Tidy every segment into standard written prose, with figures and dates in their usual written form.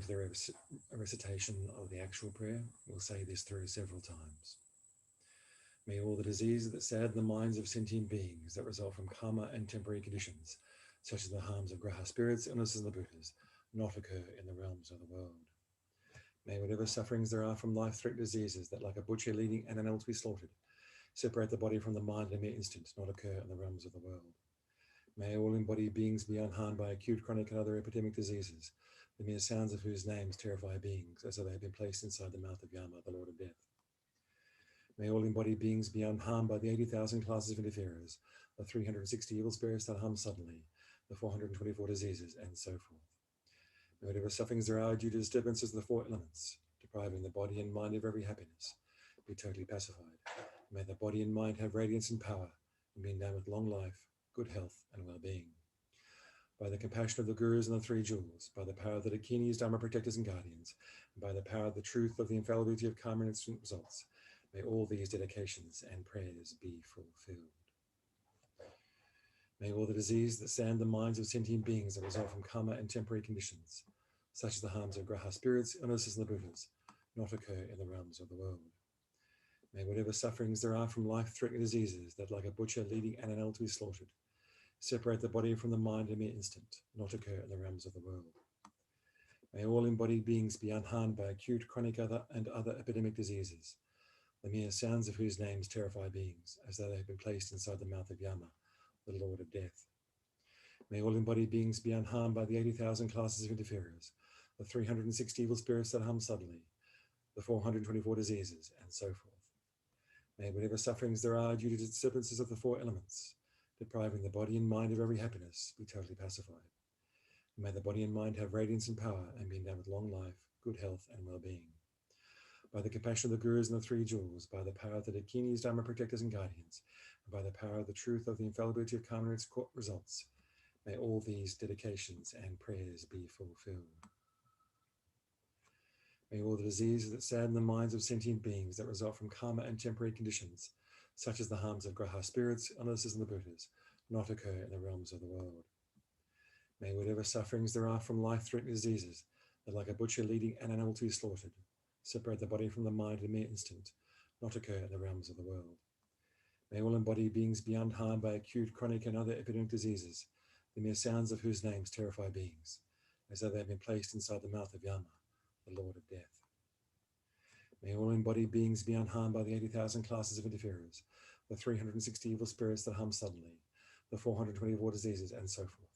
to the recitation of the actual prayer, we'll say this through several times. May all the diseases that sadden the minds of sentient beings that result from karma and temporary conditions, such as the harms of graha spirits, illnesses, and the Buddhas, not occur in the realms of the world. May whatever sufferings there are from life-threatening diseases that, like a butcher leading an animal to be slaughtered, separate the body from the mind in a mere instant, not occur in the realms of the world. May all embodied beings be unharmed by acute, chronic, and other epidemic diseases, the mere sounds of whose names terrify beings, as though they have been placed inside the mouth of Yama, the Lord of Death. May all embodied beings be unharmed by the 80,000 classes of interferers, the 360 evil spirits that harm suddenly, the 424 diseases, and so forth. May whatever sufferings there are due to disturbances of the four elements, depriving the body and mind of every happiness, be totally pacified. May the body and mind have radiance and power, and be endowed with long life, good health, and well-being. By the compassion of the Gurus and the Three Jewels, by the power of the Dakinis, Dharma protectors and guardians, and by the power of the truth of the infallibility of karma and instant results, may all these dedications and prayers be fulfilled. May all the disease that sadden the minds of sentient beings that result from karma and temporary conditions, such as the harms of graha spirits, illnesses, and the Buddhas, not occur in the realms of the world. May whatever sufferings there are from life-threatening diseases that, like a butcher leading an animal to be slaughtered, separate the body from the mind in a mere instant, not occur in the realms of the world. May all embodied beings be unharmed by acute, chronic, and other epidemic diseases, the mere sounds of whose names terrify beings, as though they have been placed inside the mouth of Yama, the Lord of Death. May all embodied beings be unharmed by the 80,000 classes of interferers, the 360 evil spirits that harm suddenly, the 424 diseases, and so forth. May whatever sufferings there are due to disturbances of the four elements, depriving the body and mind of every happiness, be totally pacified. And may the body and mind have radiance and power, and be endowed with long life, good health, and well-being. By the compassion of the Gurus and the Three Jewels, by the power of the Dakinis, Dharma protectors and guardians, and by the power of the truth of the infallibility of karma and its results, may all these dedications and prayers be fulfilled. May all the diseases that sadden the minds of sentient beings that result from karma and temporary conditions, such as the harms of graha spirits, illnesses, and the Buddhas, not occur in the realms of the world. May whatever sufferings there are from life-threatening diseases that, like a butcher leading an animal to be slaughtered, separate the body from the mind in a mere instant, not occur in the realms of the world. May all embodied beings be unharmed by acute, chronic, and other epidemic diseases, the mere sounds of whose names terrify beings, as though they have been placed inside the mouth of Yama, the Lord of Death. May all embodied beings be unharmed by the 80,000 classes of interferers, the 360 evil spirits that harm suddenly, the 424 diseases, and so forth.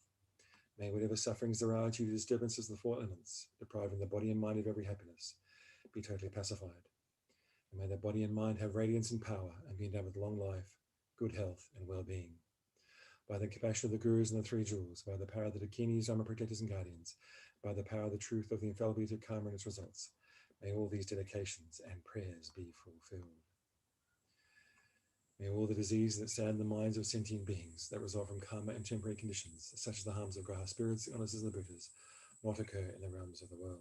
May whatever sufferings there are due to disturbances of the four elements, depriving the body and mind of every happiness, be totally pacified. And may the body and mind have radiance and power, and be endowed with long life, good health, and well-being. By the compassion of the Gurus and the Three Jewels, by the power of the Dakinis, Dharma protectors and guardians, by the power of the truth of the infallibility of karma and its results, may all these dedications and prayers be fulfilled. May all the diseases that sadden the minds of sentient beings that result from karma and temporary conditions, such as the harms of graha spirits, illnesses, and the Buddhas, not occur in the realms of the world.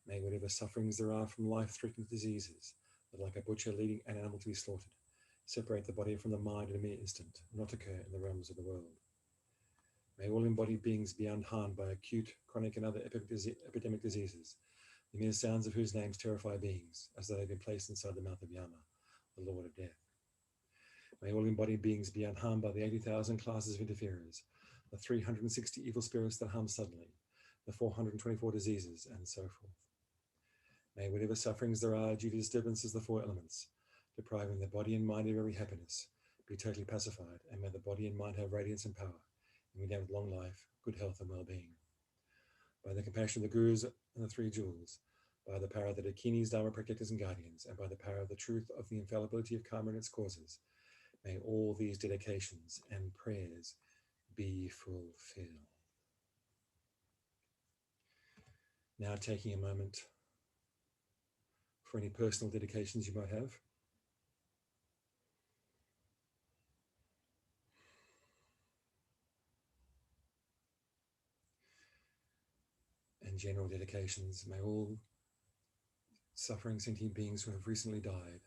May whatever sufferings there are from life-threatening diseases, that like a butcher leading an animal to be slaughtered, separate the body from the mind in a mere instant, not occur in the realms of the world. May all embodied beings be unharmed by acute, chronic, and other epidemic diseases, the mere sounds of whose names terrify beings, as though they have been placed inside the mouth of Yama, the Lord of Death. May all embodied beings be unharmed by the 80,000 classes of interferers, the 360 evil spirits that harm suddenly, the 424 diseases, and so forth. May whatever sufferings there are due to disturbances of the four elements, depriving the body and mind of every happiness, be totally pacified, and may the body and mind have radiance and power, and be endowed with long life, good health, and well-being. By the compassion of the Gurus and the Three Jewels, by the power of the Dakinis, Dharma protectors and guardians, and by the power of the truth of the infallibility of karma and its causes, may all these dedications and prayers be fulfilled. Now taking a moment for any personal dedications you might have. And general dedications. May all suffering sentient beings who have recently died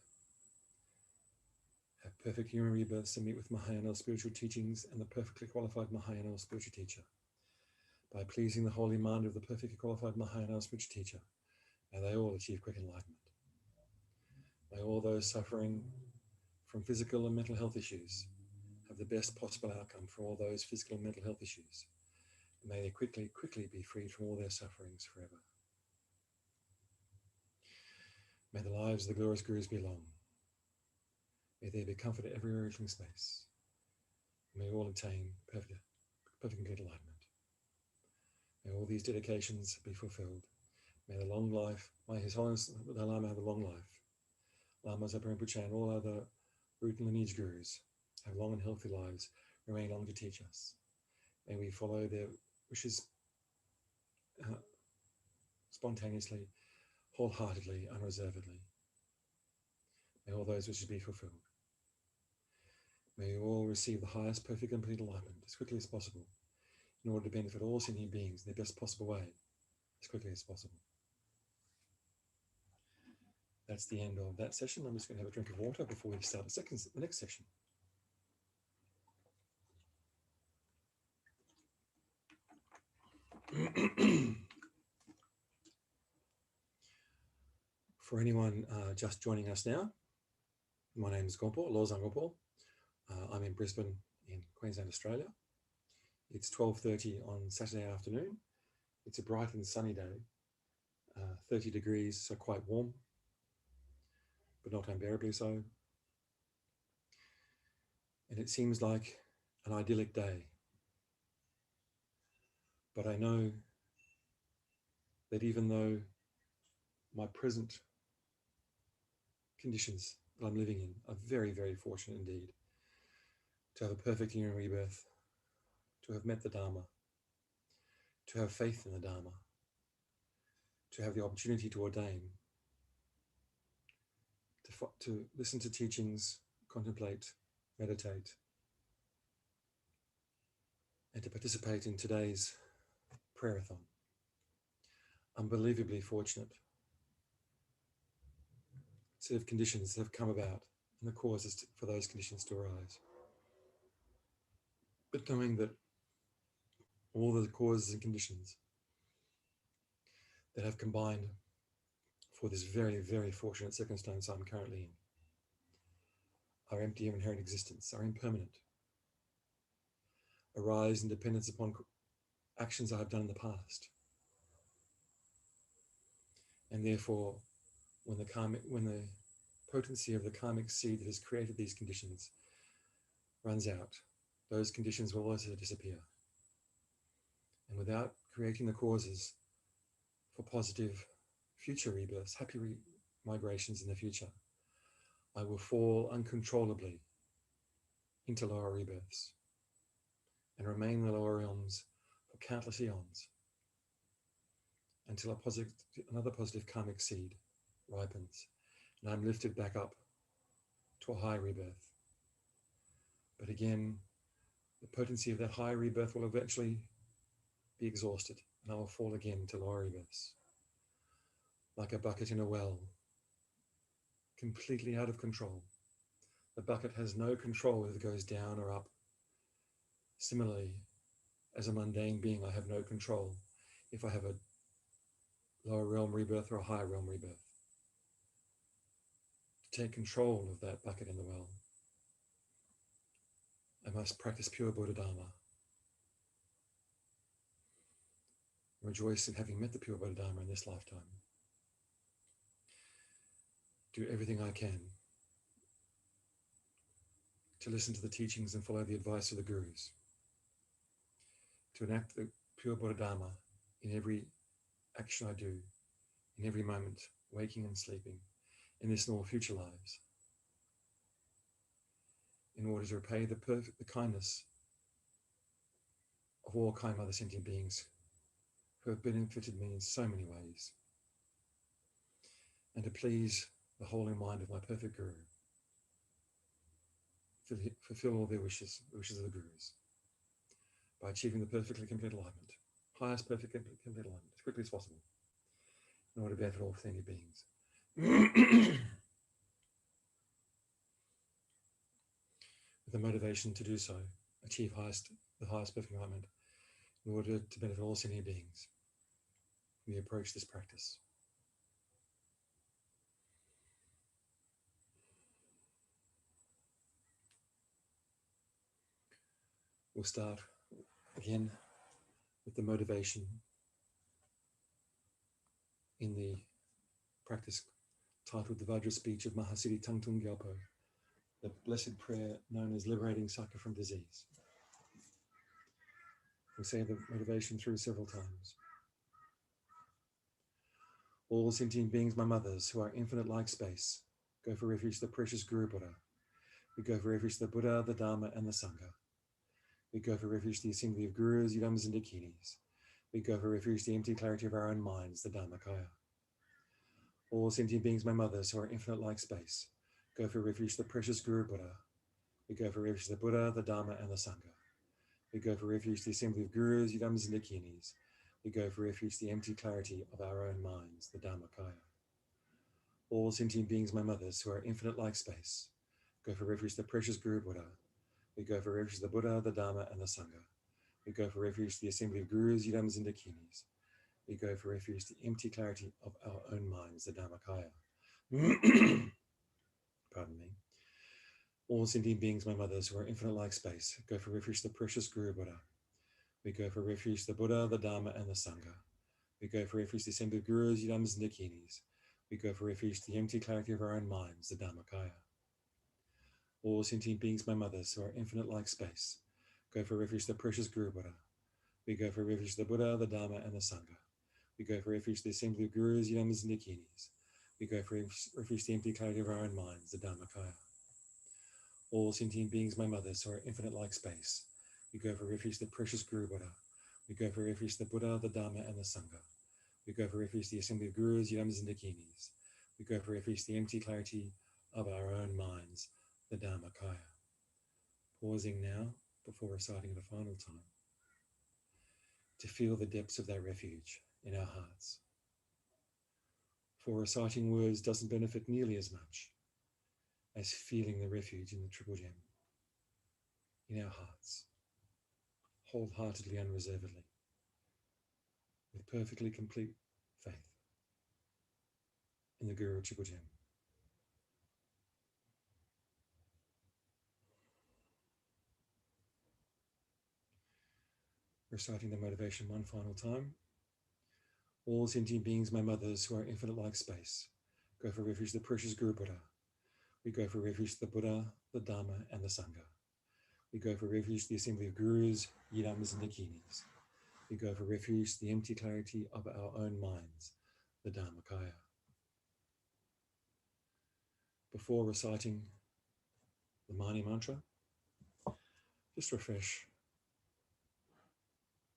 have perfect human rebirths and meet with Mahayana spiritual teachings and the perfectly qualified Mahayana spiritual teacher. by pleasing the holy mind of the perfectly qualified Mahayana spiritual teacher, may they all achieve quick enlightenment. May all those suffering from physical and mental health issues have the best possible outcome for all those physical and mental health issues. And may they quickly be freed from all their sufferings forever. May the lives of the glorious Gurus be long. May there be comfort at every reaching space. May all attain perfect complete enlightenment. May all these dedications be fulfilled. May the long life, may His Holiness the Dalai Lama have a long life. Lama Zopa Rinpoche and all other root and lineage gurus have long and healthy lives, remain long to teach us. May we follow their wishes spontaneously, wholeheartedly, unreservedly. May all those wishes be fulfilled. May you all receive the highest perfect and complete enlightenment as quickly as possible, in order to benefit all sentient beings in the best possible way, as quickly as possible. That's the end of that session. I'm just going to have a drink of water before we start the next session. For anyone just joining us now, my name is Gyalpo, Lozang Gyalpo. I'm in Brisbane in Queensland, Australia. It's 12:30 on Saturday afternoon. It's a bright and sunny day, 30 degrees, so quite warm, but not unbearably so. And it seems like an idyllic day. But I know that even though my present conditions that I'm living in are very, very fortunate indeed, to have a perfect human rebirth, to have met the Dharma, to have faith in the Dharma, to have the opportunity to ordain, to listen to teachings, contemplate, meditate, and to participate in today's prayerathon. Unbelievably fortunate set of conditions that have come about and the causes for those conditions to arise. But knowing that all the causes and conditions that have combined for this very, very fortunate circumstance I'm currently in are empty of inherent existence, are impermanent, arise in dependence upon actions I have done in the past. And therefore, when the potency of the karmic seed that has created these conditions runs out, those conditions will also disappear. And without creating the causes for positive future rebirths, happy migrations in the future, I will fall uncontrollably into lower rebirths and remain in the lower realms for countless eons until another positive karmic seed ripens and I'm lifted back up to a high rebirth. But again, the potency of that high rebirth will eventually be exhausted and I will fall again to lower rebirths. Like a bucket in a well, completely out of control. The bucket has no control whether it goes down or up. Similarly, as a mundane being, I have no control if I have a lower realm rebirth or a higher realm rebirth. To take control of that bucket in the well, I must practice pure Buddha Dharma. Rejoice in having met the pure Buddha Dharma in this lifetime. Do everything I can to listen to the teachings and follow the advice of the Gurus, to enact the pure Buddha Dharma in every action I do, in every moment, waking and sleeping, in this and all future lives, in order to repay the kindness of all kind other sentient beings who have benefited me in so many ways, and to please the holy mind of my perfect Guru, fulfill all their wishes, the wishes of the Gurus, by achieving the perfectly complete enlightenment, highest perfect complete enlightenment, as quickly as possible, in order to benefit all sentient beings. With the motivation to do so, achieve the highest perfect enlightenment, in order to benefit all sentient beings. We approach this practice. We'll start again with the motivation in the practice titled the Vajra speech of Mahasiddhi Thangtong Gyalpo, the blessed prayer known as liberating Sakha from disease. We'll say the motivation through several times. All sentient beings, my mothers, who are infinite like space, go for refuge to the precious Guru Buddha. We go for refuge to the Buddha, the Dharma, and the Sangha. We go for refuge to the assembly of Gurus, Yidams, and Dakinis. We go for refuge to the empty clarity of our own minds, the Dharmakaya. All sentient beings, my mothers, who are infinite like space, go for refuge to the precious Guru Buddha. We go for refuge to the Buddha, the Dharma, and the Sangha. We go for refuge to the assembly of Gurus, Yidams, and Dakinis. We go for refuge to the empty clarity of our own minds, the Dharmakaya. All sentient beings, my mothers, who are infinite like space, go for refuge to the precious Guru Buddha. We go for refuge to the Buddha, the Dharma, and the Sangha. We go for refuge to the assembly of Gurus, Yidams, and Dakinis. We go for refuge to the empty clarity of our own minds, the Dharmakaya. Pardon me. All sentient beings, my mothers, who are infinite like space, go for refuge to the precious Guru Buddha. We go for refuge to the Buddha, the Dharma, and the Sangha. We go for refuge to the assembly of Gurus, Yidams, and Dakinis. We go for refuge to the empty clarity of our own minds, the Dharmakaya. All sentient beings, my mothers, who are infinite like space, go for refuge to the precious Guru Buddha. We go for refuge to the Buddha, the Dharma, and the Sangha. We go for refuge to the assembly of Gurus, Yidams, and Dakinis. We go for refuge to the empty clarity of our own minds, the Dharmakaya. All sentient beings, my mothers, who are infinite like space, we go for refuge to the precious Guru Buddha. We go for refuge to the Buddha, the Dharma, and the Sangha. We go for refuge to the assembly of Gurus, Yidams, and Dakinis. We go for refuge to the empty clarity of our own minds, the Dharmakaya. Pausing now before reciting the final time to feel the depths of that refuge in our hearts. For reciting words doesn't benefit nearly as much as feeling the refuge in the Triple Gem in our hearts, wholeheartedly, unreservedly, with perfectly complete faith in the Guru Triple Gem. Reciting the motivation one final time. All sentient beings, my mothers, who are infinite like space, go for refuge to the precious Guru Buddha. We go for refuge to the Buddha, the Dharma, and the Sangha. We go for refuge to the assembly of Gurus, Yidams, and Dakinis. We go for refuge to the empty clarity of our own minds, the Dharmakaya. Before reciting the Mani mantra, just refresh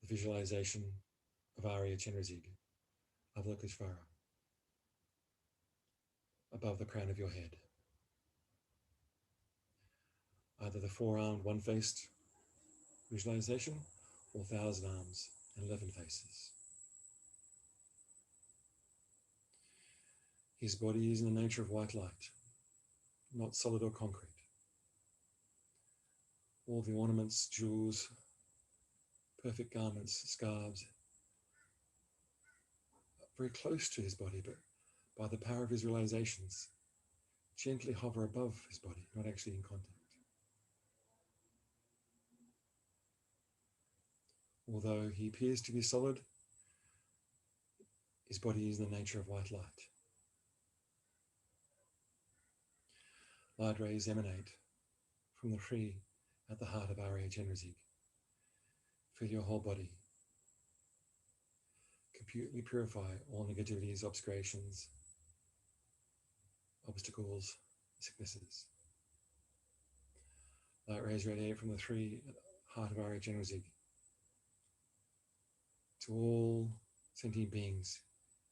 the visualization of Arya Chenrezig, Avalokiteshvara, above the crown of your head. Either the four-armed, one-faced visualization, or 1,000 arms and 11 faces. His body is in the nature of white light, not solid or concrete. All the ornaments, jewels, perfect garments, scarves, very close to his body, but by the power of his realizations, gently hover above his body, not actually in contact. Although he appears to be solid, his body is in the nature of white light. Light rays emanate from the tree at the heart of Arya Chenrezig. Fill your whole body. Completely purify all negativities, obscurations, obstacles, sicknesses. Light rays radiate from the tree at the heart of Arya Chenrezig to all sentient beings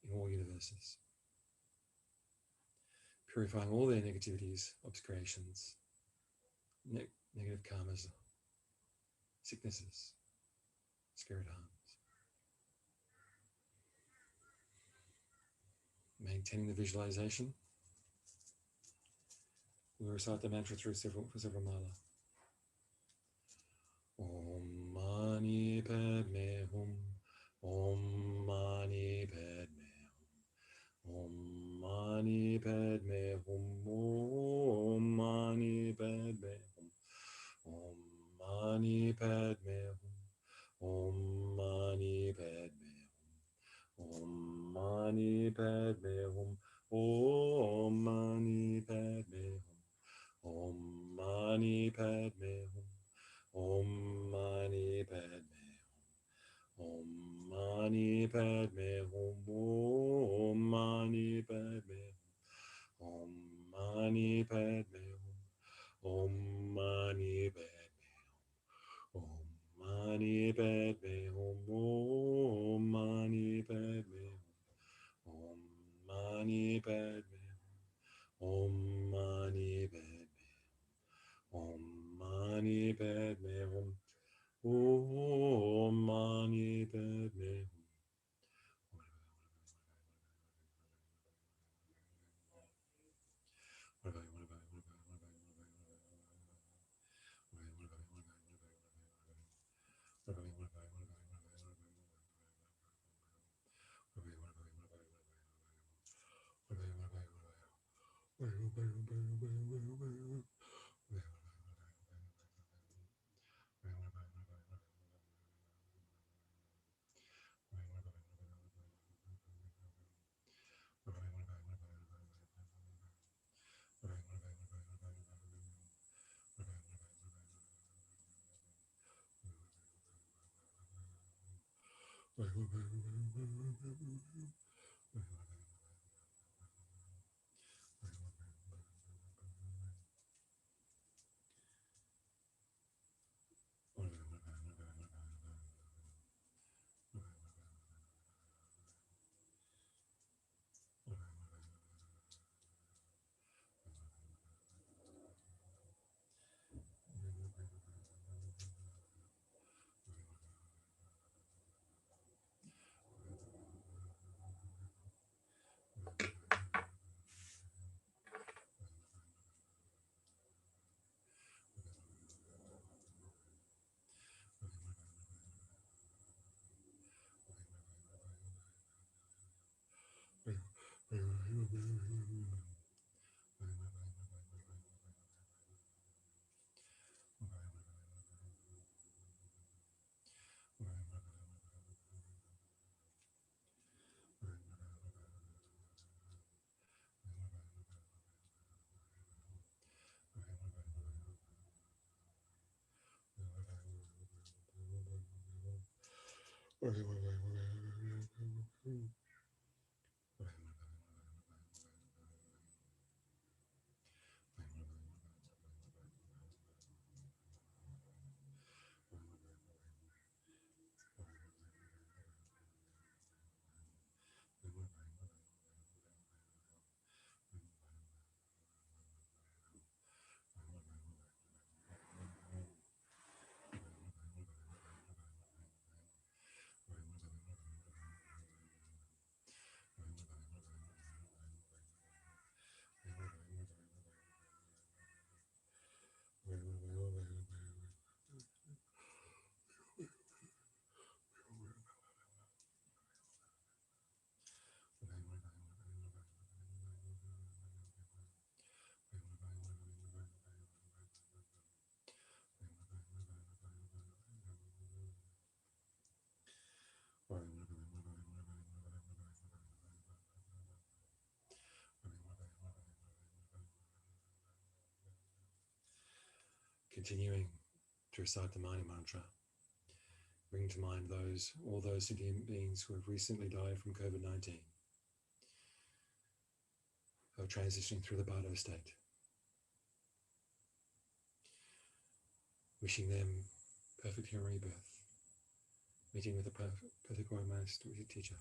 in all universes, purifying all their negativities, obscurations, negative karmas, sicknesses, spirit harms. Maintaining the visualization, we'll recite the mantra for several mala. Om Mani Mani Padme Hum. Om Mani Padme Hum. Om Mani Padme Hum. Om Mani Padme Hum. Om Mani Padme Hum. Om Mani Padme Hum. Om Mani Padme Hum. Om Mani Padme Hum. Om Mani Padme Hum. Om Mani Padme Hum. Om Mani Padme Hum. Om Mani Padme Hum. Om Mani Padme Hum. Om Mani Padme Hum. Om Mani Padme Hum. Om Mani Padme Hum. Om Mani Padme Hum. Om Mani Padme Hum. Om Mani Padme Hum. Om Mani Padme Hum. Continuing to recite the Mani mantra, bring to mind all those sentient beings who have recently died from COVID-19, who are transitioning through the Bardo state, wishing them perfect human rebirth, meeting with the perfect Grand Master Teacher,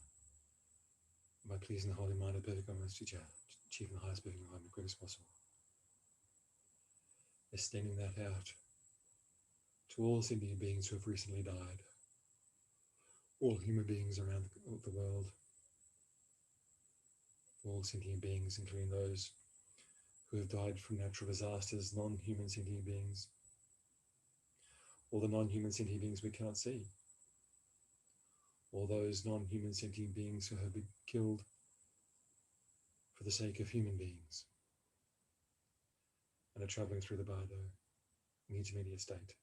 by pleasing the holy mind of the perfect Grand Master Teacher, achieving the highest perfect enlightenment quick as possible. Extending that out to all sentient beings who have recently died, all human beings around the world, all sentient beings, including those who have died from natural disasters, non-human sentient beings, all the non-human sentient beings we cannot see, all those non-human sentient beings who have been killed for the sake of human beings and are traveling through the bardo in the intermediate state.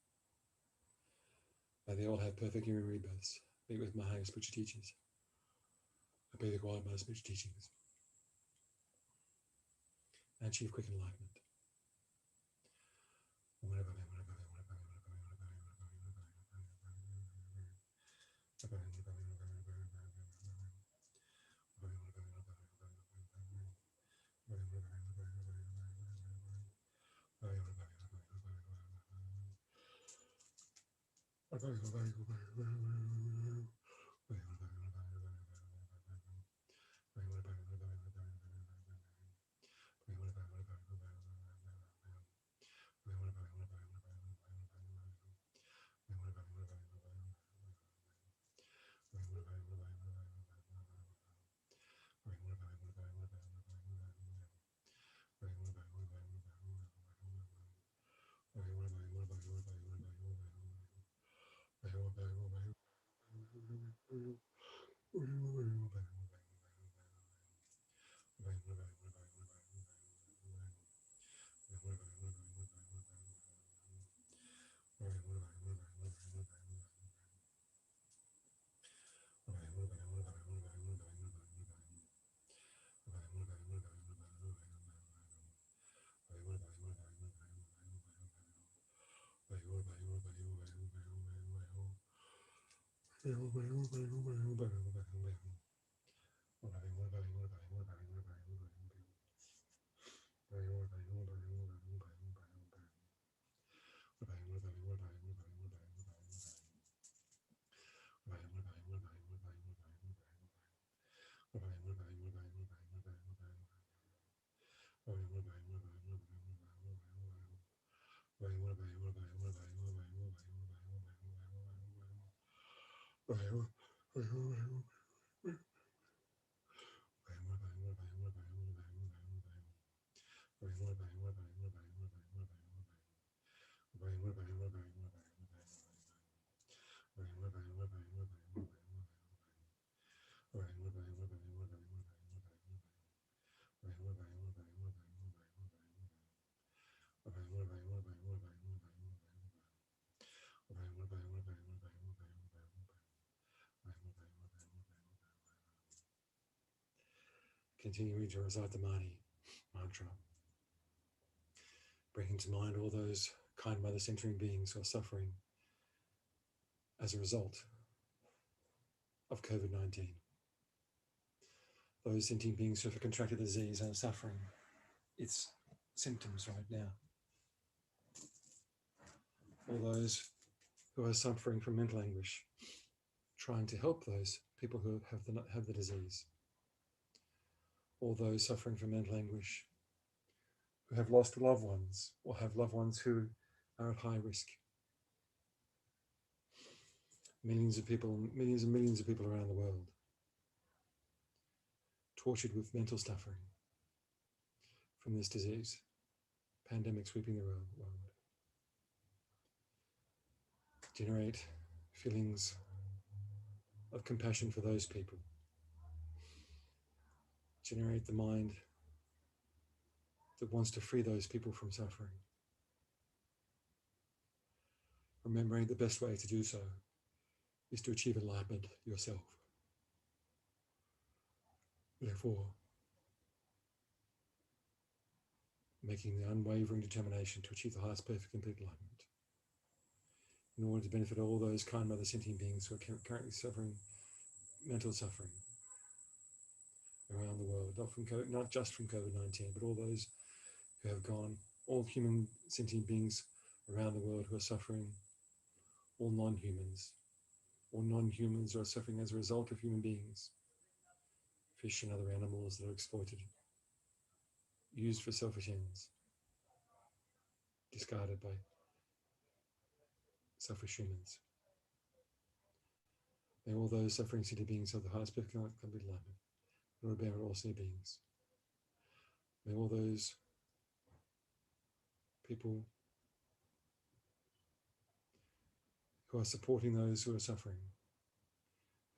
May they all have perfect human rebirths, meet with Mahayana spiritual teachers, obey the quiet by spiritual teachings, and achieve quick enlightenment. Continuing to recite the Mani mantra, bringing to mind all those kind mother-centering beings who are suffering as a result of COVID-19. Those sentient beings who have contracted the disease and are suffering its symptoms right now. All those who are suffering from mental anguish, trying to help those people who have the disease. All those suffering from mental anguish who have lost loved ones or have loved ones who are at high risk. Millions and millions of people around the world tortured with mental suffering from this disease, pandemic sweeping the world. Generate feelings of compassion for those people. Generate the mind that wants to free those people from suffering. Remembering the best way to do so is to achieve enlightenment yourself. Therefore, making the unwavering determination to achieve the highest perfect complete enlightenment in order to benefit all those kind mother sentient beings who are currently suffering mental suffering around the world, not just from COVID-19, but all those who have gone, all human sentient beings around the world who are suffering, all non-humans who are suffering as a result of human beings, fish and other animals that are exploited, used for selfish ends, discarded by selfish humans. May all those suffering sentient beings have the highest perfect complete enlightenment, Lord bear all sentient beings. May all those people who are supporting those who are suffering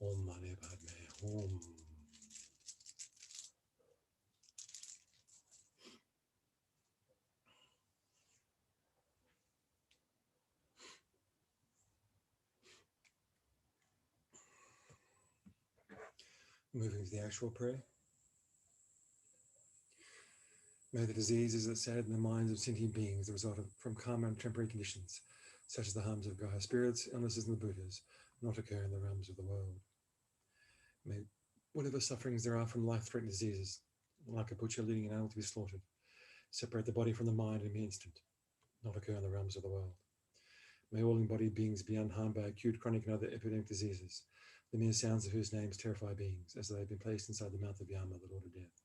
Om Mani Padme Hum. Moving to the actual prayer. May the diseases that sadden the minds of sentient beings the result from karma and temporary conditions, such as the harms of Gaia spirits, illnesses, and the Buddhas, not occur in the realms of the world. May whatever sufferings there are from life-threatening diseases, like a butcher leading an animal to be slaughtered, separate the body from the mind in an instant, not occur in the realms of the world. May all embodied beings be unharmed by acute, chronic, and other epidemic diseases, the mere sounds of whose names terrify beings, as they have been placed inside the mouth of Yama, the Lord of Death.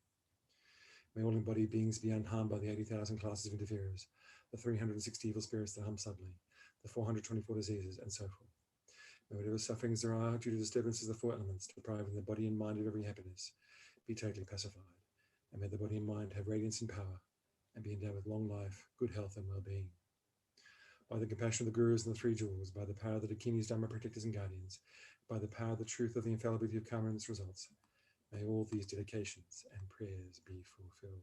May all embodied beings be unharmed by the 80,000 classes of interferers, the 360 evil spirits that hum suddenly, the 424 diseases, and so forth. May whatever sufferings there are due to disturbances of the four elements, depriving the body and mind of every happiness, be totally pacified. And may the body and mind have radiance and power, and be endowed with long life, good health, and well-being. By the compassion of the Gurus and the Three Jewels, by the power of the Dakinis, Dharma protectors and guardians, by the power of the truth of the infallibility of karma and its results, may all these dedications and prayers be fulfilled.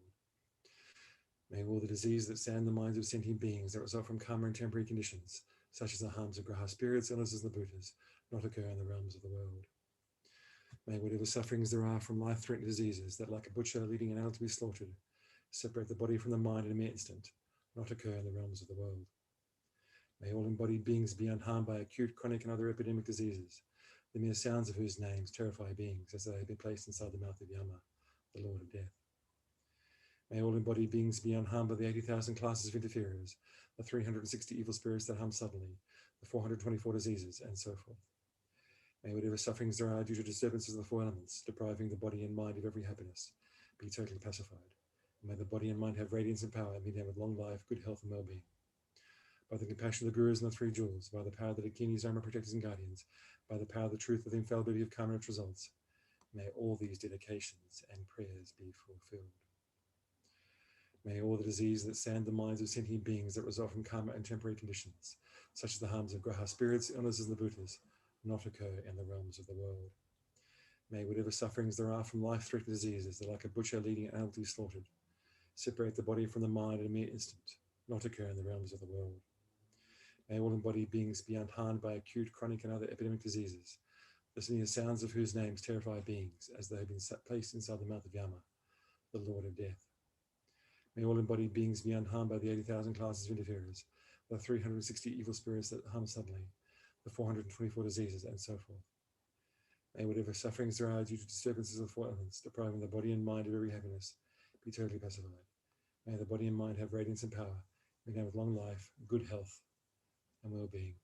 May all the diseases that stand in the minds of sentient beings that result from karma and temporary conditions, such as the harms of graha spirits, illnesses, and the Buddhas, not occur in the realms of the world. May whatever sufferings there are from life-threatening diseases that, like a butcher leading an animal to be slaughtered, separate the body from the mind in a mere instant, not occur in the realms of the world. May all embodied beings be unharmed by acute, chronic, and other epidemic diseases, the mere sounds of whose names terrify beings as they have been placed inside the mouth of Yama, the Lord of Death. May all embodied beings be unharmed by the 80,000 classes of interferers, the 360 evil spirits that harm suddenly, the 424 diseases, and so forth. May whatever sufferings there are due to disturbances of the four elements, depriving the body and mind of every happiness, be totally pacified. And may the body and mind have radiance and power, and be endowed with long life, good health, and well-being. By the compassion of the Gurus and the Three Jewels, by the power of the Dakinis, Dharma protectors and guardians, by the power of the truth of the infallibility of karma and its results, may all these dedications and prayers be fulfilled. May all the diseases that stand in the minds of sentient beings that result from karma and temporary conditions, such as the harms of graha spirits, illnesses, and the Buddhas, not occur in the realms of the world. May whatever sufferings there are from life-threatening diseases that, like a butcher leading an animal to be slaughtered, separate the body from the mind in a mere instant, not occur in the realms of the world. May all embodied beings be unharmed by acute, chronic, and other epidemic diseases, the mere sounds of whose names terrify beings as they have been placed inside the mouth of Yama, the Lord of Death. May all embodied beings be unharmed by the 80,000 classes of interferers, the 360 evil spirits that harm suddenly, the 424 diseases, and so forth. May whatever sufferings there are due to disturbances of the four elements, depriving the body and mind of every happiness, be totally pacified. May the body and mind have radiance and power, be endowed with long life, good health, and well-being.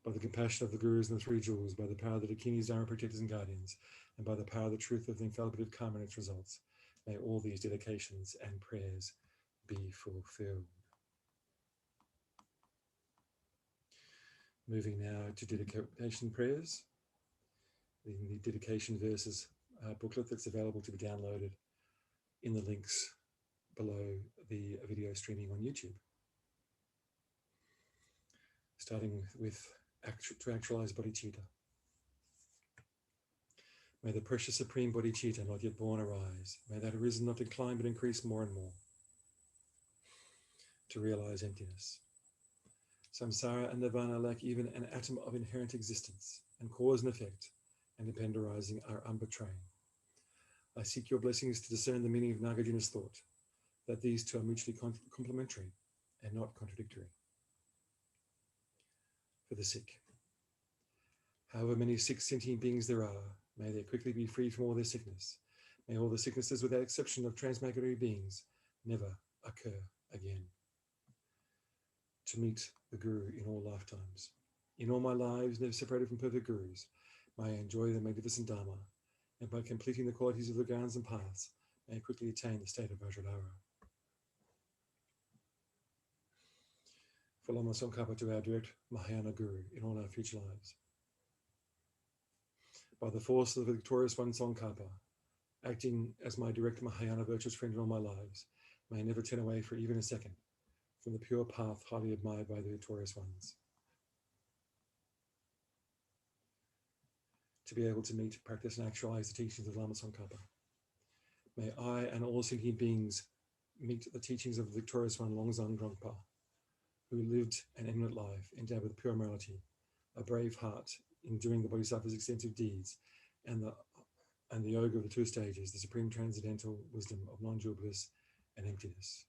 By the compassion of the Gurus and the Three Jewels, by the power of the Dakinis, Dharma protectors and guardians, and by the power of the truth of the infallibility of karma and its results, may all these dedications and prayers be fulfilled. Moving now to dedication prayers. In the dedication verses booklet that's available to be downloaded in the links below the video streaming on YouTube. Starting with to actualize bodhicitta. May the precious supreme bodhicitta not yet born arise. May that arisen not decline but increase more and more. To realize emptiness. Samsara and nirvana lack even an atom of inherent existence, and cause and effect and depend arising are unbetraying. I seek your blessings to discern the meaning of Nagarjuna's thought, that these two are mutually complementary and not contradictory. For the sick. However many sick sentient beings there are, may they quickly be freed from all their sickness. May all the sicknesses, without exception of transmigratory beings, never occur again. To meet the Guru in all lifetimes. In all my lives, never separated from perfect Gurus, may I enjoy the magnificent Dharma, and by completing the qualities of the grounds and paths, may I quickly attain the state of Vajradhara. For Lama Tsongkhapa to our direct Mahayana Guru in all our future lives. By the force of the victorious one Tsongkhapa, acting as my direct Mahayana virtuous friend in all my lives, may I never turn away for even a second from the pure path highly admired by the victorious ones. To be able to meet, practice, and actualize the teachings of Lama Tsongkhapa. May I and all sentient beings meet the teachings of the victorious one Longzang Drongpa, who lived an eminent life endowed with pure morality, a brave heart in doing the Bodhisattva's extensive deeds, and the yoga of the two stages, the supreme transcendental wisdom of non-dual bliss and emptiness.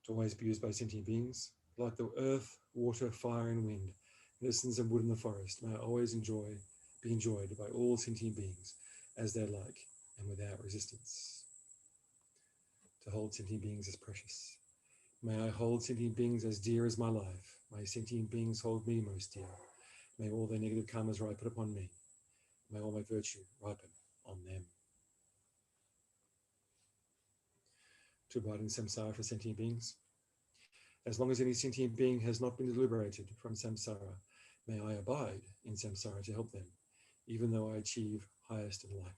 To always be used by sentient beings, like the earth, water, fire, and wind, medicines and wood in the forest, may I always be enjoyed by all sentient beings as they like and without resistance. To hold sentient beings as precious. May I hold sentient beings as dear as my life. May sentient beings hold me most dear. May all their negative karmas ripen upon me. May all my virtue ripen on them. To abide in samsara for sentient beings. As long as any sentient being has not been liberated from samsara, May I abide in samsara to help them, even though I achieve highest enlightenment.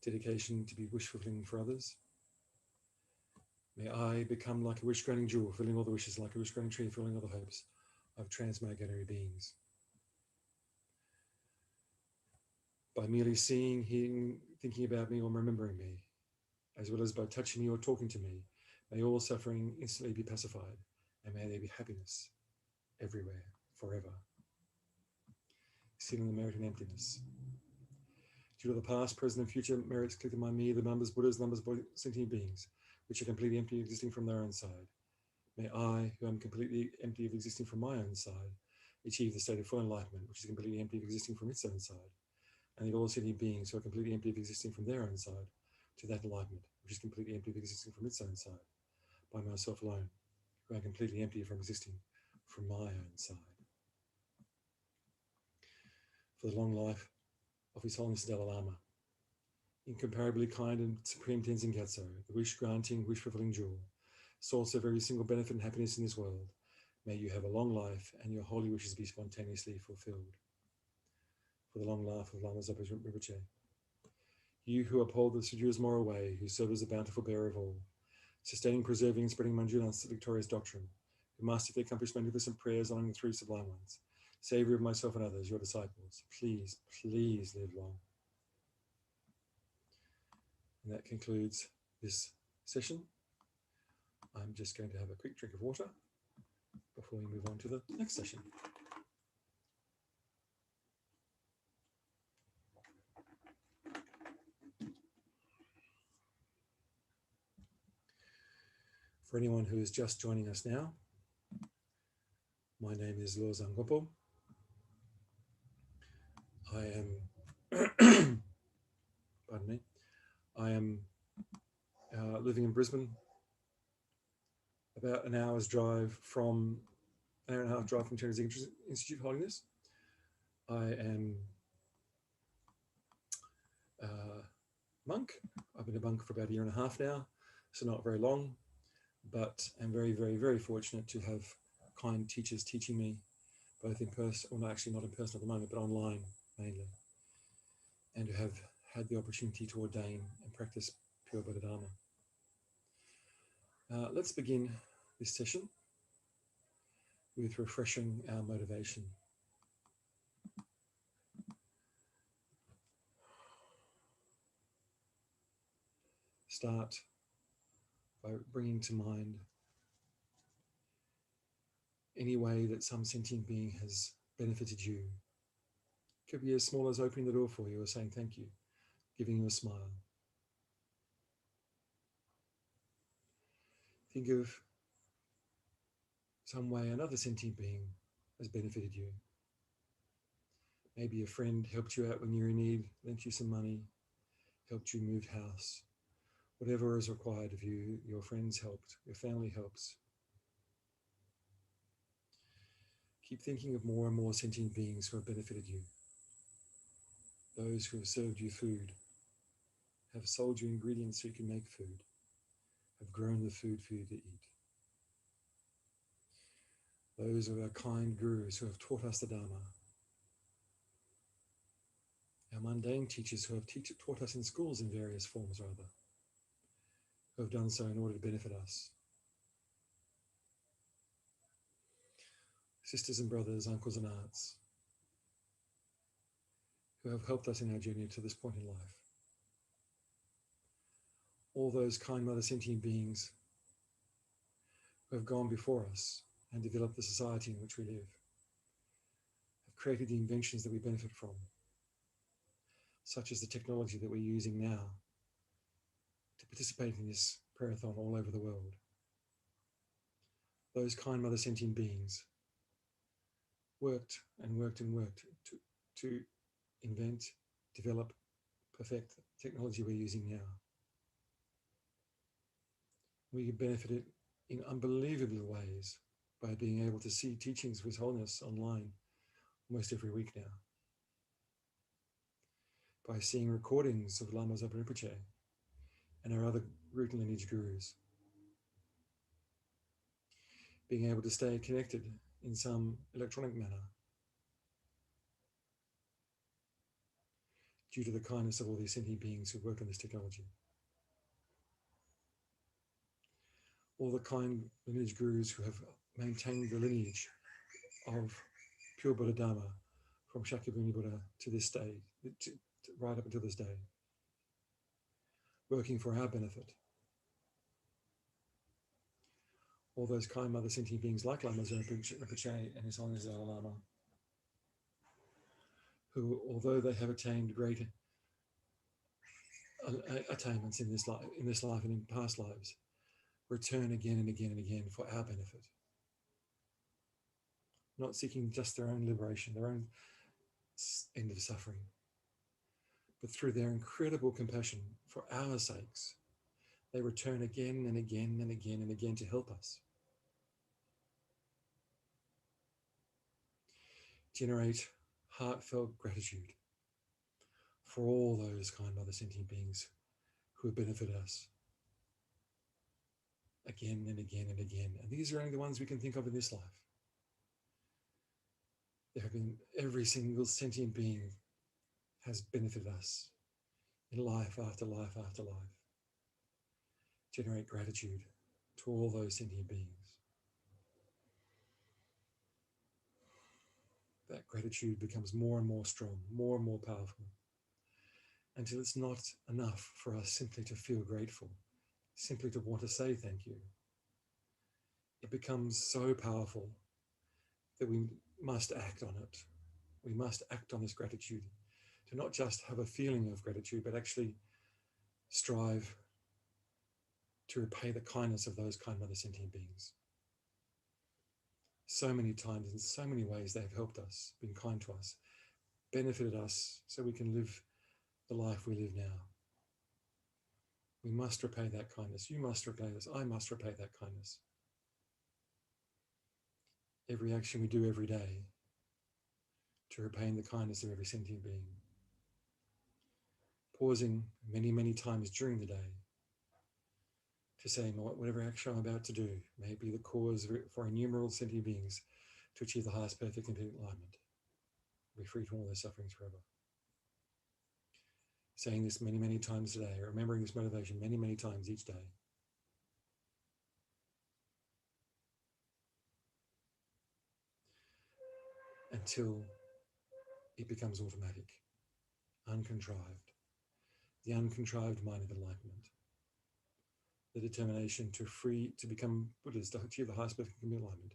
Dedication to be wish-fulfilling for others. May I become like a wish-granting jewel, filling all the wishes, like a wish-granting tree, filling all the hopes of transmigratory beings. By merely seeing, hearing, thinking about me, or remembering me, as well as by touching me or talking to me, may all suffering instantly be pacified, and may there be happiness everywhere, forever. Sealing the merit and emptiness. Due to the past, present, and future merits collected by me, the numbers, Buddhas, numbers, sentient beings, which are completely empty of existing from their own side. May I, who am completely empty of existing from my own side, achieve the state of full enlightenment, which is completely empty of existing from its own side, and lead all sentient beings who are completely empty of existing from their own side to that enlightenment, which is completely empty of existing from its own side, by myself alone, who am completely empty from existing from my own side. For the long life of His Holiness the Dalai Lama, incomparably kind and supreme Tenzin Gyatso, the wish-granting, wish-fulfilling jewel, source of every single benefit and happiness in this world, may you have a long life and your holy wishes be spontaneously fulfilled. For the long life of Lama Zopa Rinpoche, you who uphold the seducer's moral way, who serve as the bountiful bearer of all, sustaining, preserving, and spreading Manjunat's victorious doctrine, who masterfully accomplished magnificent prayers honoring the three sublime ones, Saviour of myself and others, your disciples, please, please live long. And that concludes this session. I'm just going to have a quick drink of water before we move on to the next session. For anyone who is just joining us now, my name is Lozang Gopo. I am, pardon me, I am living in Brisbane, about an hour and a half drive from Chenrezig Institute Holiness. I am a monk. I've been a monk for about a year and a half now, so not very long, but I'm very, very, very fortunate to have kind teachers teaching me, both in person, well, actually not in person at the moment, but online mainly, and to have had the opportunity to ordain and practice pure Bodhidharma. Let's begin this session with refreshing our motivation. Start by bringing to mind any way that some sentient being has benefited you. It could be as small as opening the door for you or saying thank you, giving you a smile. Think of some way another sentient being has benefited you. Maybe a friend helped you out when you were in need, lent you some money, helped you move house. Whatever is required of you, your friends helped, your family helps. Keep thinking of more and more sentient beings who have benefited you. Those who have served you food, have sold you ingredients so you can make food, have grown the food for you to eat. Those are our kind gurus who have taught us the Dharma. Our mundane teachers who have taught us in schools in various forms or other, who have done so in order to benefit us. Sisters and brothers, uncles and aunts, who have helped us in our journey to this point in life. All those kind mother sentient beings who have gone before us and developed the society in which we live, have created the inventions that we benefit from, such as the technology that we're using now to participate in this prayerathon all over the world. Those kind mother sentient beings worked and worked and worked to invent, develop, perfect the technology we're using now. We can benefit it in unbelievable ways by being able to see teachings of His Holiness online almost every week now. By seeing recordings of Lama Zopa Rinpoche and our other root and lineage gurus. Being able to stay connected in some electronic manner due to the kindness of all these sentient beings who work on this technology. All the kind lineage gurus who have maintained the lineage of pure Buddha Dharma from Shakyamuni Buddha to this day, right up until this day, working for our benefit. All those kind mother sentient beings like Lama Zopa Rinpoche and His Holiness Dalai Lama, who, although they have attained great attainments in this life and in past lives, return again and again and again for our benefit, not seeking just their own liberation, their own end of suffering, but through their incredible compassion for our sakes, they return again and again and again and again to help us. Generate heartfelt gratitude for all those kind mother sentient beings who have benefited us again and again and again. And these are only the ones we can think of in this life. There have been every single sentient being has benefited us in life after life after life. Generate gratitude to all those sentient beings. That gratitude becomes more and more strong, more and more powerful, until it's not enough for us simply to feel grateful, simply to want to say thank you. It becomes so powerful that we must act on it. We must act on this gratitude, to not just have a feeling of gratitude, but actually strive to repay the kindness of those kind mother sentient beings. So many times, in so many ways, they have helped us, been kind to us, benefited us so we can live the life we live now. We must repay that kindness. You must repay this. I must repay that kindness. Every action we do every day to repaying the kindness of every sentient being. Pausing many, many times during the day to say, whatever action I'm about to do may be the cause for innumerable sentient beings to achieve the highest perfect complete enlightenment, be free from all their sufferings forever. Saying this many, many times a day, remembering this motivation many, many times each day. Until it becomes automatic, uncontrived, the uncontrived mind of enlightenment. The determination to become Buddhas, to achieve the highest perfect enlightenment,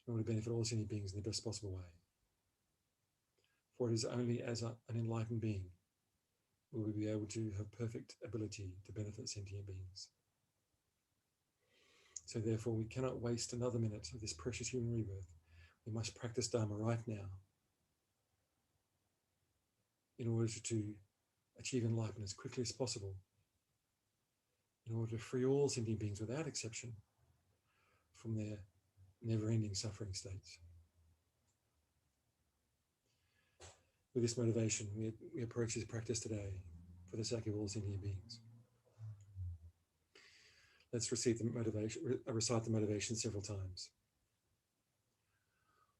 in order to benefit all sentient beings in the best possible way. For it is only as an enlightened being will we be able to have perfect ability to benefit sentient beings. So therefore, we cannot waste another minute of this precious human rebirth. We must practice Dharma right now in order to achieve enlightenment as quickly as possible, in order to free all sentient beings without exception from their never-ending suffering states. With this motivation, we approach this practice today for the sake of all sentient beings. Let's recite the motivation several times.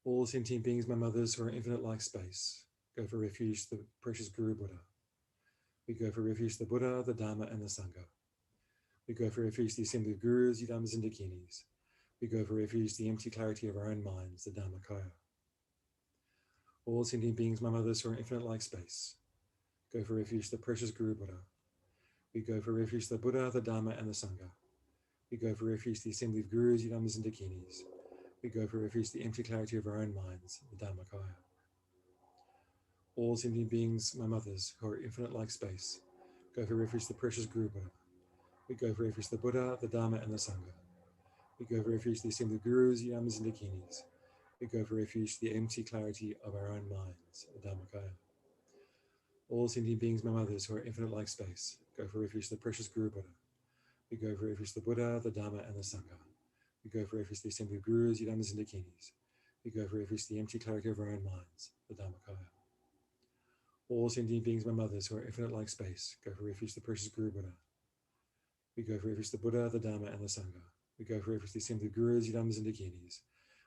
All sentient beings, my mothers, who are infinite like space, go for refuge to the precious Guru Buddha. We go for refuge to the Buddha, the Dharma, and the Sangha. We go for refuge to the assembly of Gurus, Yidams, and Dakinis. We go for refuge to the empty clarity of our own minds, the Dharmakaya. All sentient beings, my mothers, who are infinite like space, go for refuge to the precious Guru Buddha. We go for refuge to the Buddha, the Dharma, and the Sangha. We go for refuge to the assembly of Gurus, Yidams, and Dakinis. We go for refuge to the empty clarity of our own minds, the Dharmakaya. All sentient beings, my mothers, who are infinite like space, go for refuge to the precious Guru Buddha. We go for refuge to the Buddha, the Dharma, and the Sangha. We go for refuge to the assembly of Gurus, Yidams, and Dakinis. We go for refuge to the empty clarity of our own minds, the Dharmakaya. All sentient beings, my mothers, who are infinite like space, go for refuge to the precious Guru Buddha. We go for refuge to the Buddha, the Dharma, and the Sangha. We go for refuge to the assembly of Gurus, Yidams, and Dakinis. We go for refuge to the empty clarity of our own minds, the Dharmakaya. All sentient beings, my mothers, who are infinite like space, go for refuge to the precious Guru Buddha. We go for refuge to the Buddha, the Dharma, and the Sangha. We go for refuge to the assembly of Gurus, Yidams, and Dakinis.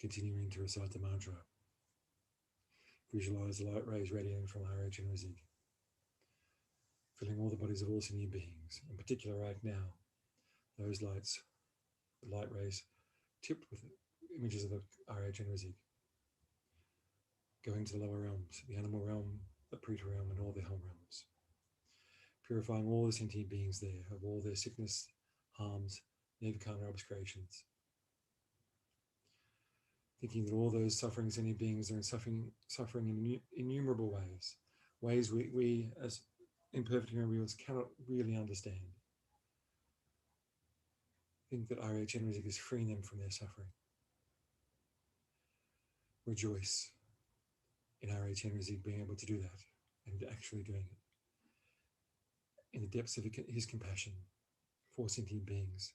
Continuing to recite the mantra. Visualize the light rays radiating from our Chenrezig, filling all the bodies of all sentient beings. In particular, right now, those lights, the light rays, tipped with images of the Chenrezig, going to the lower realms, the animal realm, the Preta realm, and all the hell realms, purifying all the sentient beings there of all their sickness, harms, nirvana obscurations. Thinking that all those suffering sentient beings are suffering in innumerable ways we as imperfect human beings cannot really understand. Think that Chenrezig is freeing them from their suffering. Rejoice in Chenrezig being able to do that and actually doing it. In the depths of his compassion for sentient beings,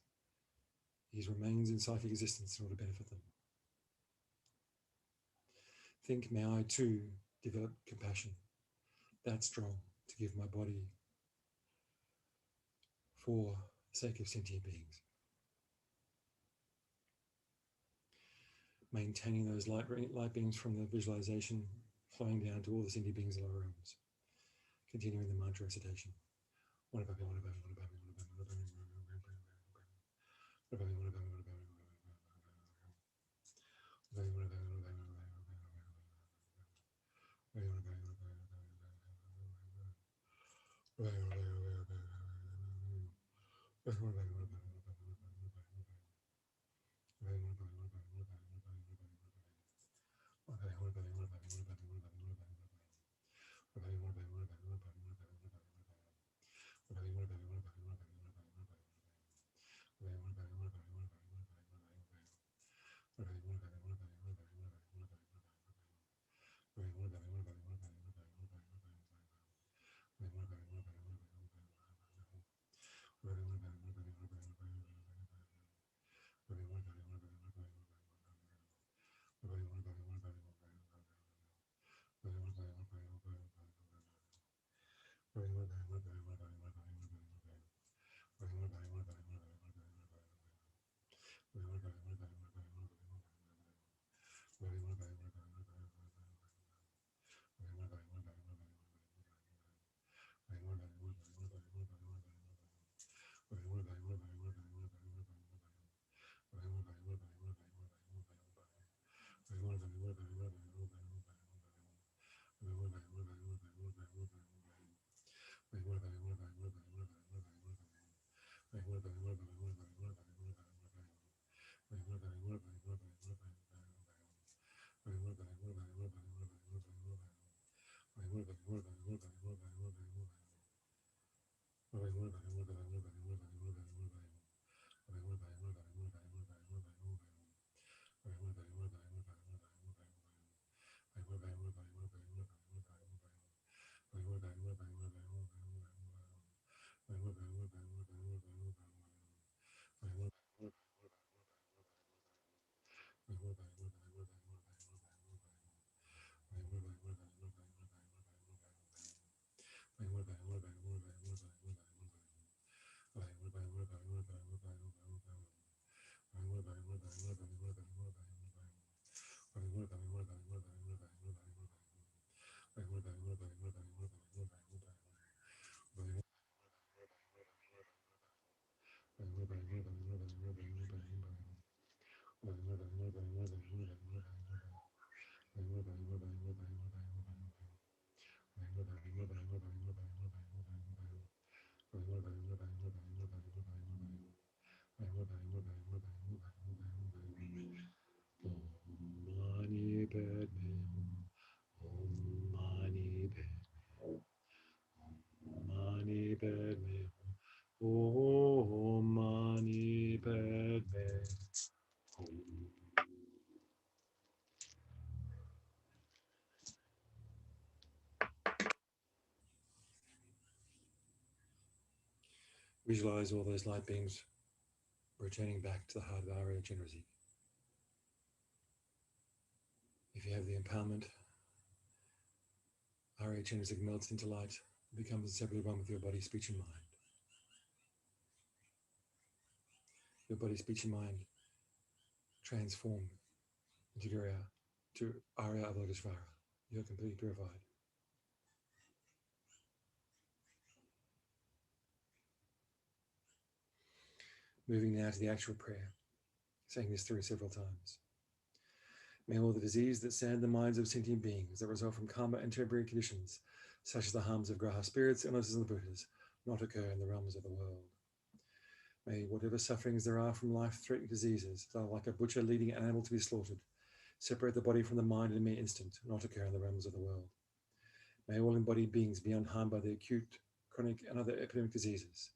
he remains in psychic existence in order to benefit them. Think, may I too develop compassion that strong to give my body for the sake of sentient beings. Maintaining those light beams from the visualization flowing down to all the sentient beings in the lower realms. Continuing the mantra recitation. Visualize all those light beams returning back to the heart of Chenrezig. If you have the empowerment, Chenrezig melts into light and becomes inseparably one with your body, speech, and mind. Your body, speech, and mind transform to Arya Avalokiteshvara. You are completely purified. Moving now to the actual prayer, saying this through several times. May all the disease that sand the minds of sentient beings that result from karma and temporary conditions, such as the harms of graha spirits, illnesses, and the Buddhas, not occur in the realms of the world. May whatever sufferings there are from life-threatening diseases that are like a butcher leading an animal to be slaughtered, separate the body from the mind in a mere instant, not occur in the realms of the world. May all embodied beings be unharmed by the acute, chronic, and other epidemic diseases,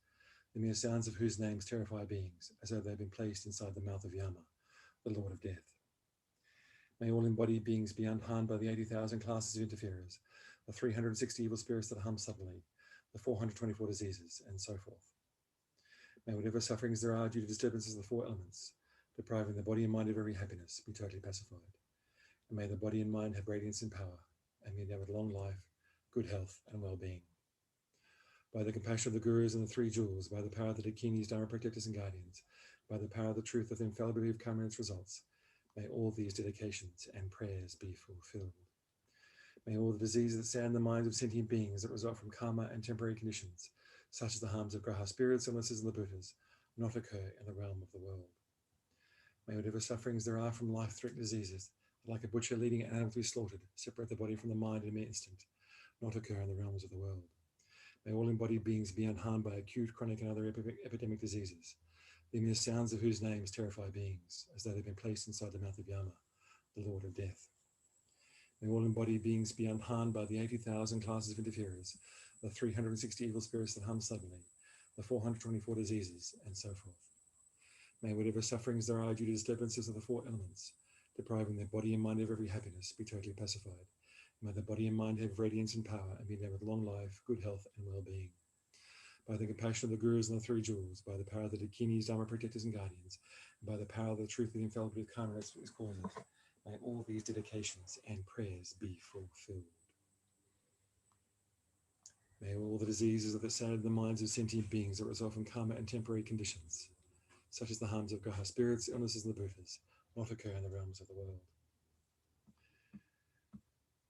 the mere sounds of whose names terrify beings, as though they have been placed inside the mouth of Yama, the Lord of Death. May all embodied beings be unharmed by the 80,000 classes of interferers, the 360 evil spirits that hum suddenly, the 424 diseases, and so forth. May whatever sufferings there are due to disturbances of the four elements, depriving the body and mind of every happiness, be totally pacified. And may the body and mind have radiance and power, and may they have long life, good health, and well-being. By the compassion of the Gurus and the Three Jewels, by the power of the Dakinis, Dharma protectors and guardians, by the power of the truth of the infallibility of karma and its results, may all these dedications and prayers be fulfilled. May all the diseases that sand the minds of sentient beings that result from karma and temporary conditions, such as the harms of graha spirits, illnesses, and the Buddhas, not occur in the realm of the world. May whatever sufferings there are from life-threatening diseases, like a butcher leading an animal to be slaughtered, separate the body from the mind in a mere instant, not occur in the realms of the world. May all embodied beings be unharmed by acute, chronic, and other epidemic diseases, the mere sounds of whose names terrify beings, as though they've been placed inside the mouth of Yama, the Lord of Death. May all embodied beings be unharmed by the 80,000 classes of interferers, the 360 evil spirits that hum suddenly, the 424 diseases, and so forth. May whatever sufferings there are due to disturbances of the four elements, depriving their body and mind of every happiness, be totally pacified. May the body and mind have radiance and power, and be there with long life, good health, and well-being. By the compassion of the Gurus and the Three Jewels, by the power of the Dakinis, Dharma protectors and guardians, and by the power of the truth of the infallibility of karma and its causes, may all these dedications and prayers be fulfilled. May all the diseases that sadden the minds of sentient beings that result from karma and temporary conditions, such as the harms of graha spirits, illnesses, and the Buddhas, not occur in the realms of the world.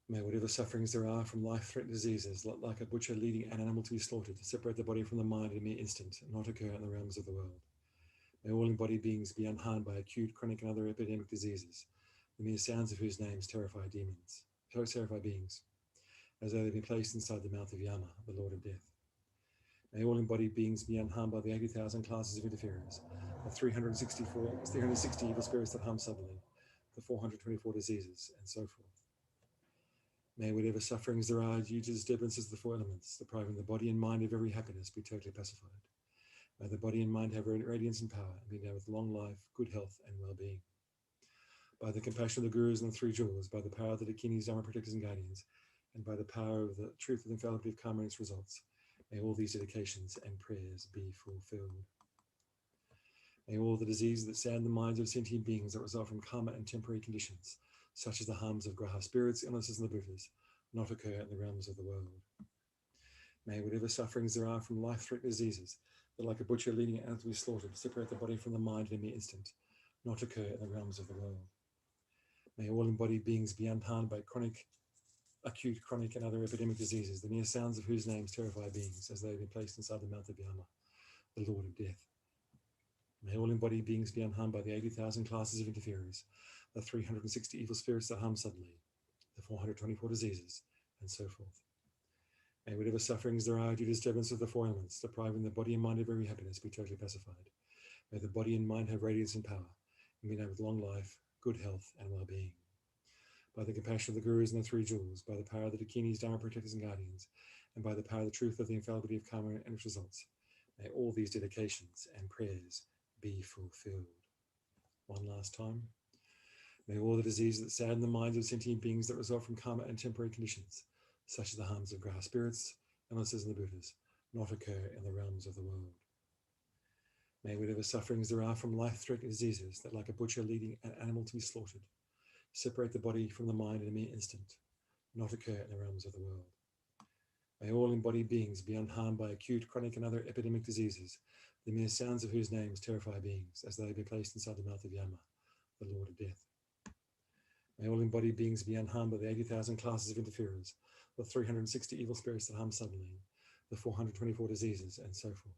May whatever sufferings there are from life-threatening diseases, like a butcher leading an animal to be slaughtered, to separate the body from the mind in a mere instant, not occur in the realms of the world. May all embodied beings be unharmed by acute, chronic, and other epidemic diseases, the mere sounds of whose names terrify beings, as though they've been placed inside the mouth of Yama, the Lord of Death. May all embodied beings be unharmed by the 80,000 classes of interferers, the 360 evil spirits that hum suddenly, the 424 diseases, and so forth. May whatever sufferings there are due to disturbances of the four elements, depriving the body and mind of every happiness, be totally pacified. May the body and mind have radiance and power, and be there with long life, good health, and well-being. By the compassion of the Gurus and the Three Jewels, by the power of the Dakinis, Dharma protectors and guardians, and by the power of the truth of the infallibility of karma and its results, may all these dedications and prayers be fulfilled. May all the diseases that sadden the minds of sentient beings that result from karma and temporary conditions, such as the harms of graha spirits, illnesses, and the Buddhas, not occur in the realms of the world. May whatever sufferings there are from life-threatening diseases, that like a butcher leading an animal to be slaughtered, separate the body from the mind in a mere instant, not occur in the realms of the world. May all embodied beings be unharmed by acute, chronic, and other epidemic diseases, the mere sounds of whose names terrify beings, as they have been placed inside the mouth of Yama, the Lord of Death. May all embodied beings be unharmed by the 80,000 classes of interferers, the 360 evil spirits that hum suddenly, the 424 diseases, and so forth. May whatever sufferings there are due to disturbance of the four elements, depriving the body and mind of every happiness, be totally pacified. May the body and mind have radiance and power, and be there with long life, good health, and well-being. By the compassion of the Gurus and the Three Jewels, by the power of the Dakinis, Dharma protectors and guardians, and by the power of the truth of the infallibility of karma and its results, may all these dedications and prayers be fulfilled. One last time. May all the diseases that sadden the minds of sentient beings that result from karma and temporary conditions, such as the harms of graha spirits, illnesses, and the Buddhas, not occur in the realms of the world. May whatever sufferings there are from life-threatening diseases, that like a butcher leading an animal to be slaughtered, separate the body from the mind in a mere instant, not occur in the realms of the world. May all embodied beings be unharmed by acute, chronic, and other epidemic diseases, the mere sounds of whose names terrify beings, as they have been placed inside the mouth of Yama, the Lord of Death. May all embodied beings be unharmed by the 80,000 classes of interferers, the 360 evil spirits that harm suddenly, the 424 diseases, and so forth.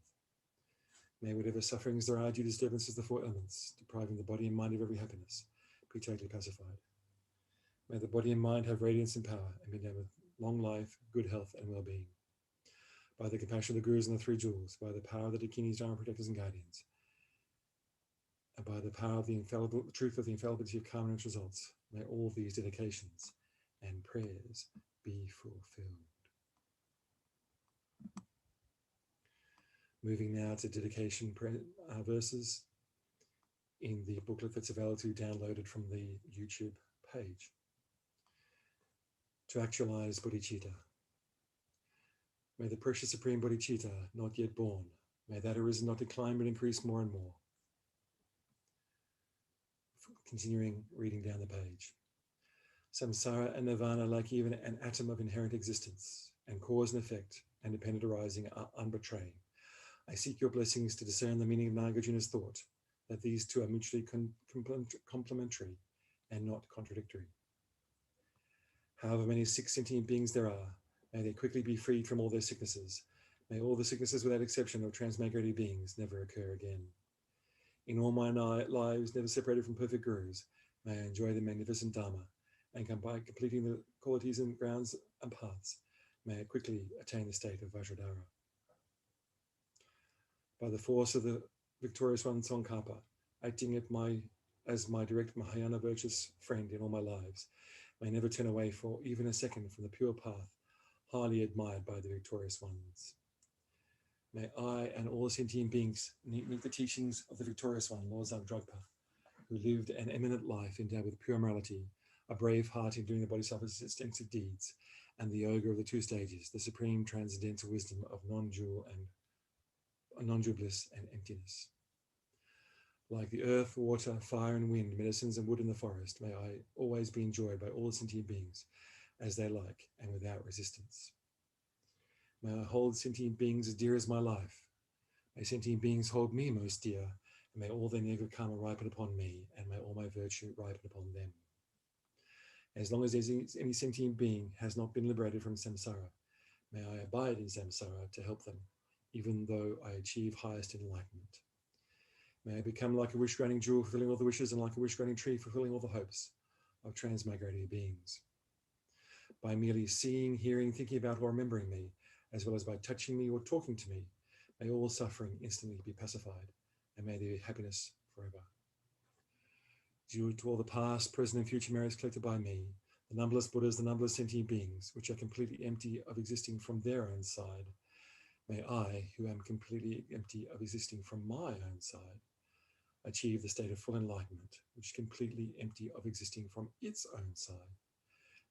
May whatever sufferings there are due to disturbances of the four elements, depriving the body and mind of every happiness, be totally pacified. May the body and mind have radiance and power, and be endowed with long life, good health, and well-being. By the compassion of the Gurus and the Three Jewels, by the power of the Dakinis, Dharma protectors and guardians, and by the power of the truth of the infallibility of karma and its results, may all these dedications and prayers be fulfilled. Moving now to dedication verses in the booklet that's available to downloaded from the YouTube page. To actualize bodhicitta. May the precious supreme bodhicitta, not yet born, may that arisen not decline but increase more and more. Continuing reading down the page. Samsara and nirvana, like even an atom of inherent existence, and cause and effect and dependent arising, are unbetraying. I seek your blessings to discern the meaning of Nagarjuna's thought, that these two are mutually complementary and not contradictory. However many sick sentient beings there are, may they quickly be freed from all their sicknesses. May all the sicknesses without exception of transmigrated beings never occur again. In all my lives, never separated from perfect gurus, may I enjoy the magnificent Dharma, and by completing the qualities and grounds and paths, may I quickly attain the state of Vajradhara. By the force of the victorious one Tsongkhapa, acting as my direct Mahayana virtuous friend in all my lives, may I never turn away for even a second from the pure path, highly admired by the victorious ones. May I and all sentient beings meet the teachings of the victorious one, Lord Zagdrugpa, who lived an eminent life endowed with pure morality, a brave heart in doing the bodhisattva's extensive deeds, and the yoga of the two stages, the supreme transcendental wisdom of non-dual bliss and emptiness. Like the earth, water, fire and wind, medicines and wood in the forest, may I always be enjoyed by all sentient beings as they like and without resistance. May I hold sentient beings as dear as my life. May sentient beings hold me most dear, and may all their negative karma ripen upon me, and may all my virtue ripen upon them. As long as any sentient being has not been liberated from samsara, may I abide in samsara to help them, even though I achieve highest enlightenment. May I become like a wish-granting jewel, fulfilling all the wishes, and like a wish-granting tree, fulfilling all the hopes of transmigrating beings. By merely seeing, hearing, thinking about, or remembering me, as well as by touching me or talking to me, may all suffering instantly be pacified, and may there be happiness forever. Due to all the past, present, and future merits collected by me, the numberless Buddhas, the numberless sentient beings, which are completely empty of existing from their own side, may I, who am completely empty of existing from my own side, achieve the state of full enlightenment, which is completely empty of existing from its own side,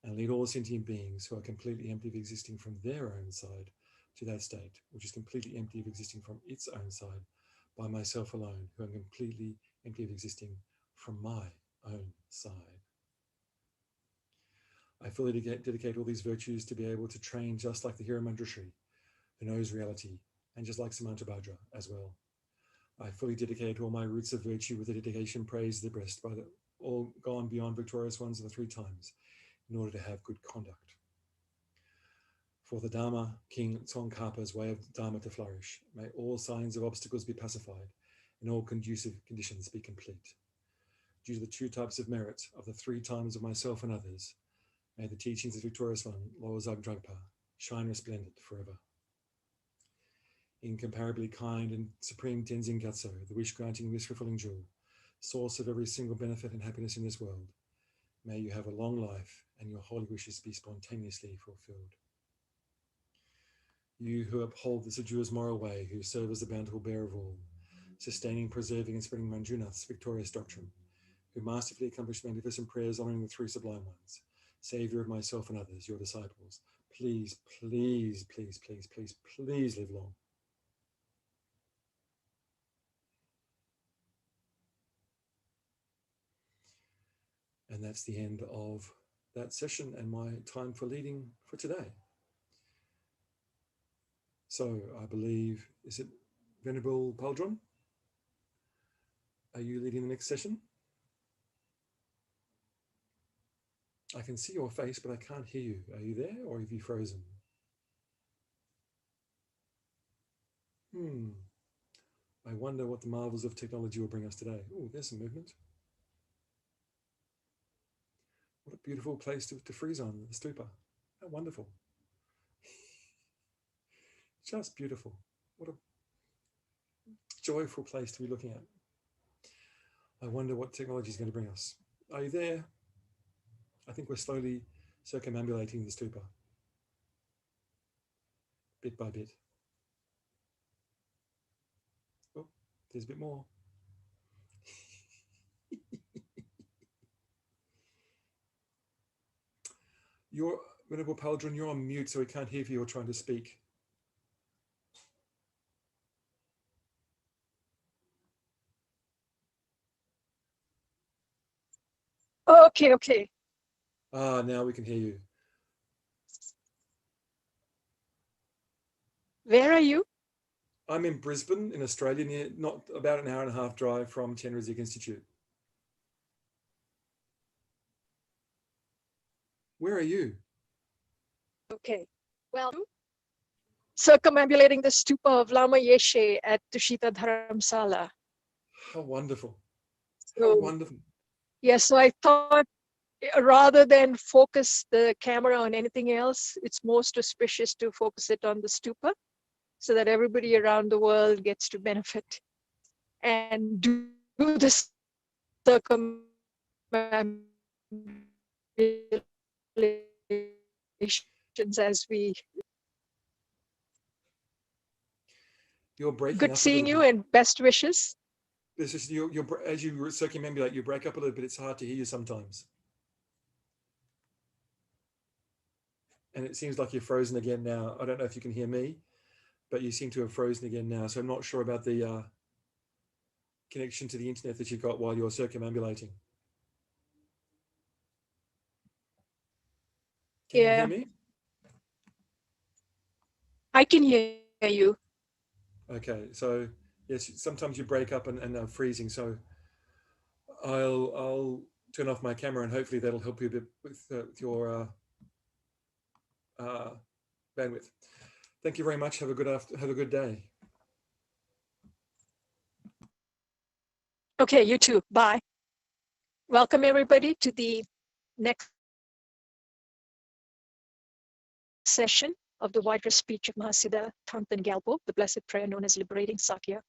and lead all sentient beings who are completely empty of existing from their own side to that state, which is completely empty of existing from its own side, by myself alone, who am completely empty of existing from my own side. I fully dedicate all these virtues to be able to train just like the hero Manjushri, who knows reality, and just like Samantabhadra as well. I fully dedicate all my roots of virtue with the dedication praise the breast by the all gone beyond victorious ones of the 3 times, in order to have good conduct. For the Dharma, King Tsongkhapa's way of Dharma to flourish, may all signs of obstacles be pacified, and all conducive conditions be complete. Due to the 2 types of merit of the 3 times of myself and others, may the teachings of the victorious one, Lord Zagdrugpa, shine resplendent forever. Incomparably kind and supreme Tenzin Gyatso, the wish-granting, wish-fulfilling jewel, source of every single benefit and happiness in this world, may you have a long life and your holy wishes be spontaneously fulfilled. You who uphold the Sejua's moral way, who serve as the bountiful bearer of all, sustaining, preserving, and spreading Manjunath's victorious doctrine, who masterfully accomplished magnificent prayers honoring the 3 sublime ones, Savior of myself and others, your disciples, please, please, please, please, please, please live long. And that's the end of that session and my time for leading for today. So I believe, is it Venerable Paldron? Are you leading the next session? I can see your face, but I can't hear you. Are you there, or have you frozen? I wonder what the marvels of technology will bring us today. Oh, there's some movement. What a beautiful place to freeze on, the stupa. How wonderful. Just beautiful. What a joyful place to be looking at. I wonder what technology is going to bring us. Are you there? I think we're slowly circumambulating the stupa, bit by bit. Oh, there's a bit more. You're, Venerable Paldron, you're on mute, so we can't hear if you're trying to speak. Okay. Ah, now we can hear you. Where are you? I'm in Brisbane, in Australia, near, not about an hour and a half drive from Chenrezig Institute. Where are you? Okay. Well, circumambulating the stupa of Lama Yeshe at Tushita Dharamsala. How wonderful. So, how wonderful. Yes, so I thought rather than focus the camera on anything else, it's most auspicious to focus it on the stupa so that everybody around the world gets to benefit and do the circumambulations as we. You're breaking Good up seeing a you bit. And best wishes. This is you're as you circumambulate, you break up a little bit. It's hard to hear you sometimes. And it seems like you're frozen again now. I don't know if you can hear me, but you seem to have frozen again now. So I'm not sure about the connection to the internet that you've got while you're circumambulating. Can you hear me? I can hear you. Okay, so yes, sometimes you break up and are freezing. So I'll turn off my camera and hopefully that'll help you a bit with your bandwidth. Thank you very much. Have a good day. Okay, you too. Bye. Welcome everybody to the next session of the wider speech of Mahasiddha Thangtong Gyalpo, the blessed prayer known as liberating Sakya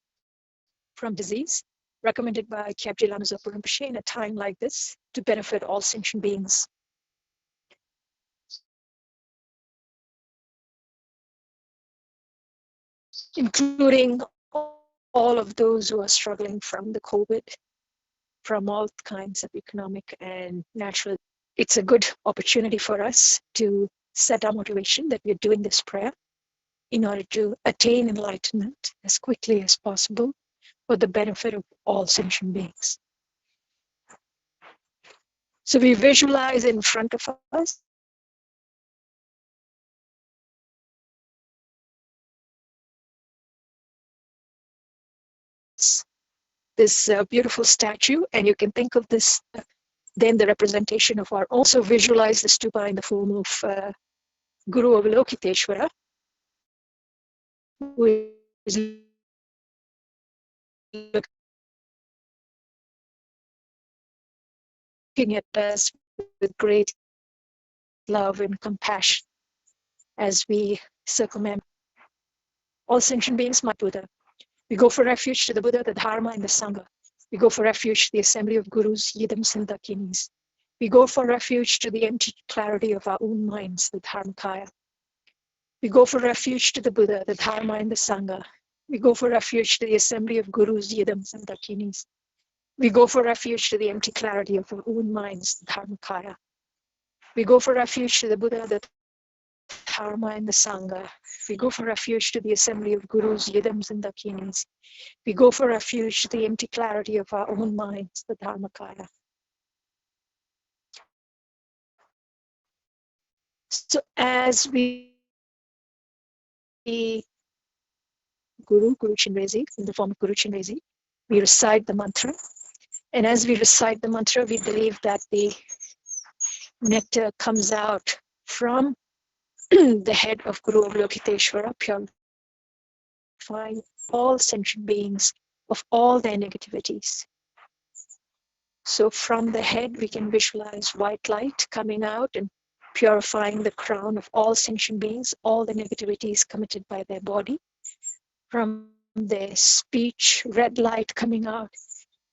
from disease, recommended by Kyabje Lama Zopa Rinpoche in a time like this to benefit all sentient beings. Including all of those who are struggling from the COVID, from all kinds of economic and natural. It's a good opportunity for us to set our motivation that we're doing this prayer in order to attain enlightenment as quickly as possible for the benefit of all sentient beings. So we visualize in front of us this beautiful statue, and you can think of this then the representation of our. Also visualize the stupa in the form of Guru Avalokiteshvara, who is looking at us with great love and compassion as we circumambulate all sentient beings, my Buddha. We go for refuge to the Buddha, the Dharma, and the Sangha. We go for refuge to the assembly of Gurus, Yidams, and Dakinis. We go for refuge to the empty clarity of our own minds, the Dharmakaya. We go for refuge to the Buddha, the Dharma, and the Sangha. We go for refuge to the assembly of Gurus, Yidams, and Dakinis. We go for refuge to the empty clarity of our own minds, the Dharmakaya. We go for refuge to the Buddha, the Dharma, and the Sangha. We go for refuge to the assembly of Gurus, Yidams, and Dakinis. We go for refuge to the empty clarity of our own minds, the Dharmakaya. So as we Guru Chenrezig, in the form of Guru Chenrezig, we recite the mantra. And as we recite the mantra, we believe that the nectar comes out from the head of Guru Avalokiteshvara, purifying all sentient beings of all their negativities. So from the head, we can visualize white light coming out and purifying the crown of all sentient beings, all the negativities committed by their body. From their speech, red light coming out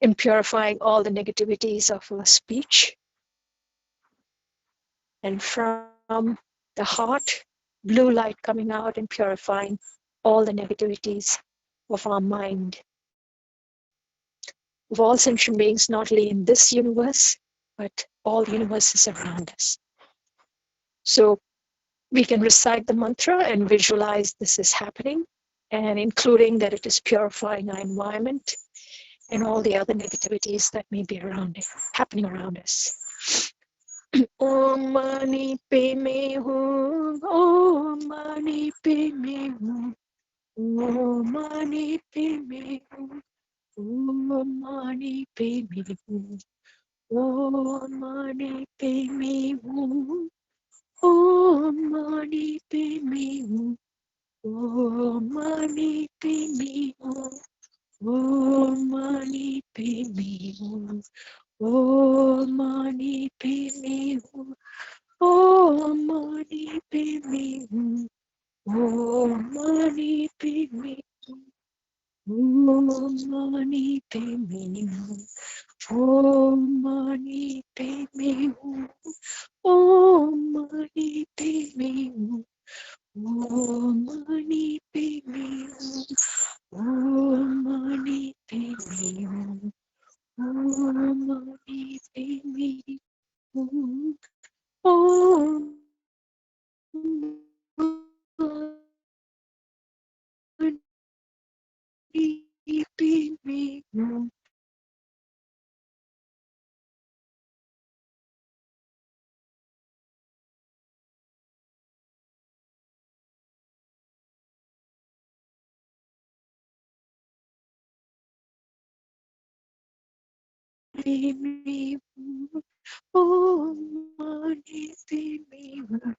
and purifying all the negativities of our speech. And from the heart, blue light coming out and purifying all the negativities of our mind. Of all sentient beings, not only in this universe, but all universes around us. So we can recite the mantra and visualize this is happening, and including that it is purifying our environment and all the other negativities that may be around it, happening around us. Om Mani Padme Hum, Om Mani Padme Hum, Om Mani Padme Hum, Om Mani Padme Hum, Om Mani Padme Hum, Om Mani Padme Hum, Om Mani Padme Hum, Om Mani Padme Hum, Om Mani Padme Hum, Om Mani Padme Hum, Om Mani Padme Hum, Om Mani Padme Hum, Om Mani Padme Hum, Om Mani Padme Hum, Om Mani Padme Hum, Om Mani Padme Hum, Om Mani Padme Hum, Om Mani Padme Hum. Om Mani Padme Hum, Om Mani Padme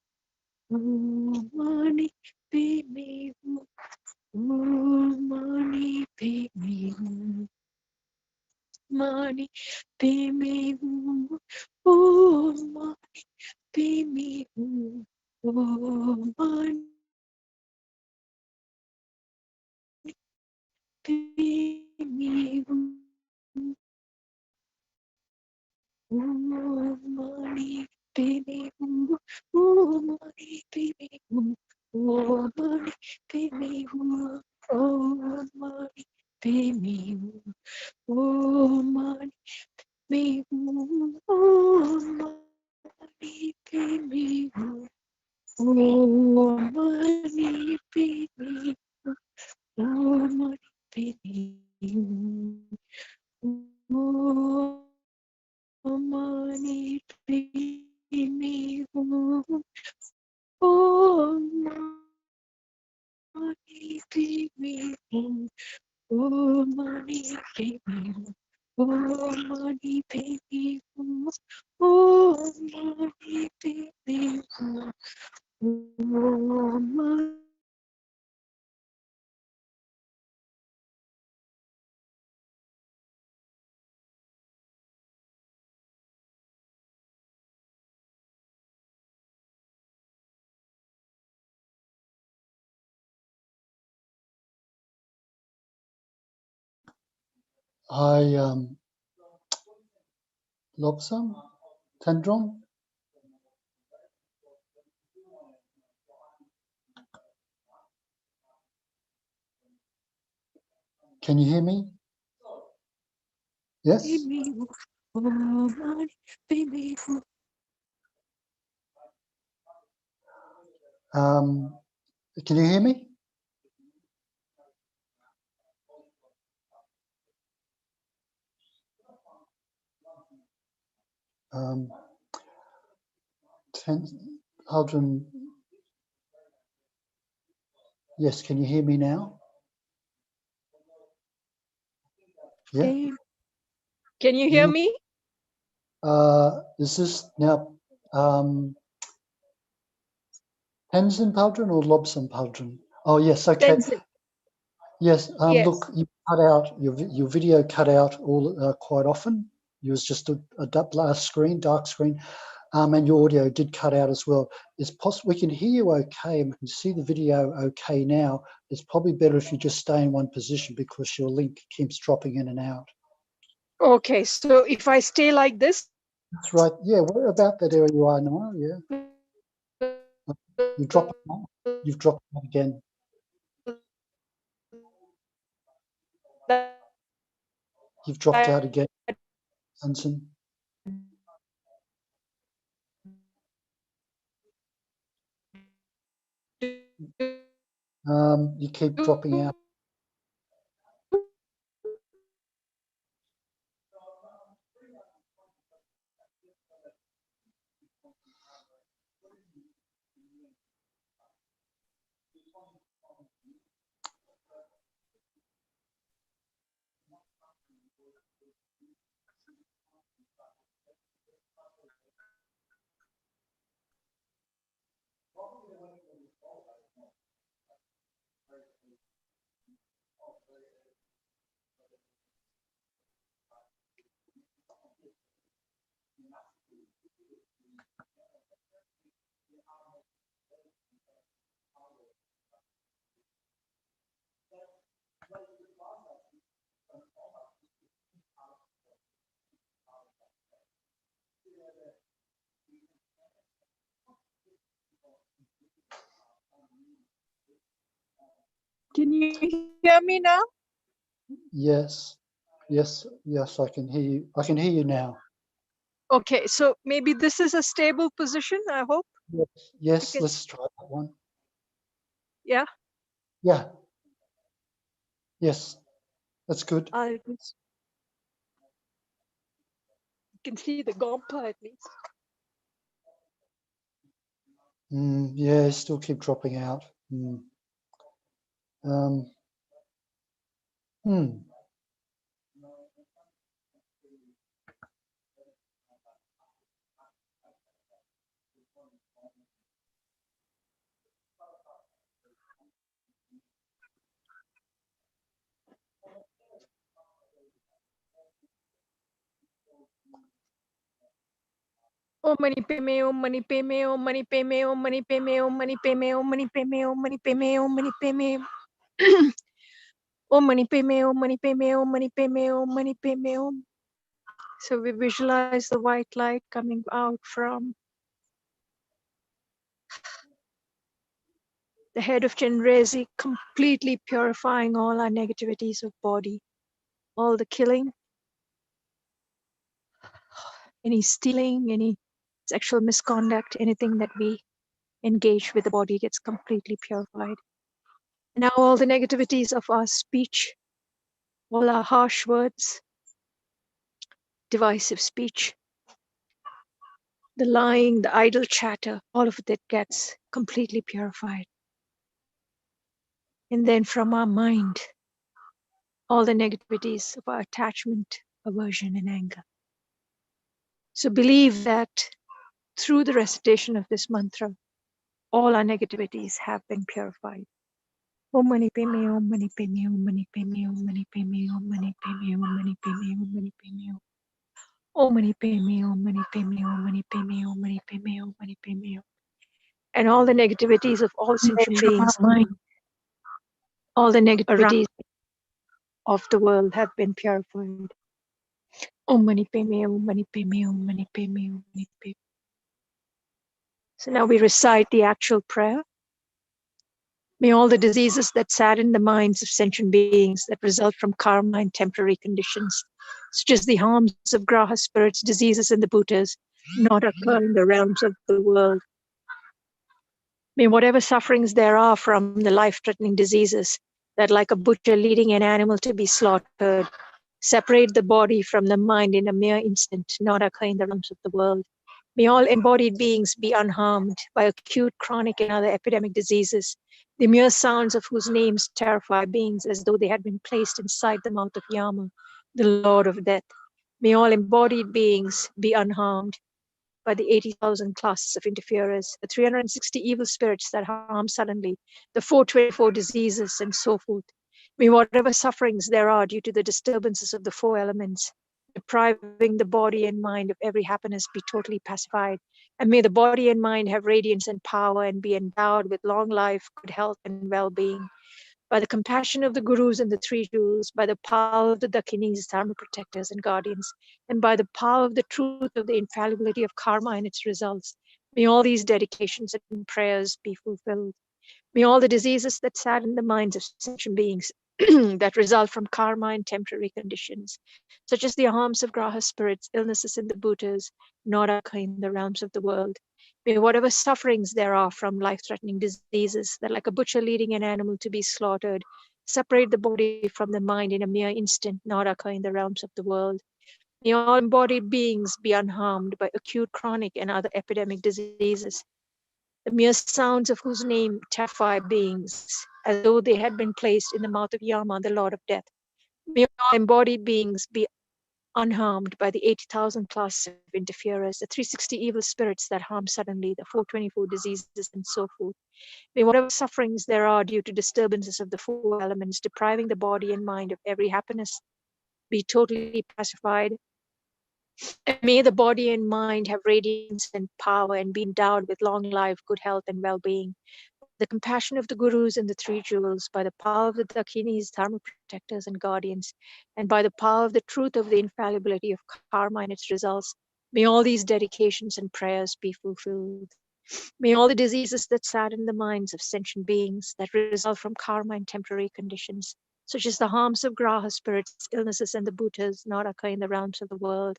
Hum, Om Mani Padme Hum, Mani Padme Hum, Om Mani Padme Hum, Om Mani Padme Hum, Om Mani Padme Hum, Om Mani Padme Hum, Om Mani Padme Hum, Om Mani Padme Hum, Om Mani Padme Hum, Om Mani Padme Hum, Om Mani Padme Hum, Om Mani Padme Hum, Om Mani Padme Hum, Om Mani Padme Hum, Om Mani Padme Hum, Om Mani Padme Hum, Om Mani Padme Hum, Om Mani Hi, Lobsam, Tendron. Can you hear me? Yes? Padme Hum, Om Mani Padme Hum. Can you hear me? Aldrin, yes, can you hear me now? Yeah. Can you hear me? Is this now Tenzin Paldron or Lobsam Paldron? Oh, yes, okay. Tenzin. Yes, Yes. look, you cut out, your video cut out all quite often. It was just a screen, dark screen, and your audio did cut out as well. It's possible we can hear you okay and we can see the video okay now. It's probably better if you just stay in one position because your link keeps dropping in and out. Okay, so if I stay like this? That's right. Yeah, what about that area you are now? Yeah. You've dropped out again. You've dropped out again, Hanson. You keep dropping out. Can you hear me now? Yes, I can hear you. I can hear you now. Okay, so maybe this is a stable position, I hope. Yes, let's try that one. Yeah? Yeah. Yes, that's good. You can see the Gompa at least. Yeah, still keep dropping out. Om mani peme, om mani peme, om mani peme, om mani peme, om mani peme, om mani peme, om mani peme, om mani peme. Om mani peme, om mani peme, om mani peme, om mani peme, om. So we visualize the white light coming out from the head of Chenrezig, completely purifying all our negativities of body, all the killing, any stealing, any sexual misconduct, anything that we engage with the body gets completely purified. Now all the negativities of our speech, all our harsh words, divisive speech, the lying, the idle chatter, all of it gets completely purified. And then from our mind, all the negativities of our attachment, aversion, and anger. So believe that through the recitation of this mantra, all our negativities have been purified. Om mani peme, om mani peme, om mani peme, om mani peme, om mani peme, om mani peme, om mani peme, om mani peme, om mani peme, om mani peme, om mani peme, om mani peme. And all the negativities of all sentient beings, all the negativities of the world have been purified. Om mani peme, om mani peme, om mani peme, om mani peme. So now we recite the actual prayer. May all the diseases that sadden the minds of sentient beings that result from karma and temporary conditions, such as the harms of graha spirits, diseases, and the bhutas, not occur in the realms of the world. May whatever sufferings there are from the life-threatening diseases that, like a butcher leading an animal to be slaughtered, separate the body from the mind in a mere instant, not occur in the realms of the world. May all embodied beings be unharmed by acute, chronic, and other epidemic diseases, the mere sounds of whose names terrify beings as though they had been placed inside the mouth of Yama, the Lord of Death. May all embodied beings be unharmed by the 80,000 classes of interferers, the 360 evil spirits that harm suddenly, the 424 diseases, and so forth. May whatever sufferings there are due to the disturbances of the four elements, depriving the body and mind of every happiness, be totally pacified. And may the body and mind have radiance and power and be endowed with long life, good health, and well-being. By the compassion of the gurus and the three jewels, by the power of the dakinis, dharma protectors and guardians, and by the power of the truth of the infallibility of karma and its results, may all these dedications and prayers be fulfilled. May all the diseases that sadden the minds of sentient beings that result from karma and temporary conditions, such as the harms of graha spirits, illnesses in the bhutas, not occur in the realms of the world. May whatever sufferings there are from life-threatening diseases that, like a butcher leading an animal to be slaughtered, separate the body from the mind in a mere instant, not occur in the realms of the world. May all embodied beings be unharmed by acute, chronic, and other epidemic diseases, the mere sounds of whose name terrify beings, as though they had been placed in the mouth of Yama, the Lord of Death. May all embodied beings be unharmed by the 80,000 classes of interferers, the 360 evil spirits that harm suddenly, the 424 diseases, and so forth. May whatever sufferings there are due to disturbances of the four elements, depriving the body and mind of every happiness, be totally pacified. And may the body and mind have radiance and power and be endowed with long life, good health, and well-being. The compassion of the gurus and the three jewels, by the power of the dakinis, dharma protectors and guardians, and by the power of the truth of the infallibility of karma and its results, may all these dedications and prayers be fulfilled. May all the diseases that sadden the minds of sentient beings that result from karma and temporary conditions, such as the harms of graha spirits, illnesses, and the bhutas, not occur in the realms of the world.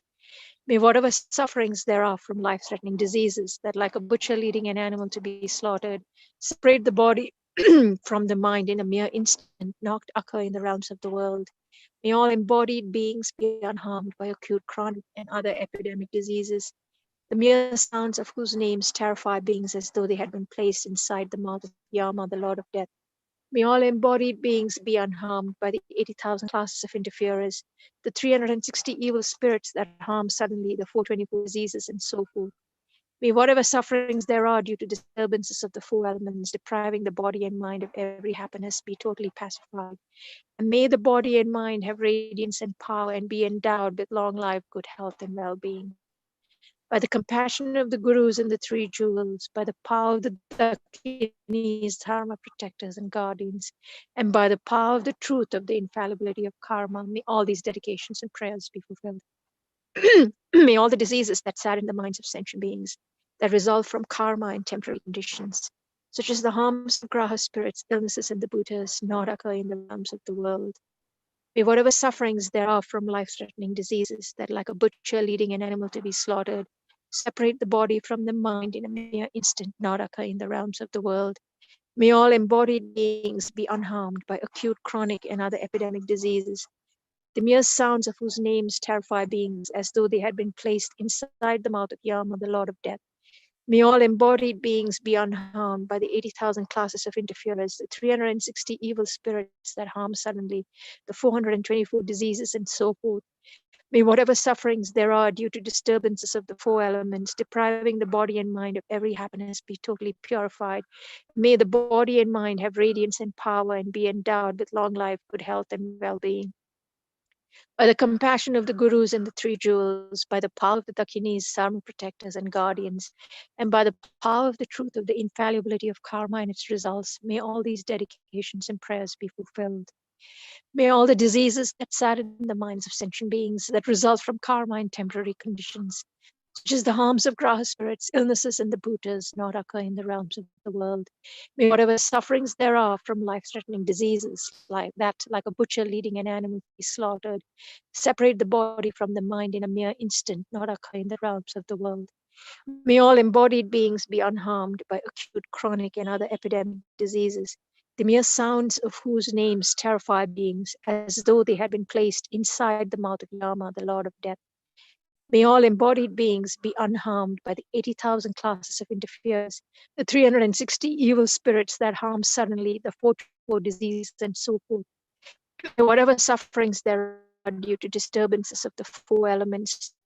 May whatever sufferings there are from life-threatening diseases that, like a butcher leading an animal to be slaughtered, separate the body from the mind in a mere instant, not occur in the realms of the world. May all embodied beings be unharmed by acute, chronic, and other epidemic diseases, the mere sounds of whose names terrify beings as though they had been placed inside the mouth of Yama, the Lord of Death. May all embodied beings be unharmed by the 80,000 classes of interferers, the 360 evil spirits that harm suddenly, the 424 diseases, and so forth. May whatever sufferings there are due to disturbances of the four elements, depriving the body and mind of every happiness, be totally pacified. And may the body and mind have radiance and power and be endowed with long life, good health, and well-being. By the compassion of the gurus and the three jewels, by the power of the dakinis, dharma protectors and guardians, and by the power of the truth of the infallibility of karma, may all these dedications and prayers be fulfilled. May all the diseases that sadden the minds of sentient beings that result from karma and temporary conditions, such as the harms of graha spirits, illnesses, and the bhutas, not occur in the realms of the world. May whatever sufferings there are from life-threatening diseases that, like a butcher leading an animal to be slaughtered, separate the body from the mind in a mere instant, not occur in the realms of the world. May all embodied beings be unharmed by acute, chronic, and other epidemic diseases, the mere sounds of whose names terrify beings as though they had been placed inside the mouth of Yama, the Lord of Death. May all embodied beings be unharmed by the 80,000 classes of interferers, the 360 evil spirits that harm suddenly, the 424 diseases, and so forth. May whatever sufferings there are due to disturbances of the four elements, depriving the body and mind of every happiness, be totally purified. May the body and mind have radiance and power and be endowed with long life, good health, and well-being. By the compassion of the gurus and the three jewels, by the power of the dakinis, dharma protectors and guardians, and by the power of the truth of the infallibility of karma and its results, may all these dedications and prayers be fulfilled. May all the diseases that sadden the minds of sentient beings that result from karma and temporary conditions, such as the harms of graha spirits, illnesses, and the bhutas, not occur in the realms of the world. May whatever sufferings there are from life-threatening diseases, like a butcher leading an animal to be slaughtered, separate the body from the mind in a mere instant, not occur in the realms of the world. May all embodied beings be unharmed by acute, chronic, and other epidemic diseases, the mere sounds of whose names terrify beings as though they had been placed inside the mouth of Yama, the Lord of Death. May all embodied beings be unharmed by the 80,000 classes of interferers, the 360 evil spirits that harm suddenly, the 424 diseases, and so forth. May whatever sufferings there are due to disturbances of the four elements,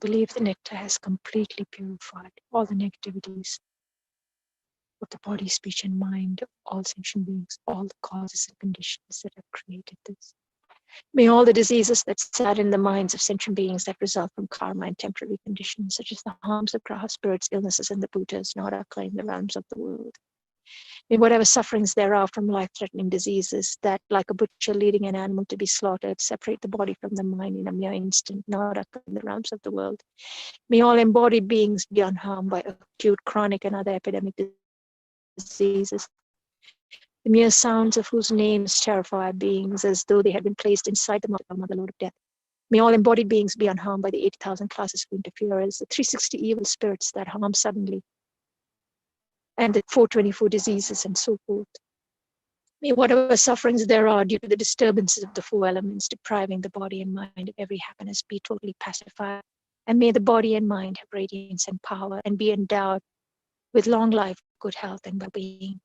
Believe the nectar has completely purified all the negativities of the body, speech, and mind, all sentient beings, all the causes and conditions that have created this. May all the diseases that sadden the minds of sentient beings that result from karma and temporary conditions, such as the harms of grahas, birds, illnesses, and the Buddhas, not claim the realms of the world. May whatever sufferings there are from life-threatening diseases that, like a butcher leading an animal to be slaughtered, separate the body from the mind in a mere instant, not claim the realms of the world. May all embodied beings be unharmed by acute, chronic, and other epidemic diseases, the mere sounds of whose names terrify beings as though they had been placed inside the mother lode of death. May all embodied beings be unharmed by the 80,000 classes of interferers, the 360 evil spirits that harm suddenly, and the 424 diseases and so forth. May whatever sufferings there are due to the disturbances of the four elements depriving the body and mind of every happiness be totally pacified, and may the body and mind have radiance and power and be endowed with long life, good health, and well-being.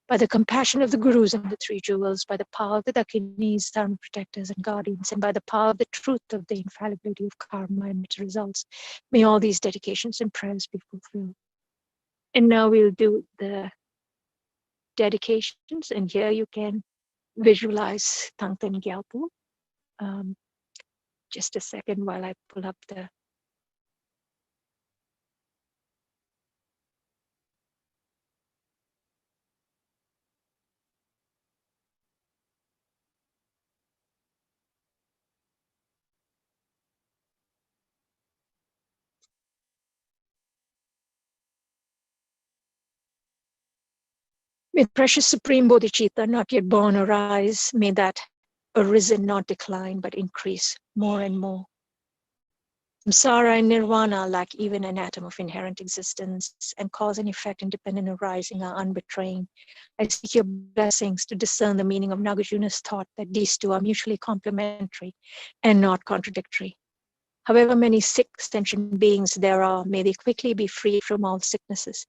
By the compassion of the Gurus and the Three Jewels, by the power of the Dakinis, Dharma protectors and guardians, and by the power of the truth of the infallibility of karma and its results, may all these dedications and prayers be fulfilled. And now we'll do the dedications, and here you can visualize Thangtong Gyalpo. Just a second while I pull up the May the precious Supreme Bodhicitta not yet born arise, may that arisen not decline but increase more and more. Samsara and nirvana lack even an atom of inherent existence, and cause and effect independent arising are unbetraying. I seek your blessings to discern the meaning of Nagarjuna's thought that these two are mutually complementary and not contradictory. However many sick sentient beings there are, may they quickly be freed from all sicknesses.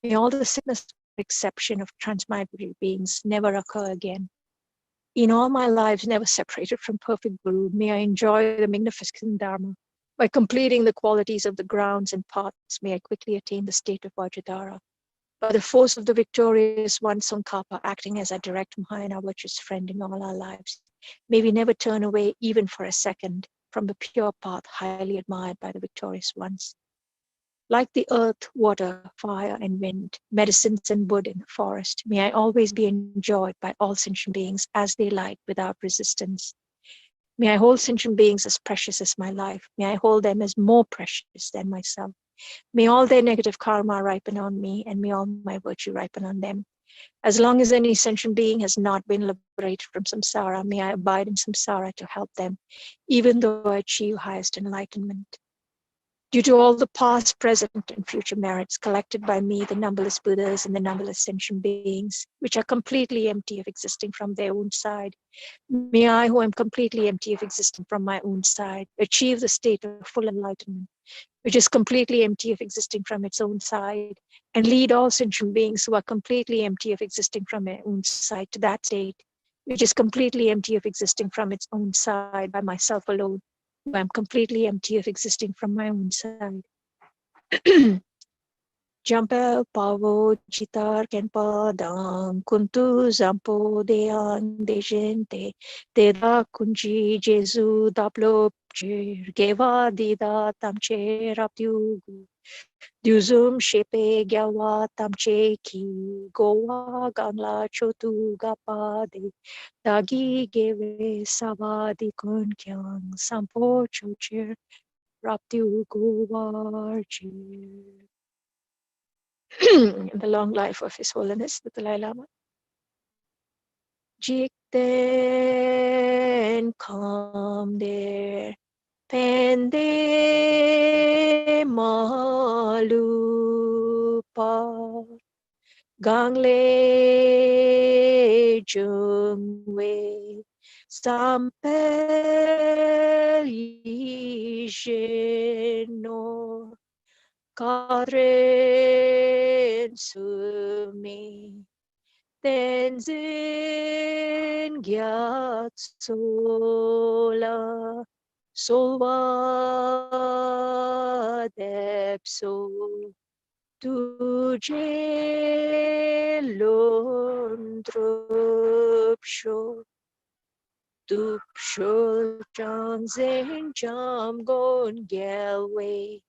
May all the sickness, with exception of transmigratory beings, never occur again. In all my lives never separated from perfect Guru, may I enjoy the magnificent Dharma. By completing the qualities of the grounds and paths, may I quickly attain the state of Vajradhara. by the force of the victorious one, Tsongkhapa, acting as a direct Mahayana virtuous friend in all our lives. May we never turn away, even for a second, from the pure path highly admired by the victorious ones. Like the earth, water, fire, and wind, medicines and wood in the forest, may I always be enjoyed by all sentient beings as they like, without resistance. May I hold sentient beings as precious as my life. May I hold them as more precious than myself. May all their negative karma ripen on me, and may all my virtue ripen on them. As long as any sentient being has not been liberated from samsara, may I abide in samsara to help them, even though I achieve highest enlightenment. Due to all the past, present, and future merits collected by me, the numberless Buddhas and the numberless sentient beings, which are completely empty of existing from their own side, may I, who am completely empty of existing from my own side, achieve the state of full enlightenment, which is completely empty of existing from its own side, and lead all sentient beings who are completely empty of existing from their own side to that state, which is completely empty of existing from its own side by myself alone, who am completely empty of existing from my own side. Jampa pavo chitar kenpa dang kuntu zampo deang dejente teda kunji jesu daplo geva dida tamche raptyugu duzum shepe gyawa tamche ki gowa gangla chotu gapade dagi geve savadi kun kyang sampo chochir raptyugu varchir. The long life of His Holiness the Dalai Lama. Jikten come there, pende malupa, gangle jungwe, sampel yisheno. Kadren sumi tenzin gyat sola solva depso tuje lundrupsho dupsho changzen jam gon gelway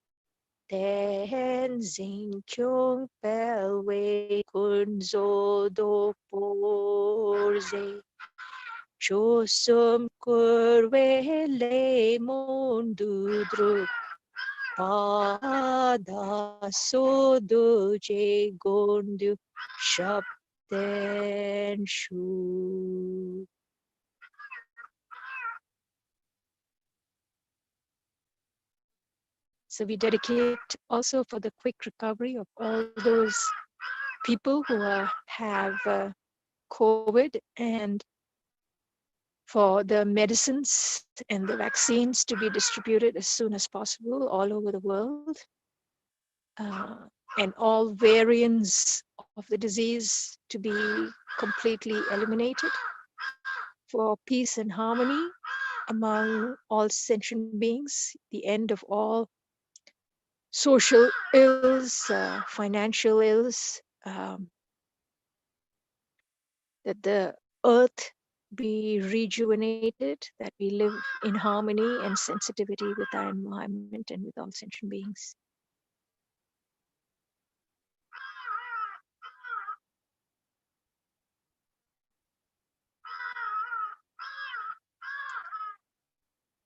Tenzing kyung pelwe kunzo do porze chosum kurwe le mondudru pada sodu je gondu shapten shu. So we dedicate also for the quick recovery of all those people who have COVID, and for the medicines and the vaccines to be distributed as soon as possible all over the world, and all variants of the disease to be completely eliminated, for peace and harmony among all sentient beings, the end of all social ills, financial ills, that the earth be rejuvenated, that we live in harmony and sensitivity with our environment and with all sentient beings.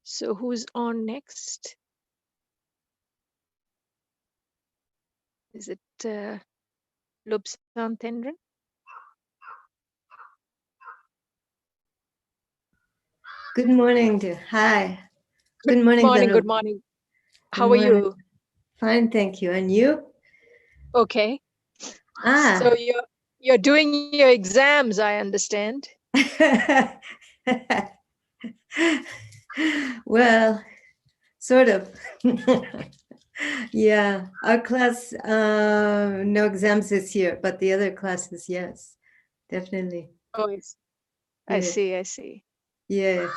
So who's on next? Is it Lobsang Tendran? Good morning, dear. Hi. Good morning, Good morning. How are you? Fine, thank you. And you? Okay. Ah. So you're doing your exams, I understand. Well, sort of. Yeah, our class, no exams this year, but the other classes, yes, definitely. Oh, I see. Yeah.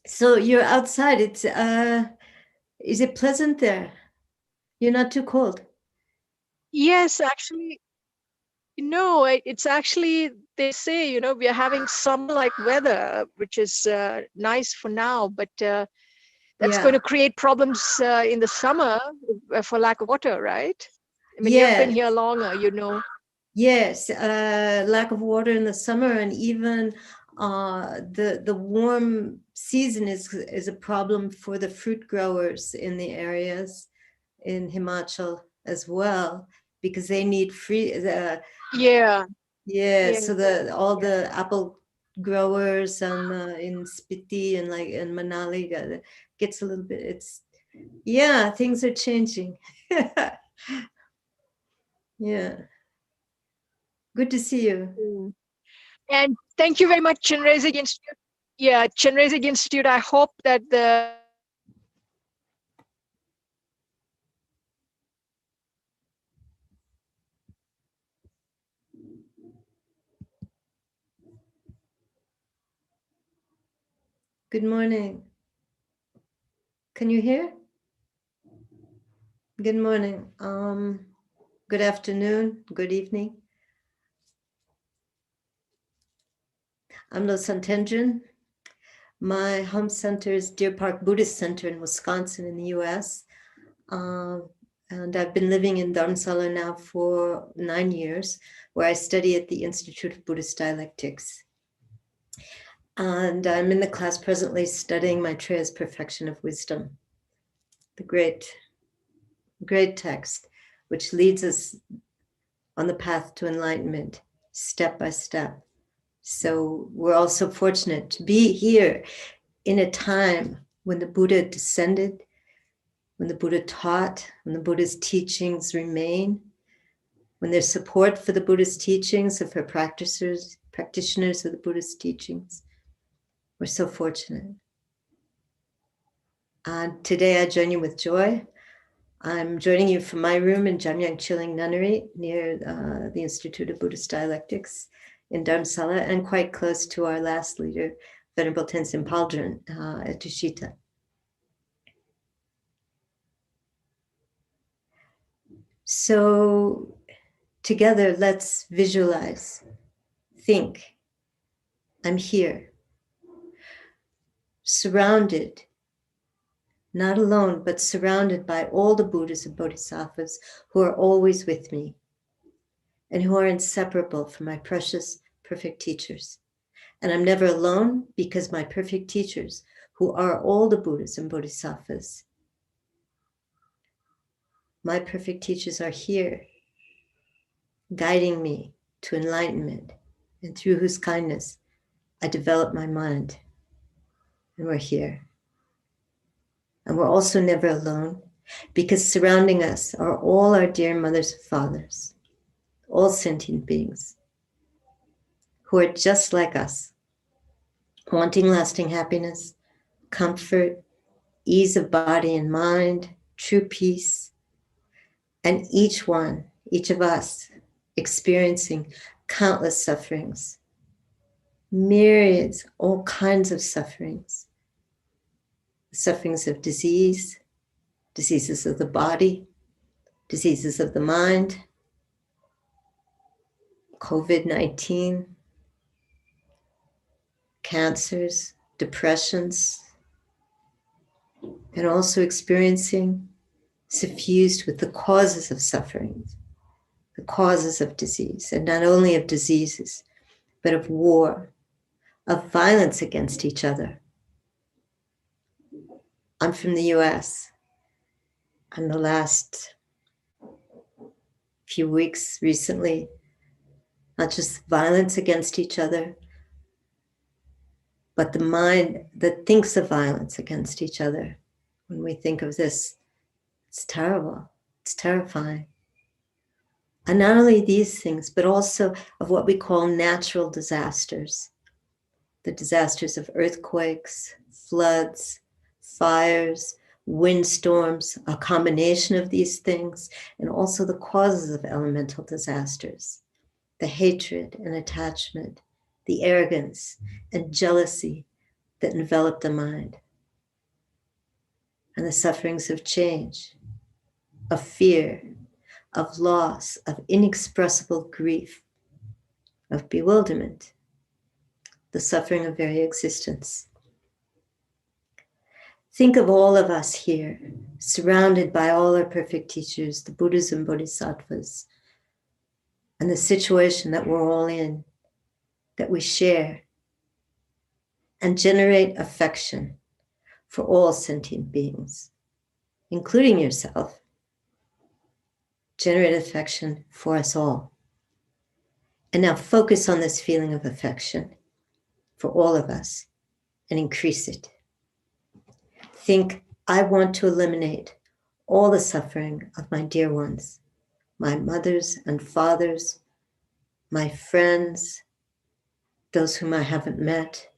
So you're outside. Is it pleasant there? You're not too cold? Yes, actually, no, it's actually, they say, you know, we are having summer-like weather, which is nice for now, but that's going to create problems in the summer for lack of water, right? I mean, you've been here longer, you know. Yes, lack of water in the summer, and even the warm season is a problem for the fruit growers in the areas in Himachal as well, because they need free. Yeah. So all the apple growers and in Spiti and like in Manali gets a little bit. It's things are changing. Yeah. Good to see you. And thank you very much, Chenrezig Institute. Yeah, Chenrezig Institute. I hope that the Good morning. Can you hear? Good morning. Good afternoon. Good evening. I'm Lo Santendran. My home center is Deer Park Buddhist Center in Wisconsin in the US. And I've been living in Dharamsala now for 9 years, where I study at the Institute of Buddhist Dialectics. And I'm in the class presently studying Maitreya's Perfection of Wisdom, the great text, which leads us on the path to enlightenment, step by step. So we're also fortunate to be here in a time when the Buddha descended, when the Buddha taught, when the Buddha's teachings remain, when there's support for the Buddha's teachings and for practitioners of the Buddha's teachings. We're so fortunate. And today I join you with joy. I'm joining you from my room in Jamyang Chiling Nunnery near the Institute of Buddhist Dialectics in Dharamsala, and quite close to our last leader, Venerable Tenzin Palden at Tushita. So together, let's visualize, think, I'm here, surrounded, not alone, but surrounded by all the Buddhas and Bodhisattvas who are always with me and who are inseparable from my precious, perfect teachers. And I'm never alone because my perfect teachers, who are all the Buddhas and Bodhisattvas, my perfect teachers are here, guiding me to enlightenment, and through whose kindness I develop my mind. And we're here. And we're also never alone because surrounding us are all our dear mothers and fathers, all sentient beings who are just like us, wanting lasting happiness, comfort, ease of body and mind, true peace, and each of us, experiencing countless sufferings, myriads, all kinds of sufferings of disease, diseases of the body, diseases of the mind, COVID-19, cancers, depressions, and also experiencing suffused with the causes of suffering, the causes of disease, and not only of diseases, but of war, of violence against each other. I'm from the US, and the last few weeks recently, not just violence against each other, but the mind that thinks of violence against each other. When we think of this, it's terrible, it's terrifying. And not only these things, but also of what we call natural disasters, the disasters of earthquakes, floods, fires, windstorms, a combination of these things, and also the causes of elemental disasters, the hatred and attachment, the arrogance and jealousy that envelop the mind, and the sufferings of change, of fear, of loss, of inexpressible grief, of bewilderment, the suffering of very existence. Think of all of us here, surrounded by all our perfect teachers, the Buddhas and Bodhisattvas, and the situation that we're all in, that we share, and generate affection for all sentient beings, including yourself. Generate affection for us all. And now focus on this feeling of affection for all of us and increase it. Think, I want to eliminate all the suffering of my dear ones, my mothers and fathers, my friends, those whom I haven't met,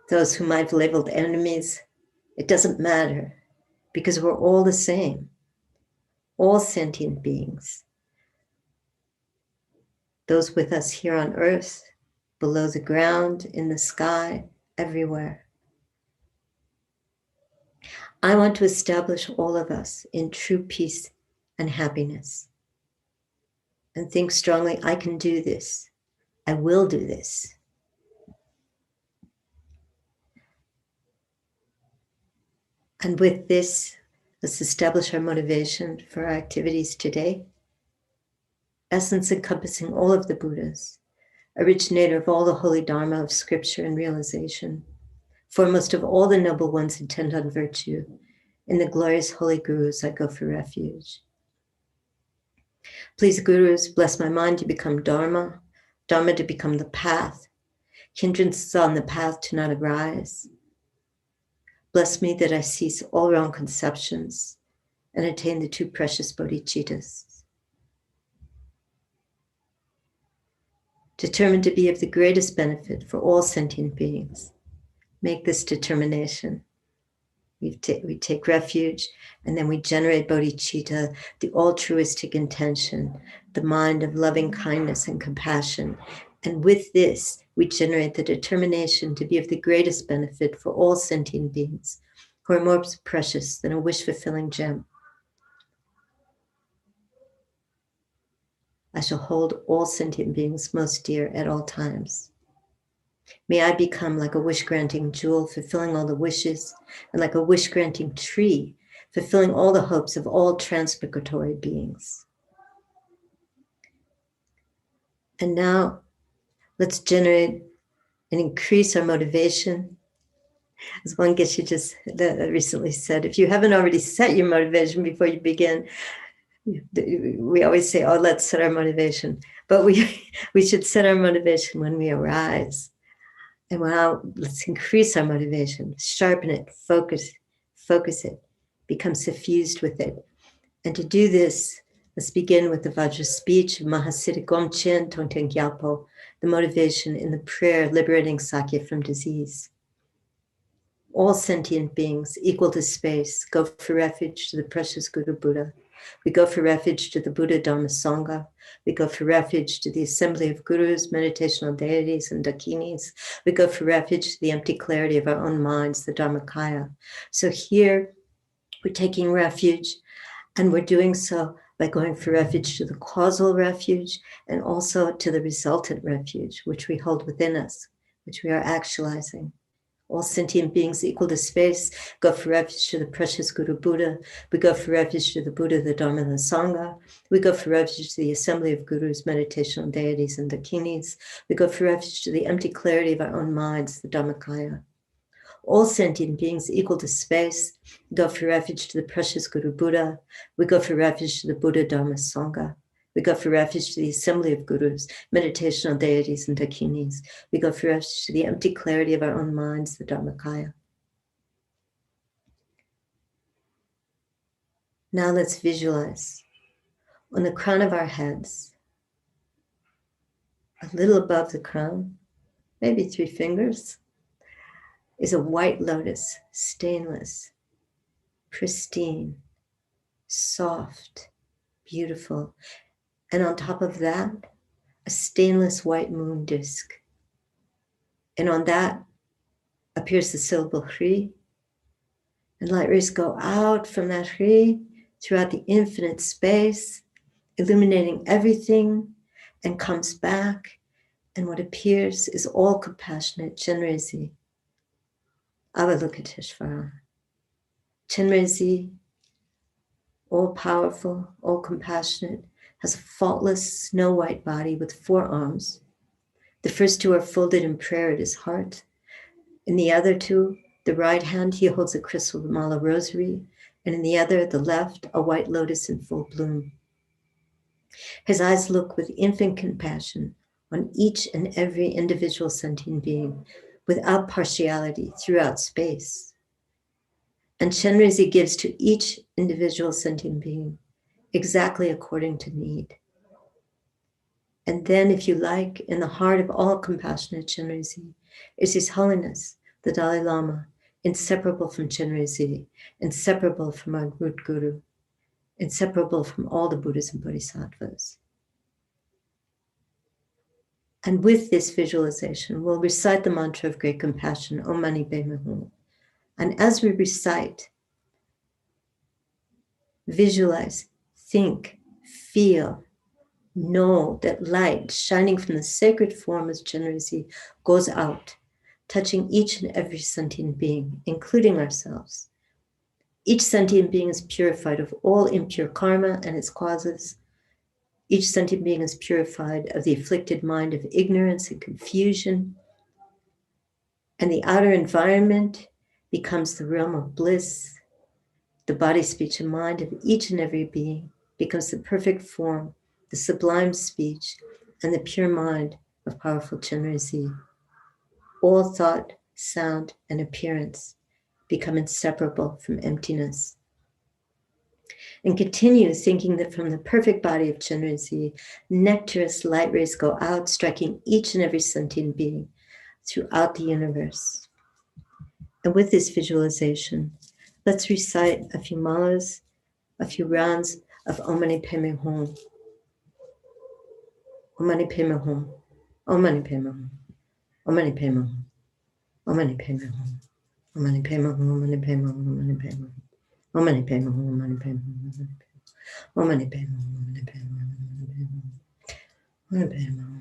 those whom I've labeled enemies. It doesn't matter, because we're all the same, all sentient beings. Those with us here on earth, below the ground, in the sky, everywhere. I want to establish all of us in true peace and happiness. And think strongly, I can do this. I will do this. And with this, let's establish our motivation for our activities today. Essence encompassing all of the Buddhas, originator of all the holy Dharma of scripture and realization, foremost of all the noble ones intent on virtue, in the glorious holy Gurus I go for refuge. Please, Gurus, bless my mind to become Dharma, Dharma to become the path, hindrances on the path to not arise. Bless me that I cease all wrong conceptions and attain the two precious bodhicittas. Determined to be of the greatest benefit for all sentient beings. Make this determination. We take refuge, and then we generate bodhicitta, the altruistic intention, the mind of loving kindness and compassion. And with this, we generate the determination to be of the greatest benefit for all sentient beings, who are more precious than a wish-fulfilling gem. I shall hold all sentient beings most dear at all times. May I become like a wish-granting jewel, fulfilling all the wishes, and like a wish-granting tree, fulfilling all the hopes of all transmigratory beings. And now, let's generate and increase our motivation. As one Geshe just recently said, if you haven't already set your motivation before you begin, we always say, oh, let's set our motivation. But we should set our motivation when we arise. And wow, let's increase our motivation, sharpen it, focus it, become suffused with it. And to do this, let's begin with the Vajra speech of Mahasiddha Gomchen Thangtong Gyalpo, the motivation in the prayer liberating Sakya from disease. All sentient beings, equal to space, go for refuge to the precious Guru Buddha. We go for refuge to the Buddha Dharma Sangha. We go for refuge to the assembly of gurus, meditational deities, and dakinis. We go for refuge to the empty clarity of our own minds, the Dharmakaya. So here, we're taking refuge, and we're doing so by going for refuge to the causal refuge and also to the resultant refuge, which we hold within us, which we are actualizing. All sentient beings equal to space go for refuge to the precious Guru Buddha. We go for refuge to the Buddha, the Dharma, and the Sangha. We go for refuge to the assembly of gurus, meditational deities, and dakinis. We go for refuge to the empty clarity of our own minds, the Dharmakaya. All sentient beings equal to space go for refuge to the precious Guru Buddha. We go for refuge to the Buddha, Dharma, Sangha. We go for refuge to the assembly of gurus, meditational deities, and dakinis. We go for refuge to the empty clarity of our own minds, the Dharmakaya. Now let's visualize on the crown of our heads, a little above the crown, maybe 3 fingers, is a white lotus, stainless, pristine, soft, beautiful. And on top of that, a stainless white moon disk. And on that appears the syllable Hri. And light rays go out from that Hri throughout the infinite space, illuminating everything and comes back, and what appears is all compassionate Chenrezig, Avalokiteshvara. Chenrezig, all powerful, all compassionate, has a faultless snow white body with 4 arms. The first 2 are folded in prayer at his heart. In the other 2, the right hand, he holds a crystal mala rosary, and in the other, the left, a white lotus in full bloom. His eyes look with infinite compassion on each and every individual sentient being without partiality throughout space. And Chenrezig gives to each individual sentient being exactly according to need. And then, if you like, in the heart of all compassionate Chenrezig is His Holiness, the Dalai Lama, inseparable from Chenrezig, inseparable from our root guru, inseparable from all the Buddhas and Bodhisattvas. And with this visualization, we'll recite the mantra of great compassion, Om Mani Padme Hum. And as we recite, visualize, think, feel, know that light shining from the sacred form of Chenrezig goes out, touching each and every sentient being, including ourselves. Each sentient being is purified of all impure karma and its causes. Each sentient being is purified of the afflicted mind of ignorance and confusion. And the outer environment becomes the realm of bliss. The body, speech, and mind of each and every being becomes the perfect form, the sublime speech, and the pure mind of powerful Chenrezig. All thought, sound, and appearance become inseparable from emptiness. And continue thinking that from the perfect body of Chenrezig, nectarous light rays go out, striking each and every sentient being throughout the universe. And with this visualization, let's recite a few malas, a few rounds of Om Mani Padme Hum. Om Mani Padme Hum. Om Mani Padme Hum. Om Mani Padme Hum. Om Mani Padme Hum. Om Mani Padme Hum. Om Mani Padme Hum. Om Mani Padme Hum. Om Mani Padme Hum. Om Mani Padme Hum. Om Mani Padme Hum.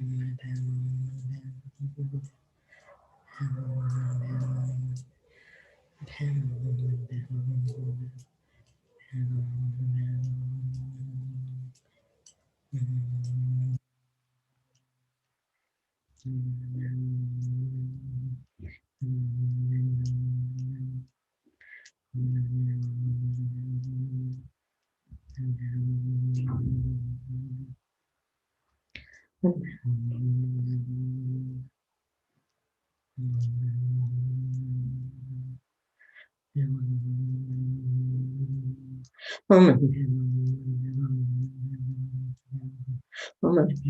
Om Mani Padme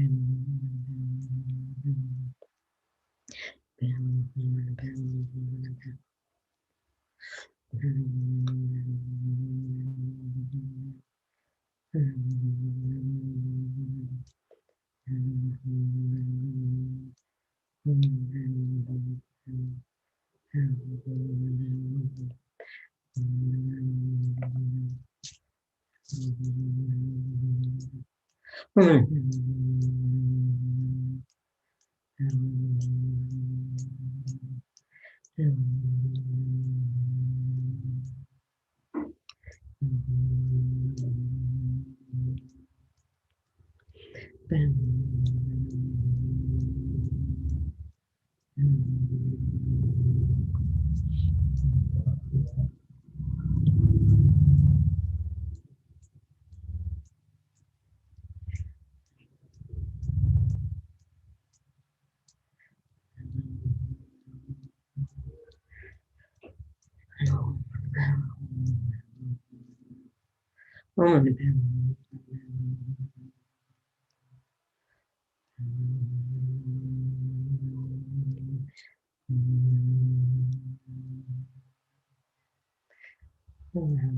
Hum. Om Mani Padme Hum.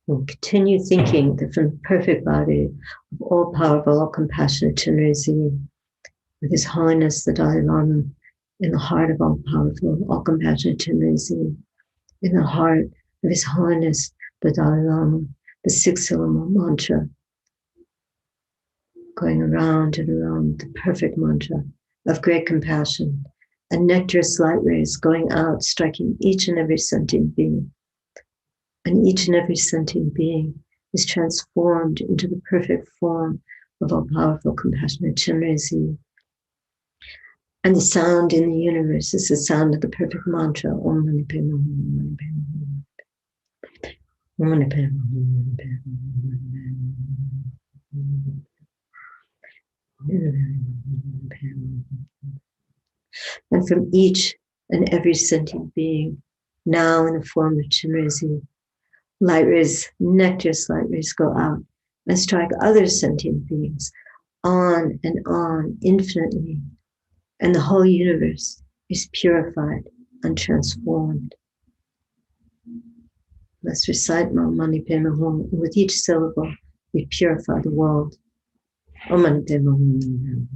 We'll continue thinking that from the perfect body of all powerful, all compassionate Chenrezig, with His Holiness the Dalai Lama, in the heart of all powerful, all compassionate Chenrezig, in the heart of His Holiness the Dalai Lama, the six-syllable mantra, going around and around, the perfect mantra of great compassion, and nectarous light rays going out, striking each and every sentient being. And each and every sentient being is transformed into the perfect form of all powerful, compassionate Chenrezig. And the sound in the universe is the sound of the perfect mantra. Om Mani Padme Hum, Mani Padme Hum, Mani Padme Hum, Mani Padme Hum. And from each and every sentient being, now in the form of Chenrezig, light rays, nectarous light rays go out and strike other sentient beings on and on infinitely. And the whole universe is purified and transformed. Let's recite Mani Padme Hum. With each syllable, we purify the world. Om Mani Padme Hum.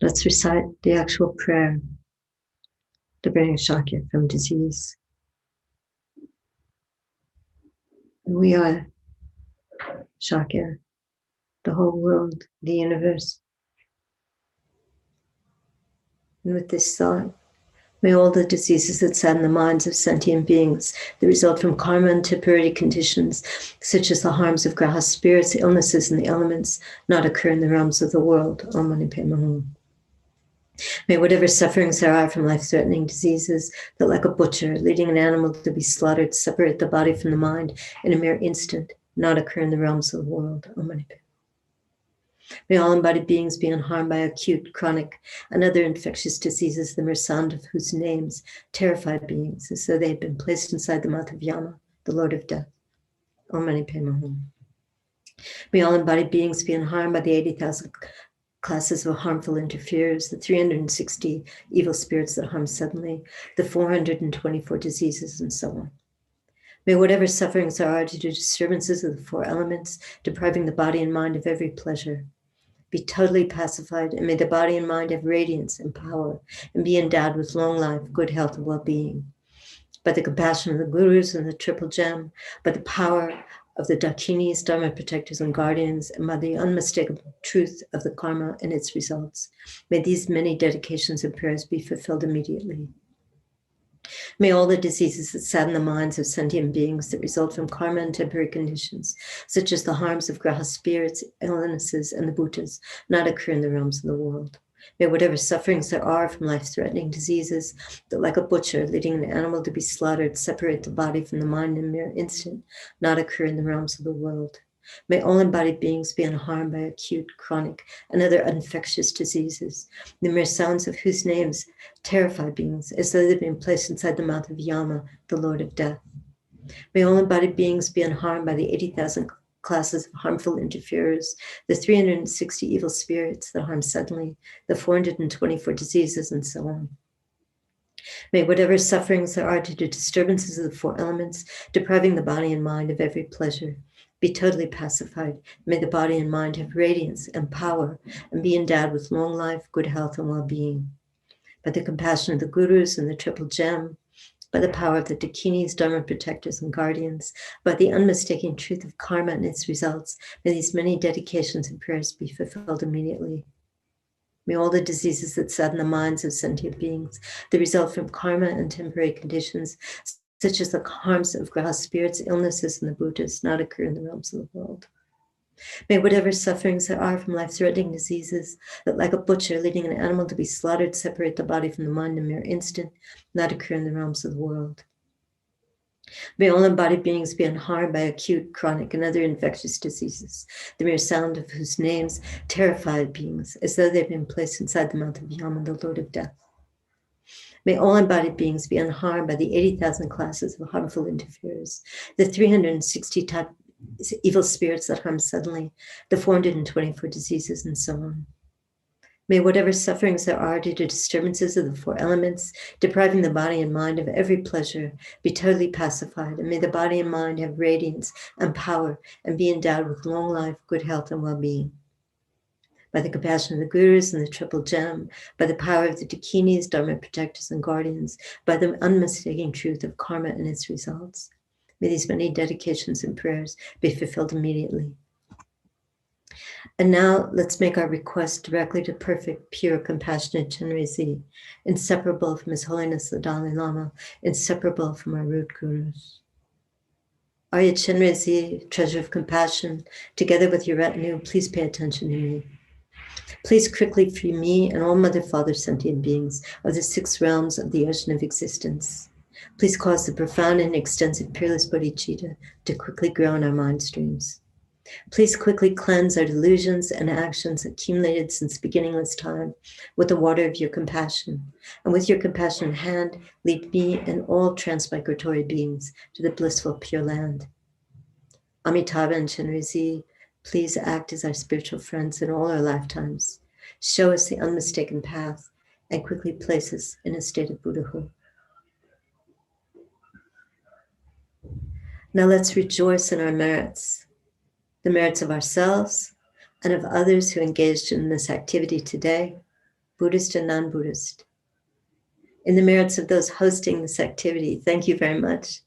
Let's recite the actual prayer to bring Shakya from disease. We are Shakya, the whole world, the universe. And with this thought, may all the diseases that sadden the minds of sentient beings, that result from karma and temporary conditions, such as the harms of graha spirits, illnesses, and the elements, not occur in the realms of the world. Om Mani Padme Hum. May whatever sufferings there are from life-threatening diseases, that like a butcher leading an animal to be slaughtered, separate the body from the mind in a mere instant, not occur in the realms of the world. Om Mani Padme. May all embodied beings be unharmed by acute, chronic, and other infectious diseases, the mere sound of whose names terrify beings, as though they had been placed inside the mouth of Yama, the Lord of Death. Om Mani Padme Hum. May all embodied beings be unharmed by the 80,000 classes of harmful interferers, the 360 evil spirits that harm suddenly, the 424 diseases, and so on. May whatever sufferings there are due to disturbances of the four elements, depriving the body and mind of every pleasure, be totally pacified, and may the body and mind have radiance and power, and be endowed with long life, good health, and well-being. By the compassion of the gurus and the triple gem, by the power of the dakinis, dharma protectors, and guardians, and by the unmistakable truth of the karma and its results, may these many dedications and prayers be fulfilled immediately. May all the diseases that sadden the minds of sentient beings that result from karma and temporary conditions, such as the harms of graha spirits, illnesses, and the bhutas, not occur in the realms of the world. May whatever sufferings there are from life-threatening diseases, that like a butcher leading an animal to be slaughtered, separate the body from the mind in a mere instant, not occur in the realms of the world. May all embodied beings be unharmed by acute, chronic, and other infectious diseases, the mere sounds of whose names terrify beings, as though they'd been placed inside the mouth of Yama, the Lord of Death. May all embodied beings be unharmed by the 80,000 classes of harmful interferers, the 360 evil spirits that harm suddenly, the 424 diseases, and so on. May whatever sufferings there are due to disturbances of the four elements, depriving the body and mind of every pleasure, be totally pacified. May the body and mind have radiance and power, and be endowed with long life, good health, and well-being. By the compassion of the gurus and the triple gem, by the power of the dakinis, dharma protectors, and guardians, by the unmistaking truth of karma and its results, may these many dedications and prayers be fulfilled immediately. May all the diseases that sadden the minds of sentient beings, that result from karma and temporary conditions, such as the harms of graha spirits, illnesses, and the bhutas, not occur in the realms of the world. May whatever sufferings there are from life-threatening diseases, that like a butcher leading an animal to be slaughtered, separate the body from the mind in a mere instant, not occur in the realms of the world. May all embodied beings be unharmed by acute, chronic, and other infectious diseases, the mere sound of whose names terrify beings, as though they've been placed inside the mouth of Yama, the Lord of Death. May all embodied beings be unharmed by the 80,000 classes of harmful interferers, the 360 evil spirits that harm suddenly, the 424 diseases, and so on. May whatever sufferings there are due to disturbances of the four elements, depriving the body and mind of every pleasure, be totally pacified, and may the body and mind have radiance and power, and be endowed with long life, good health, and well-being. By the compassion of the gurus and the triple gem, by the power of the dakinis, dharma protectors, and guardians, by the unmistaking truth of karma and its results, may these many dedications and prayers be fulfilled immediately. And now let's make our request directly to perfect, pure, compassionate Chenrezig, inseparable from His Holiness the Dalai Lama, inseparable from our root gurus. Arya Chenrezig, treasure of compassion, together with your retinue, please pay attention to me. Please quickly free me and all Mother, Father, sentient beings of the 6 realms of the ocean of existence. Please cause the profound and extensive peerless bodhicitta to quickly grow in our mind streams. Please quickly cleanse our delusions and actions accumulated since beginningless time with the water of your compassion. And with your compassionate hand, lead me and all transmigratory beings to the blissful Pure Land. Amitabha and Chenrezig, please act as our spiritual friends in all our lifetimes. Show us the unmistaken path and quickly place us in a state of Buddhahood. Now let's rejoice in our merits, the merits of ourselves and of others who engaged in this activity today, Buddhist and non-Buddhist. In the merits of those hosting this activity, thank you very much.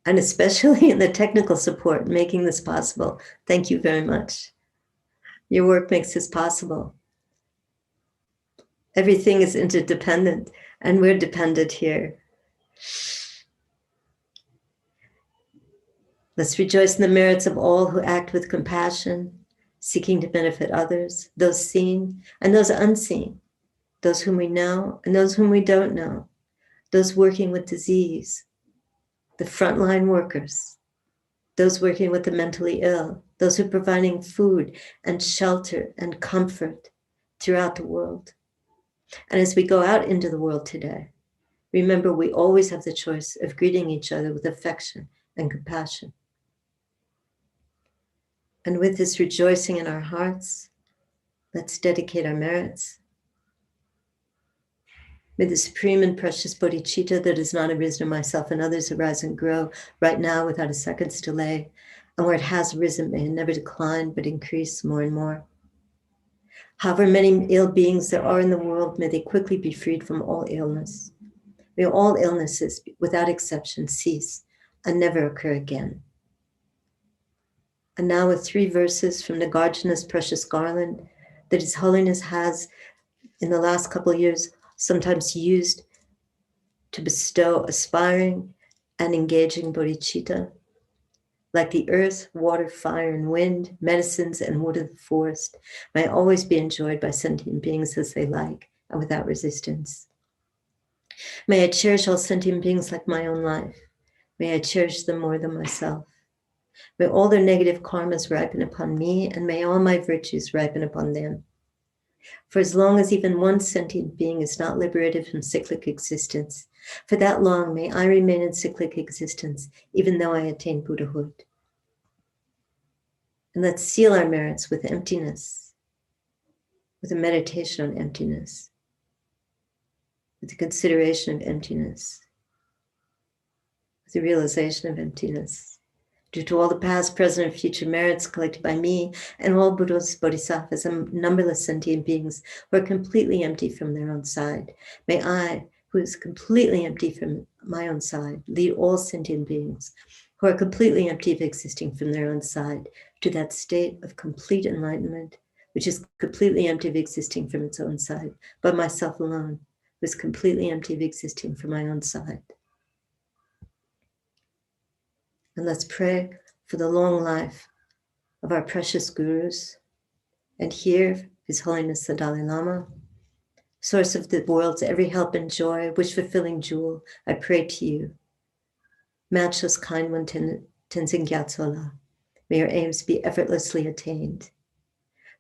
And especially in the technical support making this possible, thank you very much. Your work makes this possible. Everything is interdependent, and we're dependent here. Let's rejoice in the merits of all who act with compassion, seeking to benefit others, those seen and those unseen, those whom we know and those whom we don't know, those working with disease, the frontline workers, those working with the mentally ill, those who are providing food and shelter and comfort throughout the world. And as we go out into the world today, remember we always have the choice of greeting each other with affection and compassion. And with this rejoicing in our hearts, let's dedicate our merits. May the supreme and precious bodhicitta that has not arisen in myself and others arise and grow right now without a second's delay. And where it has risen, may it never decline, but increase more and more. However many ill beings there are in the world, may they quickly be freed from all illness. May all illnesses, without exception, cease and never occur again. And now with 3 verses from Nagarjuna's precious garland that His Holiness has in the last couple of years sometimes used to bestow aspiring and engaging bodhicitta, like the earth, water, fire, and wind, medicines, and wood of the forest, may always be enjoyed by sentient beings as they like and without resistance. May I cherish all sentient beings like my own life. May I cherish them more than myself. May all their negative karmas ripen upon me, and may all my virtues ripen upon them. For as long as even one sentient being is not liberated from cyclic existence, for that long may I remain in cyclic existence, even though I attain Buddhahood. And let's seal our merits with emptiness, with a meditation on emptiness, with the consideration of emptiness, with the realization of emptiness. Due to all the past, present, and future merits collected by me and all Buddhas, Bodhisattvas, and numberless sentient beings who are completely empty from their own side, may I, who is completely empty from my own side, lead all sentient beings who are completely empty of existing from their own side to that state of complete enlightenment, which is completely empty of existing from its own side, but myself alone, who is completely empty of existing from my own side. And let's pray for the long life of our precious gurus. And here, His Holiness the Dalai Lama, source of the world's every help and joy, wish-fulfilling jewel, I pray to you. Matchless kind one Tenzin Gyatso, may your aims be effortlessly attained.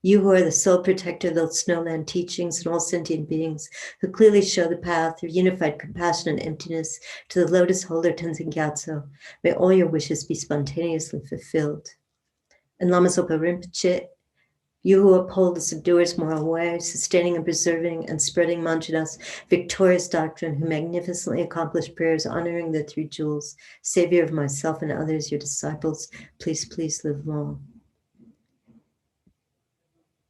You who are the sole protector of the snowland teachings and all sentient beings who clearly show the path through unified compassion and emptiness to the lotus holder Tenzin Gyatso, may all your wishes be spontaneously fulfilled. And Lama Zopa Rinpoche, you who uphold the subduer's moral way, sustaining and preserving and spreading Manjuna's victorious doctrine, who magnificently accomplished prayers honoring the 3 jewels, savior of myself and others, your disciples, please live long.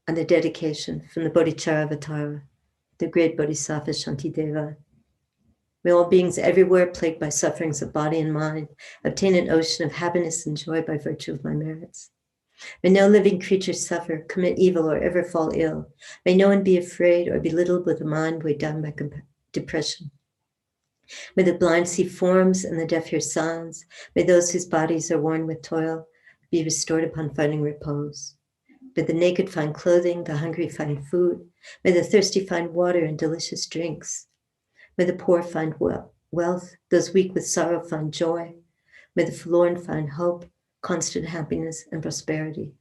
And the dedication from the Bodhicharyavatara, the great Bodhisattva Shantideva. May all beings everywhere plagued by sufferings of body and mind obtain an ocean of happiness and joy by virtue of my merits. May no living creature suffer, commit evil, or ever fall ill. May no one be afraid or belittled with a mind weighed down by depression. May the blind see forms and the deaf hear sounds. May those whose bodies are worn with toil be restored upon finding repose. May the naked find clothing, the hungry find food. May the thirsty find water and delicious drinks. May the poor find wealth. Those weak with sorrow find joy. May the forlorn find hope, constant happiness, and prosperity.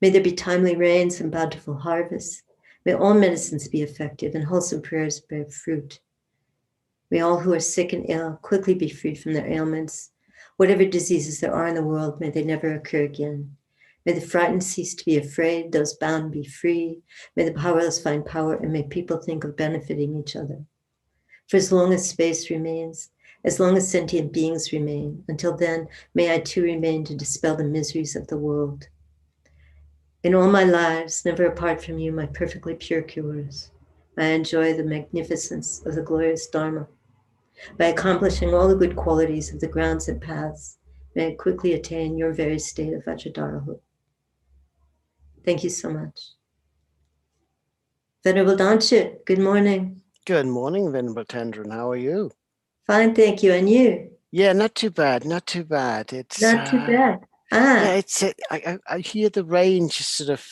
May there be timely rains and bountiful harvests. May all medicines be effective and wholesome prayers bear fruit. May all who are sick and ill quickly be freed from their ailments. Whatever diseases there are in the world, may they never occur again. May the frightened cease to be afraid, those bound be free. May the powerless find power, and may people think of benefiting each other. For as long as space remains, as long as sentient beings remain, until then, may I too remain to dispel the miseries of the world. In all my lives, never apart from you, my perfectly pure cures, I enjoy the magnificence of the glorious Dharma. By accomplishing all the good qualities of the grounds and paths, may I quickly attain your very state of Vajradharahood. Thank you so much. Venerable Danchit, good morning. Good morning, Venerable Tendron. How are you? Fine, thank you. And you? Yeah, not too bad. Not too bad. It's not too bad. Yeah, it's. I hear the rain just sort of,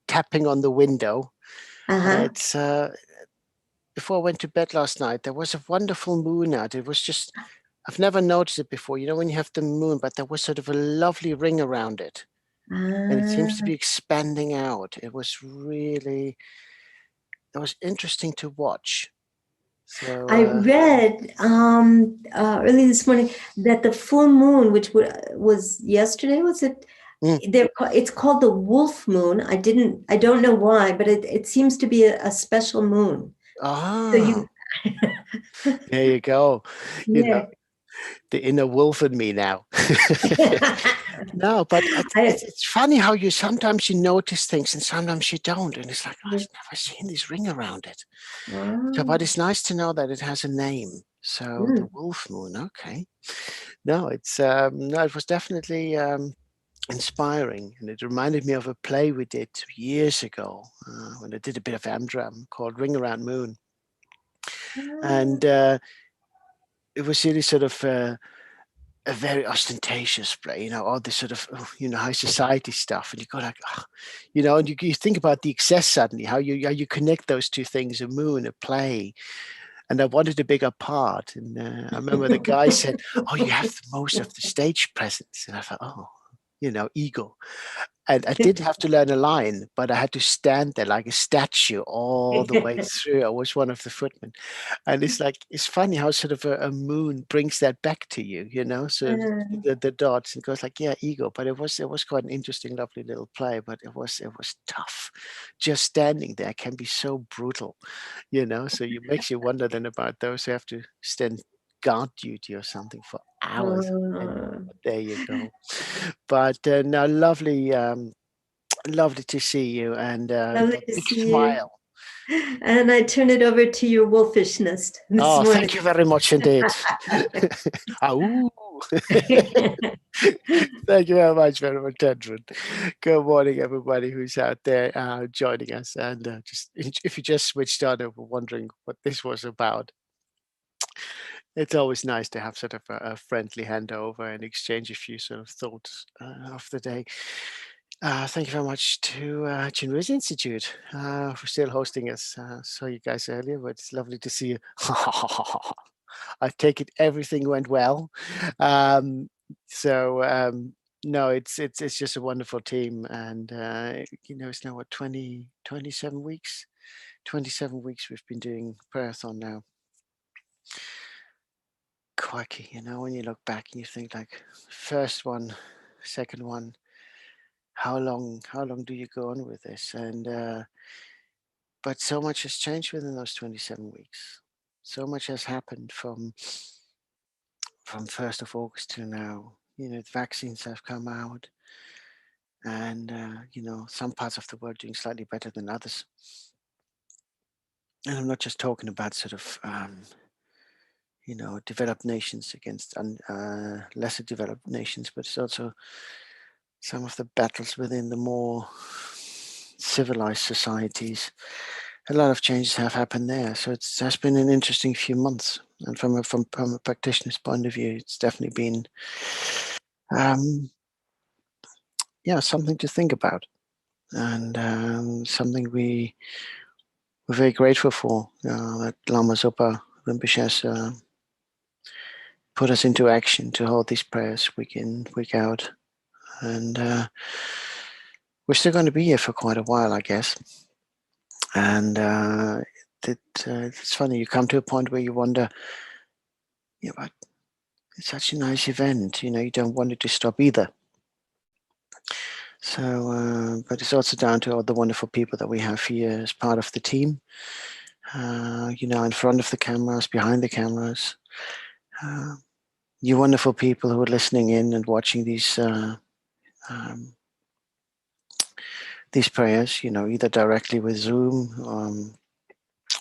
tapping on the window. It's before I went to bed last night. There was a wonderful moon out. It was just. I've never noticed it before. You know, when you have the moon, but there was sort of a lovely ring around it, and it seems to be expanding out. It was interesting to watch. So I read early this morning that the full moon, which was yesterday, was it? It's called the wolf moon. I don't know why, but it seems to be a special moon. So there you go. Yeah. You know, the inner wolf in me now. No, but it's funny how sometimes you notice things and sometimes you don't. And it's like, I've never seen this ring around it. So, but it's nice to know that it has a name. So the wolf moon, okay. No, it was definitely inspiring. And it reminded me of a play we did years ago when I did a bit of Amdram called Ring Around Moon. And it was really sort of a very ostentatious play, all this sort of, high society stuff. And you go like, and you think about the excess suddenly, how you connect those two things, a moon, a play. And I wanted a bigger part. And I remember the guy said, oh, you have the most of the stage presence. And I thought, oh, ego. And I didn't have to learn a line, but I had to stand there like a statue all the way through. I was one of the footmen. And it's funny how sort of a moon brings that back to you, so the dots, and goes like, yeah, ego. But it was quite an interesting, lovely little play, but it was tough. Just standing there can be so brutal, so it makes you wonder then about those who have to stand guard duty or something for hours. There you go. But now lovely to see you, and lovely to big see smile. You. And I turn it over to your wolfishness this morning. Thank you very much indeed. Thank you very much, Venerable Tendron. Good morning, everybody who's out there joining us. And just if you just switched on and were wondering what this was about, it's always nice to have sort of a friendly handover and exchange a few sort of thoughts of the day. Thank you very much to Chenrezig Institute for still hosting us. Saw you guys earlier, but it's lovely to see you. I take it everything went well. No, it's just a wonderful team, and it's now what 27 weeks. 27 weeks we've been doing prayerathon now. Quirky, when you look back and you think like first one, second one, how long do you go on with this? And but so much has changed within those 27 weeks. So much has happened from 1st of August to now. The vaccines have come out, and some parts of the world doing slightly better than others. And I'm not just talking about sort of developed nations against lesser developed nations, but it's also some of the battles within the more civilized societies. A lot of changes have happened there. So it has been an interesting few months. And from a practitioner's point of view, it's definitely been something to think about, and something we're very grateful for, that Lama Zopa Rinpoche has put us into action to hold these prayers week in, week out. And we're still going to be here for quite a while, I guess. And it's funny, you come to a point where you wonder, yeah, but it's such a nice event, you know, you don't want it to stop either. So, but it's also down to all the wonderful people that we have here as part of the team, you know, in front of the cameras, behind the cameras. You wonderful people who are listening in and watching these prayers, you know, either directly with Zoom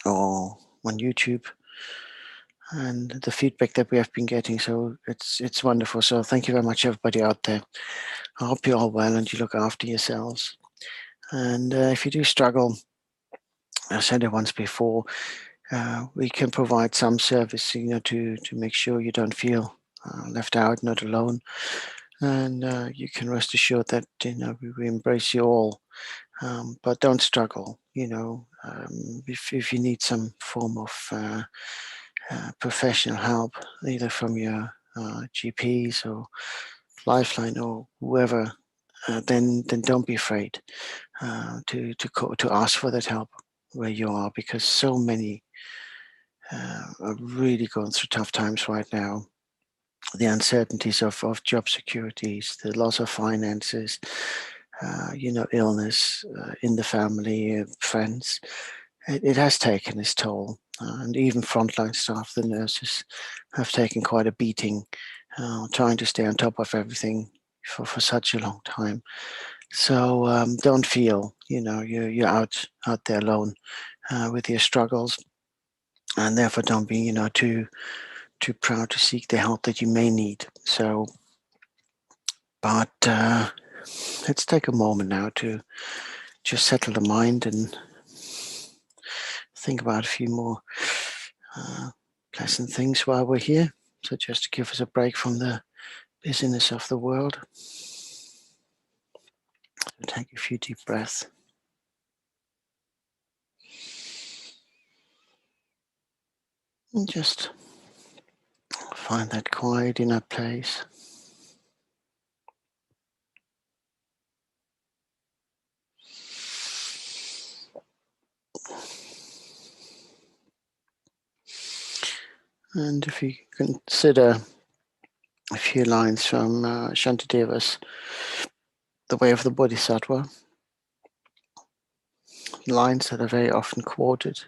or on YouTube, and the feedback that we have been getting. So it's wonderful. So thank you very much, everybody out there. I hope you're all well and you look after yourselves. And if you do struggle, I said it once before, we can provide some service, you know, to make sure you don't feel left out, not alone. And you can rest assured that, you know, we embrace you all, but don't struggle, you know, if you need some form of professional help, either from your GPs or Lifeline or whoever, then don't be afraid to ask for that help where you are, because so many are really going through tough times right now. The uncertainties of job securities, the loss of finances, you know, illness in the family, friends. It has taken its toll. And even frontline staff, the nurses, have taken quite a beating, trying to stay on top of everything for such a long time. So don't feel, you know, you're out there alone with your struggles, and therefore don't be, you know, too proud to seek the help that you may need. So, but let's take a moment now to just settle the mind and think about a few more pleasant things while we're here. So just to give us a break from the busyness of the world. So take a few deep breaths. And just find that quiet inner place. And if you consider a few lines from Shantideva's The Way of the Bodhisattva, lines that are very often quoted,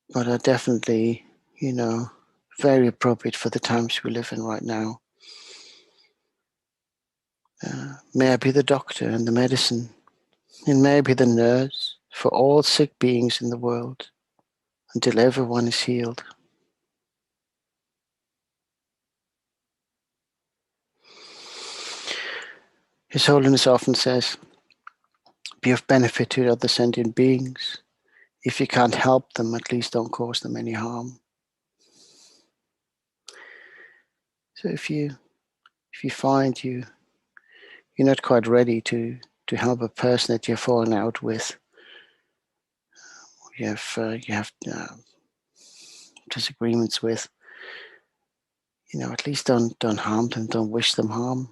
but are definitely, you know, very appropriate for the times we live in right now. May I be the doctor and the medicine, and may I be the nurse for all sick beings in the world, until everyone is healed. His Holiness often says, be of benefit to other sentient beings. If you can't help them, at least don't cause them any harm. So if you find you're not quite ready to help a person that you're fallen out with, you have disagreements with, you know, at least don't harm them, don't wish them harm.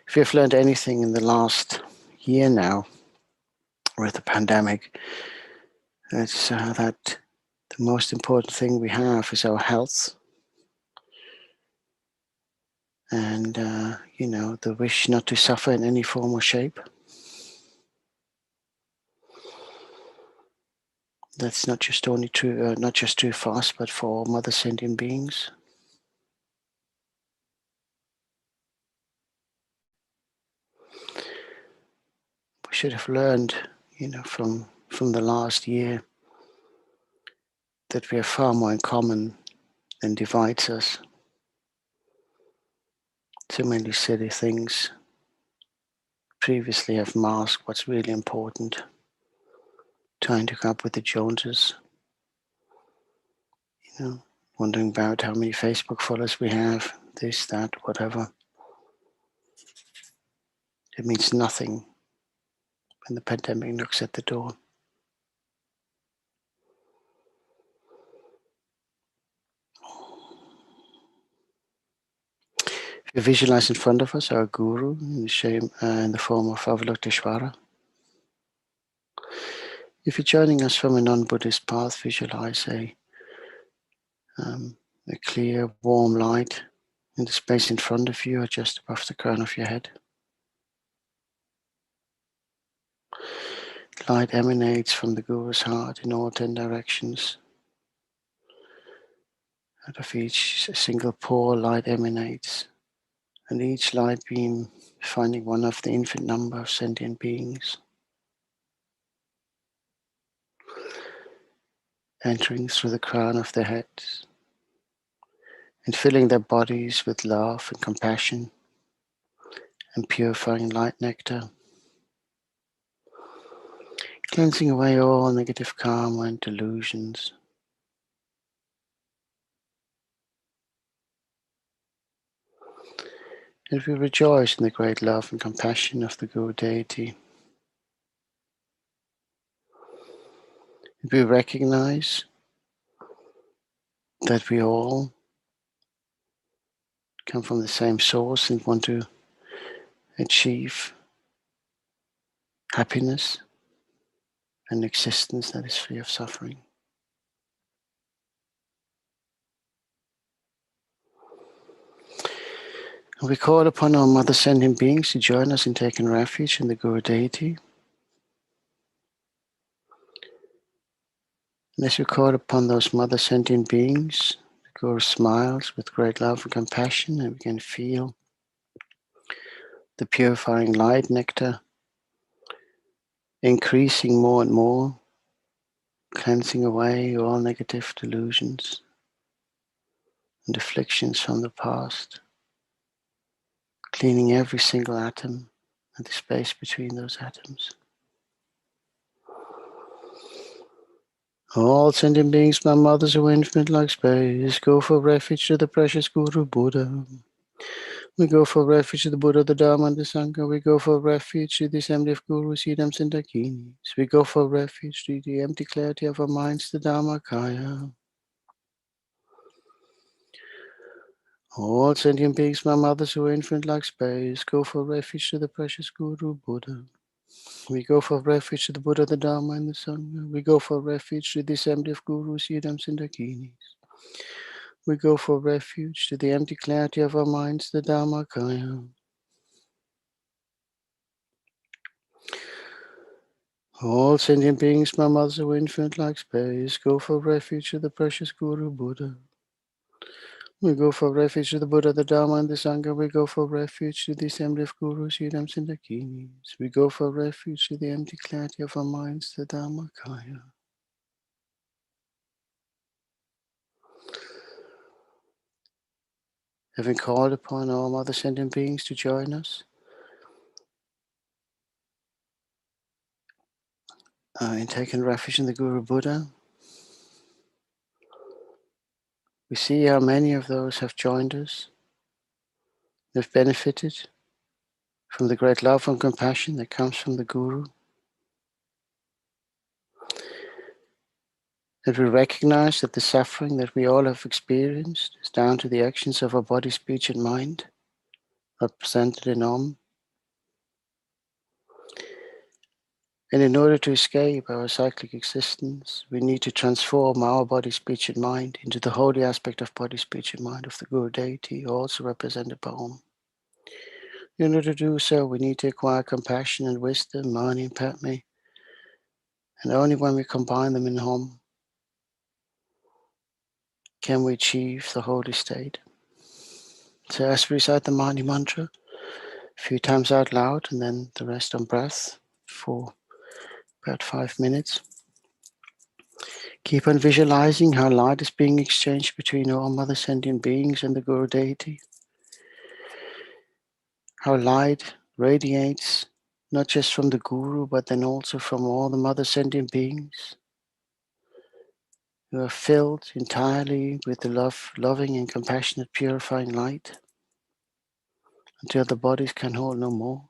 If you've learned anything in the last year now with the pandemic, it's that the most important thing we have is our health. And, you know, the wish not to suffer in any form or shape. That's not just true for us, but for all mother sentient beings. We should have learned, you know, from the last year that we have far more in common than divides us. Too many silly things previously have masked what's really important. Trying to come up with the Joneses, you know, wondering about how many Facebook followers we have, this, that, whatever. It means nothing when the pandemic knocks at the door. We visualize in front of us our Guru in the form of Avalokiteshvara. If you're joining us from a non-Buddhist path, visualize a clear, warm light in the space in front of you or just above the crown of your head. Light emanates from the Guru's heart in all 10 directions. Out of each single pore, light emanates, and each light beam finding one of the infinite number of sentient beings, entering through the crown of their heads and filling their bodies with love and compassion and purifying light nectar, cleansing away all negative karma and delusions. And we rejoice in the great love and compassion of the Guru Deity. We recognize that we all come from the same source and want to achieve happiness and existence that is free of suffering. And we call upon our mother sentient beings to join us in taking refuge in the Guru Deity. And as we call upon those mother sentient beings, the Guru smiles with great love and compassion, and we can feel the purifying light nectar increasing more and more, cleansing away all negative delusions and afflictions from the past, cleaning every single atom and the space between those atoms. All sentient beings, my mothers who are infinite like space, go for refuge to the precious Guru Buddha. We go for refuge to the Buddha, the Dharma, and the Sangha. We go for refuge to the assembly of Gurus, Siddhams, and Dakinis. We go for refuge to the empty clarity of our minds, the Dharmakaya. All sentient beings, my mothers who are infinite like space, go for refuge to the precious Guru Buddha. We go for refuge to the Buddha, the Dharma, and the Sangha. We go for refuge to the assembly of Gurus, Siddhams, and Dakinis. We go for refuge to the empty clarity of our minds, the Dharmakaya. All sentient beings, my mothers who are infinite like space, go for refuge to the precious Guru Buddha. We go for refuge to the Buddha, the Dharma, and the Sangha. We go for refuge to the assembly of Gurus, Siddhams, and Dakinis. We go for refuge to the empty clarity of our minds, the Dharmakaya. Having called upon all other sentient beings to join us in taking refuge in the Guru Buddha, we see how many of those have joined us, have benefited from the great love and compassion that comes from the Guru. That we recognize that the suffering that we all have experienced is down to the actions of our body, speech, and mind, represented in Om. And in order to escape our cyclic existence, we need to transform our body, speech, and mind into the holy aspect of body, speech, and mind of the Guru Deity, also represented by Om. In order to do so, we need to acquire compassion and wisdom, Mani and Padme, and only when we combine them in Om can we achieve the holy state. So as we recite the Mani mantra a few times out loud and then the rest on breath for about 5 minutes, keep on visualizing how light is being exchanged between all mother sentient beings and the Guru Deity. How light radiates not just from the Guru but then also from all the mother sentient beings who are filled entirely with the loving and compassionate purifying light until the bodies can hold no more.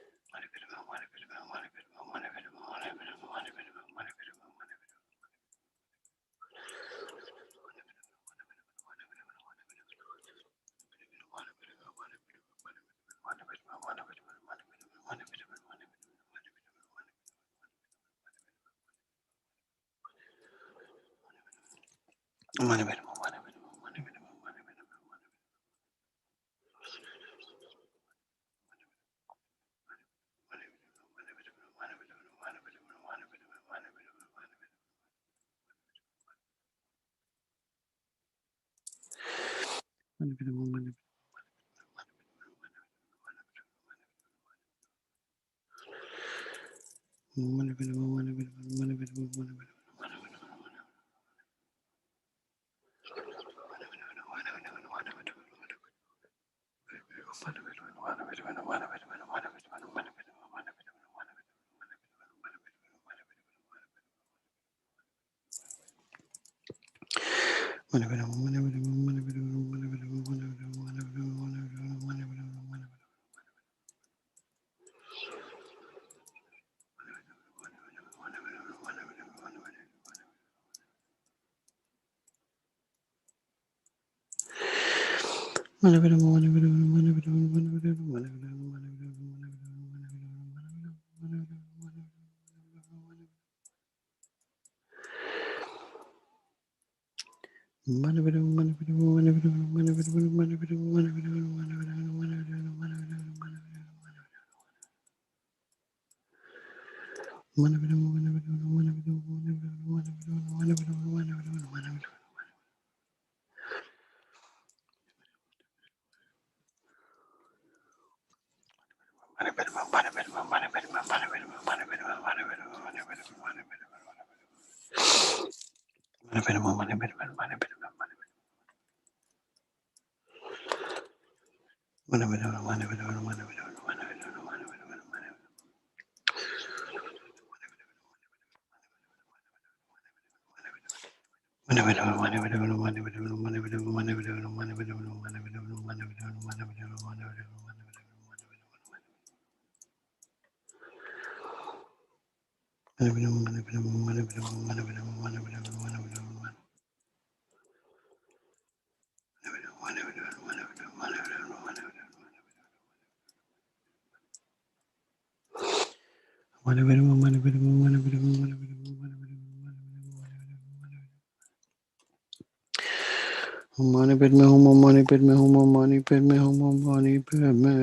Mani padme hum, mani padme hum, mani padme hum, mani padme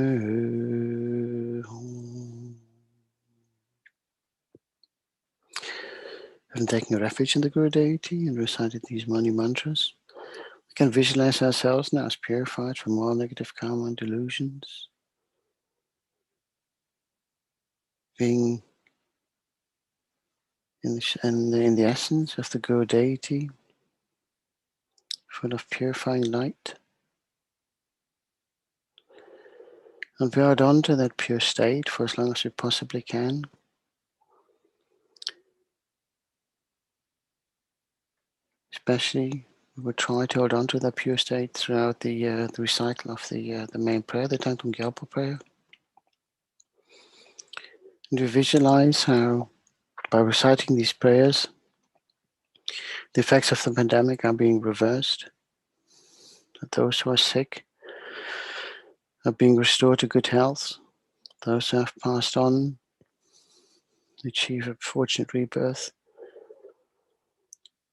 hum. And taking refuge in the Guru deity and reciting these mani mantras, we can visualize ourselves now as purified from all negative karma and delusions, being in the essence of the Guru deity, full of purifying light. And we hold on to that pure state for as long as we possibly can. Especially, we would try to hold on to that pure state throughout the recital of the main prayer, the Thangtong Gyalpo Prayer. And you visualize how, by reciting these prayers, the effects of the pandemic are being reversed, that those who are sick are being restored to good health, those who have passed on achieve a fortunate rebirth,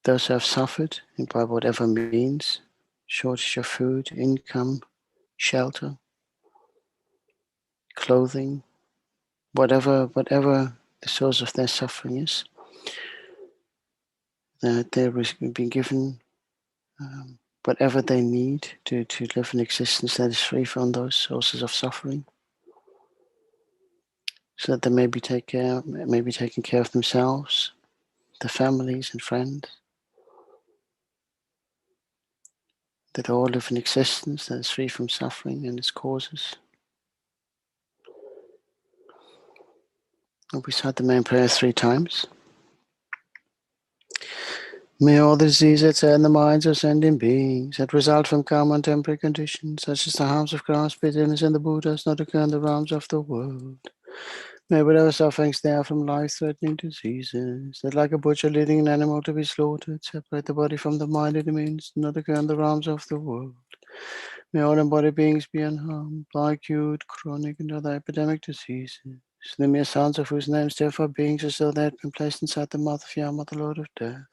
those who have suffered, and by whatever means, shortage of food, income, shelter, clothing, whatever the source of their suffering is, that they're being given whatever they need to live an existence that is free from those sources of suffering, so that they may be taking care of themselves, their families and friends, that all live an existence that is free from suffering and its causes. And we recite the main prayer 3 times. May all the diseases and the minds of sentient beings that result from karma and temporary conditions, such as the harms of grass, bitterness, and the Buddhas, not occur in the realms of the world. May whatever sufferings there from life-threatening diseases, that like a butcher leading an animal to be slaughtered, separate the body from the mind and the means, not occur in the realms of the world. May all embodied beings be unharmed by acute, chronic, and other epidemic diseases, the mere sounds of whose names therefore beings as though they had been placed inside the mouth of Yama, the Lord of Death.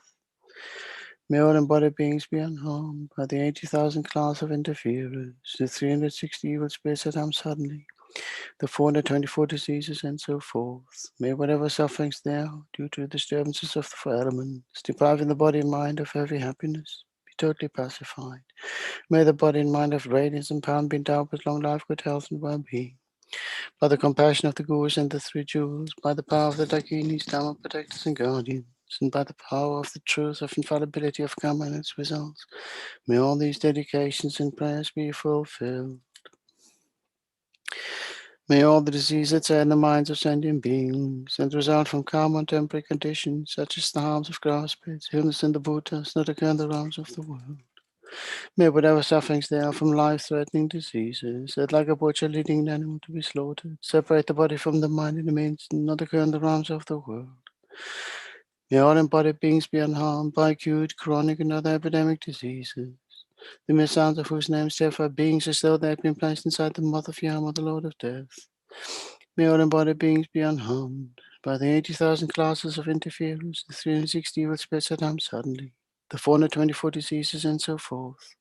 May all embodied beings be unharmed by the 80,000 class of interferers, the 360 evil spirits that harm suddenly, the 424 diseases, and so forth. May whatever sufferings there are due to disturbances of the 4 elements, depriving the body and mind of every happiness, be totally pacified. May the body and mind of radiance and power be endowed with long life, good health, and well-being. By the compassion of the Gurus and the 3 jewels, by the power of the Dakinis, Dharma protectors and guardians, and by the power of the truth of infallibility of karma and its results, may all these dedications and prayers be fulfilled. May all the diseases that are in the minds of sentient beings and result from karma and temporary conditions, such as the harms of grass pits, illness, and the Buddhas, not occur in the realms of the world. May whatever sufferings there are from life-threatening diseases, that like a butcher leading an animal to be slaughtered, separate the body from the mind and the means, not occur in the realms of the world. May all embodied beings be unharmed by acute, chronic, and other epidemic diseases, the mere sounds of whose names therefore beings as though they had been placed inside the mouth of Yama, the Lord of Death. May all embodied beings be unharmed by the 80,000 classes of interferers, the 360 evil spirits that harm suddenly, the 424 diseases, and so forth.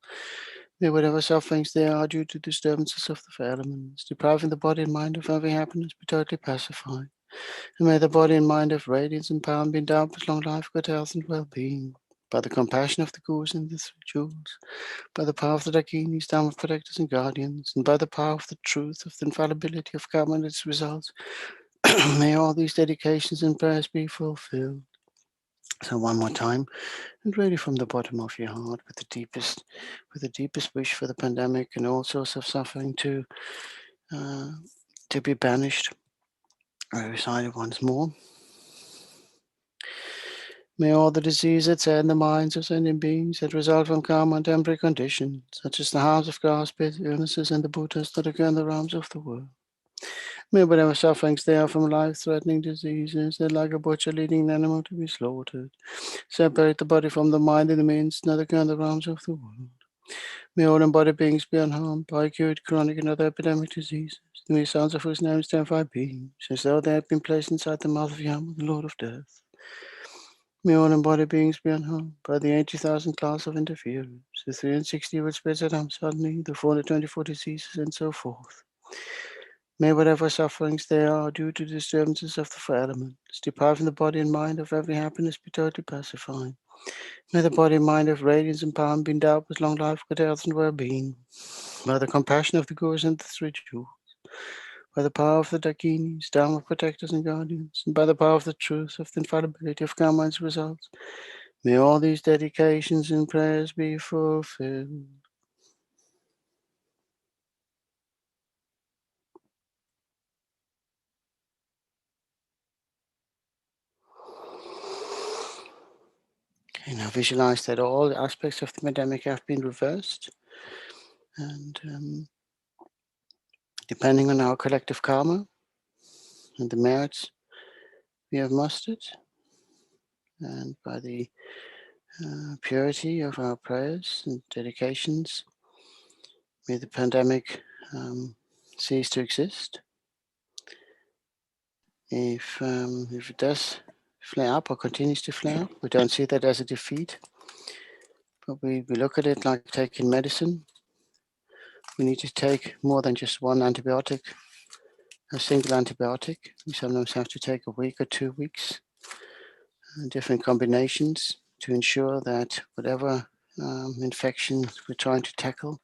May whatever sufferings there are due to disturbances of the 4 elements, depriving the body and mind of every happiness, be totally pacified. And may the body and mind of radiance and power be endowed with long life, good health, and well-being. By the compassion of the Gurus and the 3 jewels, by the power of the Dakinis, Dharma protectors and guardians, and by the power of the truth of the infallibility of karma and its results, may all these dedications and prayers be fulfilled. So one more time, and really from the bottom of your heart, with the deepest wish for the pandemic and all sorts of suffering to be banished. I recite it once more. May all the diseases that are in the minds of sentient beings that result from karma and temporary conditions, such as the harms of grass, pits, illnesses, and the Buddhas, that occur in the realms of the world. May whatever sufferings there are from life-threatening diseases, that like a butcher leading an animal to be slaughtered, separate the body from the mind and the means, that occur in the realms of the world. May all embodied beings be unharmed by acute, chronic, and other epidemic diseases, the mere sounds of whose names terrify beings, as though they had been placed inside the mouth of Yama, the Lord of Death. May all embodied beings be unharmed by the 80,000 class of interferers, the 360 evil spirits that harm suddenly, the 424 diseases, and so forth. May whatever sufferings there are due to disturbances of the 4 elements, depriving the body and mind of every happiness, be totally pacified. May the body and mind of radiance and power be endowed with long life, good health, and well-being. By the compassion of the Gurus and the 3 jewels, by the power of the Dakinis, Dharma protectors and guardians, and by the power of the truth of the infallibility of karma and its results, may all these dedications and prayers be fulfilled. Okay, now visualize that all aspects of the pandemic have been reversed. And depending on our collective karma and the merits we have mustered, and by the purity of our prayers and dedications, may the pandemic cease to exist. If it does flare up or continues to flare up, we don't see that as a defeat, but we look at it like taking medicine. We need to take more than just one antibiotic, a single antibiotic. We sometimes have to take a week or 2 weeks, different combinations to ensure that whatever infection we're trying to tackle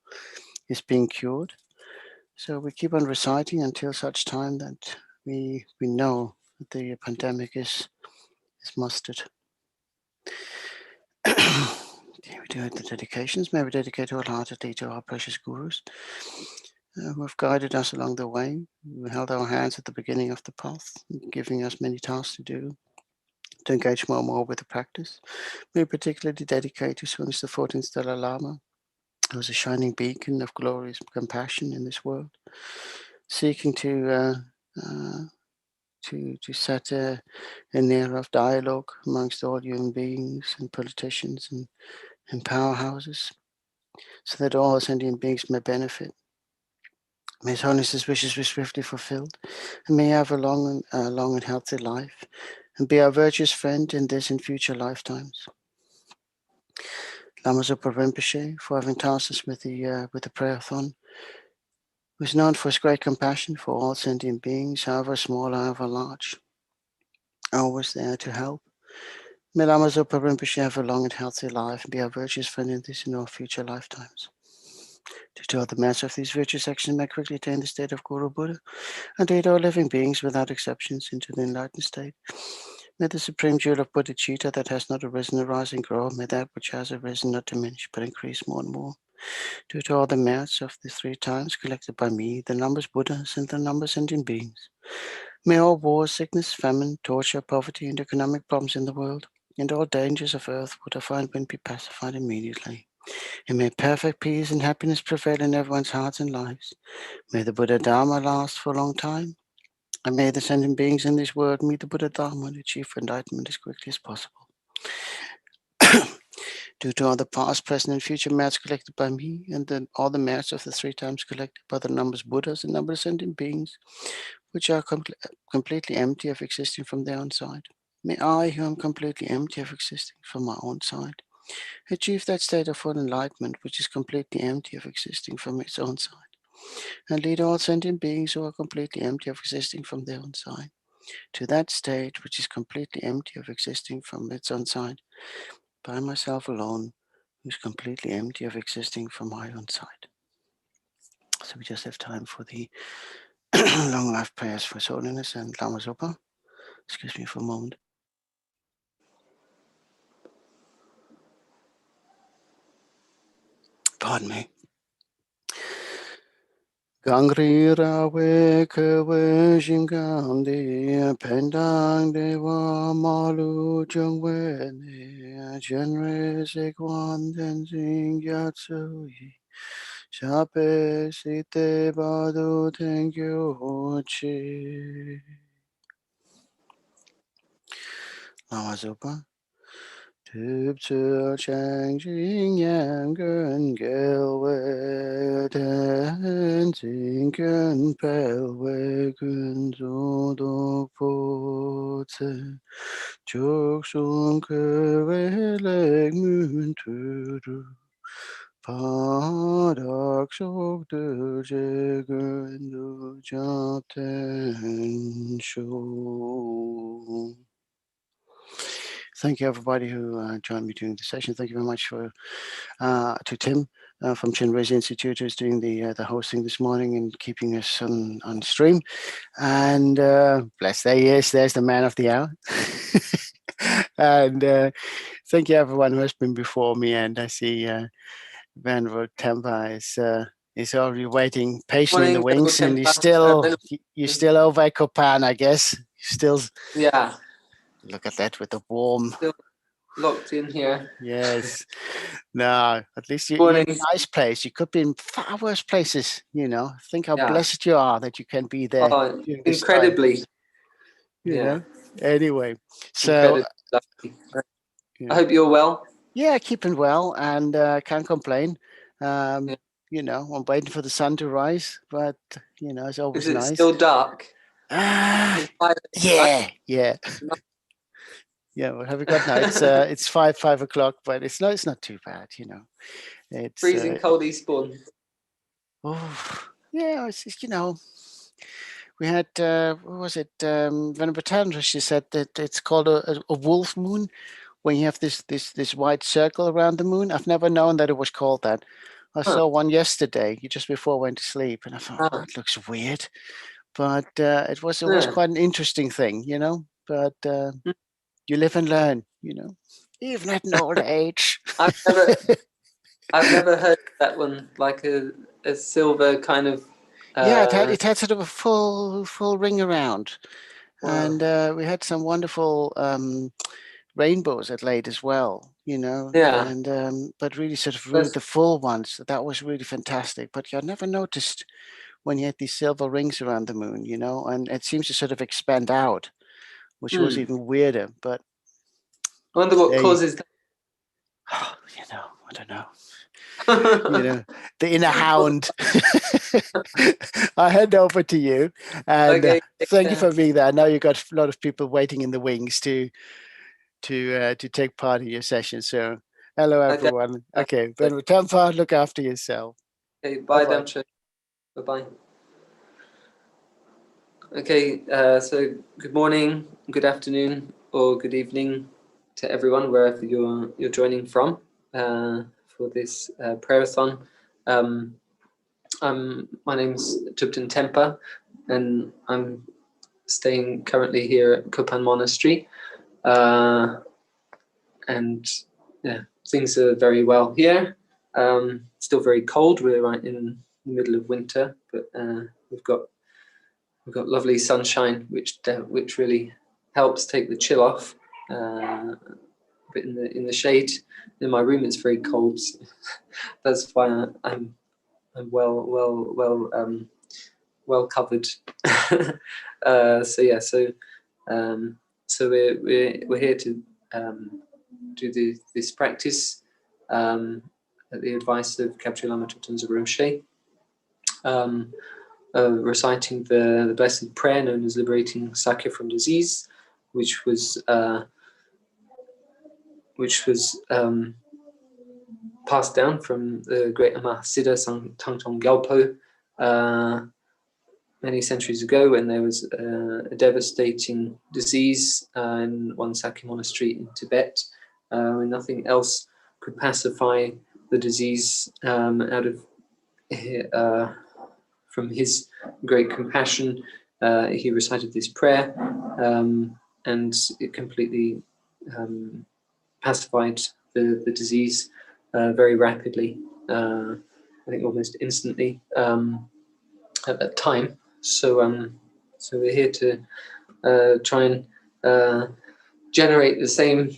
is being cured. So we keep on reciting until such time that we know that the pandemic is mustered. We do the dedications. May we dedicate wholeheartedly to our precious gurus who have guided us along the way, who held our hands at the beginning of the path, giving us many tasks to do, to engage more and more with the practice. May we particularly dedicate to Swings the 14th Dalai Lama, who is a shining beacon of glorious compassion in this world, seeking to set an era of dialogue amongst all human beings and politicians and powerhouses, so that all sentient beings may benefit. May His Holiness's wishes be swiftly fulfilled, and may he have a long and healthy life, and be our virtuous friend in this and future lifetimes. Lama Zopa Rinpoche, for having tasked us with the prayerathon, who is known for his great compassion for all sentient beings, however small, however large, always there to help. May Lama Zopa Rinpoche have a long and healthy life and be our virtuous friend in this and all future lifetimes. To all the master of these virtuous actions may quickly attain the state of Guru Buddha, and lead all living beings without exceptions into the enlightened state. May the supreme jewel of bodhicitta that has not arisen arise and grow. May that which has arisen not diminish, but increase more and more. Due to all the merits of the 3 times collected by me, the numbers Buddhas and the numbers sentient beings. May all wars, sickness, famine, torture, poverty, and economic problems in the world, and all dangers of earth, water, fire, and wind be pacified immediately. And may perfect peace and happiness prevail in everyone's hearts and lives. May the Buddha Dharma last for a long time. And may the sentient beings in this world meet the Buddha Dharma and achieve enlightenment as quickly as possible. Due to all the past, present, and future merits collected by me, and then all the merits of the 3 times collected by the numbers Buddhas and numbers sentient beings, which are completely empty of existing from their own side. May I, who am completely empty of existing from my own side, achieve that state of full enlightenment which is completely empty of existing from its own side, and lead all sentient beings who are completely empty of existing from their own side to that state which is completely empty of existing from its own side, by myself alone, who is completely empty of existing from my own side. So we just have time for the long life prayers for His Holiness and Lama Zopa. Excuse me for a moment. Pardon me. Gangrira we kewe jingandi pendang dewa malu jungwe ne Chenrezig Thangtong Gyalpo Shape site badu tengyo chi. Lama Zopa. Tube to changing yang and gelwe dancing and pelwe kunzo do pote joksun kewe leg moon turu padak sok de jegundu jaten sho. Thank you, everybody who joined me during the session. Thank you very much to Tim from Chenrezig Institute, who's doing the hosting this morning and keeping us on stream. And bless, there he is. There's the man of the hour. And thank you, everyone who has been before me. And I see Van Rook Tempa is already waiting patiently in the wings, and you're still over at Copan, I guess. Still, yeah. Look at that with the warm. Still locked in here. Yes. No, at least you're in a nice place. You could be in far worse places, you know. Think how blessed you are that you can be there. Oh, incredibly. You Yeah. know? Anyway, so I hope you're well. Yeah, keeping well, and can't complain. Yeah. You know, I'm waiting for the sun to rise, but you know, it's always Is it nice. still dark? Yeah. Yeah, well, have we got now? It's 5 o'clock, but it's not too bad, you know. It's Freezing cold Eastbourne. Oh, yeah, it's you know, we had what was it? Venerable she said that it's called a wolf moon, when you have this white circle around the moon. I've never known that it was called that. I saw one yesterday, just before I went to sleep, and I thought, oh, it looks weird, but it was quite an interesting thing, you know. But you live and learn, you know, even at an old age. I've never heard that one, like a silver kind of. Yeah, it had sort of a full ring around, and we had some wonderful rainbows at late as well, you know. Yeah. And but really sort of really the full ones, that was really fantastic. But I never noticed when you had these silver rings around the moon, you know, and it seems to sort of expand out, which was even weirder. But I wonder what causes that. You know, I don't know. You know, the inner hound. I hand over to you, and thank you for being there. I know you got a lot of people waiting in the wings to take part in your session. So, hello everyone. Okay, Venerable Tempa, look after yourself. Okay, bye, Damcho. Bye-bye. Okay, so good morning, good afternoon, or good evening to everyone, wherever you're joining from for this prayer-a-thon. My name's Thubten Tempa, and I'm staying currently here at Kopan Monastery. And yeah, things are very well here. Still very cold. We're right in the middle of winter, but we've got lovely sunshine, which really helps take the chill off. But in the shade in my room, it's very cold. So that's why I'm well covered. So yeah, so we're here to do this practice at the advice of Kyabje Lama Zopa Rinpoche, reciting the blessed prayer known as liberating Sakya from disease, which was passed down from the great Mahasiddha Thangtong Gyalpo many centuries ago, when there was a devastating disease in one Sakya monastery in Tibet, when nothing else could pacify the disease. From his great compassion, he recited this prayer, and it completely pacified the disease very rapidly. I think almost instantly at that time. So we're here to try and generate the same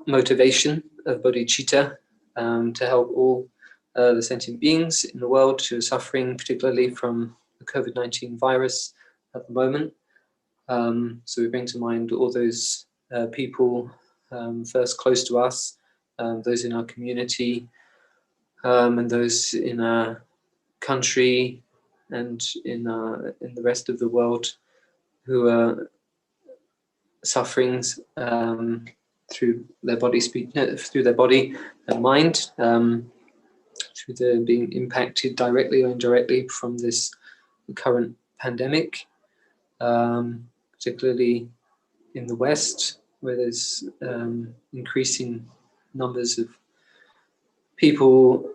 motivation of bodhicitta to help all the sentient beings in the world who are suffering, particularly from the COVID-19 virus at the moment. So we bring to mind all those people first close to us, those in our community, and those in our country and in the rest of the world who are suffering through their body and mind, through their being impacted directly or indirectly from this current pandemic, particularly in the West, where there's increasing numbers of people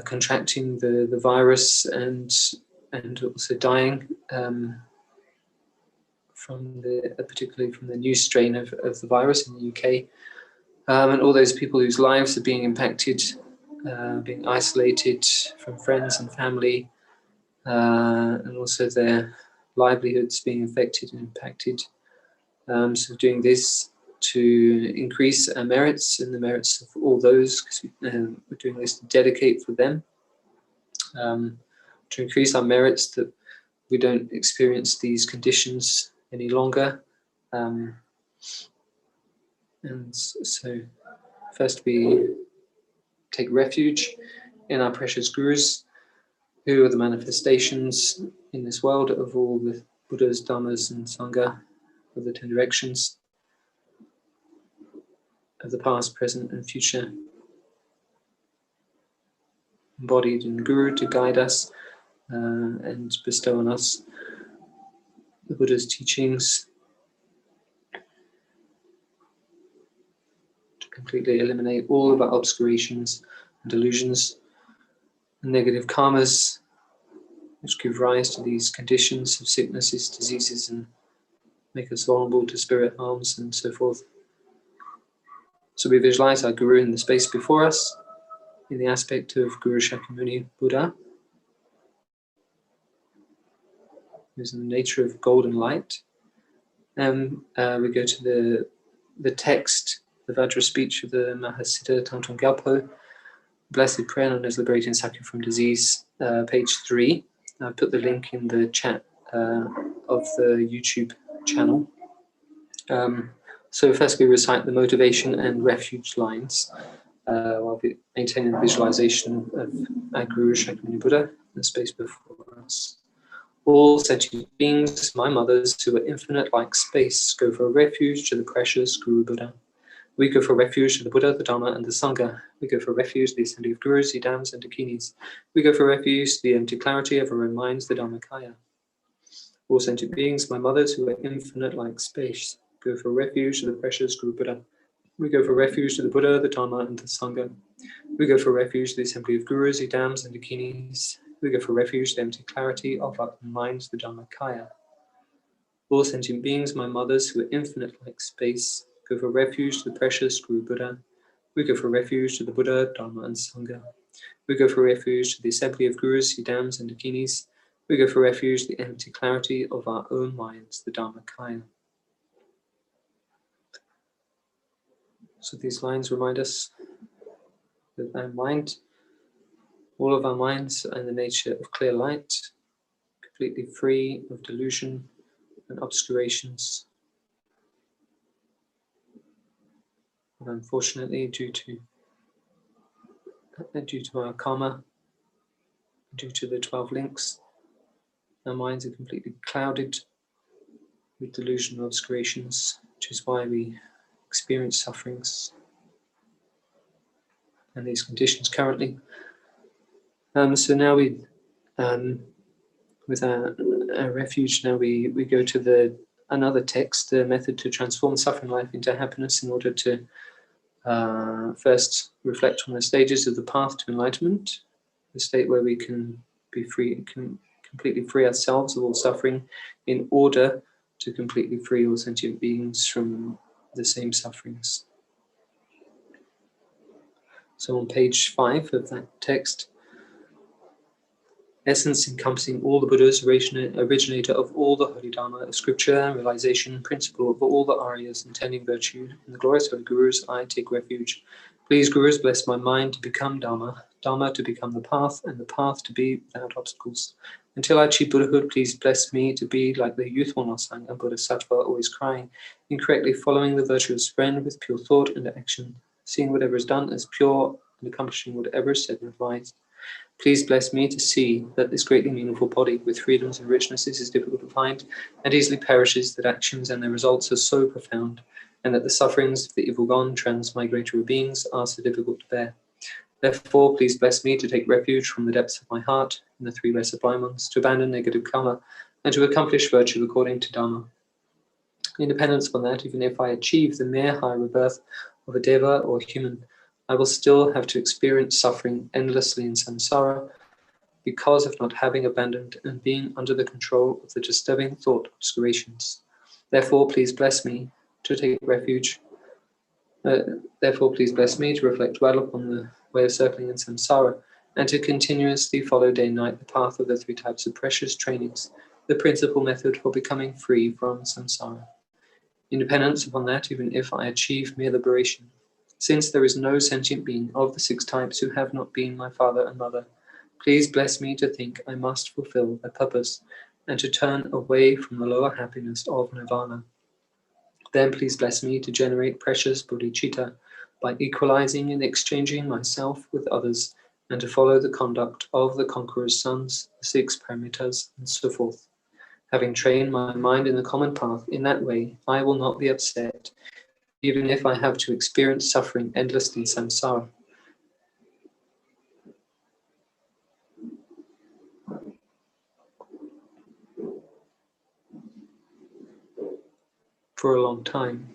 contracting the virus and also dying particularly from the new strain of the virus in the UK, and all those people whose lives are being impacted, being isolated from friends and family, and also their livelihoods being affected and impacted. So doing this to increase our merits and the merits of all those, because we're doing this to dedicate for them, to increase our merits, that we don't experience these conditions any longer. And so first we take refuge in our precious gurus, who are the manifestations in this world of all the Buddhas, Dhammas, and Sangha of the 10 directions, of the past, present, and future, embodied in the Guru to guide us and bestow on us the Buddha's teachings to completely eliminate all of our obscurations and delusions and negative karmas which give rise to these conditions of sicknesses, diseases, and make us vulnerable to spirit harms and so forth. So we visualize our Guru in the space before us, in the aspect of Guru Shakyamuni Buddha, who's in the nature of golden light. And we go to the text, the Vajra speech of the Mahasiddha Thangtong Gyalpo, Blessed Prayer known as Liberating Suffering from Disease, page 3. I've put the link in the chat of the YouTube channel. So first we recite the motivation and refuge lines while we maintaining the visualization of our Guru Shakyamuni Buddha in the space before us. All sentient beings, my mothers, who are infinite like space, go for refuge to the precious Guru Buddha. We go for refuge to the Buddha, the Dhamma, and the Sangha. We go for refuge to the assembly of Gurus, Idams, and Dakinis. We go for refuge to the empty clarity of our own minds, the Dhammakaya. All sentient beings, my mothers, who are infinite like space, go for refuge to the precious Guru Buddha. We go for refuge to the Buddha, the Dhamma, and the Sangha. We go for refuge to the assembly of Gurus, Idams, and Dakinis. We go for refuge to the empty clarity of our minds, the Dhammakaya. All sentient beings, my mothers, who are infinite like space, go for refuge to the precious Guru Buddha. We go for refuge to the Buddha, Dhamma, and Sangha. We go for refuge to the assembly of Gurus, Idams, and Dakinis. We go for refuge to the empty clarity of our own minds, the Dhammakaya. So these lines remind us that our mind, all of our minds are in the nature of clear light, completely free of delusion and obscurations. And unfortunately, due to our karma, due to the 12 links, our minds are completely clouded with delusion and obscurations, which is why we experience sufferings and these conditions currently. So now we, with our refuge, now we go to another text, the method to transform suffering life into happiness, in order to first reflect on the stages of the path to enlightenment, the state where we can be free, can completely free ourselves of all suffering, in order to completely free all sentient beings from the same sufferings. So on page 5 of that text, essence encompassing all the Buddhas, originator of all the holy Dharma of scripture, realization, principle of all the Aryas, intending virtue, in the glorious holy Gurus, I take refuge. Please, Gurus, bless my mind to become Dharma, Dharma to become the path, and the path to be without obstacles. Until I achieve Buddhahood, please bless me to be like the youthful Sangha Bodhisattva, always crying, incorrectly following the virtuous friend with pure thought and action, seeing whatever is done as pure and accomplishing whatever is said and advised. Please bless me to see that this greatly meaningful body with freedoms and richnesses is difficult to find and easily perishes, that actions and their results are so profound, and that the sufferings of the evil gone transmigratory beings are so difficult to bear. Therefore, please bless me to take refuge from the depths of my heart in the 3 less sublime ones, to abandon negative karma, and to accomplish virtue according to Dharma. Independence from that, even if I achieve the mere high rebirth of a deva or human, I will still have to experience suffering endlessly in samsara because of not having abandoned and being under the control of the disturbing thought obscurations. Therefore, please bless me to take refuge. Therefore, please bless me to reflect well upon the way of circling in samsara, and to continuously follow day and night the path of the 3 types of precious trainings, the principal method for becoming free from samsara. Independence upon that, even if I achieve mere liberation, since there is no sentient being of the 6 types who have not been my father and mother, please bless me to think I must fulfill their purpose, and to turn away from the lower happiness of nirvana. Then please bless me to generate precious bodhicitta by equalizing and exchanging myself with others, and to follow the conduct of the conqueror's sons, the 6 paramitas, and so forth. Having trained my mind in the common path in that way, I will not be upset, even if I have to experience suffering endlessly in samsara. For a long time.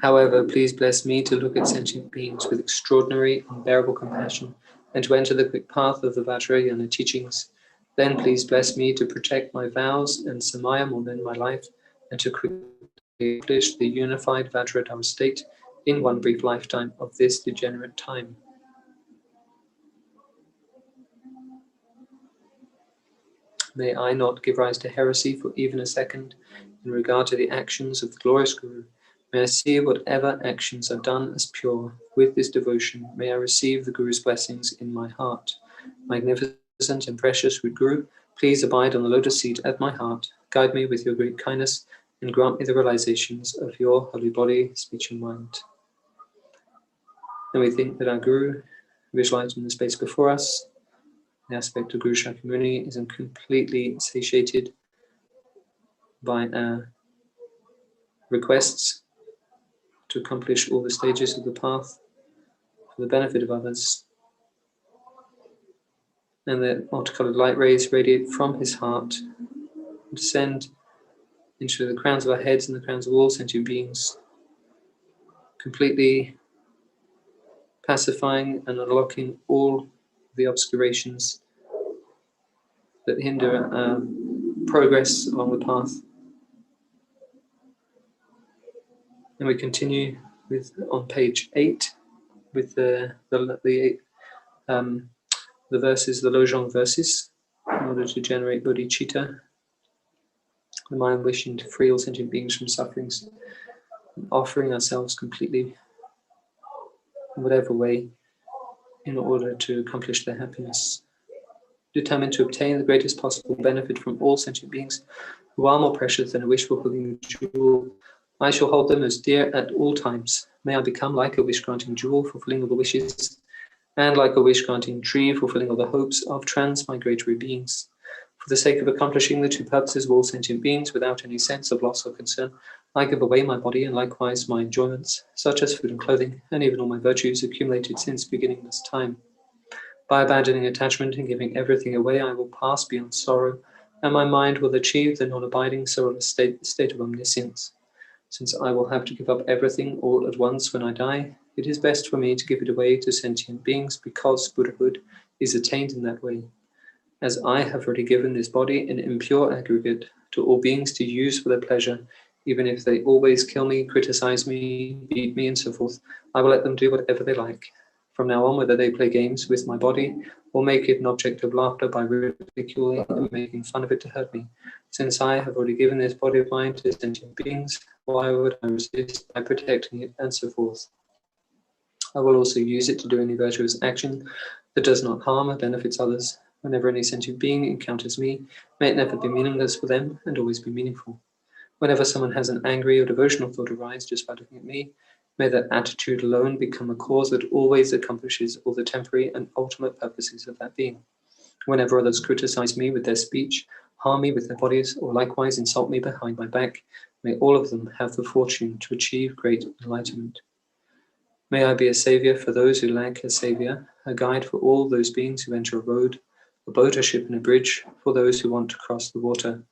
However, please bless me to look at sentient beings with extraordinary, unbearable compassion, and to enter the quick path of the Vajrayana teachings. Then please bless me to protect my vows and samaya more than my life, and to quickly accomplish the unified Vajradhara state in one brief lifetime of this degenerate time. May I not give rise to heresy for even a second in regard to the actions of the glorious Guru. May I see whatever actions are done as pure. With this devotion, may I receive the Guru's blessings in my heart. Magnificent and precious root Guru, please abide on the lotus seat at my heart. Guide me with your great kindness and grant me the realizations of your holy body, speech, and mind. And we think that our Guru, visualized in the space before us, the aspect of Guru Shakyamuni, is completely satiated by our requests to accomplish all the stages of the path for the benefit of others. And the multicolored light rays radiate from his heart and descend into the crowns of our heads and the crowns of all sentient beings, completely pacifying and unlocking all the obscurations that hinder progress along the path. And we continue with on page 8 with the verses, the Lojong verses, in order to generate bodhicitta, the mind wishing to free all sentient beings from sufferings, and offering ourselves completely in whatever way in order to accomplish their happiness. Determined to obtain the greatest possible benefit from all sentient beings who are more precious than a wish-fulfilling jewel, I shall hold them as dear at all times. May I become like a wish-granting jewel, fulfilling all the wishes, and like a wish-granting tree, fulfilling all the hopes of transmigratory beings. For the sake of accomplishing the 2 purposes of all sentient beings without any sense of loss or concern, I give away my body and likewise my enjoyments, such as food and clothing, and even all my virtues accumulated since beginning this time. By abandoning attachment and giving everything away, I will pass beyond sorrow, and my mind will achieve the non-abiding sorrowless state of omniscience. Since I will have to give up everything all at once when I die, it is best for me to give it away to sentient beings, because Buddhahood is attained in that way. As I have already given this body in impure aggregate to all beings to use for their pleasure, even if they always kill me, criticize me, beat me, and so forth, I will let them do whatever they like. From now on, whether they play games with my body or make it an object of laughter by ridiculing and making fun of it to hurt me, since I have already given this body of mine to sentient beings, why would I resist by protecting it, and so forth? I will also use it to do any virtuous action that does not harm or benefits others. Whenever any sentient being encounters me, may it never be meaningless for them and always be meaningful. Whenever someone has an angry or devotional thought arise just by looking at me, may that attitude alone become a cause that always accomplishes all the temporary and ultimate purposes of that being. Whenever others criticize me with their speech, harm me with their bodies, or likewise insult me behind my back, may all of them have the fortune to achieve great enlightenment. May I be a savior for those who lack a savior, a guide for all those beings who enter a road, a boat, a ship, and a bridge for those who want to cross the water.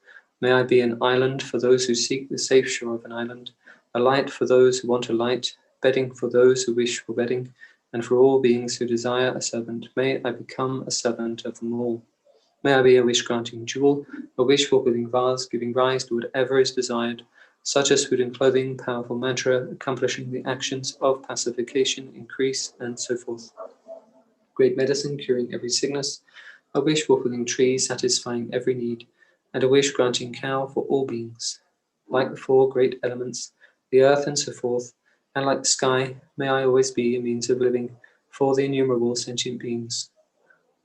May I be an island for those who seek the safe shore of an island, a light for those who want a light, bedding for those who wish for bedding, and for all beings who desire a servant. May I become a servant of them all. May I be a wish-granting jewel, a wish-fulfilling vase, giving rise to whatever is desired, such as food and clothing, powerful mantra, accomplishing the actions of pacification, increase, and so forth. Great medicine, curing every sickness, a wish-fulfilling tree, satisfying every need, and a wish-granting cow for all beings. Like the 4 great elements, the earth and so forth, and like the sky, may I always be a means of living for the innumerable sentient beings.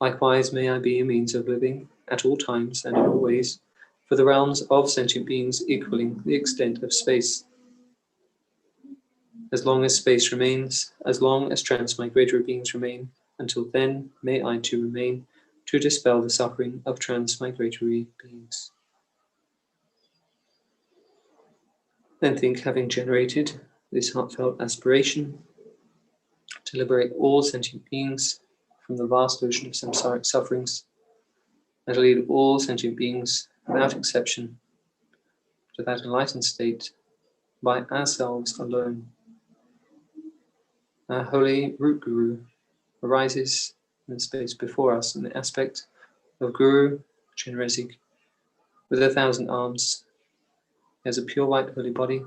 Likewise, may I be a means of living at all times and in all ways for the realms of sentient beings equaling the extent of space. As long as space remains, as long as transmigratory beings remain, until then may I too remain to dispel the suffering of transmigratory beings. Then think, having generated this heartfelt aspiration to liberate all sentient beings from the vast ocean of samsaric sufferings, and to lead all sentient beings, without exception, to that enlightened state by ourselves alone. Our holy root guru arises in the space before us in the aspect of Guru Chenrezig, with 1,000 arms. He has a pure white holy body,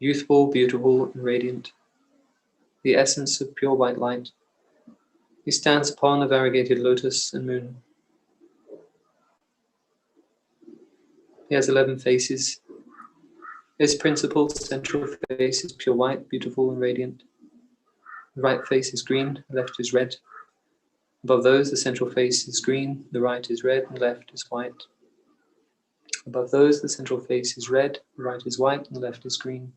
youthful, beautiful, and radiant, the essence of pure white light. He stands upon a variegated lotus and moon. He has 11 faces. His principal central face is pure white, beautiful, and radiant. The right face is green, the left is red. Above those, the central face is green, the right is red, and the left is white. Above those, the central face is red, the right is white, and the left is green.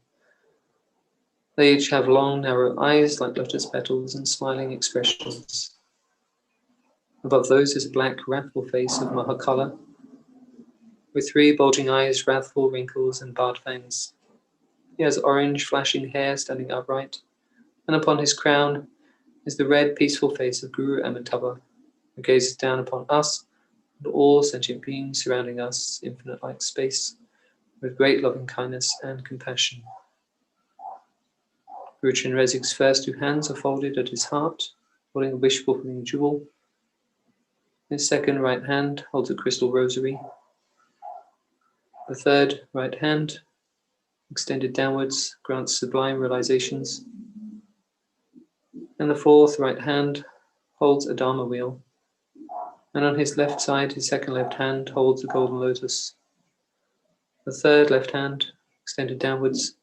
They each have long, narrow eyes like lotus petals and smiling expressions. Above those is a black, wrathful face of Mahakala, with 3 bulging eyes, wrathful wrinkles, and barred fangs. He has orange, flashing hair standing upright, and upon his crown is the red, peaceful face of Guru Amitabha, who gazes down upon us and all sentient beings surrounding us, infinite like space, with great loving kindness and compassion. Guru Chenrezig's first 2 hands are folded at his heart, holding a wish-fulfilling jewel. His second right hand holds a crystal rosary. The third right hand, extended downwards, grants sublime realizations. And the fourth right hand holds a Dharma wheel. And on his left side, his second left hand holds a golden lotus. The third left hand, extended downwards,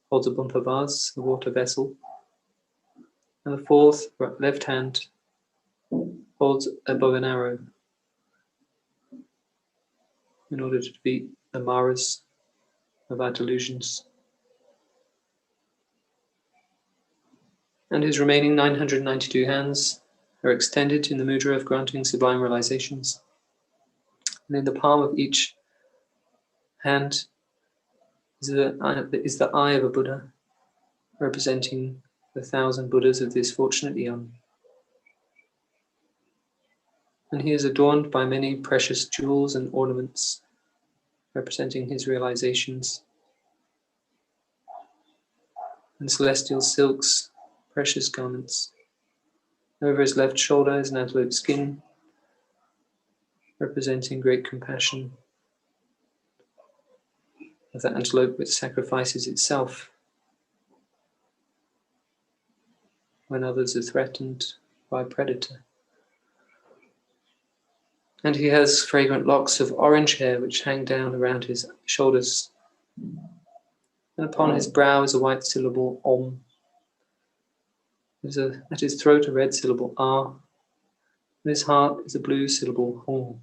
holds a bumper vase, a water vessel. And the fourth left hand holds a bow and arrow in order to defeat the maras of our delusions. And his remaining 992 hands are extended in the mudra of granting sublime realizations. And in the palm of each hand is the eye of a Buddha, representing the 1,000 Buddhas of this fortunate eon. And he is adorned by many precious jewels and ornaments, representing his realizations, and celestial silks, precious garments. Over his left shoulder is an antelope skin, representing great compassion of the antelope which sacrifices itself when others are threatened by a predator. And he has fragrant locks of orange hair which hang down around his shoulders. And upon his brow is a white syllable, Om. There's at his throat a red syllable, Ah. And his heart is a blue syllable, Hong.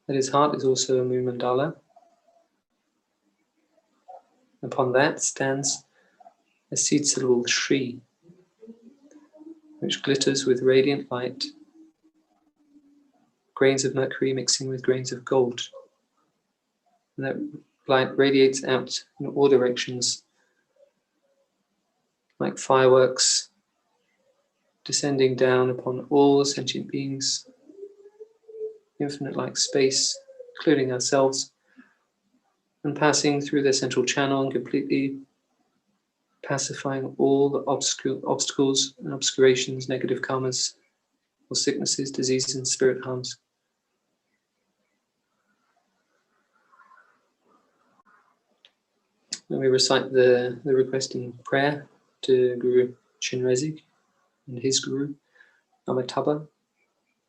At his heart is also a moon mandala. Upon that stands a seed syllable, Shri, which glitters with radiant light, grains of mercury mixing with grains of gold. And that light radiates out in all directions like fireworks, descending down upon all sentient beings, infinite like space, including ourselves, and passing through their central channel and completely pacifying all the obstacles and obscurations, negative karmas, or sicknesses, diseases, and spirit harms. And we recite the requesting prayer to Guru Chenrezig and his Guru, Amitabha.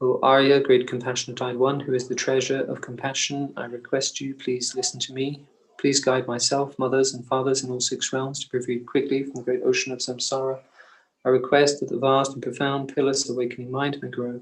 O Arya, great compassionate-eyed one, who is the treasure of compassion, I request you, please listen to me. Please guide myself, mothers and fathers in all 6 realms to be freed quickly from the great ocean of samsara. I request that the vast and profound pillars of awakening mind may grow,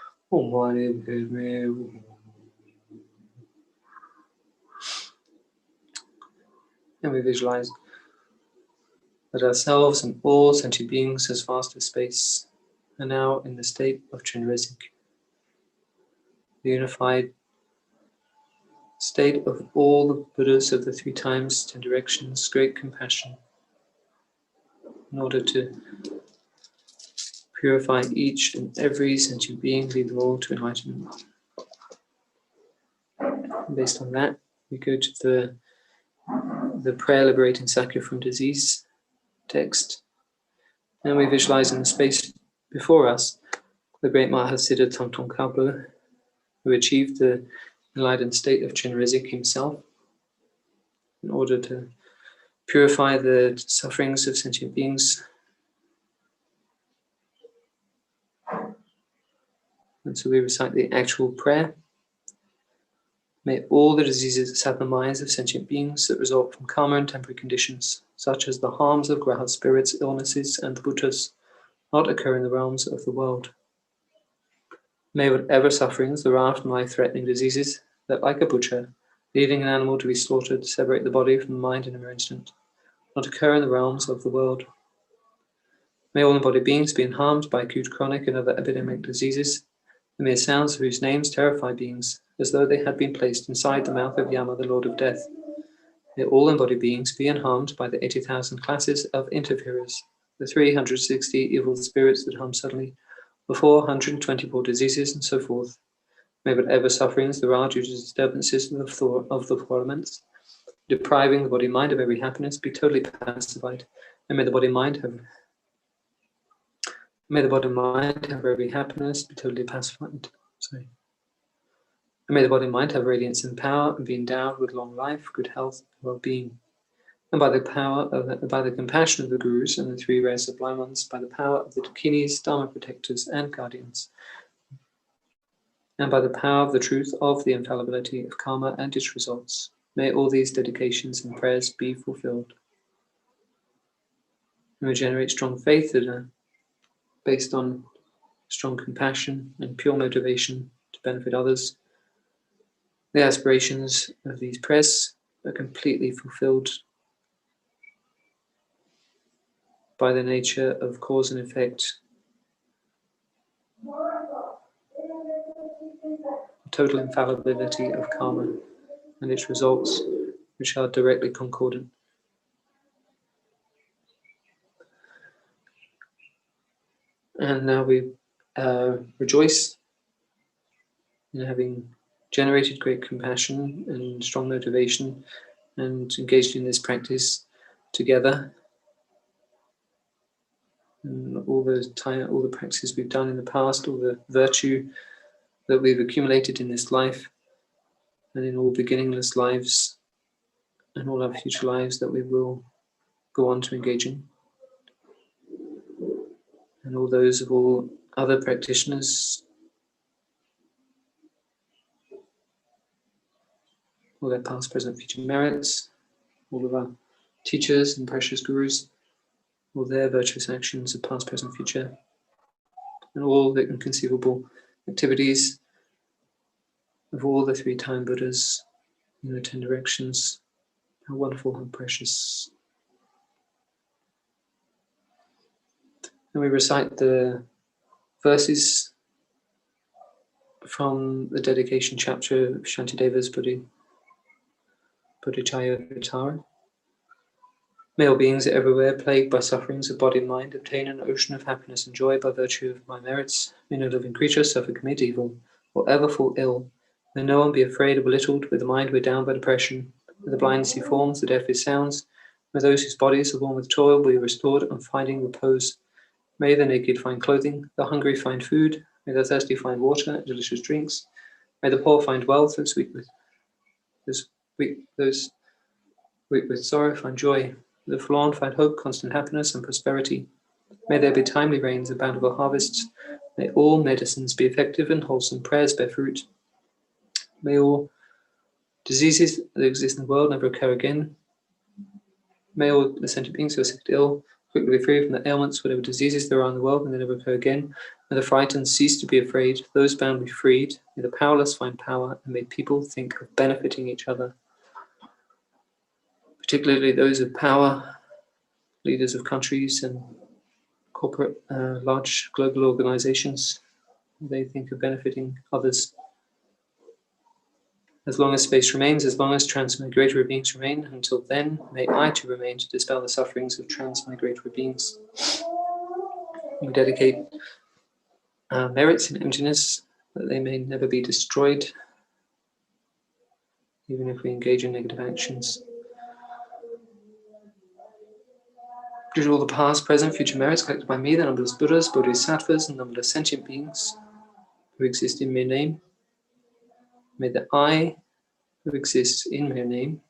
And we visualize that ourselves and all sentient beings as vast as space are now in the state of Chenrezig, the unified state of all the Buddhas of the 3 times, 10 directions, great compassion, in order to purify each and every sentient being, lead them all to enlightenment. And based on that, we go to the prayer liberating Sakya from disease text, and we visualize in the space before us the great Mahasiddha Thangtong Gyalpo, who achieved the enlightened state of Chenrezig himself in order to purify the sufferings of sentient beings. And so we recite the actual prayer. May all the diseases sap the minds of sentient beings that result from karma and temporary conditions, such as the harms of graha spirits, illnesses, and the bhutas, not occur in the realms of the world. May whatever sufferings there are from life-threatening diseases that, like a butcher, leaving an animal to be slaughtered, separate the body from the mind in a mere instant, not occur in the realms of the world. May all embodied beings be unharmed by acute, chronic, and other epidemic diseases, the mere sounds of whose names terrify beings, as though they had been placed inside the mouth of Yama, the Lord of Death. May all embodied beings be unharmed by the 80,000 classes of interferers, the 360 evil spirits that harm suddenly, the 424 diseases, and so forth. May whatever sufferings there are due to disturbances of the 4 elements, depriving the body-mind of every happiness, be totally pacified, and may the body-mind have every happiness, be totally pacified. And may the body-mind have radiance and power, and be endowed with long life, good health, and well-being. And by the compassion of the Gurus and the 3 rare sublime ones, by the power of the Dakinis, Dharma protectors, and guardians, and by the power of the truth of the infallibility of karma and its results, may all these dedications and prayers be fulfilled. And we generate strong faith that are based on strong compassion and pure motivation to benefit others. The aspirations of these prayers are completely fulfilled by the nature of cause and effect, total infallibility of karma and its results, which are directly concordant. And now we rejoice in having generated great compassion and strong motivation and engaged in this practice together. And all the practices we've done in the past, all the virtue that we've accumulated in this life and in all beginningless lives and all our future lives that we will go on to engage in. And all those of all other practitioners, all their past, present, future merits, all of our teachers and precious gurus, all their virtuous actions of past, present, future, and all the inconceivable activities of all the 3-time Buddhas in the 10 directions. How wonderful, how precious. And we recite the verses from the dedication chapter of Shantideva's Bodhicaya Vitara. May all beings everywhere, plagued by sufferings of body and mind, obtain an ocean of happiness and joy by virtue of my merits. May no living creature suffer, commit evil, or ever fall ill. May no one be afraid or belittled, with the mind weighed down by depression. May the blind see forms, the deaf hear sounds. May those whose bodies are worn with toil be restored on finding repose. May the naked find clothing, the hungry find food. May the thirsty find water and delicious drinks. May the poor find wealth, those weak with sorrow find joy. May the forlorn find hope, constant happiness, and prosperity. May there be timely rains and bountiful harvests. May all medicines be effective and wholesome prayers bear fruit. May all diseases that exist in the world never occur again. May all the sentient beings who are sick and ill quickly be free from the ailments, whatever diseases there are in the world, and they never occur again. May the frightened cease to be afraid, those bound be freed. May the powerless find power, and may people think of benefiting each other, particularly those of power, leaders of countries and corporate, large global organizations. They think of benefiting others. As long as space remains, as long as transmigratory beings remain, until then, may I too remain to dispel the sufferings of transmigratory beings. We dedicate our merits in emptiness, that they may never be destroyed, even if we engage in negative actions. Due to all the past, present, future merits collected by me, the numberless Buddhas, Bodhisattvas, and numberless sentient beings who exist in mere name, may the I who exists in mere name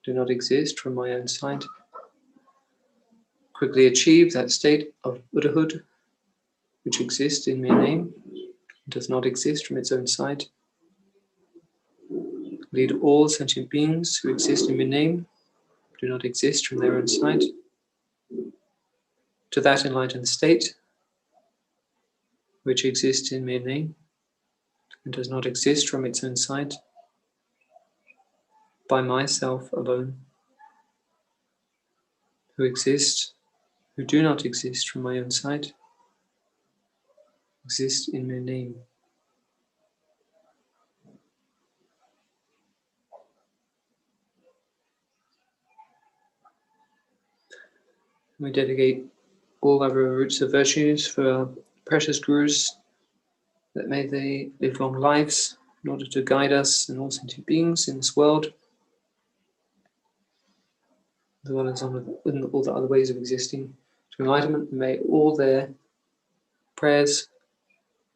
do not exist from my own side, quickly achieve that state of Buddhahood which exists in mere name, does not exist from its own side. Lead all sentient beings who exist in mere name, do not exist from their own side, to that enlightened state which exists in mere name and does not exist from its own side, by myself alone, who do not exist from my own side, exist in mere name. We dedicate all our roots of virtues for our precious gurus, that may they live long lives in order to guide us and all sentient beings in this world, as well as in all the other ways of existing, to enlightenment. May all their prayers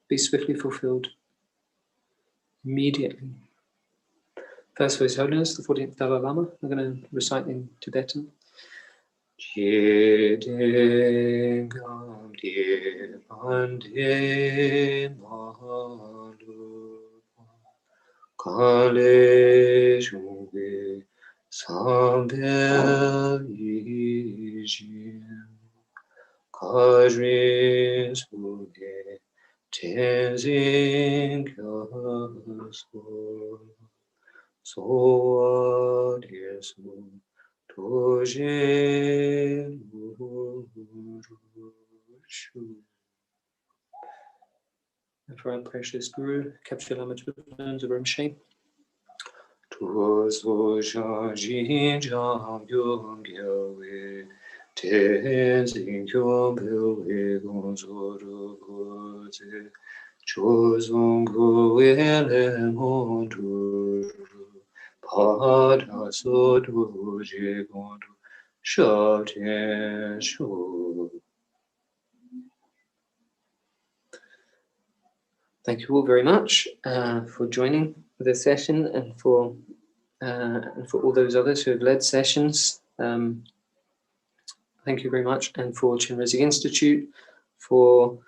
be swiftly fulfilled immediately. First, for His Holiness, the 14th Dalai Lama, I'm going to recite in Tibetan. And for our precious Guru, Kyabje Lama Zopa Rinpoche. Tuzo Shajin Jam Yong Yawe Tenzin Kyombe We Gonzoro Goze Chozong Goele Mondu Pada Sodu Jigondu Shaten Shu. Thank you all very much for joining this session, and for all those others who have led sessions. Thank you very much, and for Chenrezig Institute for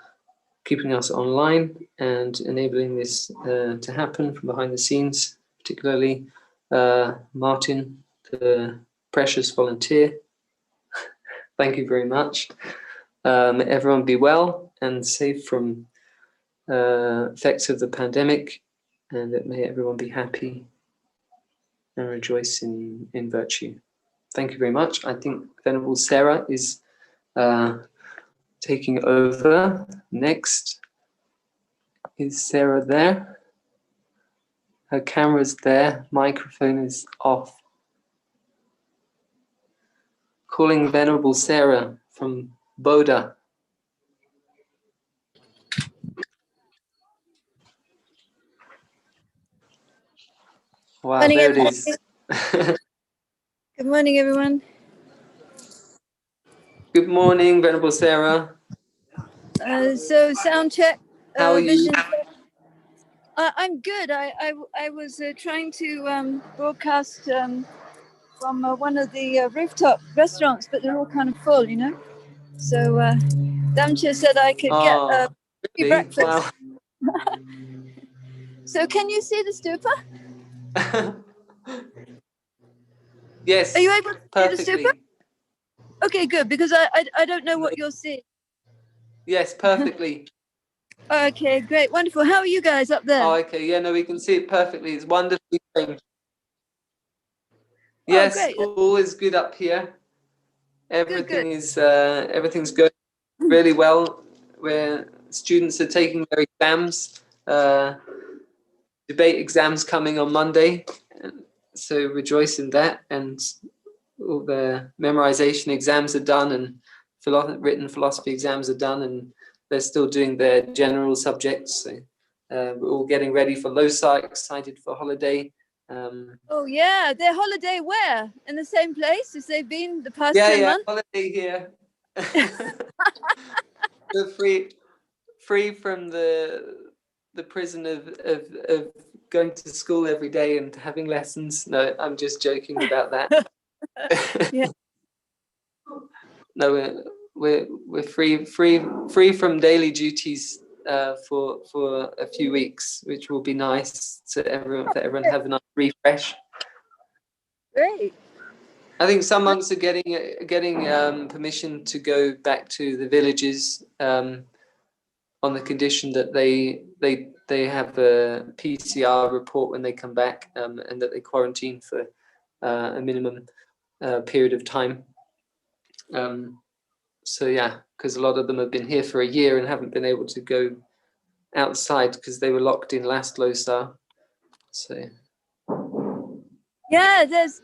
keeping us online and enabling this to happen from behind the scenes, particularly Martin, the precious volunteer. Thank you very much. May everyone be well and safe from effects of the pandemic, and that may everyone be happy and rejoice in virtue. Thank you very much. I think Venerable Sarah is taking over next. Is Sarah there? Her camera's there, microphone is off. calling Venerable Sarah from Boda. Wow, Morning, there it everybody. is. Good morning, everyone. Good morning, Venerable Sarah. So sound check, How are you? vision check. I'm good. I was trying to broadcast from one of the rooftop restaurants, but they're all kind of full, you know. So Damcha said I could get free really? breakfast. Wow. So can you see the stupa? Yes. Are you able to perfectly. see the stupa? Okay, good, because I don't know what you're seeing. Yes, perfectly. Okay, great, wonderful. How are you guys up there? Oh, okay. Yeah, no, we can see it perfectly. It's wonderfully framed. Yes, great. all is good up here. Everything Good. is everything's going really well. Where students are taking their exams, debate exams coming on Monday, so rejoice in that. And all the memorization exams are done, and written philosophy exams are done, and they're still doing their general subjects. So we're all getting ready for Losar, excited for holiday. Oh yeah, their holiday where? In the same place as they've been the past 10 months? Holiday here. We're free from the prison of going to school every day and having lessons. No, I'm just joking about that. Yeah. No, we're free from daily duties for a few weeks, which will be nice to everyone have a nice refresh. Great. I think some monks are getting permission to go back to the villages on the condition that they have a PCR report when they come back, and that they quarantine for a minimum period of time. So yeah, because a lot of them have been here for a year and haven't been able to go outside because they were locked in last Losar. So Yeah, there's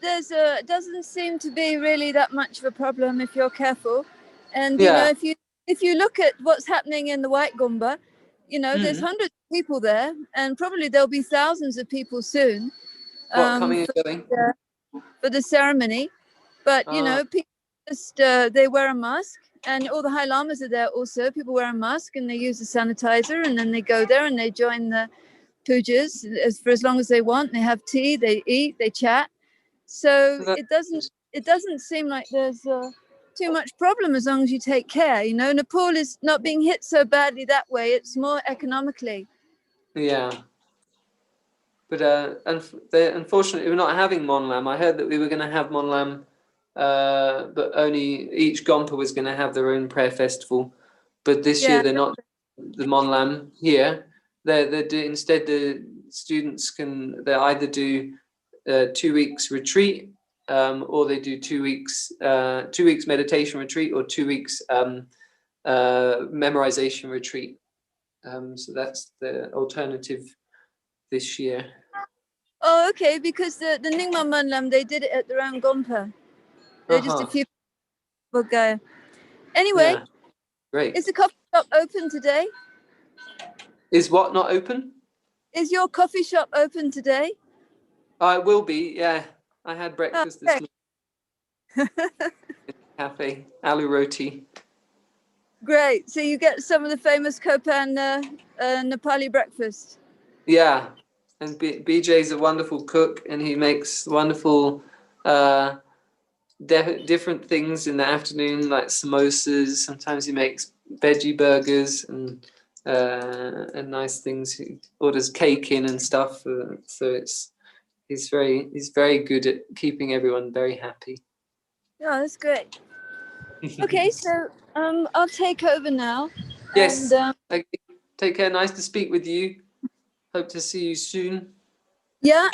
doesn't seem to be really that much of a problem if you're careful, and you know, if you look at what's happening in the White Gumba, you know, there's hundreds of people there, and probably there'll be thousands of people soon. coming and going for the ceremony, but you know, people just they wear a mask, and all the High Lamas are there also. People wear a mask and they use the sanitizer, and then they go there and they join the pujas for as long as they want. They have tea, they eat, they chat. So it doesn't seem like there's too much problem as long as you take care. You know, Nepal is not being hit so badly that way. It's more economically. Yeah. But unfortunately, we're not having Monlam. I heard that we were going to have Monlam, but only each Gompa was going to have their own prayer festival. But this year they're not the Monlam here. Instead the students they either do 2 weeks retreat, or they do 2 weeks meditation retreat, or 2 weeks memorization retreat. So that's the alternative this year. Oh, okay, because the Nyingma Manlam, they did it at their own Gompa. They're just a few people go. Anyway, great. Is the coffee shop open today? Is what not open? Is your coffee shop open today? It will be, yeah. I had breakfast this morning in the cafe, aloo roti. Great. So you get some of the famous Kopan Nepali breakfast. Yeah, and BJ's a wonderful cook, and he makes wonderful different things in the afternoon, like samosas. Sometimes he makes veggie burgers and nice things. He orders cake in and stuff. So he's very good at keeping everyone very happy. Oh, that's great. Okay, so I'll take over now. Yes. And, take care. Nice to speak with you. Hope to see you soon. Yeah.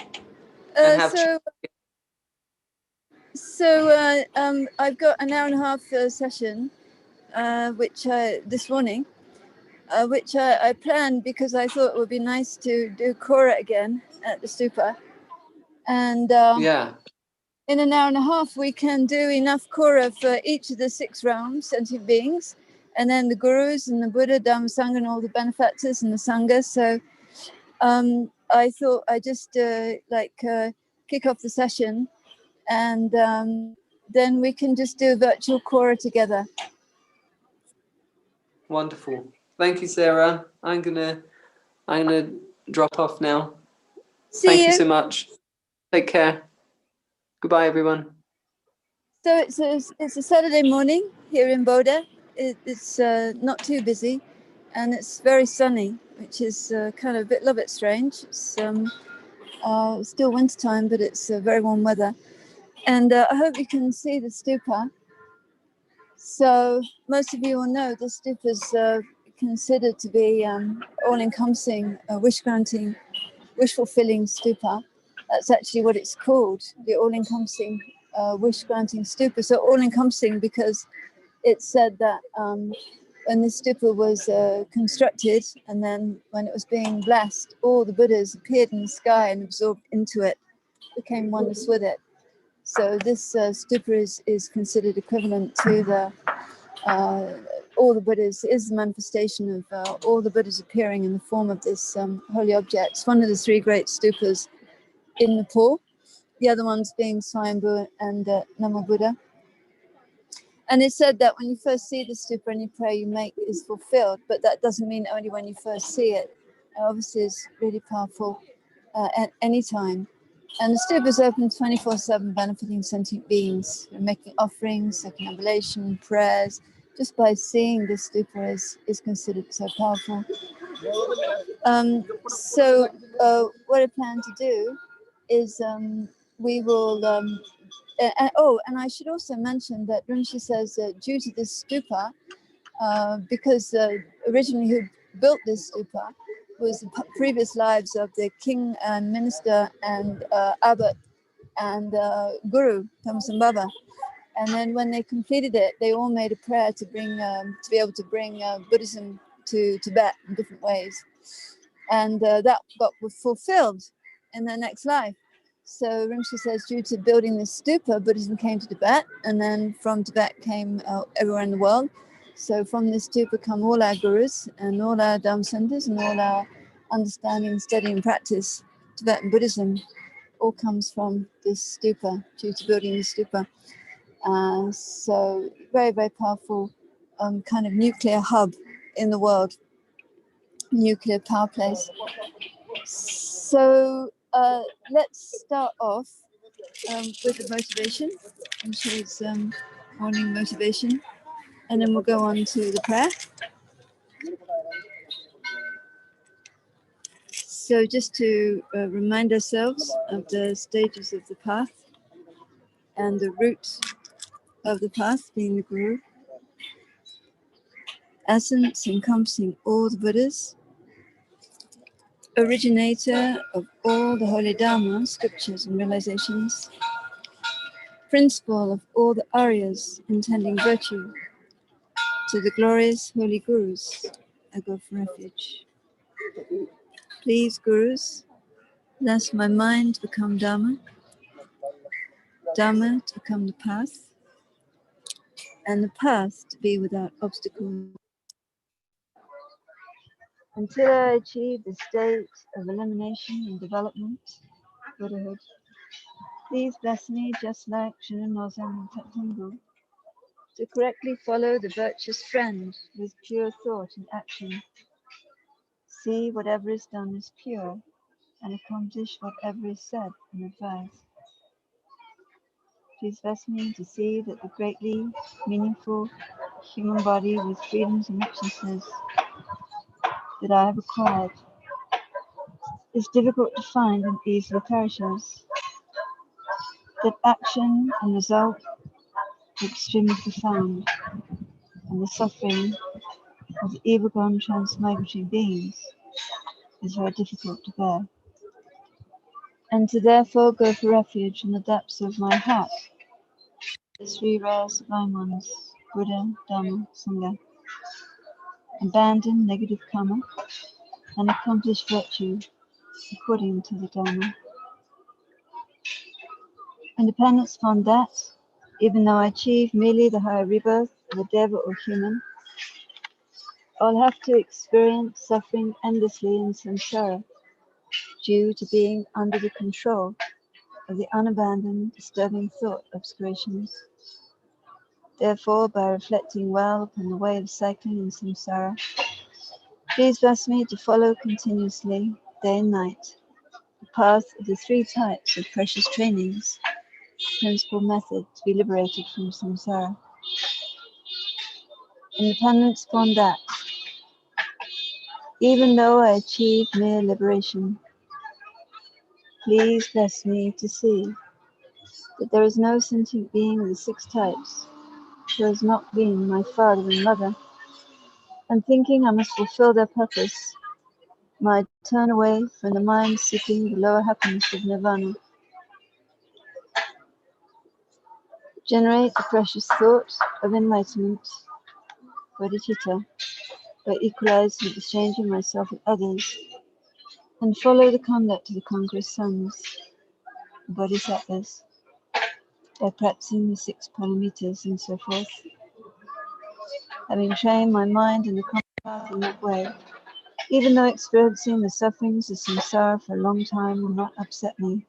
So I've got an hour and a half session, which this morning, which I planned because I thought it would be nice to do Kora again at the stupa. And in an hour and a half, we can do enough kora for each of the 6 realms, sentient beings, and then the gurus and the Buddha, Dharma, Sangha, and all the benefactors and the Sangha. So I thought I'd just kick off the session, and then we can just do a virtual kora together. Wonderful. Thank you, Sarah. I'm gonna drop off now. Thank you so much. Take care. Goodbye, everyone. So it's a Saturday morning here in Boda. It's not too busy, and it's very sunny, which is kind of a little bit strange. It's still wintertime, but it's very warm weather. And I hope you can see the stupa. So most of you will know the stupa is considered to be all-encompassing, wish-granting, wish-fulfilling stupa. That's actually what it's called, the all-encompassing wish-granting stupa. So all-encompassing because it's said that when the stupa was constructed, and then when it was being blessed, all the Buddhas appeared in the sky and absorbed into it, became oneness with it. So this stupa is considered equivalent to the all the Buddhas, is the manifestation of all the Buddhas appearing in the form of this holy object. It's one of the 3 great stupas in Nepal, the other ones being Swayambhu and Namo Buddha. And it's said that when you first see the stupa, any prayer you make is fulfilled, but that doesn't mean only when you first see it. Obviously, it's really powerful at any time. And the stupa is open 24/7, benefiting sentient beings. We're making offerings, circumambulation, prayers. Just by seeing the stupa is considered so powerful. So what I plan to do is we will... and I should also mention that Rinpoche says that due to this stupa, because originally who built this stupa was the previous lives of the king and minister and abbot and guru, Thammasang Baba. And then when they completed it, they all made a prayer to bring, to be able to bring Buddhism to Tibet in different ways. And that got fulfilled in their next life. So Rinpoche says, due to building this stupa, Buddhism came to Tibet, and then from Tibet came everywhere in the world. So from this stupa come all our gurus and all our Dharma centers and all our understanding, study and practice. Tibetan Buddhism all comes from this stupa, due to building this stupa. So very, very powerful kind of nuclear hub in the world, nuclear power place. So let's start off with the motivation, which is morning motivation, and then we'll go on to the prayer. So just to remind ourselves of the stages of the path and the root of the path being the Guru, essence encompassing all the Buddhas, originator of all the holy Dharma, scriptures and realizations, principle of all the Aryas intending virtue, to the glorious holy Gurus, I go for refuge. Please, Gurus, bless my mind to become Dharma, Dharma to become the path, and the path to be without obstacle. Until I achieve the state of elimination and development, Buddhahood, please bless me just like Chenrezig and Thangtong Gyalpo, to correctly follow the virtuous friend with pure thought and action. See whatever is done is pure, and accomplish whatever is said and advised. Please bless me to see that the greatly meaningful human body with freedoms and richnesses that I have acquired is difficult to find and easily perishes, that action and result are extremely profound, and the suffering of the evil-gone transmigratory beings is very difficult to bear, and to therefore go for refuge in the depths of my heart, the 3 rare sublime ones, Buddha, Dhamma, Sangha, abandon negative karma, and accomplish virtue according to the Dharma. Independence upon that, even though I achieve merely the higher rebirth of a deva or human, I'll have to experience suffering endlessly in samsara due to being under the control of the unabandoned, disturbing thought obscurations. Therefore, by reflecting well upon the way of cycling in samsara, please bless me to follow continuously, day and night, the path of the three types of precious trainings, principal method to be liberated from samsara. Independence upon that, even though I achieve mere liberation, please bless me to see that there is no sentient being of the six types who has not been my father and mother, and thinking I must fulfill their purpose, might turn away from the mind seeking the lower happiness of nirvana. Generate the precious thought of enlightenment, bodhicitta, by equalizing and exchanging myself with others, and follow the conduct of the conqueror's sons, the bodhisattvas, by practicing the 6 paramitas and so forth. Having trained my mind in the common path in that way, even though experiencing the sufferings of samsara for a long time will not upset me,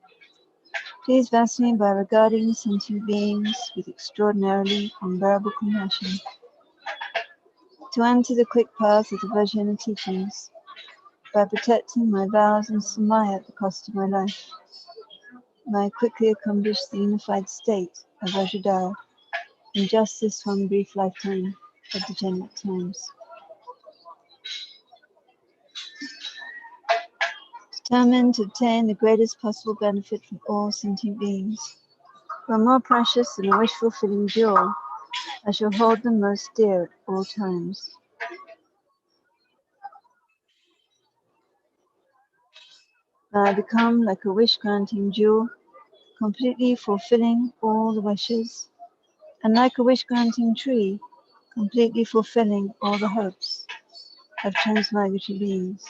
please bless me by regarding sentient beings with extraordinarily unbearable compassion, to enter the quick path of the Vajrayana teachings, by protecting my vows and samaya at the cost of my life. May I quickly accomplish the unified state of Vajradhara in just this one brief lifetime of degenerate times. Determined to obtain the greatest possible benefit from all sentient beings, who are more precious than a wish-fulfilling jewel, I shall hold them most dear at all times. May I become like a wish-granting jewel, completely fulfilling all the wishes, and like a wish-granting tree, completely fulfilling all the hopes of transmigratory beings.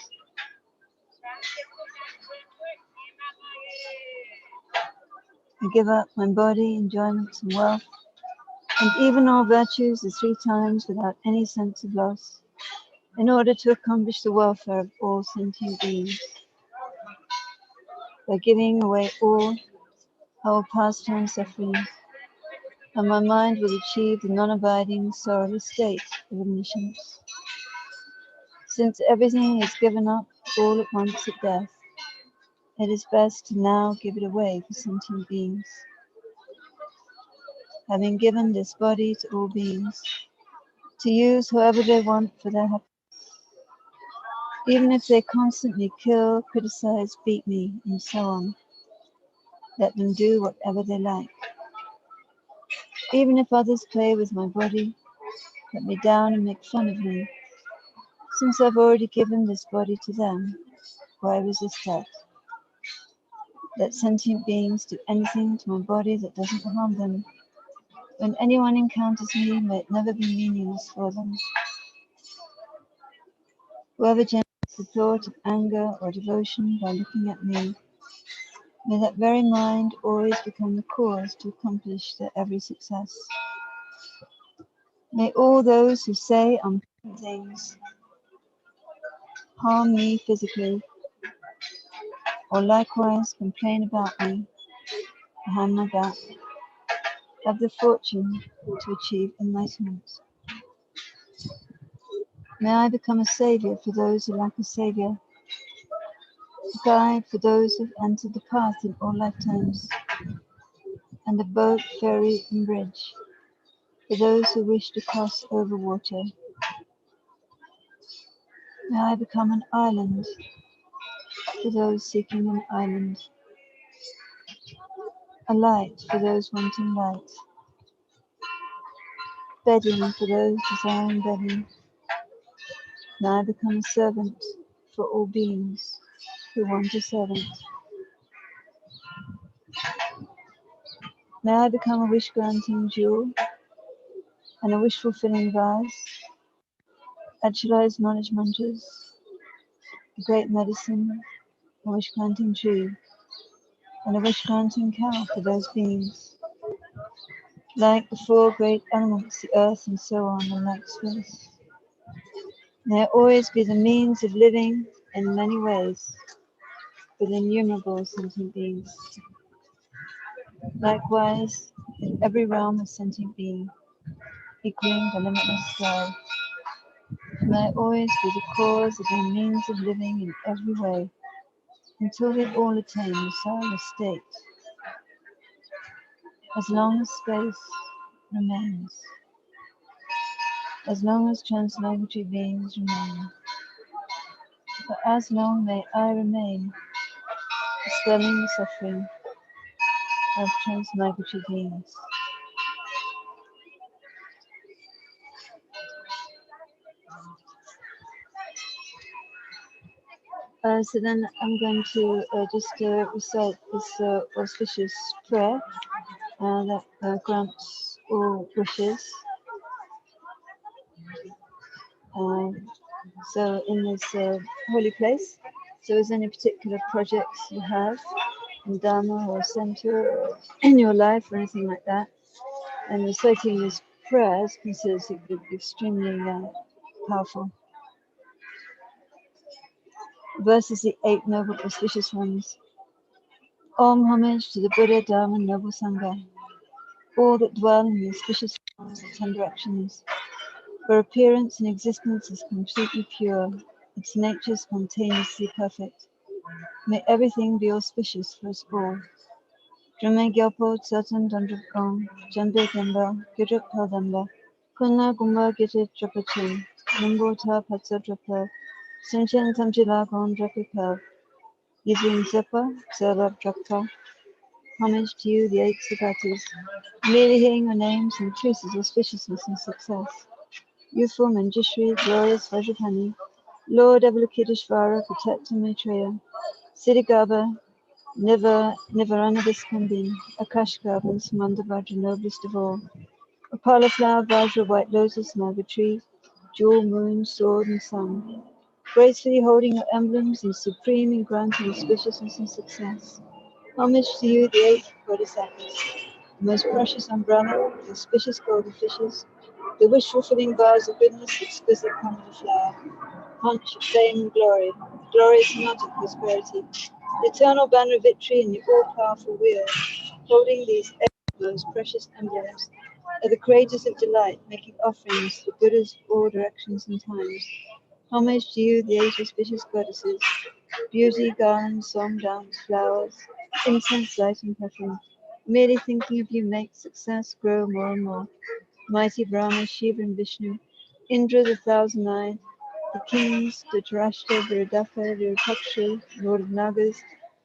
I give up my body, enjoyments, and wealth, and even all virtues the 3 times without any sense of loss, in order to accomplish the welfare of all sentient beings. By giving away all, I will pass time suffering, and my mind will achieve the non-abiding, sorrowless state of omniscience. Since everything is given up all at once at death, it is best to now give it away for sentient beings. Having given this body to all beings, to use however they want for their happiness, even if they constantly kill, criticize, beat me, and so on, let them do whatever they like. Even if others play with my body, put me down and make fun of me, since I've already given this body to them, why resist that? Let sentient beings do anything to my body that doesn't harm them. When anyone encounters me, may it never be meaningless for them. Whoever generates the thought of anger or devotion by looking at me, may that very mind always become the cause to accomplish their every success. May all those who say unpleasant things, harm me physically, or likewise complain about me behind my back, have the fortune to achieve enlightenment. May I become a savior for those who lack a savior, a guide for those who have entered the path in all lifetimes, and a boat, ferry, and bridge for those who wish to cross over water. May I become an island for those seeking an island, a light for those wanting light, bedding for those desiring bedding. May I become a servant for all beings who want a servant. May I become a wish-granting jewel and a wish-fulfilling vase, actualized knowledge mantras, a great medicine, a wish-granting tree, and a wish granting cow for those beings. Like the four great elements, the earth and so on, and like space. May always be the means of living in many ways with innumerable sentient beings. Likewise, in every realm of sentient being, equaling the limitless sky, may always be the cause of the means of living in every way, until we all attain the silent state, as long as space remains, as long as transmigratory beings remain. For as long may I remain, dispelling the suffering of transmigratory beings. So then I'm going to just recite this auspicious prayer that grants all wishes. So in this holy place, so is any particular projects you have in Dharma or center or in your life or anything like that, and reciting this prayer is considered extremely powerful. Verses the 8 noble auspicious ones. Om homage to the Buddha, Dharma, and noble Sangha, all that dwell in the auspicious forms of 10 directions. For appearance and existence is completely pure, its nature spontaneously perfect. May everything be auspicious for us all. Drame Gyalpo Tsatan Dandrakong, Jande Gamba, Gidrak Paldamba, Kuna Gumba Gidit Drapachin, Limbo Ta Patsa Drapa, Sinchen Tamjila Gon Drapipel, Yizin Zepa, Zerab Drakpa. Homage to you, the 8 Sagatas. Merely hearing your names increases auspiciousness and success. Youthful Manjushri, glorious Vajrapani, Lord Avalokiteshvara, protector Maitreya, Siddhigarbha, Nivaranavaskambin, Akashgarbha, Samandavajra, noblest of all, Apollo flower, Vajra, white lotus, Naga tree, jewel, moon, sword, and sun, gracefully holding your emblems in supreme and granting auspiciousness and success. Homage to you, the 8 Bodhisattvas, the most precious umbrella, the auspicious golden fishes, the wish-fulfilling vase of goodness, exquisite comedy flower, hunch of fame and glory, glorious knot of prosperity, the eternal banner of victory and the all-powerful wheel, holding these 8 most precious emblems, are the creators of delight, making offerings to Buddhas of all directions and times. Homage to you, the 8 auspicious goddesses, beauty, garlands, song, dance, flowers, incense, light, and perfume. Merely thinking of you makes success grow more and more. Mighty Brahma, Shiva, and Vishnu, Indra, the 1,000-eyed, the kings, Dhritarashtra, Viradaka, Virupaksha, Lord of Nagas,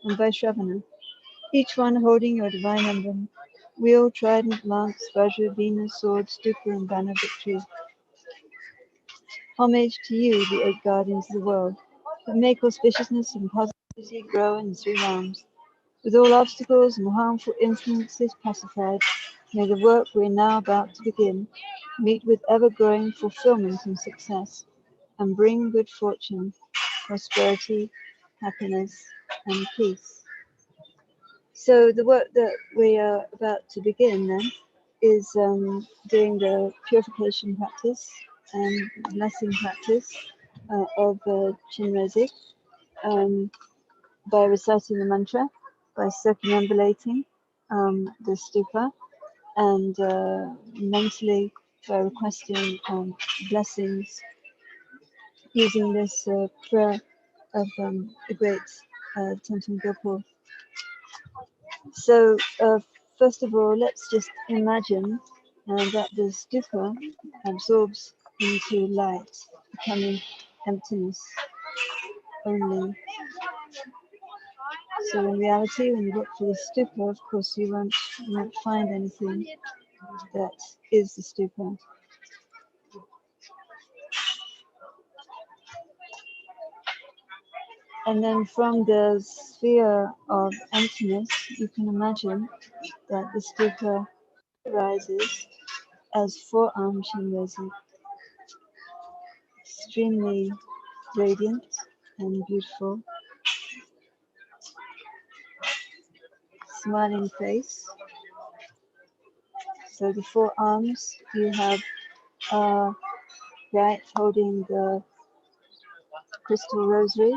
and Vaishravana, each one holding your divine emblem, wheel, trident, lance, vajra, veena, sword, stupa, and banner victory. Homage to you, the 8 guardians of the world, that make auspiciousness and positivity grow in the 3 realms. With all obstacles and harmful influences pacified, may the work we are now about to begin meet with ever-growing fulfillment and success, and bring good fortune, prosperity, happiness, and peace. So the work that we are about to begin then is doing the purification practice and blessing practice of Chenrezig by reciting the mantra, by circumambulating the stupa, and mentally by requesting blessings using this prayer of the great Thangtong Gyalpo. So first of all, let's just imagine that the stupa absorbs into light, becoming emptiness only. So in reality, when you look for the stupa, of course you won't find anything that is the stupa. And then from the sphere of emptiness, you can imagine that the stupa rises as 4-armed Chenrezig, extremely radiant and beautiful. smiling face. So the forearms, you have right holding the crystal rosary,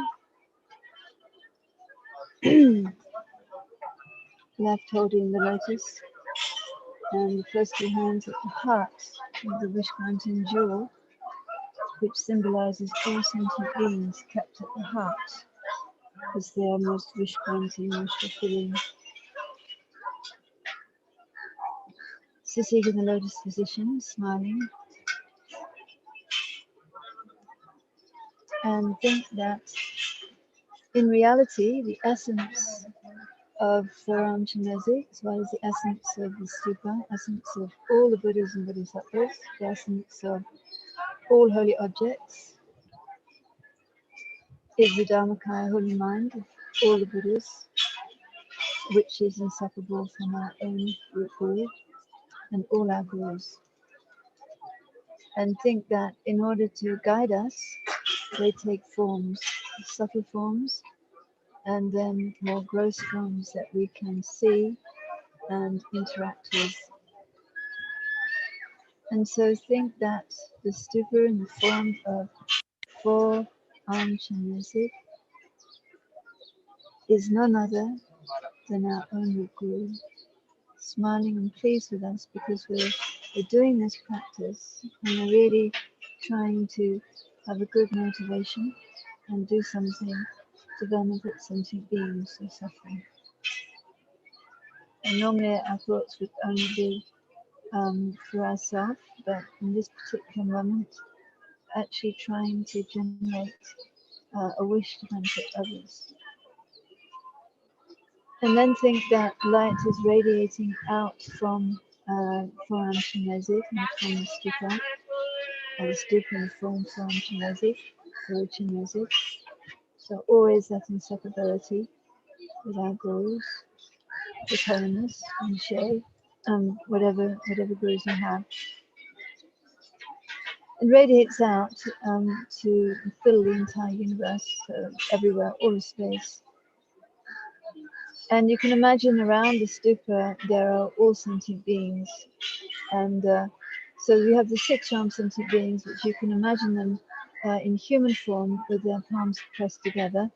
left holding the lotus, and the first two hands at the heart of the wish-granting jewel, which symbolizes all sentient beings kept at the heart, because they are most wish-granting, wish-fulfilling. Sitting in the lotus position, smiling, and think that in reality, the essence of Foram Chenrezig, as well as the essence of the stupa, essence of all the Buddhas and Bodhisattvas, the essence of all holy objects, is the Dharmakaya holy mind of all the Buddhas, which is inseparable from our own root Guru and all our Gurus. And think that in order to guide us, they take forms, subtle forms, and then more gross forms that we can see and interact with. And so think that the stupa in the form of four-armed Chenrezig is none other than our own root Guru, smiling and pleased with us because we're doing this practice and we're really trying to have a good motivation and do something to benefit sentient beings who are suffering. And normally our thoughts would only be for ourselves, but in this particular moment, actually trying to generate a wish to benefit others. And then think that light is radiating out from Foram Chenrezig and from the stupa, or the stupa in the form Foram Chenrezig, Guru Chenrezig. So always that inseparability with our Gurus, with holiness and shade, whatever Gurus you have. It radiates out to fill the entire universe, everywhere, all of space. And you can imagine around the stupa there are all sentient beings. And so you have the six-armed sentient beings, which you can imagine them in human form with their palms pressed together.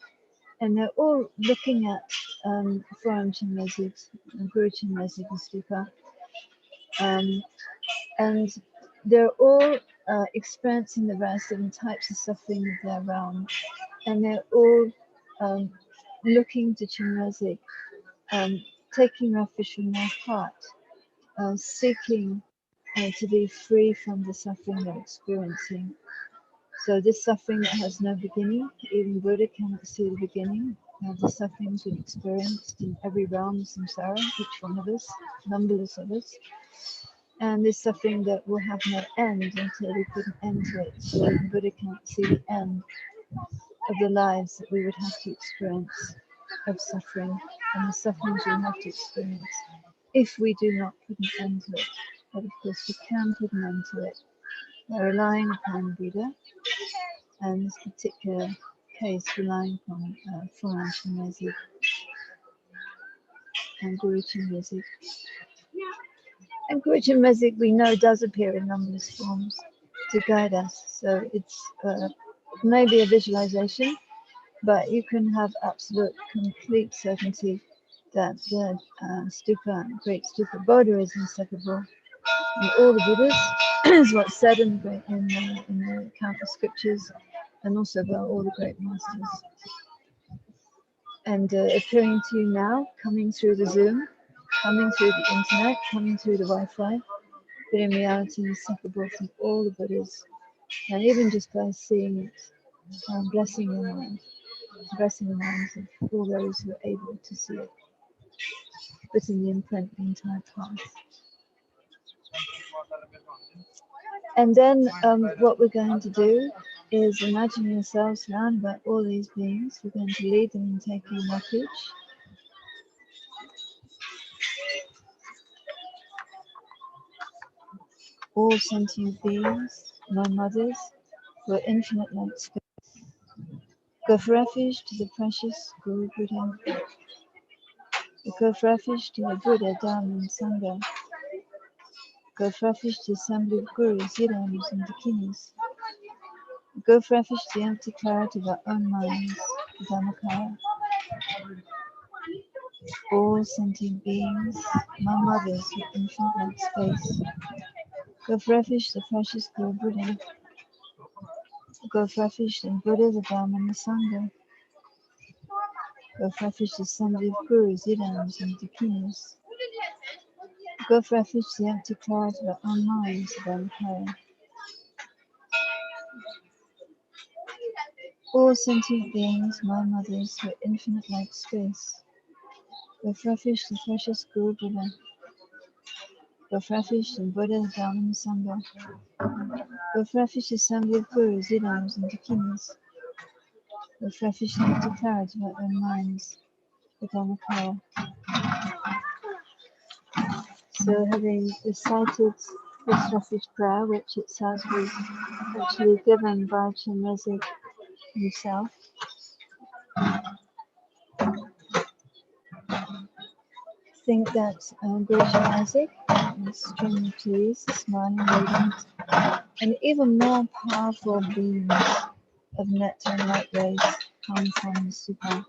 And they're all looking at Foram Chenrezig, Guru Chenrezig and stupa. And they're all experiencing the various different types of suffering of their realm. And they're all looking to Chenrezig, taking refuge from their heart, seeking to be free from the suffering they're experiencing. So this suffering that has no beginning, even Buddha cannot see the beginning. The sufferings we've experienced in every realm of samsara, each one of us, numberless of us. And this suffering that will have no end until we put an end to it. So even Buddha cannot see the end of the lives that we would have to experience of suffering, and the sufferings we have to experience if we do not put an end to it. But of course we can put an end to it by relying upon Buddha, and in this particular case relying upon Foram Chenrezig and Guru Chenrezig. And Guru Chenrezig, we know, does appear in numberless forms to guide us. So it's maybe a visualization, but you can have absolute, complete certainty that the stupa, great stupa Bodha, is inseparable. And all the Buddhas is what's said in the countless scriptures, and also by all the great masters. And appearing to you now, coming through the Zoom, coming through the internet, coming through the Wi-Fi, but in reality inseparable from all the Buddhas. And even just by seeing it, blessing your mind, blessing the minds of all those who are able to see it, putting the imprint the entire path. And then what we're going to do is imagine yourselves surrounded by all these beings. We're going to lead them in taking refuge. All sentient beings, my mothers, who are infinite light space, go for refuge to the precious Guru Buddha. We go for refuge to the Buddha, Dharma, and Sangha. We go for refuge to the assembly of gurus, yidams, and dakinis. We go for refuge to the empty clarity of our own minds, the Dhammakaya. All sentient beings, my mothers with infinite light space. Go for refuge to the precious Guru Buddha. Go for refuge to the Buddha, the Dharma, and the Sangha. Go for refuge to the assembly of gurus, yidams, and dakinis. Go for refuge to the empty clarity of our own minds, the Dhammakaya. All sentient beings, my mothers, with infinite light space. Go for refuge to the precious Guru Buddha. Go for refuge to the Buddha, the Dharma, and the Sangha. Go for refuge to the assembly of gurus, yidams, and dakinis. Go for refuge to the empty clarity of our own minds, the Dhammakaya. So having recited this refuge prayer, which itself was actually given by Chenrezig himself, I think that Guru Chenrezig is extremely pleased, smiling, radiant, and even more powerful beams of nectar and light rays come from the stupa,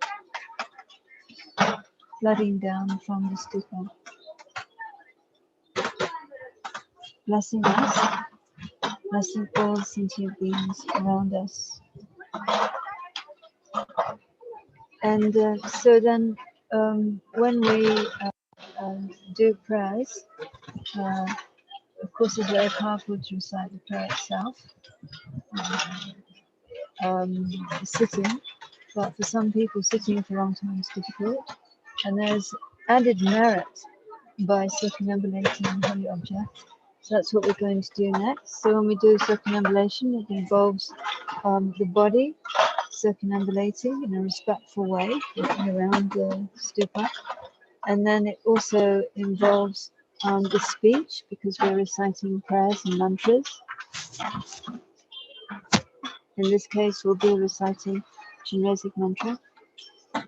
flooding down from the stupa, blessing us, blessing all sentient beings around us. And so then when we do prayers, of course it's very powerful to recite the prayer itself, sitting, but for some people sitting for a long time is difficult, and there's added merit by circumambulating the holy object. So that's what we're going to do next. So when we do circumambulation, it involves the body circumambulating in a respectful way, walking around the stupa. And then it also involves the speech, because we're reciting prayers and mantras. In this case, we'll be reciting Chenrezig mantra.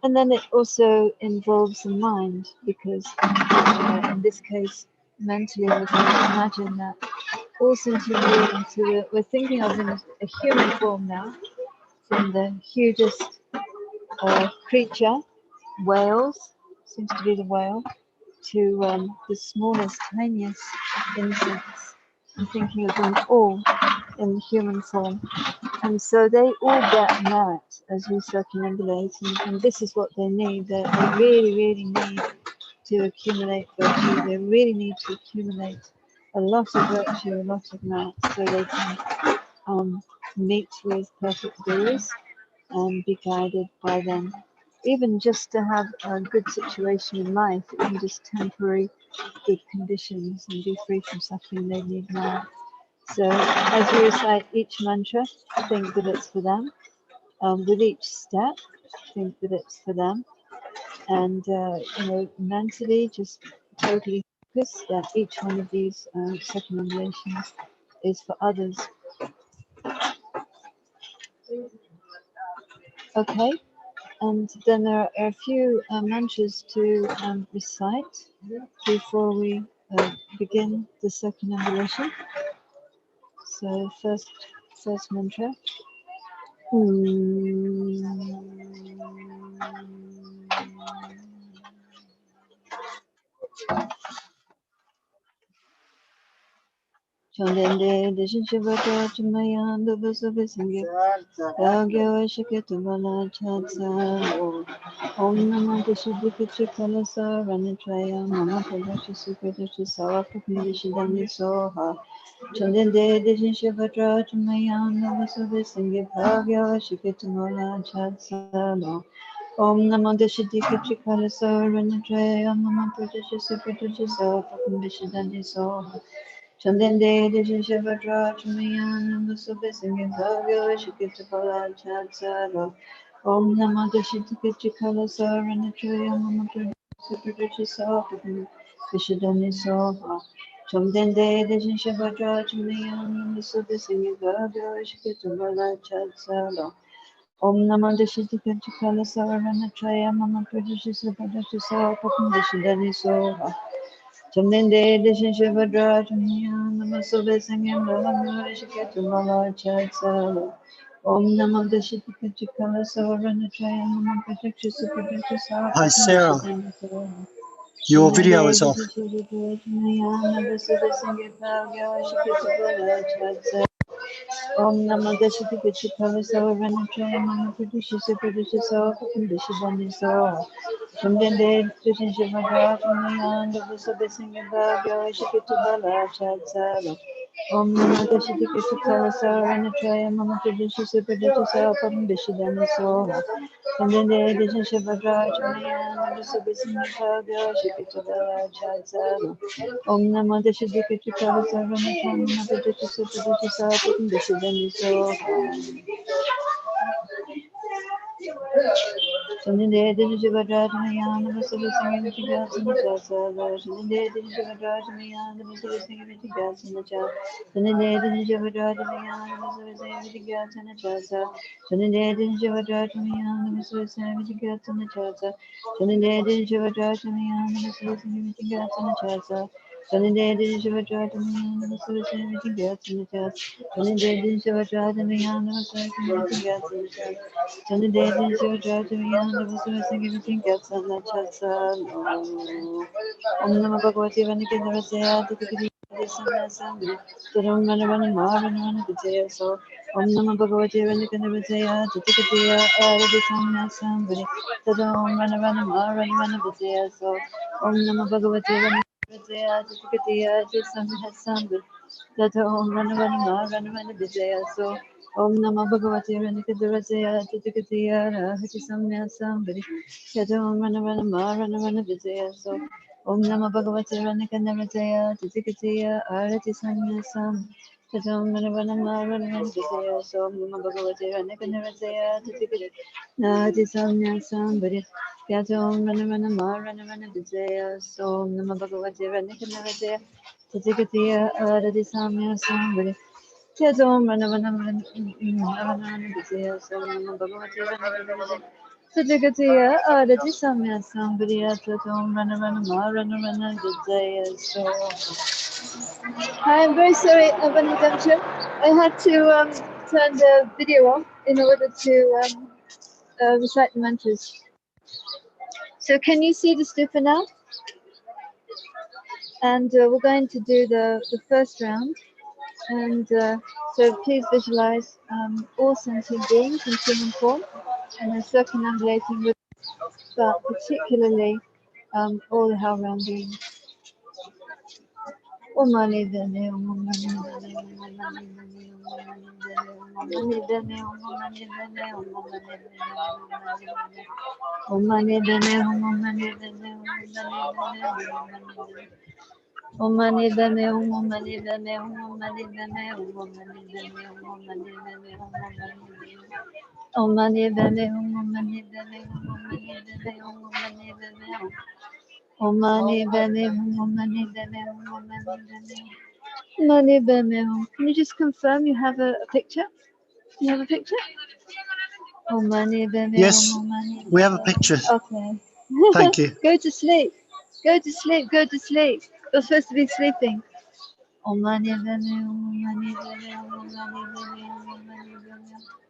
And then it also involves the mind, because in this case, mentally, we're going to imagine that all sentient beings who we're thinking of in a human form now, from the hugest creature, whales, seems to be the whale, to the smallest, tiniest insects. I'm thinking of them all in human form. And so they all get merit as we circumambulate, and this is what they need. They really, really need to accumulate virtue. They really need to accumulate a lot of virtue, a lot of merit, so they can meet with perfect gurus and be guided by them. Even just to have a good situation in life, even just temporary good conditions and be free from suffering, they need merit. So as we recite each mantra, think that it's for them. With each step, think that it's for them. And, mentally just totally focus that each one of these circumambulations is for others. Okay, and then there are a few mantras to recite before we begin the circumambulation. So first mantra. Chondende deshin shivata chumayan dubasobe singe Yagya Shiketubala Chatsa Om Namah Deshidikitri Kalasa Ranitraya Mama Pradashi Sukradashi Savapaknidishidani Soha Chandende Deshin Shivatra Chumayan Dubasobe singe Yagya Shiketubala Chatsa Om Namah Deshidikitri Kalasa Ranitraya Mama Pradashi Sukradashi Savapaknidishidani Soha Chandende Deshin Shivatra Chumayan Dubasobe singe Yagya Shiketubala Chatsa Om Namah Deshidikitri Kalasa Ranitraya Mama Pradashi Savapaknidishidani Vishadani Soha Chandende Deshin Shivatra Chumayan Dubasobe singe Yagya Shiketubala Chatsa Om Namah Deshita Chikala Savarana Traya Mama Pradeshisa Padesha Sawa Papandeshidani Soha Chamnende Deshinsha Vadra Chamniya Namasobe Sangam Lavamura Shikatu Mala Chatsala Om Namah Deshita Chikala Savarana Traya Mama Pradeshisa Padesha Sawa Hi, Sarah. Papandeshidani Soha Your video is off. Om Namah Deshita Chikala Savarana Traya Mama Pradeshisa Padesha Sawa Papandeshidani Soha Chamnende Deshinsha Vadra Chamniya Namasobe Sangam Lavamura Shikatu Mala Chatsala Om Namah Deshita Chikala Savarana Traya Mama Pradeshisa Padesha Sawa Papandeshidani Soha and then the edition Shabbat Om Namah Deshita Chikala Savarana Traya Mama Pradeshisa Padesha Sawa Papandeshidani Soha Shaninde did Shivadrajanayan, the Vasili singing with the gas in the Chasa, Shaninde did Shivadrajanayan, the Vasili singing with the gas in the Chasa, Shaninde did Shivadrajanayan, the Vasili singing with the gas in the Chasa, Shaninde did Shivadrajanayan, the Vasili singing with the gas in the Chasa, Shaninde did Shivadrajanayan, the Vasili singing with the gas in the Chasa, Shaninde did Shivadrajanayan, the Vasili singing with the gas in the Chasa, Shaninde did Shivadrajanayan, the Vasili singing with the gas in the Chasa, Sunny day, did you drive to me on the bus? Everything gets on the chatsa. Om Namah Bhagavate Vanikanda Rasaya, the Kiri, the Sangha, the Ramana Marana, the Jaya. So Om Namah Bhagavate Vanikanda Rasaya, the Kiri, the Sangha, somebody, the Ramana Marana, the Jaya. So Om Namah Bhagavate Vanikanda Rasaya, the Kiri, the Sangha, somebody, the Ramana Marana, the Jaya. So Om Namah Bhagavate Vanikadvarasaya Titikataya Rahati Samya Sambari Yata Om Rana Vijaya So Om Namah Bhagavate Vanikadvarasaya Titikataya Arati Samya Sam Yata Om Rana Vijaya So Om Namah Bhagavate Vanikadvarasaya Titikataya Arati Samya Sambari Yata Om Rana Vijaya So Om Namah Bhagavate Vanikadvarasaya Titikataya Arati Samya Sambari Om Rana Vijaya So Om Bhagavate Vanikadvarasaya Titikataya Arati Samya Sambari Yata Om Rana Vijaya So Hi, I'm very sorry, Abanitamcha. I had to turn the video off in order to recite the mantras. So can you see the stupa now? And we're going to do the first round. And so please visualize all sentient beings in human form and then circumambulating with, but particularly all the hell round beings. Om Mani Dane, Om Mani Dane, Om Mani Dane, Om Mani Dane, Om Mani Dane, Om Mani Dane, Om Mani Dane, Om Mani Dane, Om Mani Dane, Om Mani Dane, Om Mani Dane, Om Mani Dane, Om Mani Dane, Om Mani Dane, Om Mani Dane, Om Mani Dane, Om Mani Dane, Om Mani Dane. Mani Dane. Can you just confirm you have a picture? Do you have a picture? Oh, Mani Dane. Yes, we have a picture. Okay. Thank you. Go to sleep. Go to sleep. Go to sleep. You're supposed to be sleeping. Oh, Mani Dane. Oh, Mani Dane. Oh, Mani Dane. Oh, Mani Dane.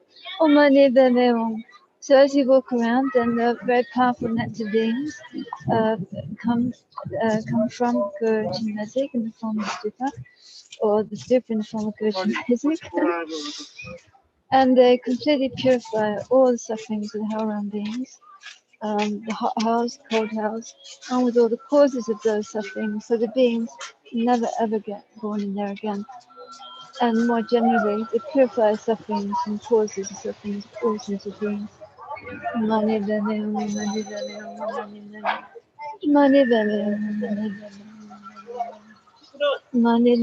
Oh, Mani Dane. So as you walk around, then the very powerful nectar beings come from Guru Chenrezig in the form of stupa, or the stupa in the form of Guru Chenrezig, and they completely purify all the sufferings of the hell-realm beings, the hot house, cold house, and with all the causes of those sufferings, so the beings never ever get born in there again. And more generally, they purify sufferings and causes of sufferings of all sorts of beings. Mani Dane, Mani Dane, Mani Dane, Mani Dane, Mani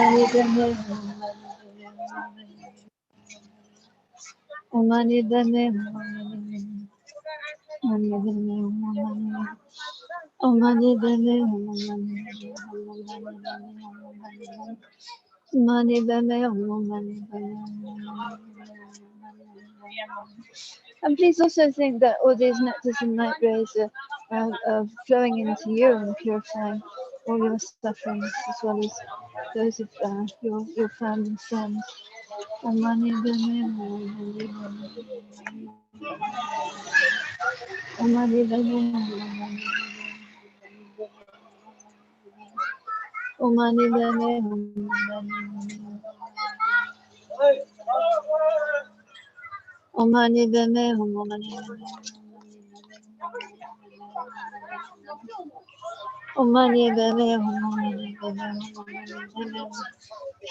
Dane, Mani Dane, Mani Bame Om Mani And please also think that all these nectars and light rays are flowing into you and purifying all your sufferings as well as those of your family and friends. Om Mani Bame Om Mani Bame Om Mani Bame Om Mani Bame Om Mani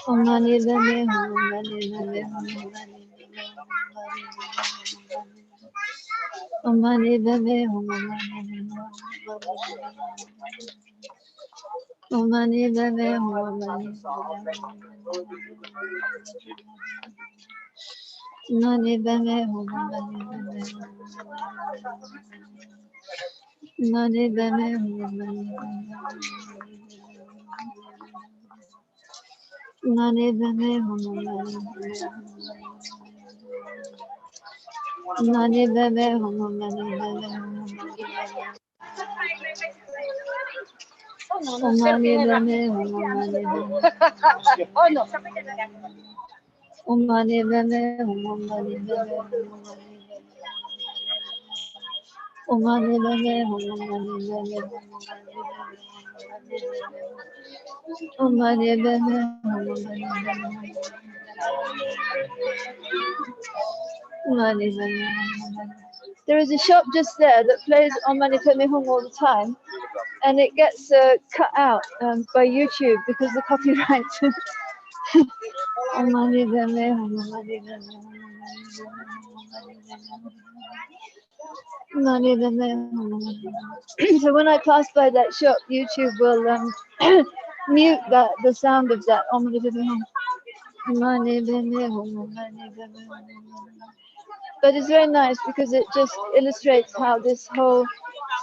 Om Mani Bame Om Mani Bame Om Mani Bame Om Mani Bame Mani Bame Mani Bame Mani Bame Mani Bame Mani Bame Om Mani Bame Om Mani Bame Om Mani Bame Mani Bame. There is a shop just there that plays Om Mani Padme Hum all the time, and it gets cut out by YouTube because the copyright. Om Mani Padme Hum, Om Mani Padme Hum, Om Mani Padme Hum. So when I pass by that shop, YouTube will mute the sound of that Om Mani Padme Hum. Om Mani Padme Hum, Om Mani Padme Hum. But it's very nice because it just illustrates how this whole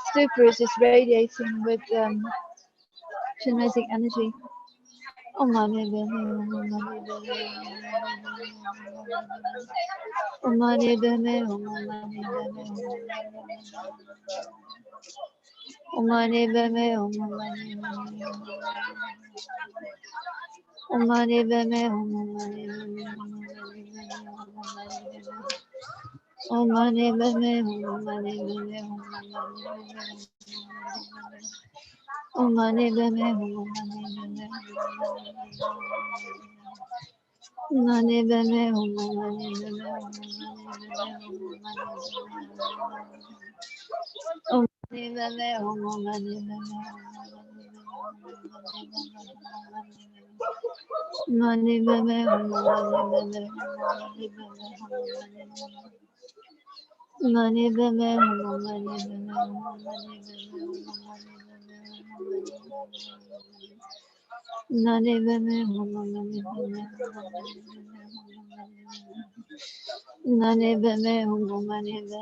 stupa is just radiating with Chenrezig energy. Om Mani Padme Hum, Om Mani Padme Hum. Om Mani Padme Hum, Om Mani Padme Hum. Om Mani Padme Hum, Om Mani Padme Hum. Om Mani Padme Hum, Om Mani Padme Hum. Om Mani Padme Hum, Om Mani Padme Hum. Om Mani Padme Hum, Om Mani Padme Hum. Om Mani Padme Hum, Om Mani Padme Hum. Om Mani Padme Hum, Om Mani Padme Hum. Mani Padme Hum, Mani Padme Hum, Mani Padme Hum, Mani Padme Hum. Mani Padme Hum, Mani Padme Hum. Mani Padme Hum, Mani Padme Hum.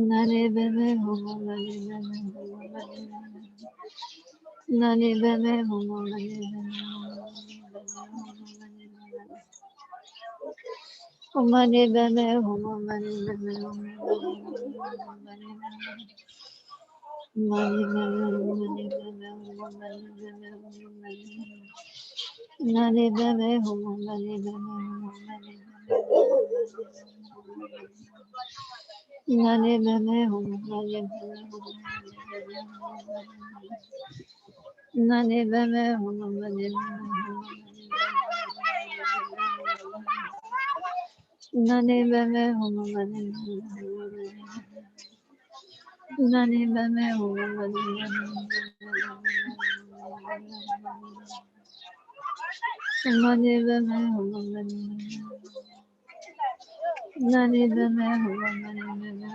Mani Padme Hum, Mani Padme Hum. Mani Padme Hum, Mani Om Mani Padme Hum, Om Mani Padme Hum. Mani Padme Hum, Mani Padme Hum. Mani Padme Hum, Mani Padme Hum. Mani Padme Hum, Mani Padme Hum. Mani Padme Hum, Mani Padme Hum. Mani Padme Hum, Mani Mani Padme Hum, Mani Mani Padme Hum, Mani Mani Padme Hum, Mani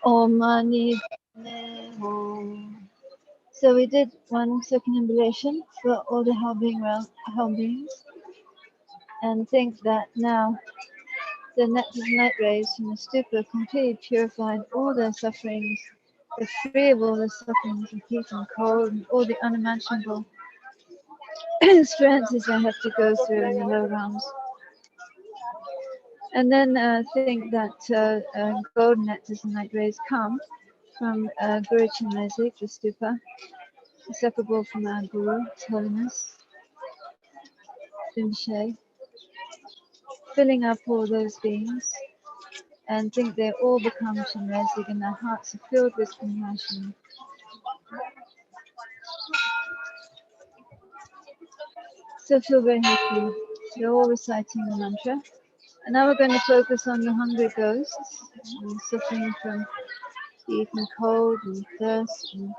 Om Mani Padme Hum. So we did one circumambulation for all the hell beings, and think that now the nectar light rays from the stupa completely purified all their sufferings They're free of all the sufferings of heat and cold and all the unimaginable experiences they have to go through in the lower realms. And then think that golden nectars and light rays come from Guru Chenrezig, the stupa, inseparable from our Guru, His Holiness Rinpoche, filling up all those beings, and think they all become Chenrezig and their hearts are filled with compassion. So feel very happy. They're all reciting the mantra. And now we're going to focus on the hungry ghosts, suffering from heat and cold and thirst and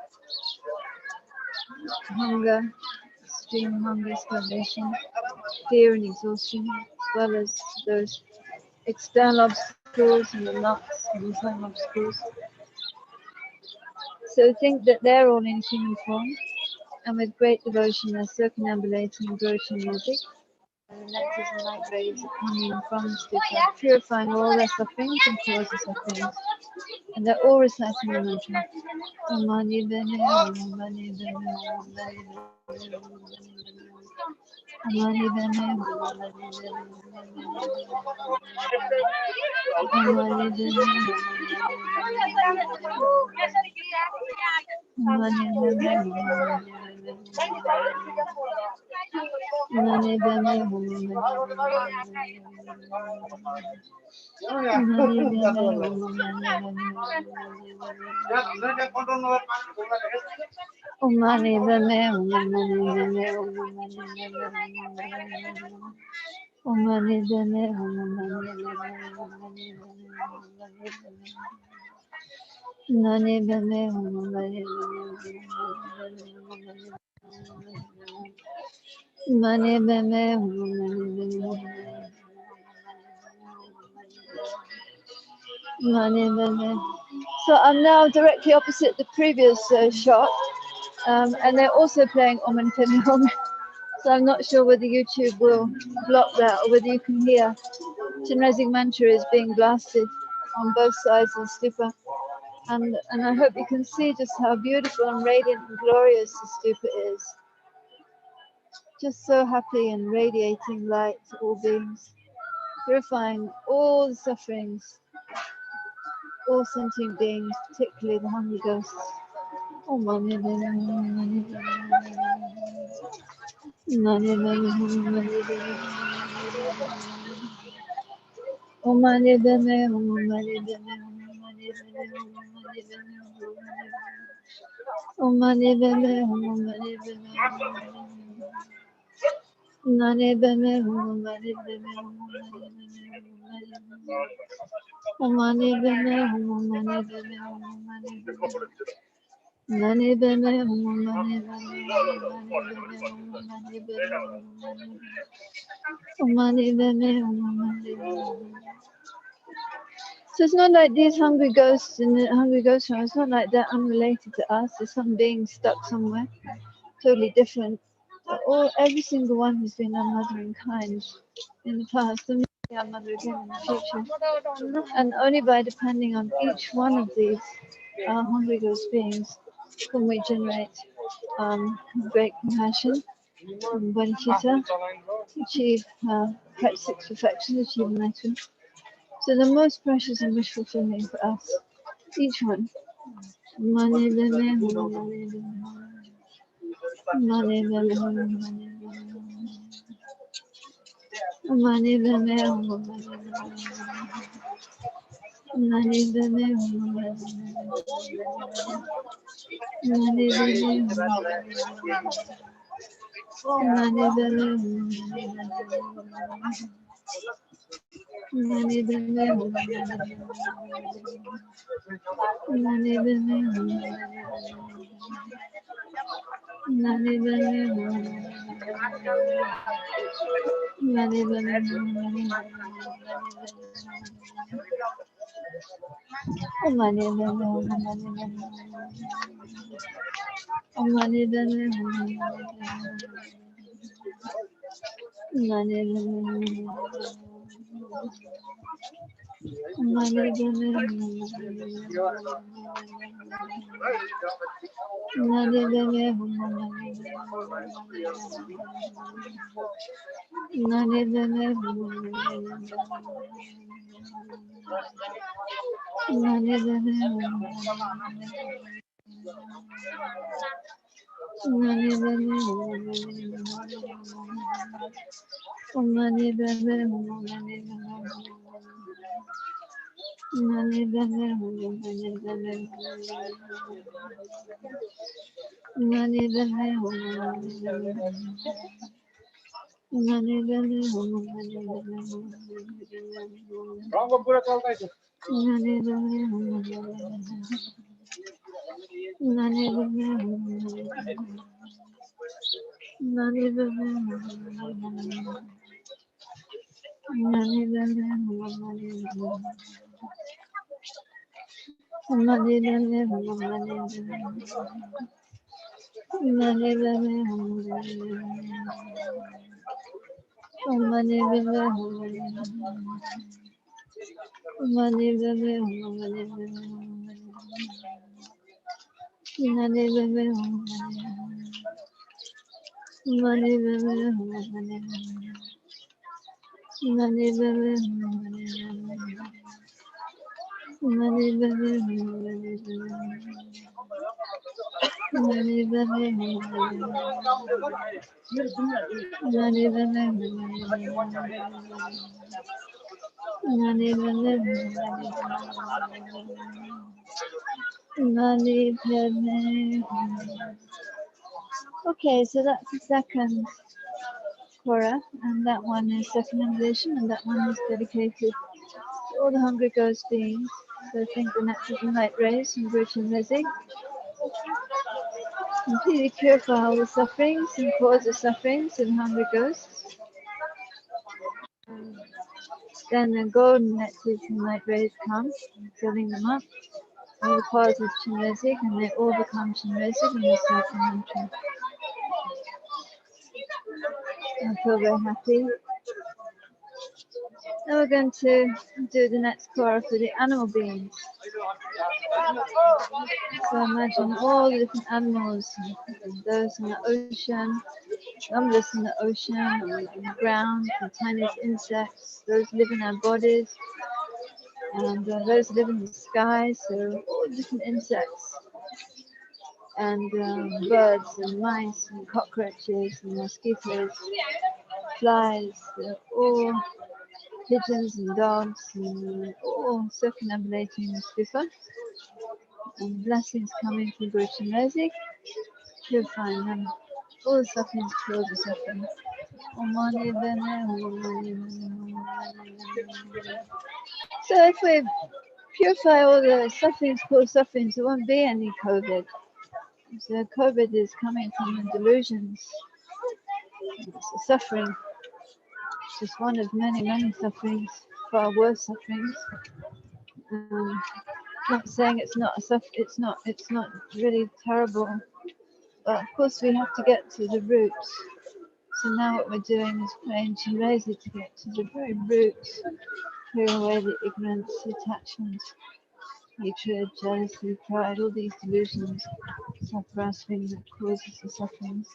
hunger, extreme hunger, starvation, fear and exhaustion, as well as those external obstacles and the knocks and internal obstacles. So think that they're all in human form, and with great devotion they're circumambulating Guru Chenrezig, and the nectars and light rays are coming from the stupa, purifying all their sufferings and causes sufferings. And they're all reciting the mantra. Mani bene, mani bene, mani bene, So I'm now directly opposite the previous shot, and they're also playing Om and Padme Hum. So I'm not sure whether YouTube will block that or whether you can hear Chenrezig mantra is being blasted on both sides of the stupa. And I hope you can see just how beautiful and radiant and glorious the stupa is. Just so happy and radiating light to all beings, purifying all the sufferings, all sentient beings, particularly the hungry ghosts. So it's not like these hungry ghosts in the hungry ghost room, it's not like they're unrelated to us. There's some being stuck somewhere, totally different. Every single one has been our mother in kind in the past, and maybe our mother again in the future. And only by depending on each one of these hungry ghost beings can we generate great compassion and bodhicitta, achieve practice perfection, achieve enlightenment. So the most precious and wish fulfilling for us, each one. Okay, so that's the second Quora, and that one is second invitation, and that one is dedicated to all the hungry ghost beings. So think the natural and light rays from Guru Chenrezig. Completely purify all the sufferings and cause of sufferings in hungry ghosts. Then the golden nectars and light rays come, filling them up. All the causes of Chenrezig, and they all become Chenrezig and recite the mantra. I feel very happy. Now we're going to do the next Quora for the animal beings. So imagine all the different animals, those in the ocean, numberless in the ocean, on the ground, the tiniest insects, those live in our bodies, and those live in the sky, so all different insects, and birds and mice and cockroaches and mosquitoes, flies, all pigeons and dogs, and all circumambulating the stupa, and blessings coming from Guru Chenrezig, purifying them. All the sufferings, cause the suffering. So if we purify all the sufferings, cause sufferings, there won't be any COVID. So COVID is coming from the delusions. It's a suffering. It's just one of many, many sufferings, far worse sufferings. Not saying it's not a it's not really terrible, but of course we have to get to the roots. So now what we're doing is praying Chenrezig to get to the very roots, clear away the ignorance, attachment, hatred, jealousy, pride, all these delusions, self-grasping that causes the sufferings.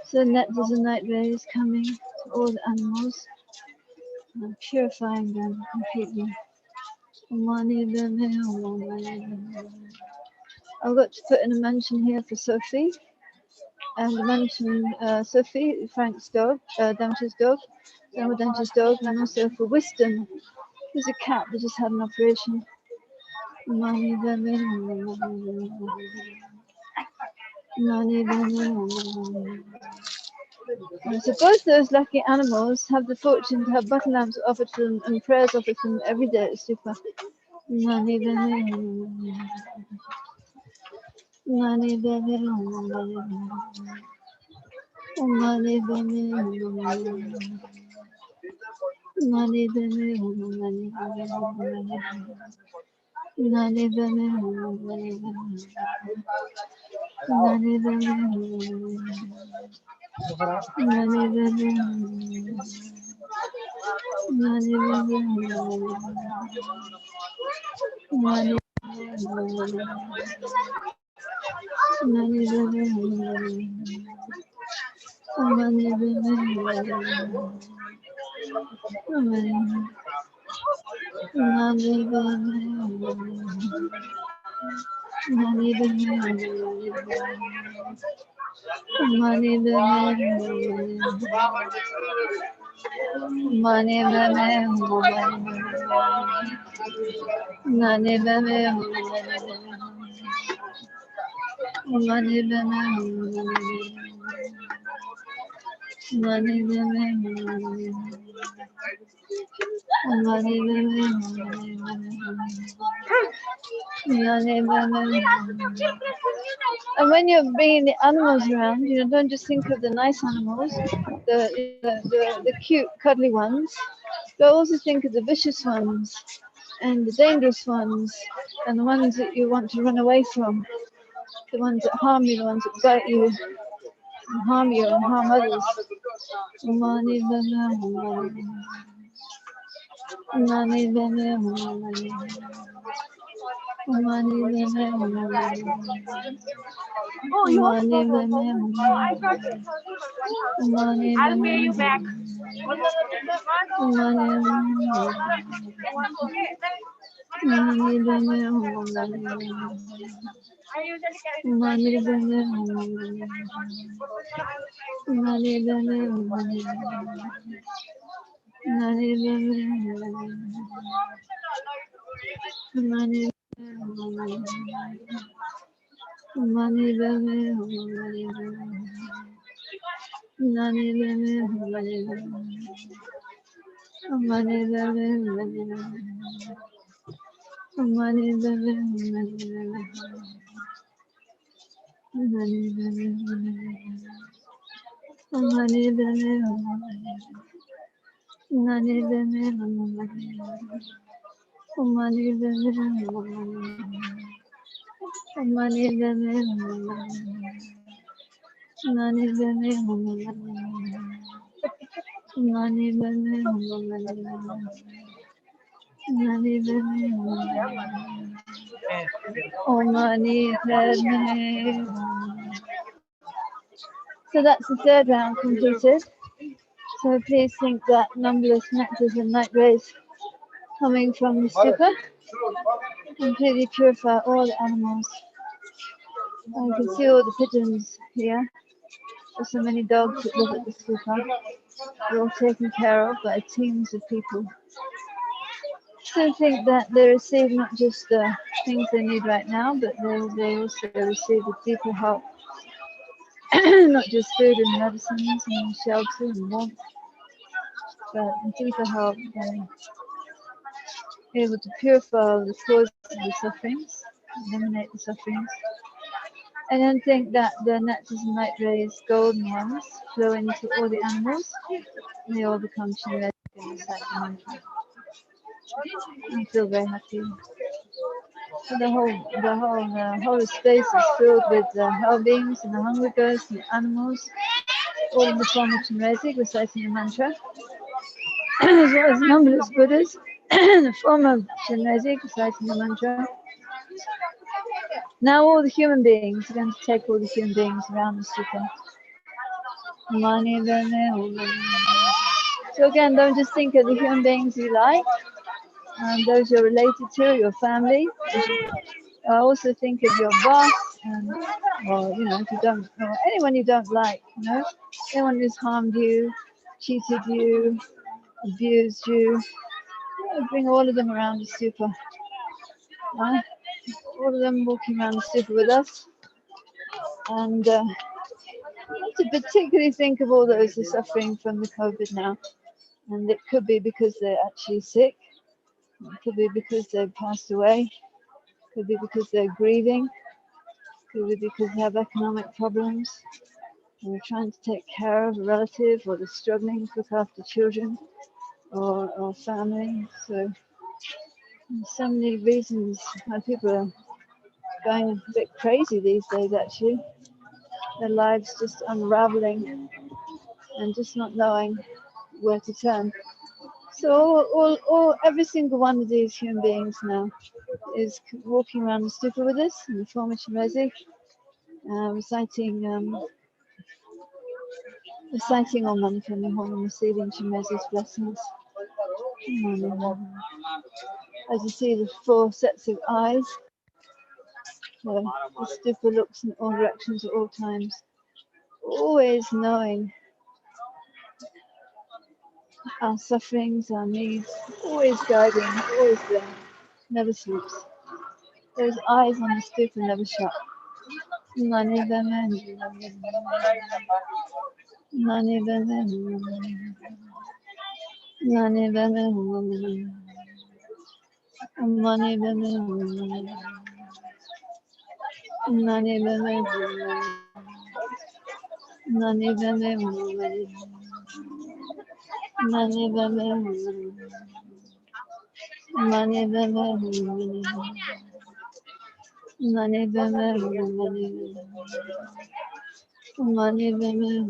So nectars and night rays coming to all the animals and purifying them completely. I've got to put in a mention here for Sophie, and mention Sophie, Frank's dog, Dante's dog, and also for Wisdom, who's a cat that just had an operation. So both those lucky animals have the fortune to have butter lamps offered to them and prayers offered to them every day at Stupa. And when you're bringing the animals around, don't just think of the nice animals, the cute, cuddly ones, but also think of the vicious ones and the dangerous ones and the ones that you want to run away from, the ones that harm you, the ones that bite you and harm you and harm others. Oh, you want to go? I brought you. I'll pay you back. So that's the third round completed. So please think that numberless nectars and night rays coming from the stupa completely purify all the animals. You can see all the pigeons here. There's so many dogs that live at the stupa. They're all taken care of by teams of people. So think that they receive not just the things they need right now, but they also receive the deeper help. Not just food and medicines and shelter and warmth, but deeper help. They're able to purify the causes of the sufferings, eliminate the sufferings. And then think that the nectars and light rays, golden ones, flow into all the animals, and they all become Chenrezig and recite the mantra. I feel very happy. So the whole space is filled with hell beings and the hungry ghosts and the animals, all in the form of Chenrezig reciting the mantra, as well as numberless Buddhas in the form of Chenrezig reciting the mantra. Now all the human beings are going to take all the human beings around the stupa. So again, don't just think of the human beings you like, and those you're related to, your family. Also think of your boss, and if you don't, or anyone you don't like, anyone who's harmed you, cheated you, abused you. Bring all of them around the stupa. All of them walking around the stupa with us. And to particularly think of all those who are suffering from the COVID now. And it could be because they're actually sick. It could be because they've passed away. It could be because they're grieving. It could be because they have economic problems. And they're trying to take care of a relative, or they're struggling to look after children or family. So there's so many reasons why people are going a bit crazy these days, actually. Their lives just unraveling and just not knowing where to turn. So every single one of these human beings now is walking around the stupa with us in the form of Chenrezig, reciting all money from the home and receiving Chenrezig's blessings. As you see, the 4 sets of eyes. So the stupa looks in all directions at all times, always knowing our sufferings, our needs, always guiding, always there, never sleeps. Those eyes on the stupa never shut. Nani Bama, Nani Bama, Nani Bama, Nani Bama, Nani Bama, Nani Bama, Nani Bama, Nani Bama, Nani Bama, Nani Bama,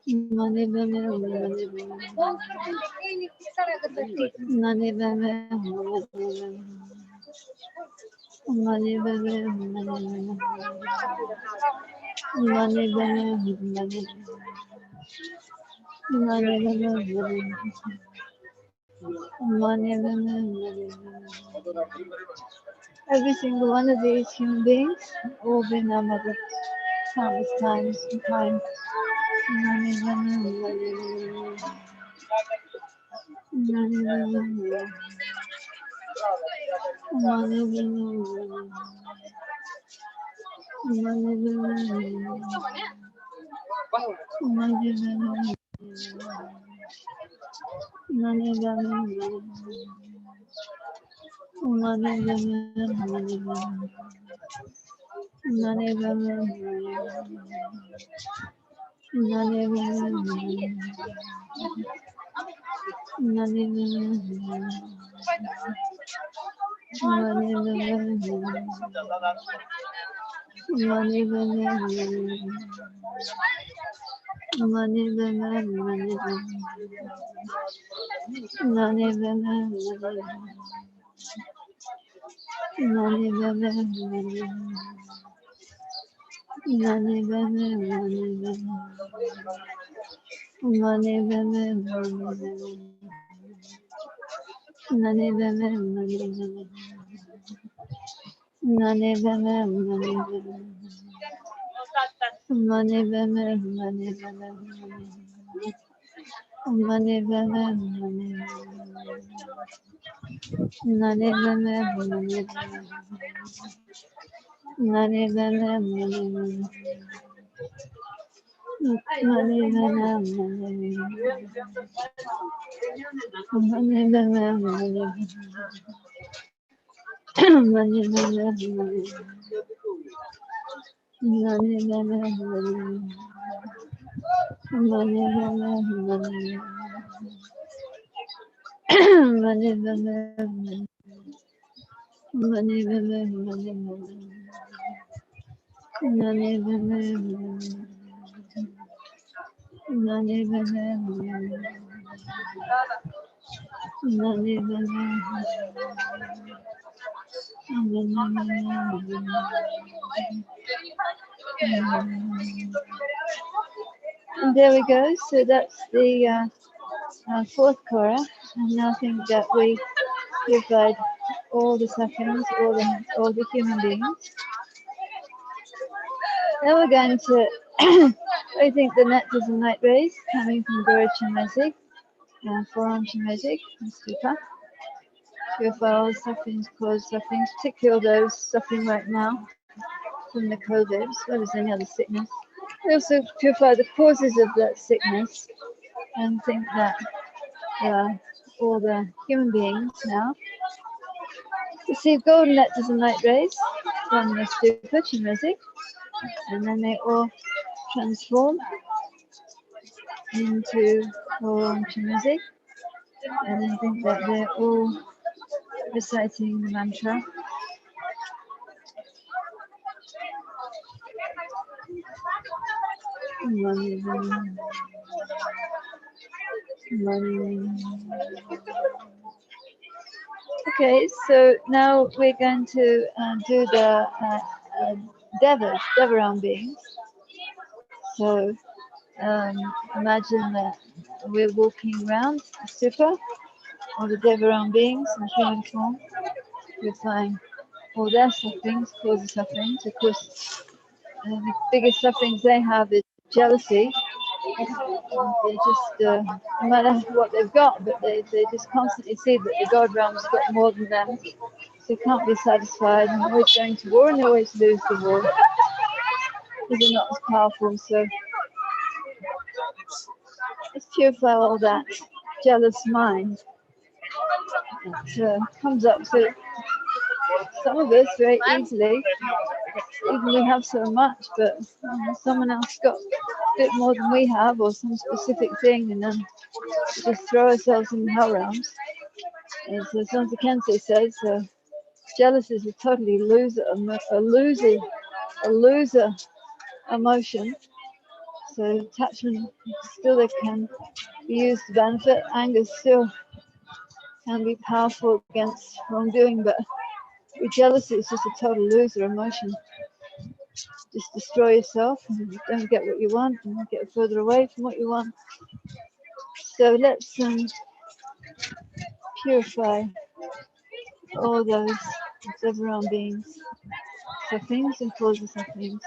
Nani Bama, Nani Bama, Nani Bama, Nani Every single one of these human beings, all been our mother countless times and times. And there we go. So that's the fourth Kora. And now I think that we provide all the sufferings, all the human beings. Now we're going to I think the nectars and light rays coming from Guru Chenrezig, forearm Chenrezig, and Stupa. Purify all sufferings, cause sufferings, particularly those suffering right now from the COVID, as well as any other sickness. We also purify the causes of that sickness and think that all the human beings now receive golden nectars and light rays from the stupa, Chenrezig, and then they all transform into Chenrezig, and then think that they're all reciting the mantra. Okay, so now we're going to do the Devaram beings. So imagine that we're walking around the stupa, all the Devaram beings in human form. We're flying all their sufferings, causes sufferings. Of course, the biggest sufferings they have is jealousy. They just, no matter what they've got, but they just constantly see that the God realm's got more than them. So they can't be satisfied, and they're always going to war, and they always lose the war. Because they're not as powerful. So let's purify all that jealous mind that comes up. So some of us very easily, even we have so much, but someone else got a bit more than we have, or some specific thing, and then just throw ourselves in the hell realms. As Santa Kensei says, jealousy is a totally loser emotion. So attachment still they can be used to benefit. Anger still can be powerful against wrongdoing, but with jealousy, it's just a total loser emotion. Just destroy yourself, and you don't get what you want, and you get further away from what you want. So let's purify all those Devaram beings, sufferings and causes sufferings.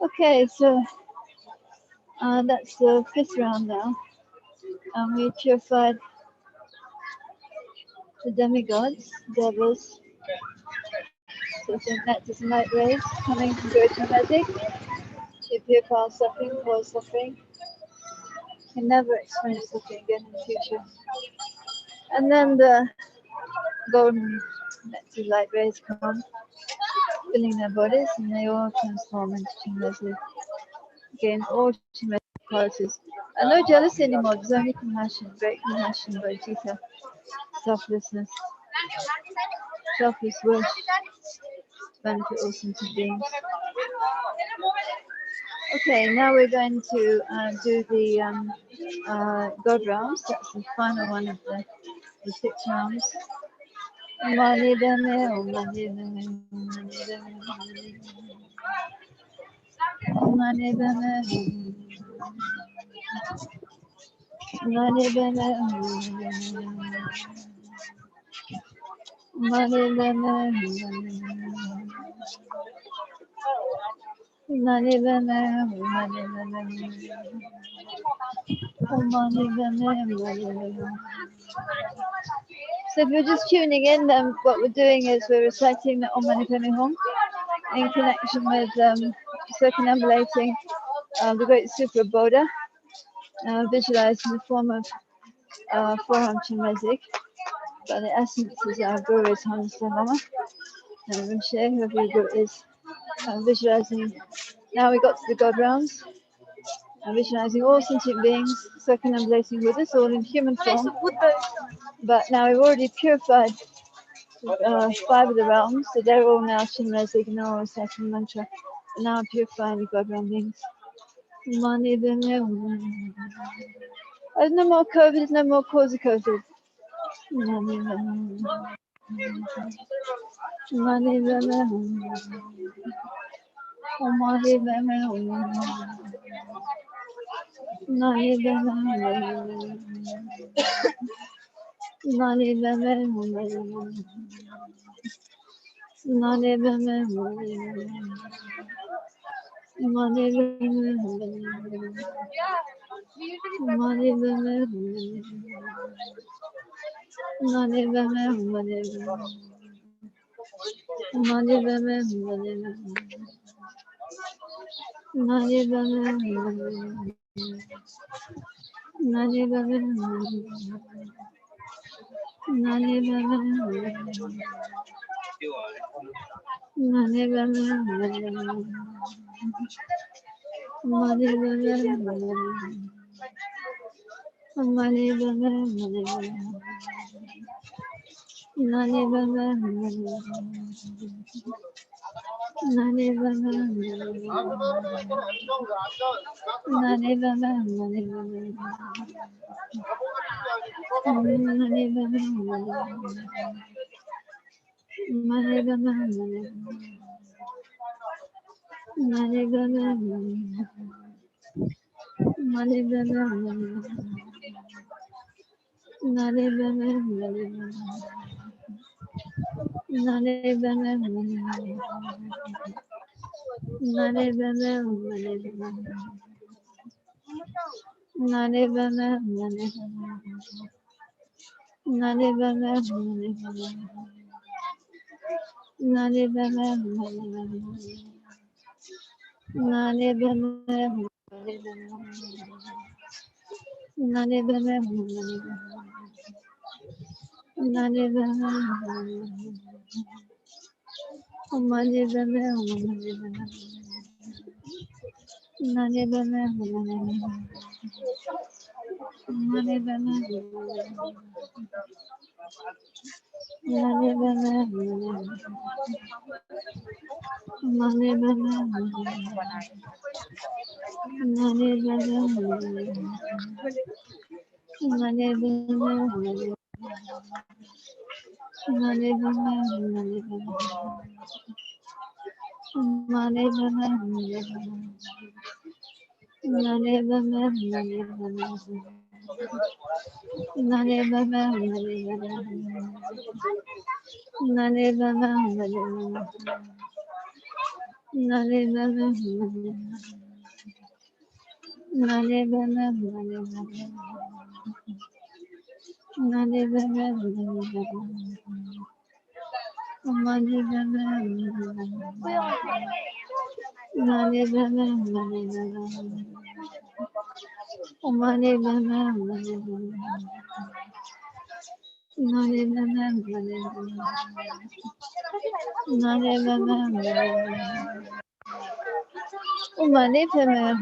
Okay, so that's the 5th round now. We purified the demigods, devils. So that is light rays coming from Great Chenrezig to purify suffering, cause suffering. Can never experience suffering again in the future. And then the golden nectar light rays come, filling their bodies, and they all transform into Chenrezig. Gain all Chenrezig qualities. And no jealousy anymore, there's only compassion, great compassion, bodhicitta, selflessness, selfless wish, benefit all sentient beings. Okay, now we're going to do the God rounds. That's the final one of the 6 rounds. Mani dame, mani dame, mani dame, mani dame, mani dame, mani dame. So if you're just tuning in, what we're doing is we're reciting the Om Mani Padme Hum in connection with circumambulating the Great Super Bodha, visualized in the form of forearm Chenrezig. But the essence is our Guru is Thangtong Lama and Rinpoche, whoever your Guru is, visualizing. Now we got to the God rounds. Visualizing all sentient beings circumambulating with us, all in human form. But now we've already purified 5 of the realms, so they're all now Chenrezig, and all reciting the mantra. And now I'm purifying the God realm beings. There's no more COVID, there's no more cause of COVID.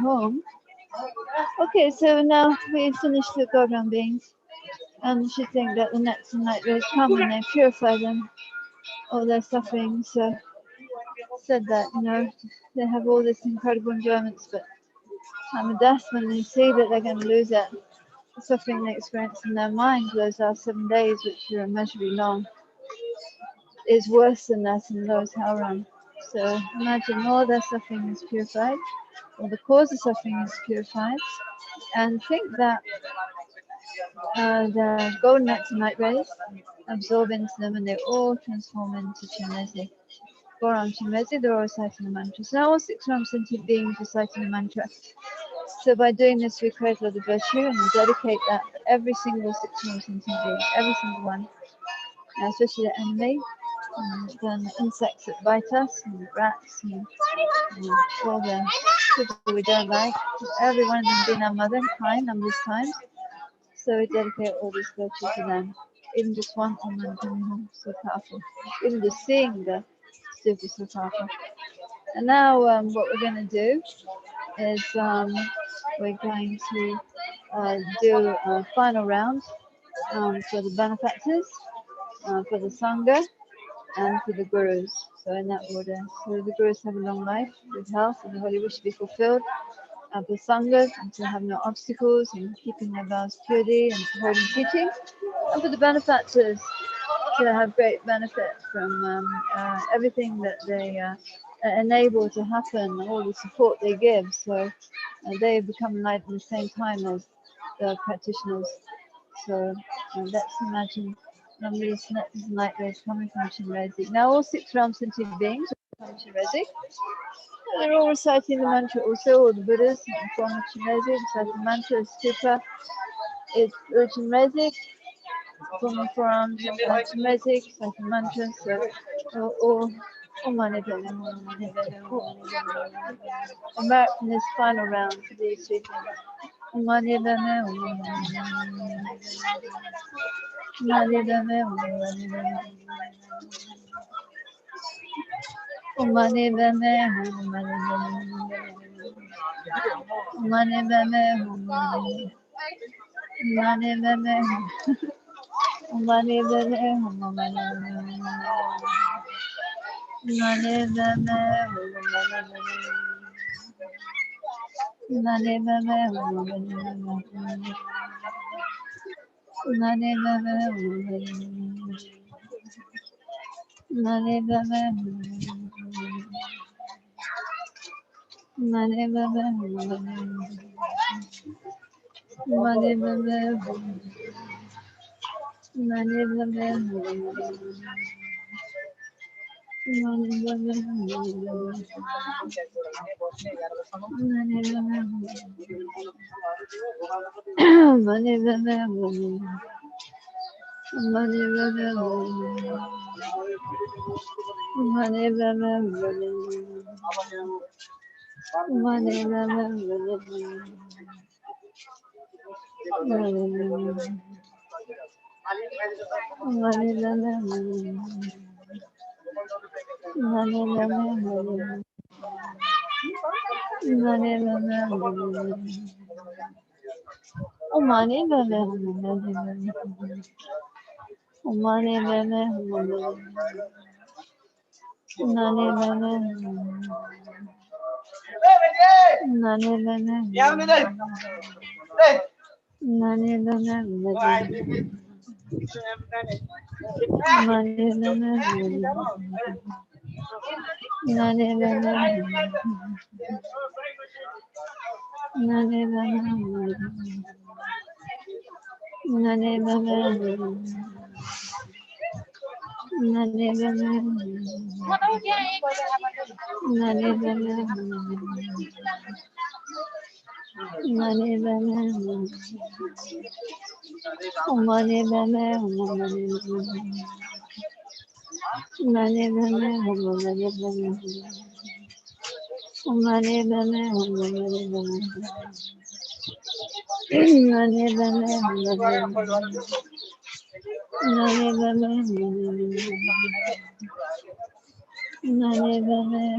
Home. Okay, so now we finished the program beings, and you should think that the next night rays come and they purify them, all their suffering. So said that, you know, they have all this incredible enjoyments, but time of death, when they see that they're going to lose it, the suffering they experience in their mind, those are 7 days, which are immeasurably long, is worse than that in the lowest hell realm. So imagine all their suffering is purified, or the cause of suffering is purified, and think that the golden night rays absorb into them and they all transform into Chenrezig. Boron Chenrezig, they're all reciting the mantra. So now all 6 realm sentient beings reciting the mantra. So by doing this, we create a lot of virtue and dedicate that to every single 6 realm sentient being, every single one, especially the enemy, and then the insects that bite us, and the rats, and all the people we don't like. Every one of them being our mother, kind, numberless times. So we dedicate all this virtue to them. Even just one Om, so powerful. Even just seeing the super so powerful. And now what we're going to do is we're going to do a final round for the benefactors, for the Sangha, and for the Gurus. So in that order. So the Gurus have a long life, good health, and the holy wish to be fulfilled. For Sangha, and to have no obstacles in keeping their vows purity and holding teaching. And for the benefactors, to have great benefit from everything that they enable to happen, all the support they give. So they become enlightened at the same time as the practitioners. So let's imagine numberless light rays coming from Chenrezig. Now all 6 realm sentient beings are from Chenrezig. They're all reciting the mantra also, all the Buddhas in the form of Chenrezig, reciting the mantra is super. It's Chenrezig, from the forearms, Chenrezig, reciting the mantra, so all money. Embark from this final round for these 3 things. Omani beme Omani beme Nani beme Nani beme Nani beme Mani beme Nani beme Nani beme Nani beme Nani beme Nani beme Nani beme Omani beme Nani beme Omani beme Nani beme Nani beme Nani beme Omani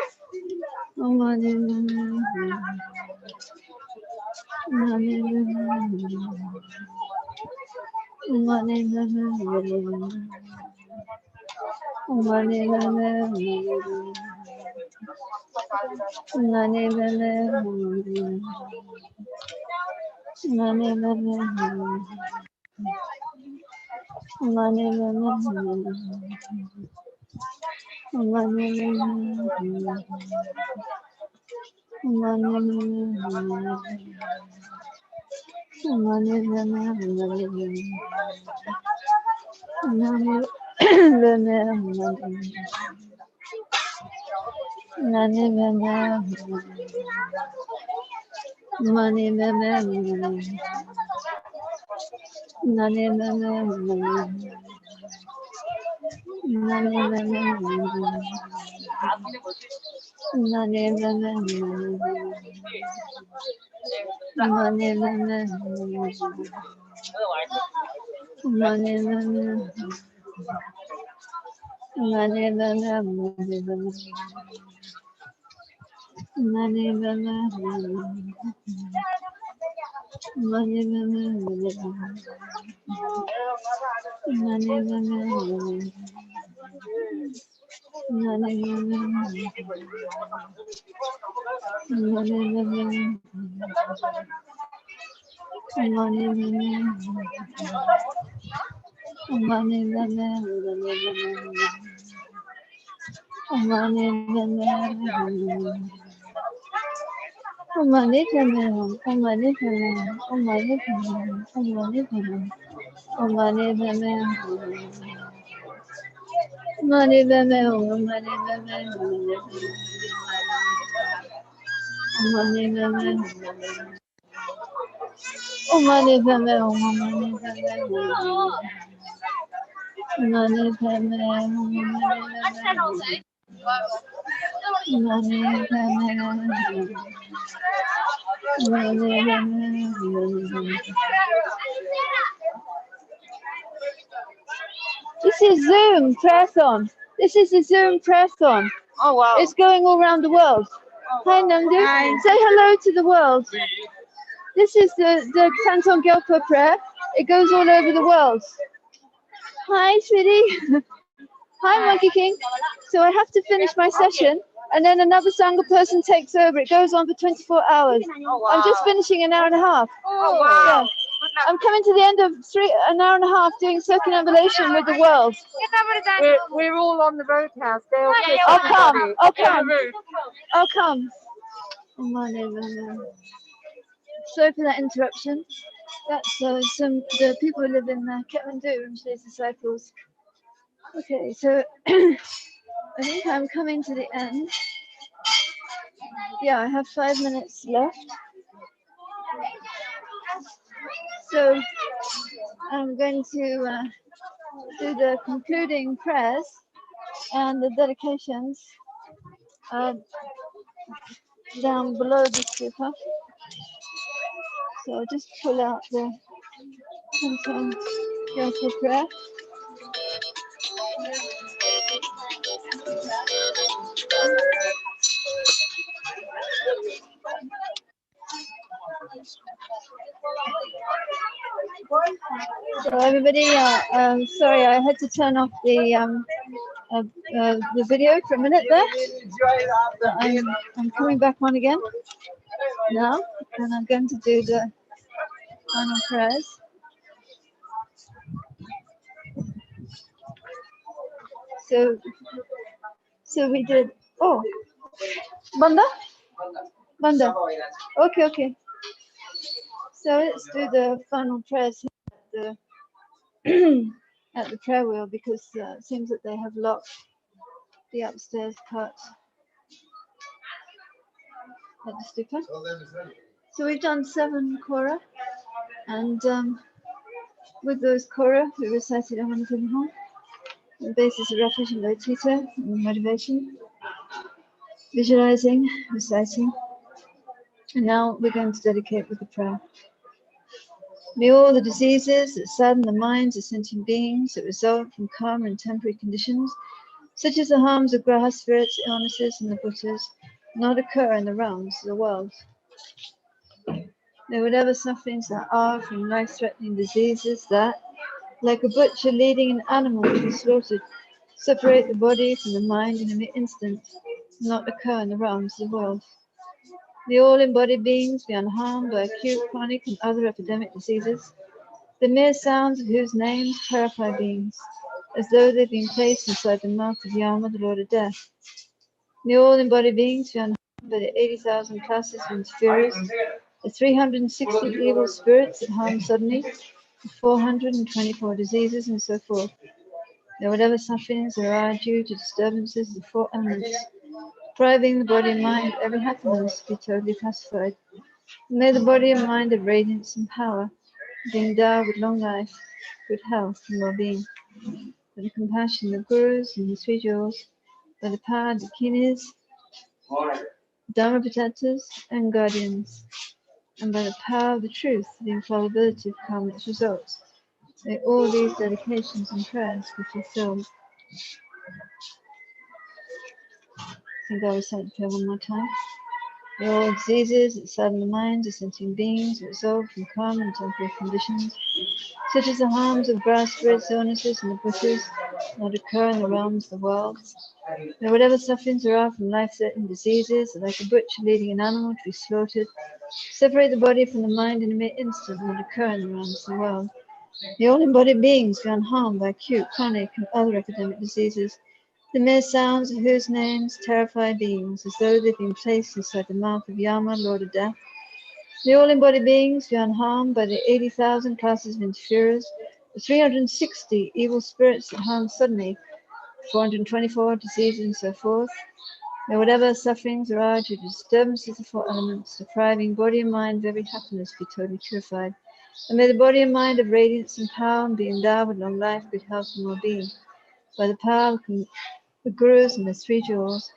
beme Omani beme Omani beme Nani beme Omani beme Omani beme Nani beme Nani beme Nani beme Nani This is Zoom prayerathon. This is the Zoom prayerathon. Oh wow! It's going all around the world. Oh, wow. Hi Nandu. Hi. Say hello to the world. This is the Thangtong Gyalpo Prayer. It goes all over the world. Hi, sweetie. Hi, Monkey King. So I have to finish my session, and then another Sangha person takes over. It goes on for 24 hours. Oh, wow. I'm just finishing an hour and a half. Oh, wow. Yeah. I'm coming to the end of an hour and a half doing circumambulation with the world. We're all on the roadhouse. I'll come. I'll come. I'll come. Sorry for that interruption. That's the people who live in Kathmandu, Rinpoche's disciples. Okay, so I think I'm coming to the end. Yeah, I have 5 minutes left. So I'm going to do the concluding prayers and the dedications down below the stupa. So I'll just pull out the Thangtong Gyalpo Prayer. Well, everybody, sorry, I had to turn off the video for a minute there. But I'm coming back on again now, and I'm going to do the final prayers. So we did. Oh, Banda. Okay. So let's do the final prayers at the at the prayer wheel, because it seems that they have locked the upstairs part at the stupa. So we've done 7 kora, and with those kora we recited Aham the basis of repetition, recite, motivation, visualizing, reciting, and now we're going to dedicate with the prayer. May all the diseases that sadden the minds of sentient beings that result from karma and temporary conditions, such as the harms of grass, spirits, illnesses, and the Buddhas, not occur in the realms of the world. May whatever sufferings there are from life-threatening diseases that, like a butcher leading an animal to be slaughtered, separate the body from the mind in an instant, not occur in the realms of the world. May all embodied beings be unharmed by acute, chronic, and other epidemic diseases, the mere sounds of whose names terrify beings, as though they'd been placed inside the mouth of Yama, the Lord of Death. May all embodied beings be unharmed by the 80,000 classes of interferers, the 360 evil spirits that harm suddenly, the 424 diseases, and so forth. May whatever sufferings there are due to disturbances of the 4 elements, depriving the body and mind of every happiness, be totally pacified. May the body and mind of radiance and power be endowed with long life, good health, and well-being. By the compassion of gurus and the 3 jewels, by the power of the kinis, dharma protectors, and guardians, and by the power of the truth, the infallibility of karmic results, may all these dedications and prayers be fulfilled. I think I'll recite the prayer one more time. May all diseases that sadden the minds of sentient beings that result from karma and temporary conditions, such as the harms of grass, spirits, illnesses, and the bushes, not occur in the realms of the world. May whatever sufferings there are from life-threatening diseases, like a butcher leading an animal to be slaughtered, separate the body from the mind in a mere instant, not occur in the realms of the world. May all embodied beings be unharmed by acute, chronic, and other epidemic diseases, the mere sounds of whose names terrify beings, as though they'd been placed inside the mouth of Yama, Lord of Death. May all embodied beings be unharmed by the 80,000 classes of interferers, the 360 evil spirits that harm suddenly, 424 diseases, and so forth. May whatever sufferings there are due to disturbances of the 4 elements, depriving body and mind of every happiness, be totally purified. And may the body and mind of radiance and power be endowed with long life, good health, and well-being. By the power of the gurus and the 3 jewels,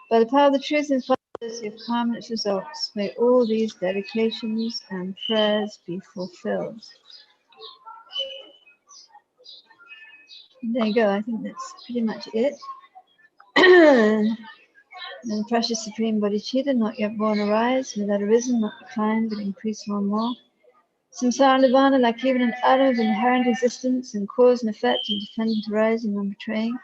by the power of the truth and infallibility of karma and its results, may all these dedications and prayers be fulfilled. And there you go. I think that's pretty much it. And precious Supreme Bodhicitta, not yet born, arise, may that arisen, not decline, but increase more and more. Samsara Nirvana, like even an atom of inherent existence and cause and effect, independent arising, non-betraying.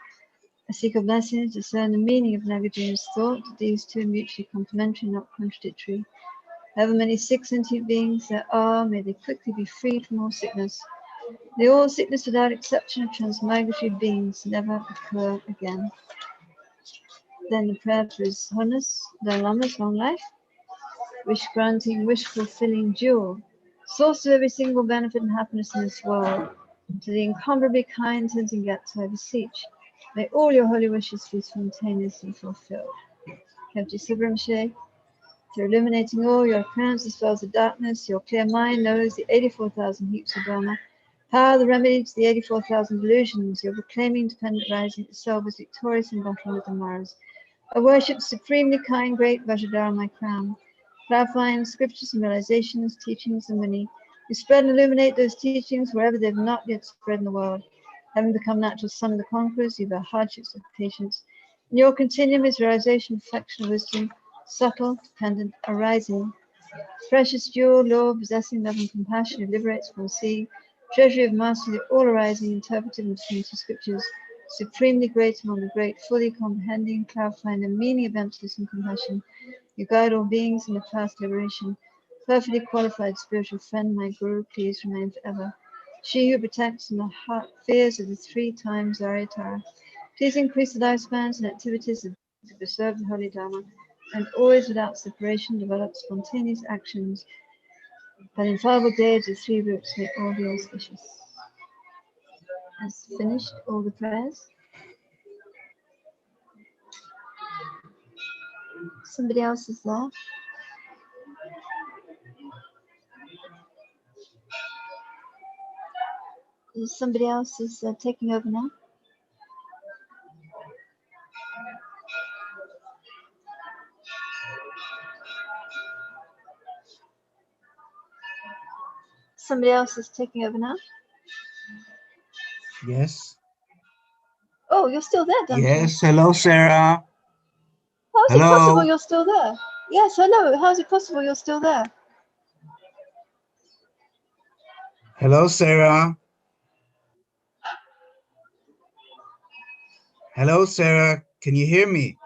I seek a blessing to discern the meaning of Nagarjuna's thought, that these two are mutually complementary, not contradictory. However many sick sentient beings there are, may they quickly be freed from all sickness. May all sickness without exception of transmigratory beings never occur again. Then the prayer for His Holiness, Dalai Lama's long life, wish-granting, wish-fulfilling jewel, source of every single benefit and happiness in this world, to the incomparably kind Tenzin Gyatso I beseech, may all your holy wishes be spontaneously fulfilled. Kyabje Lama Zopa, through illuminating all your crowns as well as the darkness, your clear mind knows the 84,000 heaps of Dharma. Power the remedy to the 84,000 delusions, your proclaiming dependent rising itself as victorious in battling with the Maras. I worship supremely kind, great Vajradhara, my crown, clarifying scriptures and realizations, teachings, and many. You spread and illuminate those teachings wherever they have not yet spread in the world. Having become natural son of the conquerors, you bear hardships with patience. In your continuum is realization, perfection, wisdom, subtle, dependent, arising. Precious jewel, Lord, possessing love and compassion, who liberates from sea, treasury of mastery, all arising, interpreted and tuned to scriptures, supremely great among the great, fully comprehending, clarifying the meaning of emptiness and compassion. You guide all beings in the path of liberation. Perfectly qualified spiritual friend, my guru, please remain forever. She who protects from the fears of the 3 times Zaryatara. Please increase the lifespans and activities to preserve the Holy Dharma, and always without separation develop spontaneous actions. But infallible days of 3 roots may all be auspicious. Has finished all the prayers. Somebody else is there. Somebody else is taking over now. Somebody else is taking over now. Yes. Oh, you're still there, Duncan. Yes. Hello, Sarah. How is Hello. it possible you're still there? Yes, hello. How is it possible you're still there? Hello, Sarah. Hello, Sarah. Can you hear me?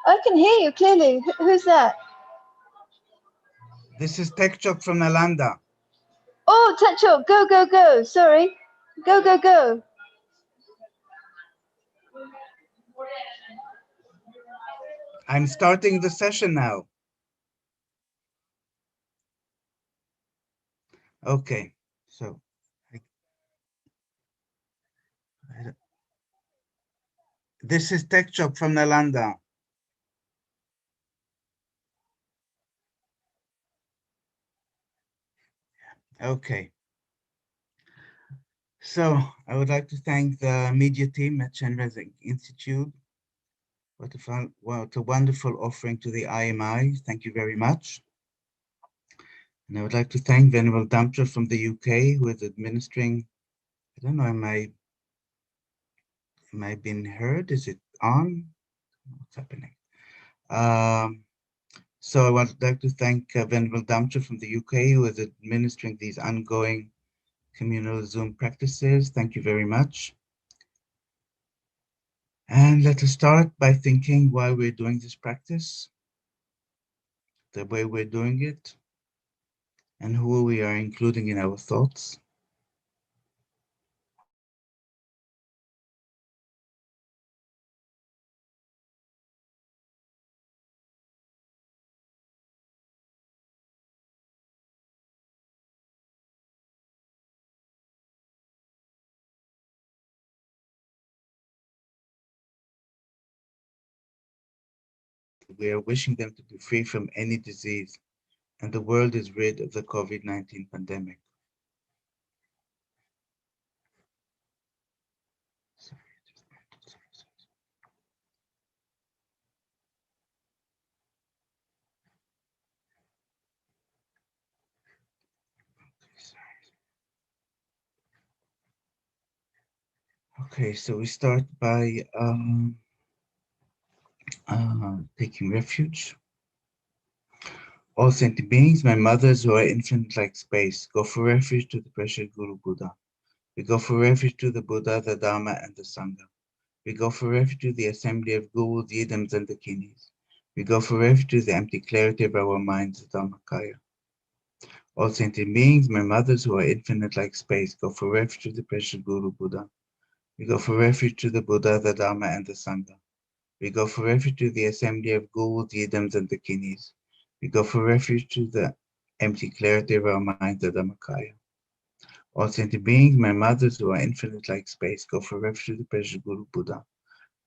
I can hear you clearly. Who's that? This is Tekchok from Nalanda. Oh, Tekchok, go, go, go. Sorry. Go, go, go. I'm starting the session now. Okay. So this is Tekchok from Nalanda. Okay. So I would like to thank the media team at Chenrezig Institute. What a wonderful offering to the IMI. Thank you very much. And I would like to thank Venerable Damtra from the UK, who is administering. I don't know, am I being heard? Is it on? What's happening? So I would like to thank Venerable Damtra from the UK, who is administering these ongoing communal Zoom practices. Thank you very much. And let us start by thinking why we're doing this practice, the way we're doing it, and who we are including in our thoughts. We are wishing them to be free from any disease, and the world is rid of the COVID-19 pandemic. Okay, so we start by taking refuge. All sentient beings, my mothers who are infinite like space, go for refuge to the precious Guru Buddha. We go for refuge to the Buddha, the Dharma, and the Sangha. We go for refuge to the assembly of Gurus, Yidams, and the Kinis. We go for refuge to the empty clarity of our minds, the Dharmakaya. All sentient beings, my mothers who are infinite like space, go for refuge to the precious Guru Buddha. We go for refuge to the Buddha, the Dharma, and the Sangha. We go for refuge to the assembly of Gurus, Yidams, and the Kinis. We go for refuge to the empty clarity of our minds, the Dhammakaya. All sentient beings, my mothers who are infinite like space, go for refuge to the precious Guru Buddha.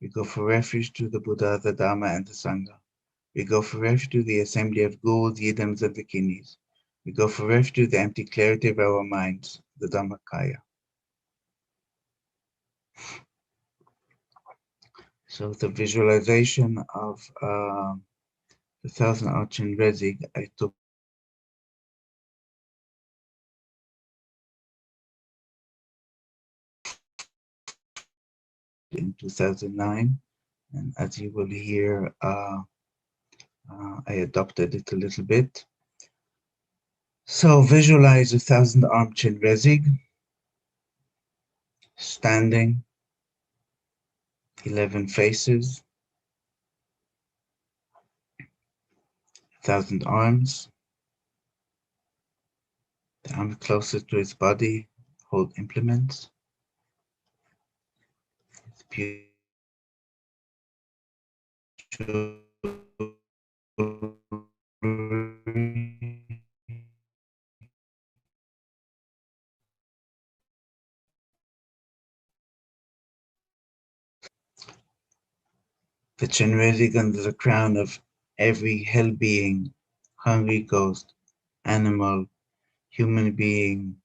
We go for refuge to the Buddha, the Dharma, and the Sangha. We go for refuge to the assembly of Gurus, Yidams, and the Kinis. We go for refuge to the empty clarity of our minds, the Dhammakaya. So the visualization of the 1000-hour Chenrezig I took in 2009, and as you will hear, I adopted it a little bit. So visualize a 1000-armed Chenrezig. standing, 11 faces, 1,000 arms, the arm closest to his body, hold implements. It's beautiful. The Chenrezig under the crown of every hell being, hungry ghost, animal, human being,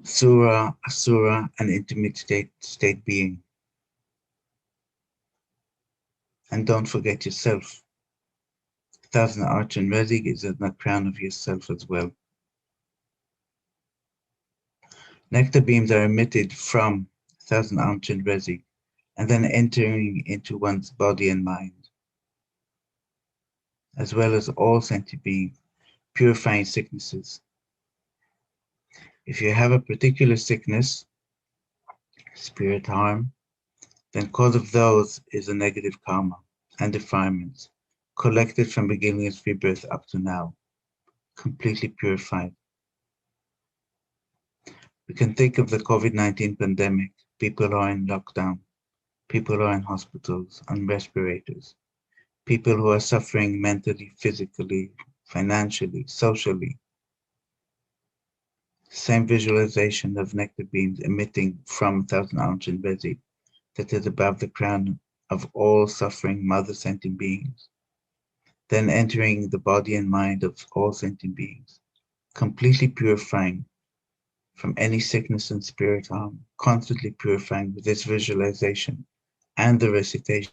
Sura, Asura, and intimate state being. And don't forget yourself. 1,000 Arch and Chenrezig is at the crown of yourself as well. Nectar beams are emitted from 1,000 Arch and Chenrezig and then entering into one's body and mind, as well as all sentient beings, purifying sicknesses. If you have a particular sickness, spirit harm, then cause of those is a negative karma and defilements collected from beginning of rebirth up to now, completely purified. We can think of the COVID-19 pandemic. People are in lockdown. People are in hospitals, on respirators. People who are suffering mentally, physically, financially, socially. Same visualization of nectar beams emitting from 1,000 Arch and Chenrezig that is above the crown of all suffering mother sentient beings, then entering the body and mind of all sentient beings, completely purifying from any sickness and spirit harm, constantly purifying with this visualization and the recitation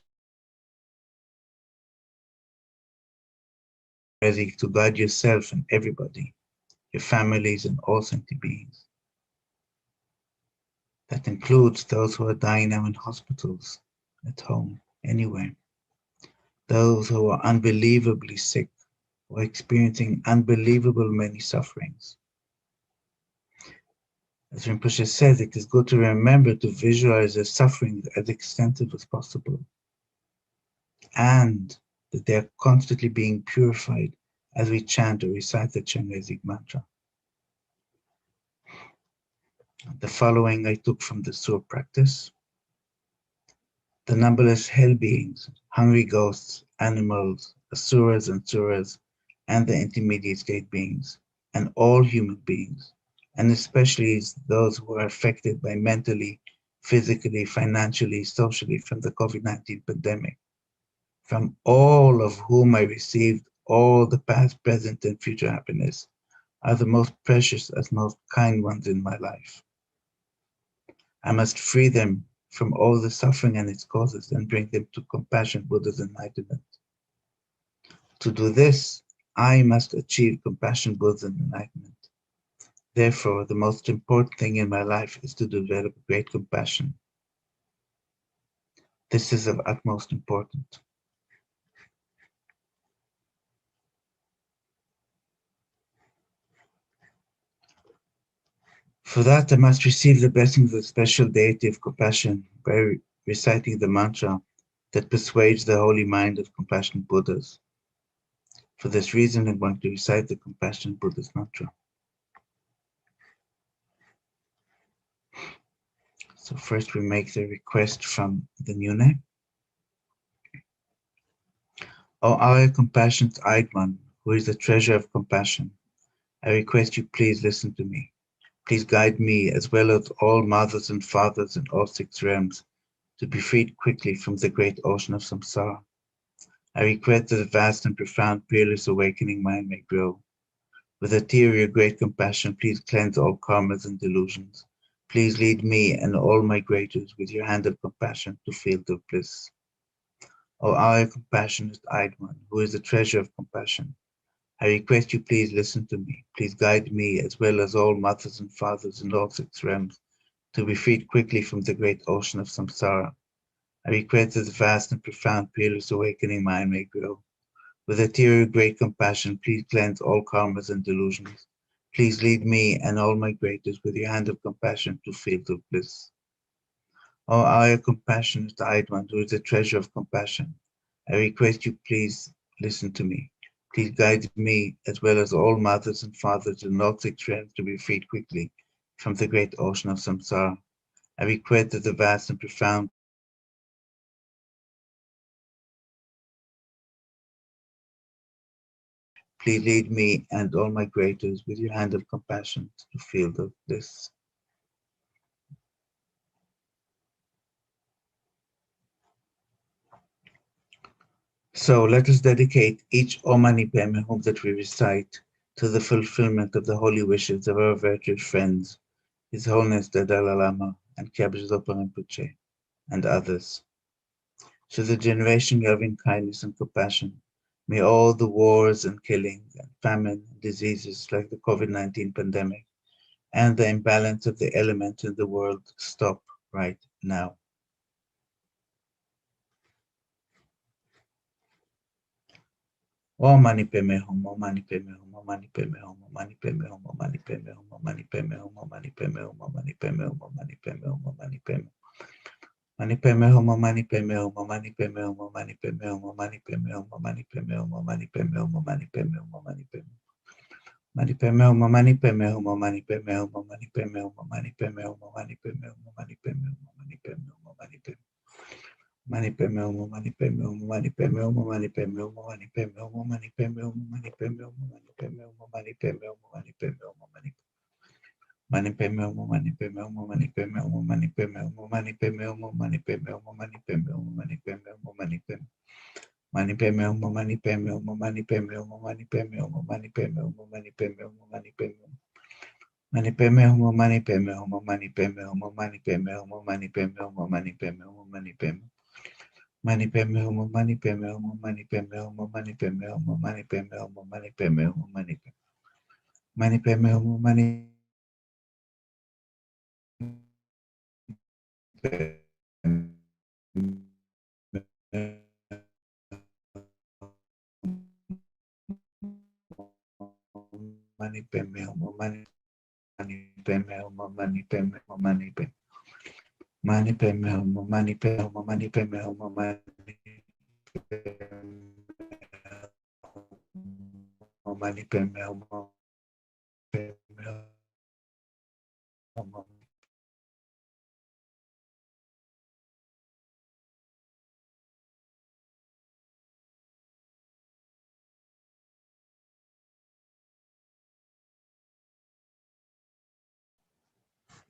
ready to guide yourself and everybody, your families and all sentient beings. That includes those who are dying now in hospitals, at home, anywhere. Those who are unbelievably sick or experiencing unbelievable many sufferings. As Rinpoche says, it is good to remember to visualize their sufferings as extensive as possible, and that they are constantly being purified as we chant or recite the Chenrezig mantra. The following I took from the Sur practice. The numberless hell beings, hungry ghosts, animals, asuras and suras, and the intermediate state beings, and all human beings, and especially those who are affected by mentally, physically, financially, socially from the COVID-19 pandemic, from all of whom I received all the past, present, and future happiness, are the most precious and most kind ones in my life. I must free them from all the suffering and its causes and bring them to compassion, Buddha's enlightenment. To do this, I must achieve compassion, Buddha's enlightenment. Therefore, the most important thing in my life is to develop great compassion. This is of utmost importance. For that, I must receive the blessings of the special deity of compassion by reciting the mantra that persuades the holy mind of compassionate Buddhas. For this reason, I'm going to recite the compassionate Buddha's mantra. So first we make the request from the Nyune. O our compassionate-eyed one, who is the treasure of compassion, I request you please listen to me. Please guide me, as well as all mothers and fathers in all 6 realms, to be freed quickly from the great ocean of samsara. I request that a vast and profound fearless awakening mind may grow. With a tear of your great compassion, please cleanse all karmas and delusions. Please lead me and all migrators with your hand of compassion to field of bliss. O our compassionate-eyed one, who is the treasure of compassion, I request you please listen to me. Please guide me, as well as all mothers and fathers in all 6 realms, to be freed quickly from the great ocean of samsara. I request that the vast and profound peerless awakening mind may grow. With a tear of great compassion, please cleanse all karmas and delusions. Please lead me and all my greaters with your hand of compassion to field of bliss. O our compassionate eyed one, who is the treasure of compassion, I request you please listen to me. Please guide me, as well as all mothers and fathers and all sick friends, to be freed quickly from the great ocean of samsara. I request that the vast and profound please lead me and all my greaters with your hand of compassion to the field of bliss. So let us dedicate each Om Mani Padme Hum that we recite to the fulfillment of the holy wishes of our virtuous friends, His Holiness the Dalai Lama and Kyabje Lama Zopa Rinpoche and others. To the generation loving kindness and compassion, may all the wars and killings and famine and diseases like the COVID-19 pandemic and the imbalance of the elements in the world stop right now. Om Mani Padme Hum, Om Mani Padme Hum, Om Mani Padme Hum, Om Mani Padme Hum, Om Mani Padme Hum, Om Mani Padme Hum, Om Mani Padme Hum, Om Mani Padme Hum, Om Mani Padme Hum, Om Mani Padme Hum. Mani Padme Hum, Om Mani Padme Hum, Om Mani Padme Hum, Om Mani Padme Hum, Om Mani Padme Hum, Om Mani Padme Hum, Om Mani Padme Hum, Om Mani Padme Hum, Om Mani Padme Hum. Mani Padme Hum, Om Mani Padme Hum, Om Mani Padme Hum, Om Mani Padme Hum, Om Mani Padme Hum, Om Mani Padme Hum, Om Mani Padme Hum, Om Mani Padme Hum, Om Mani Padme Hum. Mani Padme Hum, Om Mani Padme Hum, Om Mani Padme Hum, Om Mani Padme Hum, Om Mani Padme Hum, Om Mani Padme Hum, Om Mani Padme Hum, Om Mani Padme Hum, Om Mani Padme Hum, Om Mani Padme Hum, Om Mani Mani Padme Hum, Om Mani Padme Hum, Om Mani Padme Hum, Om Mani Padme Hum, Om Mani Padme Hum, Om Mani Padme Hum, Om Mani Padme Hum, Om Mani Padme Hum, Om Mani Padme Mani Padme Hum, Om Mani Padme Hum, Om Mani Padme Hum, Om Mani Padme Hum, Om Mani Padme Hum, Om Mani Padme Hum, Om Mani Padme Hum. Mani Padme Hum, Om Mani Padme Hum, Om Mani Padme Hum, Om Mani Padme Hum, Om Mani Padme Hum, Om Mani Padme Hum, Om Mani Padme Hum. Mani Padme Hum, Om Mani Padme Hum, Om Mani Padme Hum, Om Mani Padme Hum, Om Mani Padme Hum, Om Mani Padme Hum, Om Mani Padme Mani Padme Hum, Om Mani Mani Padme Hum, Om Mani Padme Hum, Om Mani Padme Hum, Om Mani Padme Mani Padme Hum, Om Mani Padme Hum, Om Mani Padme Hum, Om Mani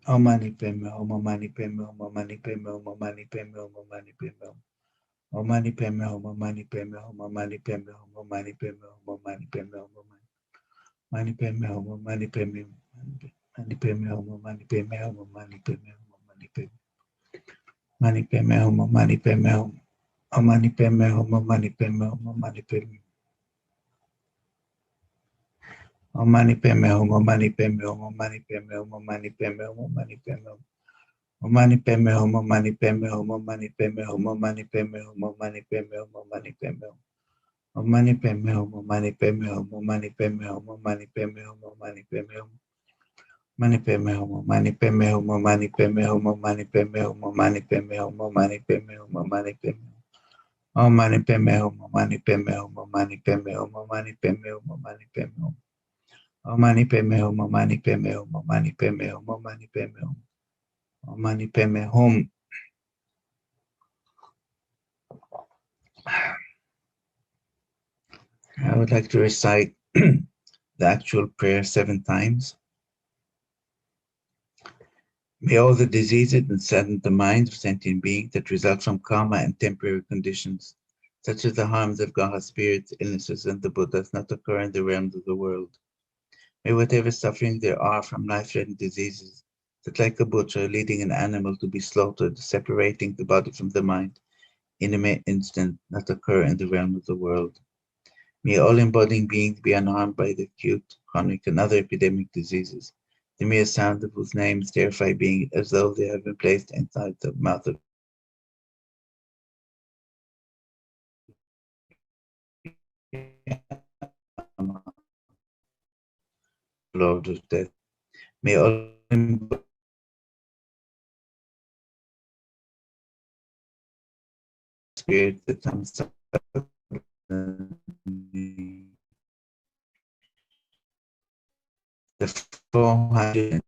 Om Mani Padme Hum, Om Om Mani Padme Hum, Om Mani Padme Hum, Om Mani Padme Hum, Om Mani Padme Hum, Om Mani Padme Hum. Om Mani Padme Hum, Om Mani Padme Hum, Om Mani Padme Hum, Om Mani Padme Hum, Om Mani Padme Hum, Om Mani Padme Hum, Om Mani Padme Hum, Mani Padme Hum, Om Mani Padme Hum, Om Mani Padme Hum, Om Mani Padme Mani Padme Hum, Om Mani Padme Hum, Om Mani Padme Hum, Om Mani Padme Hum, Om Mani Padme Om Mani Padme Hum, Om Mani Padme Hum, Om Mani Padme Hum, Om Mani Padme Hum, Om Mani Padme Hum. Om Mani Padme Hum, Om Mani Padme Hum, Om Mani Padme Hum, Om Mani Padme Hum, Om Mani Padme Hum, Om Mani Padme Hum. Om Mani Padme Hum, Om Mani Padme Hum, Om Mani Padme Hum, Om Mani Padme Hum, Om Mani Padme Hum. Mani Padme Hum, Om Mani Padme Hum, Om Mani Padme Hum, Om Mani Padme Hum, Om Mani Padme Hum, Om Mani Padme Hum, Om Mani Padme Hum. Om Mani Padme Hum, Om Mani Padme Hum, Om Mani Padme Hum, Om Mani Padme Hum, Om Mani Padme Hum. Om Mani Padme Hum, Om Mani Padme Hum, Om Mani Padme Hum, Om Mani Padme Hum. Om Mani Padme Hum. I would like to recite the actual prayer 7 times. May all the diseases and sadden the minds of sentient beings that result from karma and temporary conditions, such as the harms of Gaha spirits, illnesses, and the Buddhas, not occur in the realms of the world. May whatever suffering there are from life-threatening diseases, that like a butcher leading an animal to be slaughtered, separating the body from the mind, in an instant, not occur in the realm of the world. May all embodying beings be unharmed by the acute, chronic, and other epidemic diseases, the mere sound of whose names terrify beings as though they have been placed inside the mouth of Lord of Death. May all spirit that comes up the 400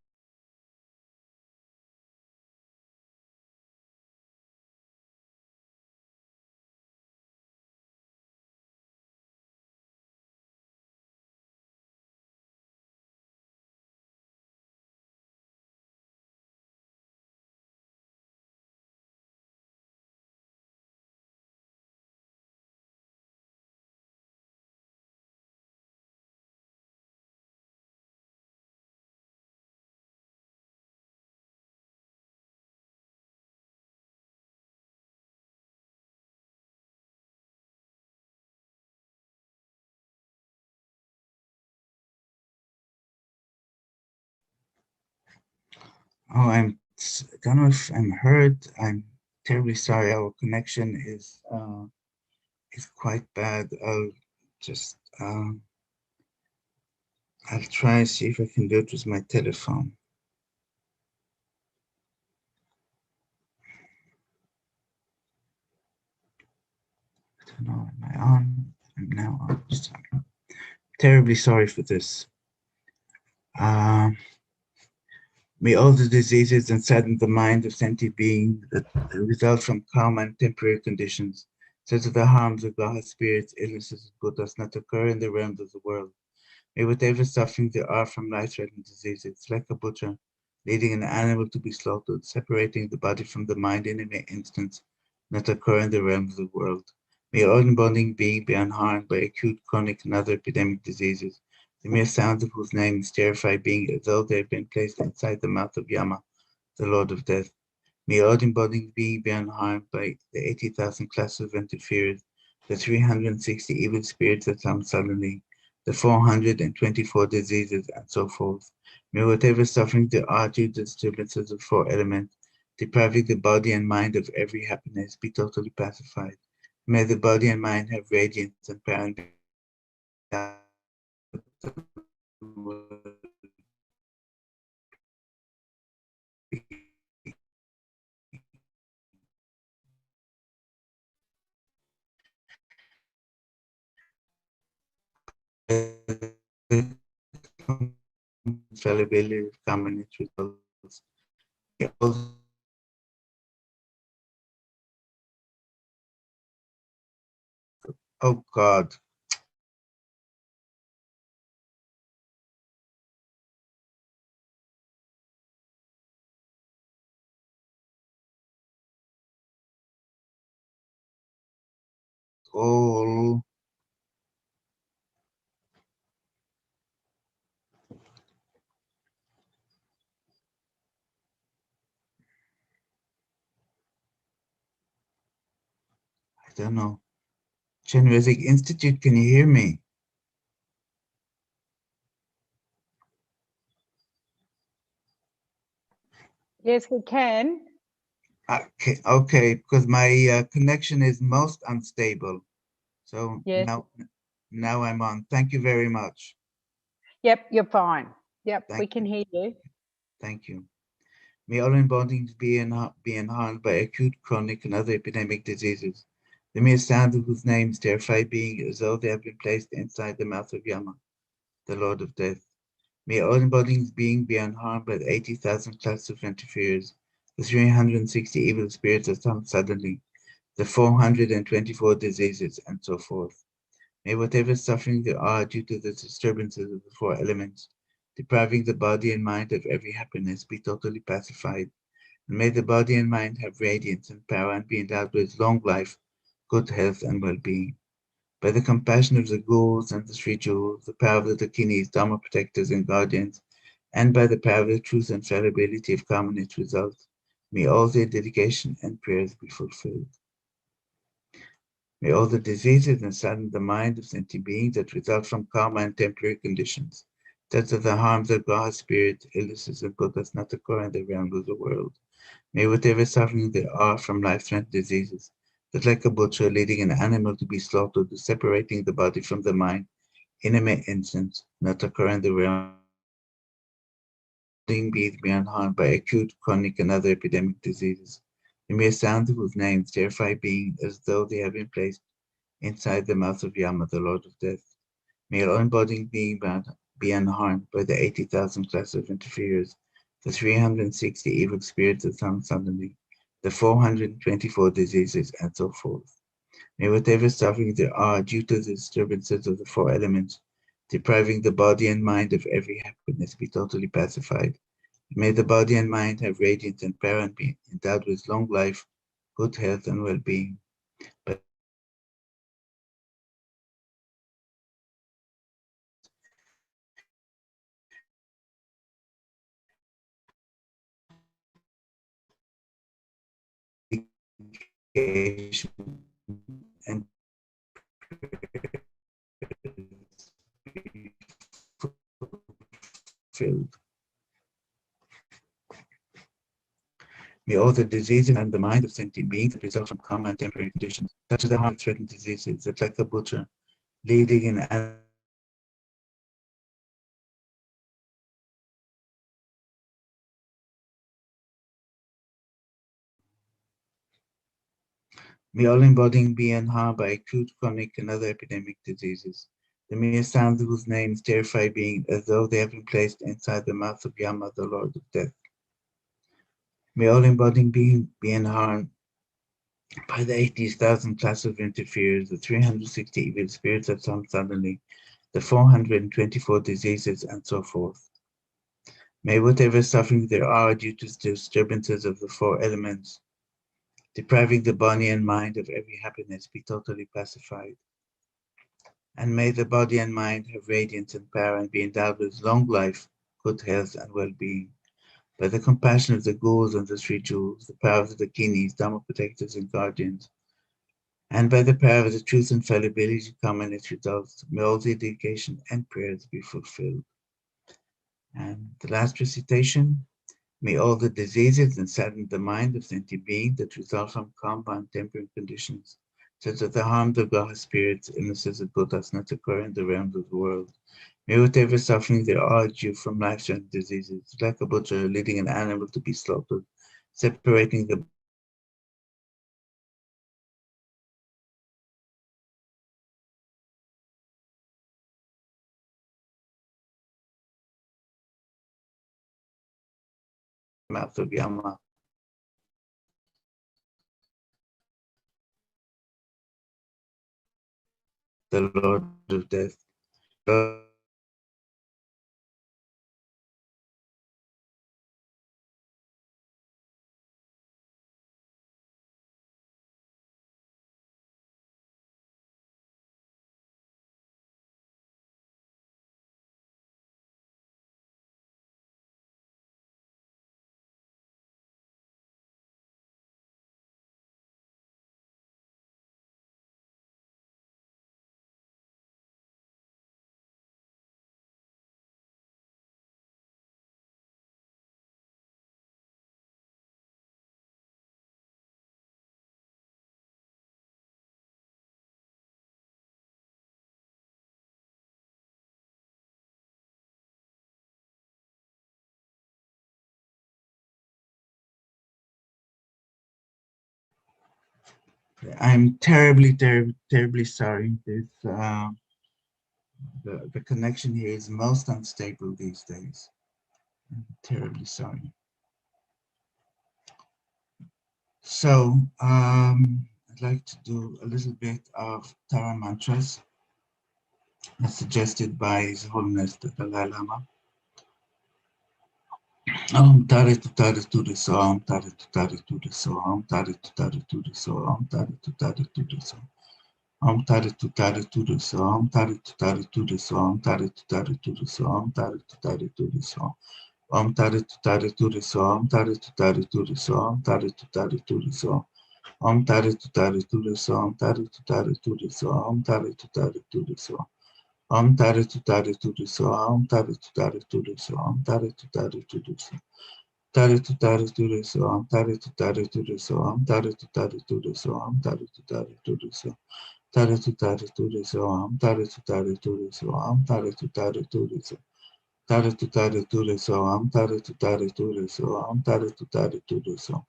Oh, I don't know if I'm heard. I'm terribly sorry. Our connection is quite bad. I'll just I'll try and see if I can do it with my telephone. I don't know. Am I on? I'm now on. I'm terribly sorry for this. May all the diseases and sadden the mind of sentient beings that result from karma and temporary conditions, such as the harms of God's spirits, illnesses, and Buddhas, not occur in the realms of the world. May whatever suffering there are from life-threatening diseases, like a butcher leading an animal to be slaughtered, separating the body from the mind in an instant, not occur in the realms of the world. May all embodying being be unharmed by acute, chronic, and other epidemic diseases, the mere sounds of whose names terrify being as though they have been placed inside the mouth of Yama, the Lord of Death. May all embodying being be unharmed by the 80,000 classes of interferers, the 360 evil spirits that come suddenly, the 424 diseases, and so forth. May whatever suffering there are due to disturbances of four elements, depriving the body and mind of every happiness, be totally pacified. May the body and mind have radiance and power and be infallibility of common results. Oh God. Oh. I don't know. Chenrezig Institute, can you hear me? Yes, we can. Okay, because my connection is most unstable. So Yes. now I'm on. Thank you very much. Yep, you're fine. Yep, we can hear you. Thank you. May all embodies be enhanced by acute, chronic, and other epidemic diseases. The mere sound of whose names terrify being as though they have been placed inside the mouth of Yama, the Lord of Death. May all embodies being be unharmed by the 80,000 classes of interferers, the 360 evil spirits that come suddenly, the 424 diseases, and so forth. May whatever suffering there are due to the disturbances of the four elements, depriving the body and mind of every happiness, be totally pacified. And may the body and mind have radiance and power and be endowed with long life, good health, and well-being. By the compassion of the ghouls and the three jewels, the power of the Dakinis, Dharma protectors and guardians, and by the power of the truth and fallibility of karma and its results, may all their dedication and prayers be fulfilled. May all the diseases and sadden the mind of sentient beings that result from karma and temporary conditions, such as the harms of God's spirit, illnesses, and Buddhas not occur in the realm of the world. May whatever suffering there are from life-threatening diseases, that like a butcher leading an animal to be slaughtered, separating the body from the mind, in an instant, not occur in the realm beings be unharmed by acute, chronic, and other epidemic diseases. The mere sound of whose names terrify beings as though they have been placed inside the mouth of Yama, the Lord of Death. May all embodying beings be unharmed by the 80,000 class of interferers, the 360 evil spirits that come suddenly, the 424 diseases, and so forth. May whatever suffering there are due to the disturbances of the four elements, depriving the body and mind of every happiness, be totally pacified. May the body and mind have radiance and power and be endowed with long life, good health, and well-being. But and fulfilled. May all the diseases and the mind of sentient beings that result from common and temporary conditions, such as the heart-threatened diseases that like the butcher, leading in may all embodying be unharmed by acute, chronic, and other epidemic diseases. The mere sound of whose names terrify beings as though they have been placed inside the mouth of Yama, the Lord of Death. May all embodying beings be unharmed by the 80,000 class of interferers, the 360 evil spirits that come suddenly, the 424 diseases, and so forth. May whatever suffering there are due to disturbances of the four elements, depriving the body and mind of every happiness, be totally pacified. And may the body and mind have radiance and power and be endowed with long life, good health, and well-being. By the compassion of the ghouls and the three jewels, the power of the Dakinis, Dharma protectors and guardians, and by the power of the truth and fallibility come and its results, may all the dedication and prayers be fulfilled. And the last recitation, may all the diseases and sadden the mind of sentient beings that result from compound temporary conditions, such as the harm of God's spirits, illnesses, and Buddhas not occur in the realms of the world. May whatever suffering there are due from life-threatening diseases, like a butcher leading an animal to be slaughtered, separating the mouth of Yama, the Lord of Death. I'm terribly sorry. The connection here is most unstable these days. I'm terribly sorry. So I'd like to do a little bit of Tara mantras as suggested by His Holiness the Dalai Lama. Om Tare Tutare Ture So, Om Tare Tutare Ture So, Om Tare Tutare Ture So, Om Tare Tutare Ture So. Om Tare Tutare Ture So, Om Tare Tutare Ture So, Om Tare Tutare Ture So, Om Tare Tutare Ture So. Om Tare Tutare Ture So, Om Tare Tutare Ture So, Om Tare Tutare Ture So. Om Tare Tutare Ture So, Om Tare Tutare Ture So, Om Tare Tutare Ture So. Om Tare Tutare Ture So, Om Tare Tutare Ture So, Om Tare Tutare Ture So. Tare Tutare Ture So, Om Tare Tutare Ture So, Om Tare Tutare Ture So, Om Tare Tutare Ture So. Tare Tutare Ture So, Om Tare Tutare Ture So, Om Tare Tutare Ture So. Tara tu tara tura so, tara tu tara tura so, tara tu tara tura so.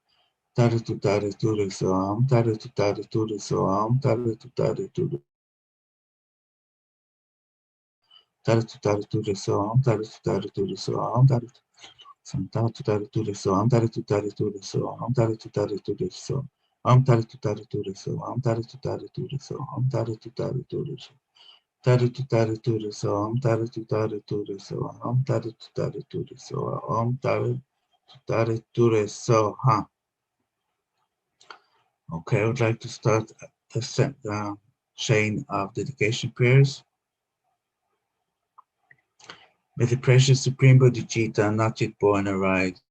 Tara tu tara tura so, tara tu tara tura so, tara tu tara tura. Tara tu tara tura so, tara tu tara tura so, tara tu. Tara tu tara tura so, tara tu tara tura so, tara tu tara tura so. Tara tu tara tura so, tara tu tara tura so, tara tu tara tura so. Tara tu tara tura so, tara tu tara tura so, tara tu tara tura so, tara tu tara tura so, Okay, I would like to start the chain of dedication prayers. May the precious Supreme Bodhicitta, not yet born, arise,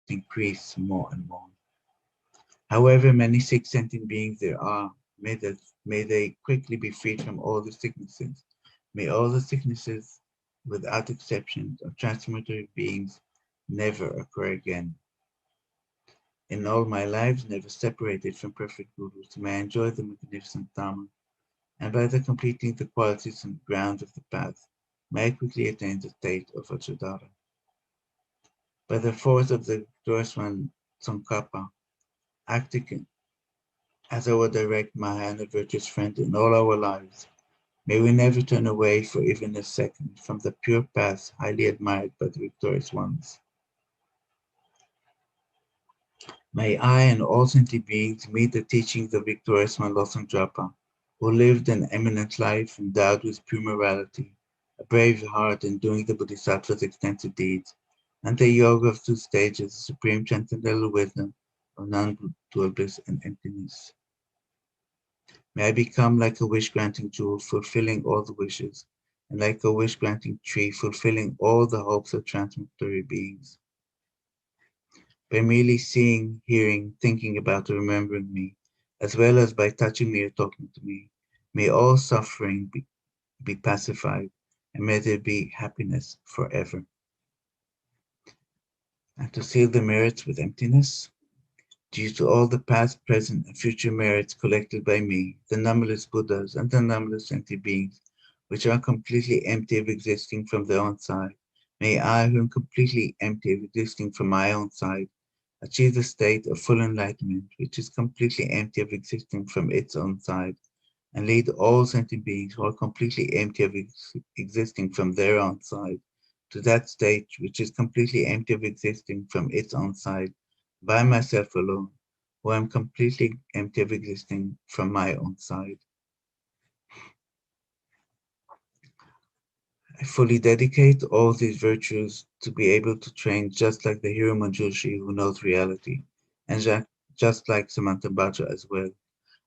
increase more and more. However many sick sentient beings there are, may they quickly be freed from all the sicknesses. May all the sicknesses, without exception, of transformatory beings never occur again. In all my lives, never separated from perfect gurus, may I enjoy the magnificent Dharma, and by the completing the qualities and grounds of the path, may I quickly attain the state of Vajradhara. By the force of the glorious one Tsongkhapa, acting as our direct Mahayana virtuous friend in all our lives, may we never turn away for even a second from the pure path highly admired by the victorious ones. May I and all sentient beings meet the teachings of victorious one Losang Drapa, who lived an eminent life endowed with pure morality, a brave heart in doing the Bodhisattva's extensive deeds, and the yoga of 2 stages, the supreme transcendental wisdom of non-dual bliss and emptiness. May I become like a wish-granting jewel, fulfilling all the wishes, and like a wish-granting tree, fulfilling all the hopes of transitory beings. By merely seeing, hearing, thinking about, or remembering me, as well as by touching me or talking to me, may all suffering be pacified, and may there be happiness forever. And to seal the merits with emptiness, due to all the past, present, and future merits collected by me, the numberless Buddhas and the numberless sentient beings, which are completely empty of existing from their own side, may I, who am completely empty of existing from my own side, achieve the state of full enlightenment, which is completely empty of existing from its own side, and lead all sentient beings who are completely empty of existing from their own side to that state which is completely empty of existing from its own side, by myself alone, who am completely empty of existing from my own side. I fully dedicate all these virtues to be able to train just like the hero Manjushri who knows reality, and just like Samantha Bhattacharya as well.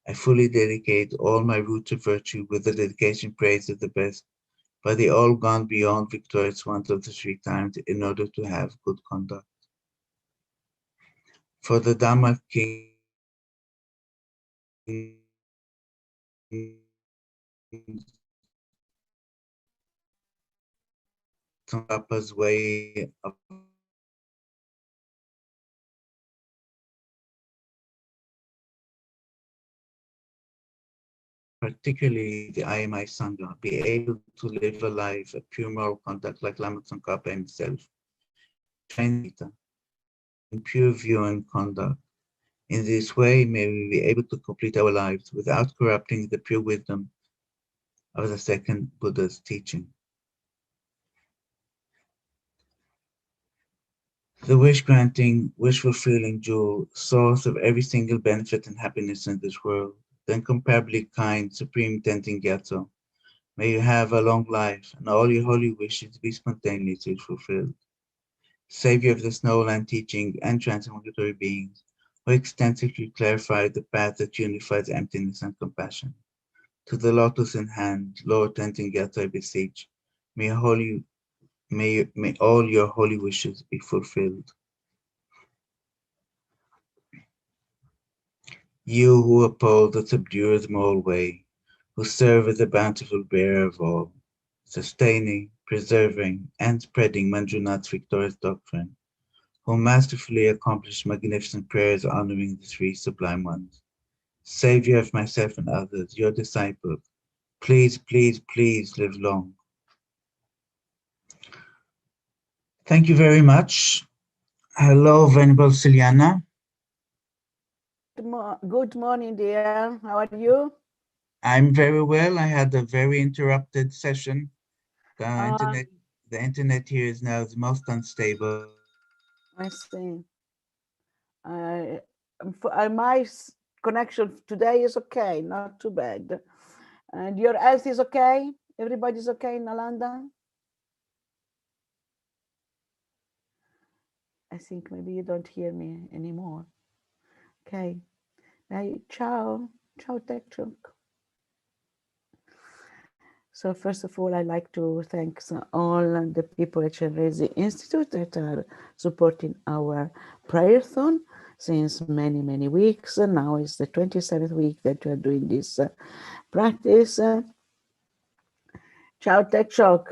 I fully dedicate all my roots of virtue with the dedication praise of the best, by the all gone beyond victorious ones of the 3 times in order to have good conduct. For the Dhamma King Tsongkhapa's way of particularly the IMI Sangha, be able to live a life of pure moral conduct like Lama Tsongkhapa himself, in pure view and conduct. In this way, may we be able to complete our lives without corrupting the pure wisdom of the second Buddha's teaching. The wish-granting, wish-fulfilling jewel, source of every single benefit and happiness in this world, the incomparably kind, supreme Thangtong Gyalpo, may you have a long life and all your holy wishes be spontaneously fulfilled. Savior of the Snowland teaching and transformatory beings, who extensively clarified the path that unifies emptiness and compassion. To the lotus in hand, Lord Thangtong Gyalpo, I beseech, may all your holy wishes be fulfilled. You who uphold the subdued moral way, who serve as the bountiful bearer of all, sustaining, preserving, and spreading Manjunath's victorious doctrine, who masterfully accomplish magnificent prayers honoring the 3 sublime ones. Savior of myself and others, your disciple, please, please, please live long. Thank you very much. Hello, Venerable Ciliana. Good morning, dear. How are you? I'm very well. I had a very interrupted session. The internet here is now the most unstable. I see. My connection today is okay, not too bad. And your health is okay? Everybody's okay in Nalanda? I think maybe you don't hear me anymore. Okay. Hey, ciao. Ciao, Tekchuk. So first of all, I'd like to thank all the people at Chenrezig Institute that are supporting our prayerathon since many, many weeks. And now it's the 27th week that we are doing this practice. Ciao, Tekchuk.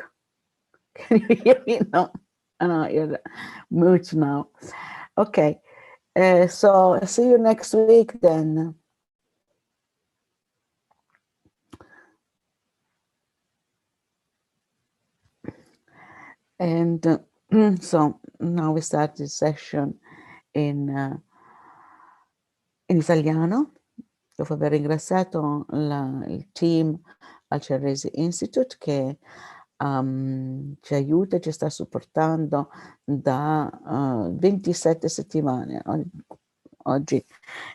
Can you hear me now? No, you're mute now. Okay. So see you next week then. And so now we start this session in italiano. Dopo aver ringraziato il team al Chenrezig Institute che ci aiuta e ci sta supportando da 27 settimane. Oggi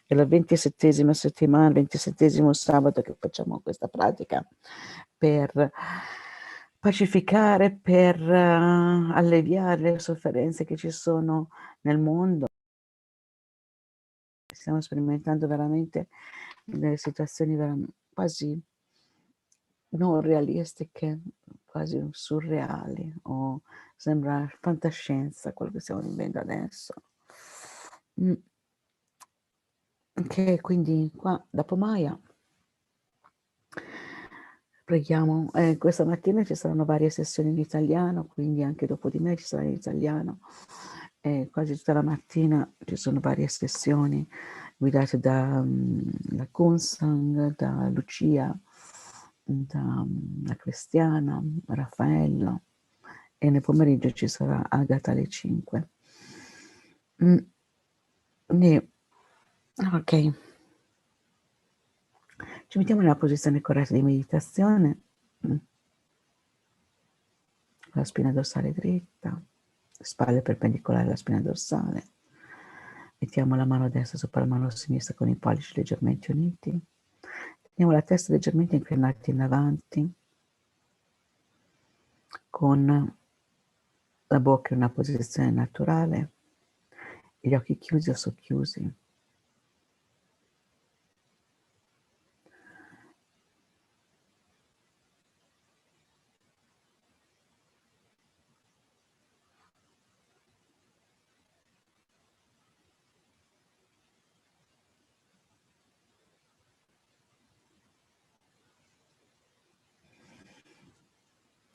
è la 27esima settimana, il 27esimo sabato che facciamo questa pratica per pacificare, per alleviare le sofferenze che ci sono nel mondo. Stiamo sperimentando veramente delle situazioni quasi non realistiche, quasi surreali, o sembra fantascienza quello che stiamo vivendo adesso. Ok, quindi qua dopo Maya preghiamo. Questa mattina ci saranno varie sessioni in italiano, quindi anche dopo di me ci sarà in italiano. Quasi tutta la mattina ci sono varie sessioni guidate da Kunsang, da Lucia, da Cristiana, Raffaello, e nel pomeriggio ci sarà Agata alle 5. Ok. Ci mettiamo nella posizione corretta di meditazione, la spina dorsale dritta, spalle perpendicolari alla spina dorsale. Mettiamo la mano destra sopra la mano sinistra con i pollici leggermente uniti. Teniamo la testa leggermente inclinata in avanti, con la bocca in una posizione naturale, gli occhi chiusi o socchiusi.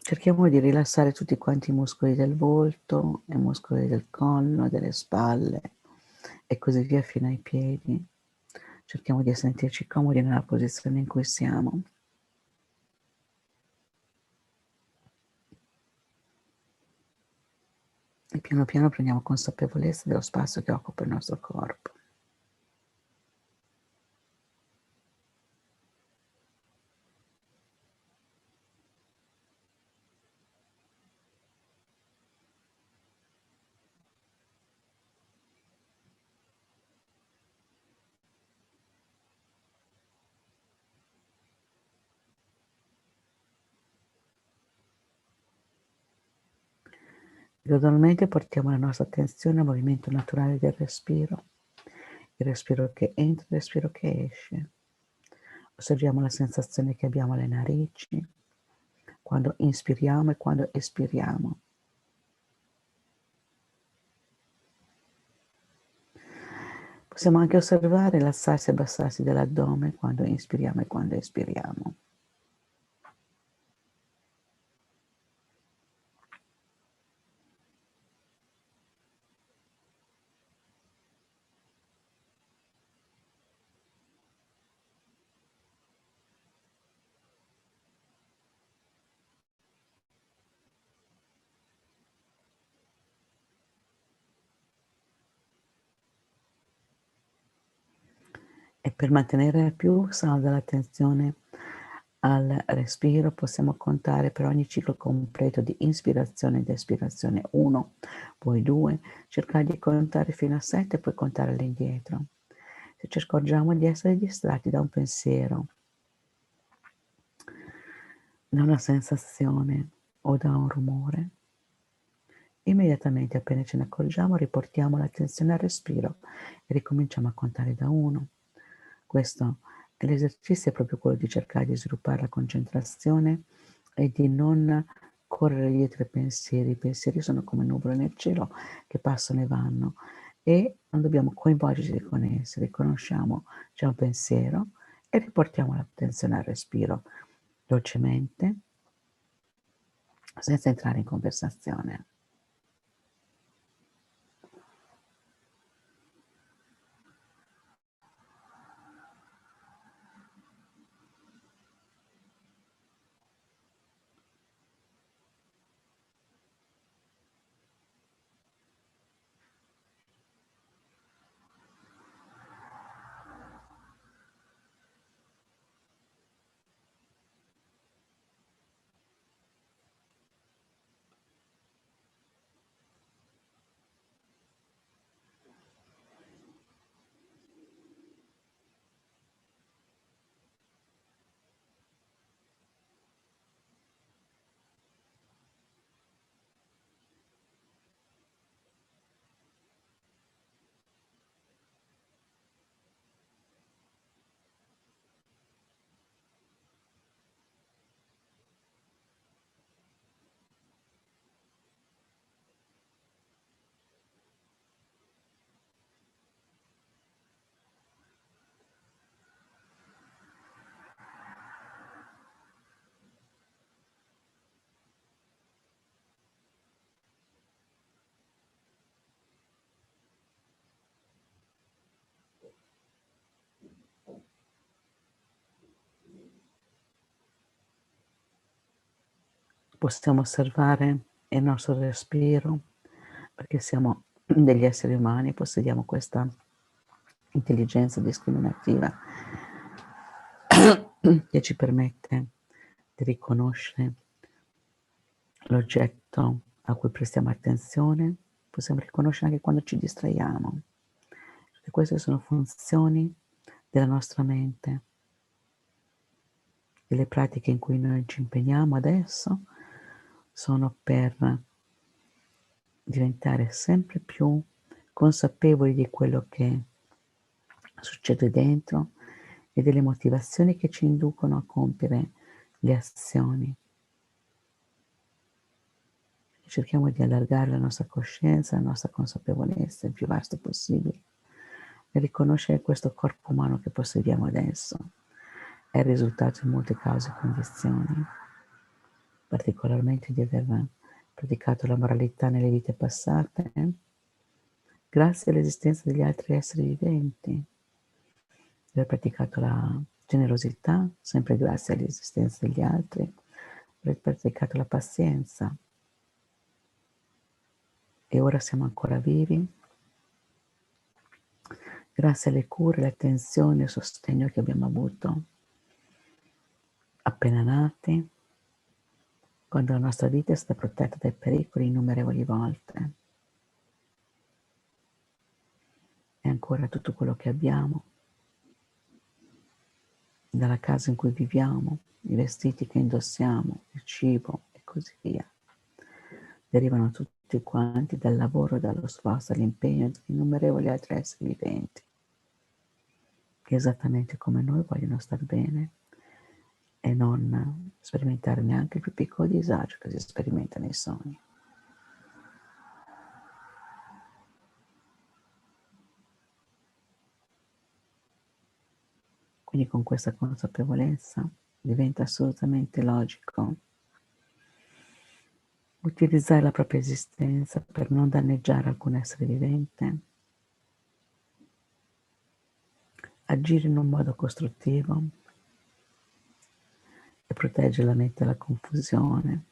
Cerchiamo di rilassare tutti quanti i muscoli del volto, i muscoli del collo, delle spalle e così via fino ai piedi. Cerchiamo di sentirci comodi nella posizione in cui siamo. E piano piano prendiamo consapevolezza dello spazio che occupa il nostro corpo. Gradualmente portiamo la nostra attenzione al movimento naturale del respiro, il respiro che entra e il respiro che esce. Osserviamo la sensazione che abbiamo alle narici, quando inspiriamo e quando espiriamo. Possiamo anche osservare l'alzarsi e abbassarsi dell'addome quando inspiriamo e quando espiriamo. E per mantenere più salda l'attenzione al respiro possiamo contare per ogni ciclo completo di inspirazione ed espirazione 1, poi 2, cercare di contare fino a 7 e poi contare all'indietro. Se ci accorgiamo di essere distratti da un pensiero, da una sensazione o da un rumore, immediatamente appena ce ne accorgiamo riportiamo l'attenzione al respiro e ricominciamo a contare da 1. Questo l'esercizio è proprio quello di cercare di sviluppare la concentrazione e di non correre dietro ai pensieri. I pensieri sono come nuvole nel cielo che passano e vanno e non dobbiamo coinvolgerci con essi. Riconosciamo c'è un pensiero e riportiamo l'attenzione al respiro dolcemente, senza entrare in conversazione. Possiamo osservare il nostro respiro perché siamo degli esseri umani, possediamo questa intelligenza discriminativa che ci permette di riconoscere l'oggetto a cui prestiamo attenzione, possiamo riconoscere anche quando ci distraiamo. Perché queste sono funzioni della nostra mente. E le pratiche in cui noi ci impegniamo adesso sono per diventare sempre più consapevoli di quello che succede dentro e delle motivazioni che ci inducono a compiere le azioni. Cerchiamo di allargare la nostra coscienza, la nostra consapevolezza il più vasto possibile e riconoscere questo corpo umano che possediamo adesso è il risultato in molte cause e condizioni, particolarmente di aver praticato la moralità nelle vite passate, grazie all'esistenza degli altri esseri viventi, di aver praticato la generosità, sempre grazie all'esistenza degli altri, di aver praticato la pazienza, e ora siamo ancora vivi, grazie alle cure, alle attenzioni e al sostegno che abbiamo avuto appena nati, quando la nostra vita è stata protetta dai pericoli innumerevoli volte. E ancora tutto quello che abbiamo, dalla casa in cui viviamo, i vestiti che indossiamo, il cibo e così via, derivano tutti quanti dal lavoro, dallo sforzo, dall'impegno di innumerevoli altri esseri viventi, che esattamente come noi vogliono star bene e non sperimentare neanche il più piccolo disagio che si sperimenta nei sogni. Quindi con questa consapevolezza diventa assolutamente logico utilizzare la propria esistenza per non danneggiare alcun essere vivente, agire in un modo costruttivo e proteggere la mente dalla confusione,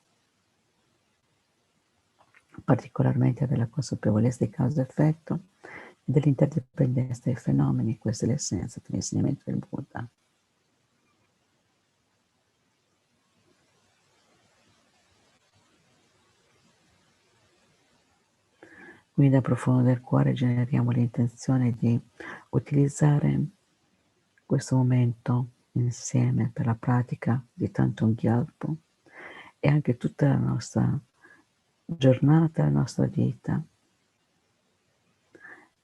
particolarmente avere la consapevolezza di causa-effetto, dell'interdipendenza dei fenomeni. Questa è l'essenza dell'insegnamento del Buddha. Quindi dal profondo del cuore generiamo l'intenzione di utilizzare questo momento insieme per la pratica di Thangtong Gyalpo e anche tutta la nostra giornata, la nostra vita,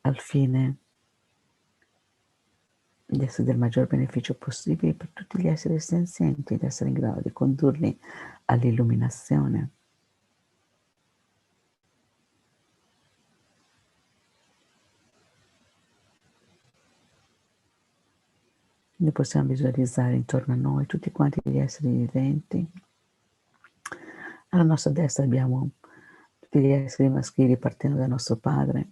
al fine di essere del maggior beneficio possibile per tutti gli esseri senzienti, di essere in grado di condurli all'illuminazione. Noi possiamo visualizzare intorno a noi tutti quanti gli esseri viventi. Alla nostra destra abbiamo tutti gli esseri maschili partendo dal nostro padre,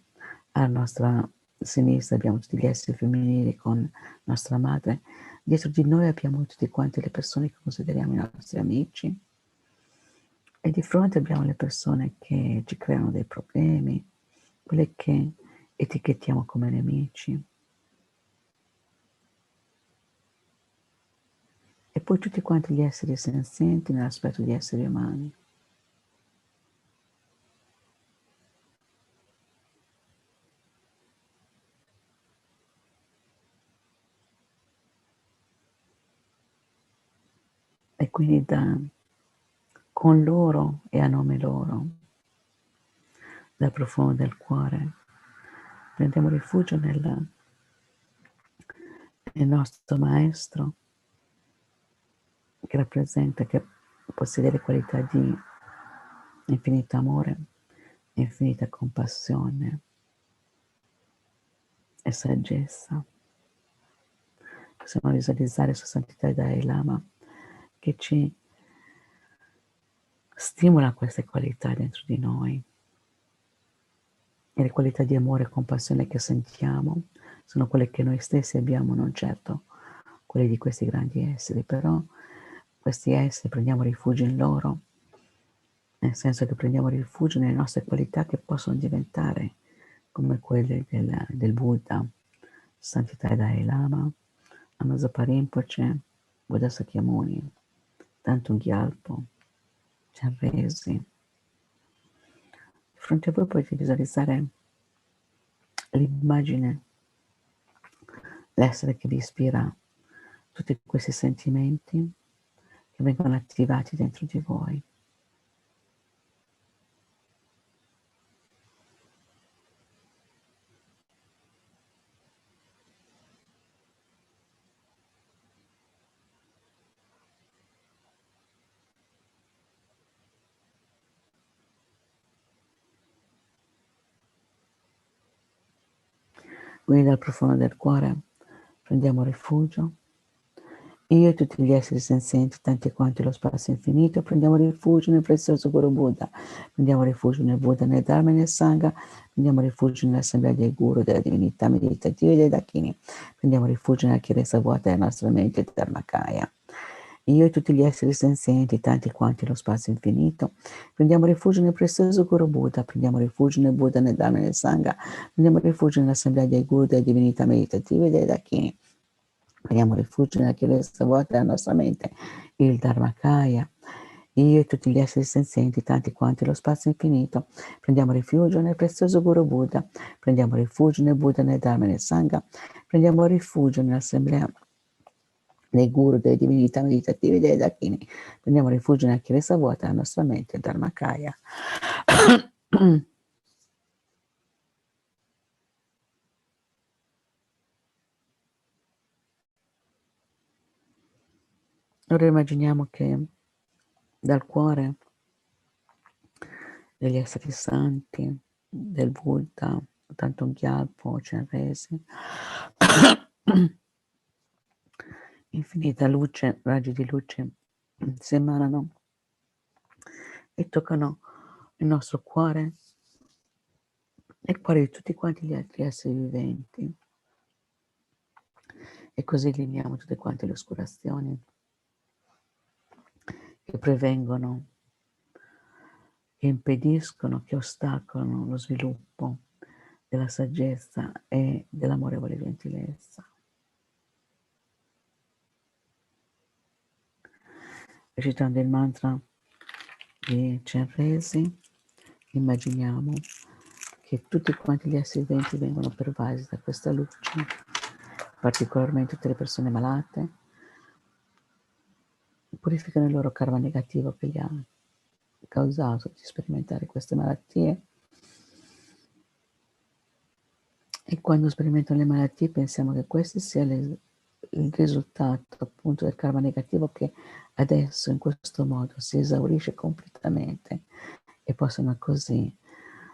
alla nostra sinistra abbiamo tutti gli esseri femminili con nostra madre, dietro di noi abbiamo tutti quanti le persone che consideriamo i nostri amici e di fronte abbiamo le persone che ci creano dei problemi, quelle che etichettiamo come nemici. E poi tutti quanti gli esseri senzienti nell'aspetto di esseri umani. E quindi con loro e a nome loro, dal profondo del cuore, prendiamo rifugio nel nostro Maestro, che rappresenta, che possiede le qualità di infinito amore, infinita compassione e saggezza. Possiamo visualizzare Sua Santità Dalai Lama che ci stimola queste qualità dentro di noi. E le qualità di amore e compassione che sentiamo sono quelle che noi stessi abbiamo, non certo quelle di questi grandi esseri, però questi esseri prendiamo rifugio in loro, nel senso che prendiamo rifugio nelle nostre qualità che possono diventare come quelle del Buddha, Santità Dalai Lama, Lama Zopa Rinpoche, Buddha Sakyamuni, Thangtong Gyalpo, Chenrezig. Di fronte a voi potete visualizzare l'immagine, l'essere che vi ispira tutti questi sentimenti che vengono attivati dentro di voi. Quindi dal profondo del cuore prendiamo rifugio. Io e tutti gli esseri senzienti, tanti quanti lo spazio infinito, prendiamo rifugio nel prezioso Guru Buddha, prendiamo rifugio nel Buddha, nel Dharma e nel Sangha, prendiamo rifugio nell'assemblea dei Guru, della divinità meditativa e dei Dakini, prendiamo rifugio nella chiarezza vuota della nostra mente Dharmakaya. Io e tutti gli esseri senzienti, tanti quanti lo spazio infinito, prendiamo rifugio nel prezioso Guru Buddha, prendiamo rifugio nel Buddha, nel Dharma e nel Sangha, prendiamo rifugio nell'assemblea dei Guru, delle divinità meditative e dei Dakini. Prendiamo rifugio nella chiarezza vuota della nostra mente, il Dharmakaya. Io e tutti gli esseri senzienti, tanti quanti lo spazio infinito, prendiamo rifugio nel prezioso Guru Buddha, prendiamo rifugio nel Buddha, nel Dharma e nel Sangha, prendiamo rifugio nell'assemblea dei Guru, delle divinità meditative e dei Dakini, prendiamo rifugio nella chiarezza vuota della nostra mente, il Dharmakaya. Ora immaginiamo che dal cuore degli esseri santi, del Buddha, Thangtong Gyalpo, Chenrezig, infinita luce, raggi di luce si emanano e toccano il nostro cuore e il cuore di tutti quanti gli altri esseri viventi. E così eliminiamo tutte quante le oscurazioni che prevengono, che impediscono, che ostacolano lo sviluppo della saggezza e dell'amorevole gentilezza. Recitando il mantra di Chenrezig, immaginiamo che tutti quanti gli esseri viventi vengono pervasi da questa luce, particolarmente tutte le persone malate, purificano il loro karma negativo che gli ha causato di sperimentare queste malattie. E quando sperimentano le malattie pensiamo che questo sia il risultato appunto del karma negativo che adesso in questo modo si esaurisce completamente e possono così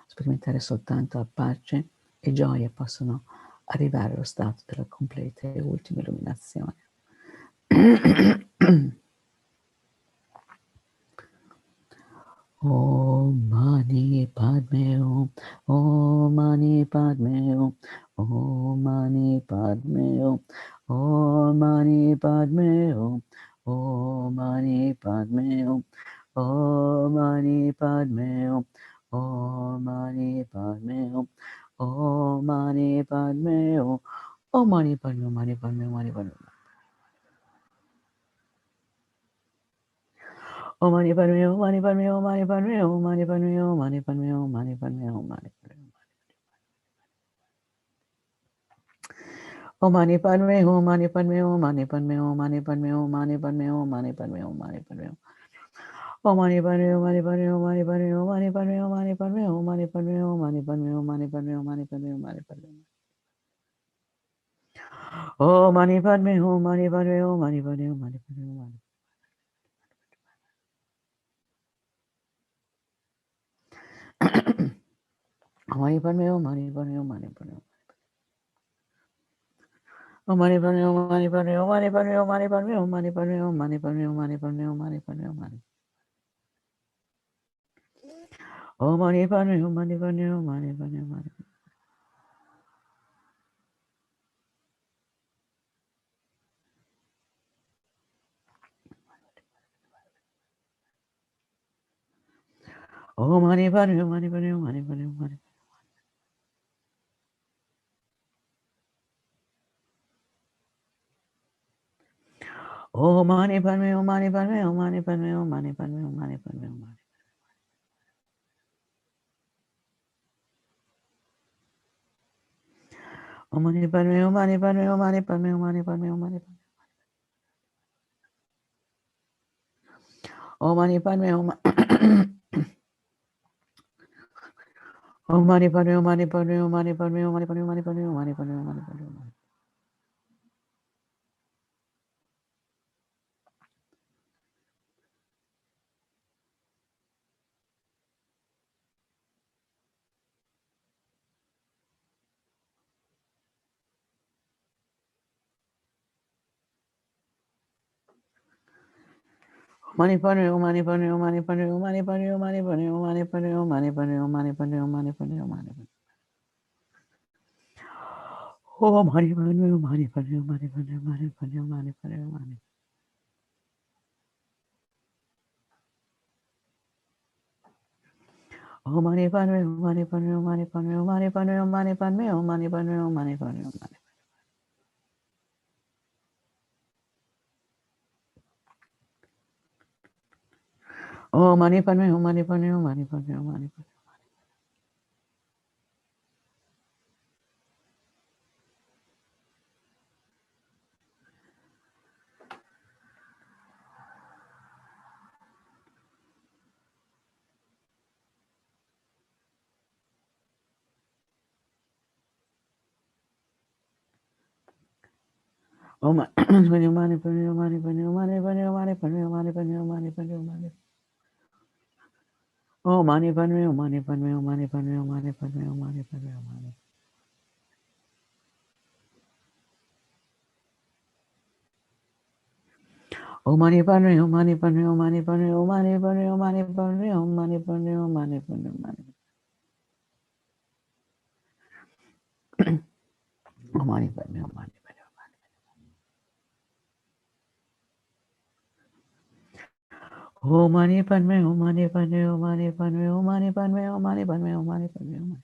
sperimentare soltanto pace e gioia, possono arrivare allo stato della completa e ultima illuminazione. Om Mani Padme Hum, Om Mani Padme Hum, Om Mani Padme Hum, Om Mani Padme Hum, Om Mani Padme Hum, Om Mani Padme Hum, Om Mani Padme Hum, Om Mani Padme Hum, Om Mani Padme Hum, Mani Padme Hum, Mani Padme Hum. Om Mani Padme Hum, Mani Padme Hum, Mani Padme Hum, Mani Padme Hum, Mani Padme Hum, Mani Padme Hum, Mani Padme Hum. Om Mani Padme Hum, Mani Padme Hum, Mani Padme Hum, Mani Padme Hum, Mani Padme Hum, Mani Padme Hum, Mani Padme Hum. Om Mani Padme Hum, Mani Padme Hum, Mani Padme Hum, Mani Padme Hum, Mani Padme Hum, Mani Padme Hum, Mani Padme Hum, Mani Padme Hum, Mani Padme Hum, Mani Padme Hum. Om Mani Padme Hum, Mani Padme Hum, Mani Padme Hum, Mani Padme Hum, Mani. Om Mani Padme Hum, Mani Padme Hum, Mani Padme Hum. Om Mani Padme Hum, Mani Padme Hum, Mani Padme Hum, Mani Padme Hum, Mani Padme Hum, Mani Padme Hum, Mani Padme Hum, Mani Padme Hum, Mani. Om Mani Padme Hum, Mani Padme Hum, Mani Padme Hum, Mani. Om Mani Padme Hum, Mani Padme Hum, Mani Padme Hum, Mani. Om Mani Padme Hum, Mani Padme Hum, Mani Padme Hum, Mani Padme Hum, Mani Padme Hum, Mani. Om Mani Padme Hum, Mani Padme Hum, Mani Padme Hum, Mani Padme Hum, Mani. Om Mani Padme Hum. Om Mani Padme Hum, Mani Padme Hum, Mani Padme Hum, Mani Padme Hum, Mani Padme Hum, Mani Padme Hum, Mani Padme Hum. Mani Padme Hum, Mani Padme Hum, Mani Padme Hum, Mani Padme Hum, Mani Padme Hum, Mani Padme Hum, Mani Padme Hum, Mani Padme Hum, Mani Padme Hum, Mani Padme. Oh Mani Padme Hum, Mani Padme Hum, Mani Padme Hum, Mani Padme Hum, Mani Padme Hum, Mani. Oh Mani Padme Hum, Mani Padme Hum, Mani Padme Hum, Mani Padme Hum, Mani Padme Hum, Mani Padme Hum, Mani Padme Hum, Mani. Oh Mani Padme Hum, Mani Padme Hum, Mani Padme Hum, Mani Padme. Oh Mani Padme Hum, Mani Padme Hum, Mani Padme Hum, Mani Padme Hum, Mani Padme Hum, Mani Padme Hum, Mani Padme Hum, Mani. Oh Mani Padme Hum, Mani Padme Hum, Mani Padme Hum, Mani Padme Hum, Mani Padme Hum, Mani. Oh Mani Padme Hum, Mani Padme Hum, Mani Padme Hum, Mani Padme Hum, Mani Padme Hum, Mani Padme Hum, Mani Padme Hum, Mani. Oh Mani Padme Hum, Mani Padme Hum, Mani. Oh Mani Padme Hum, Mani Padme Hum, Mani Padme Hum, Mani Padme Hum, Mani Padme Hum, Mani Padme Hum, Mani.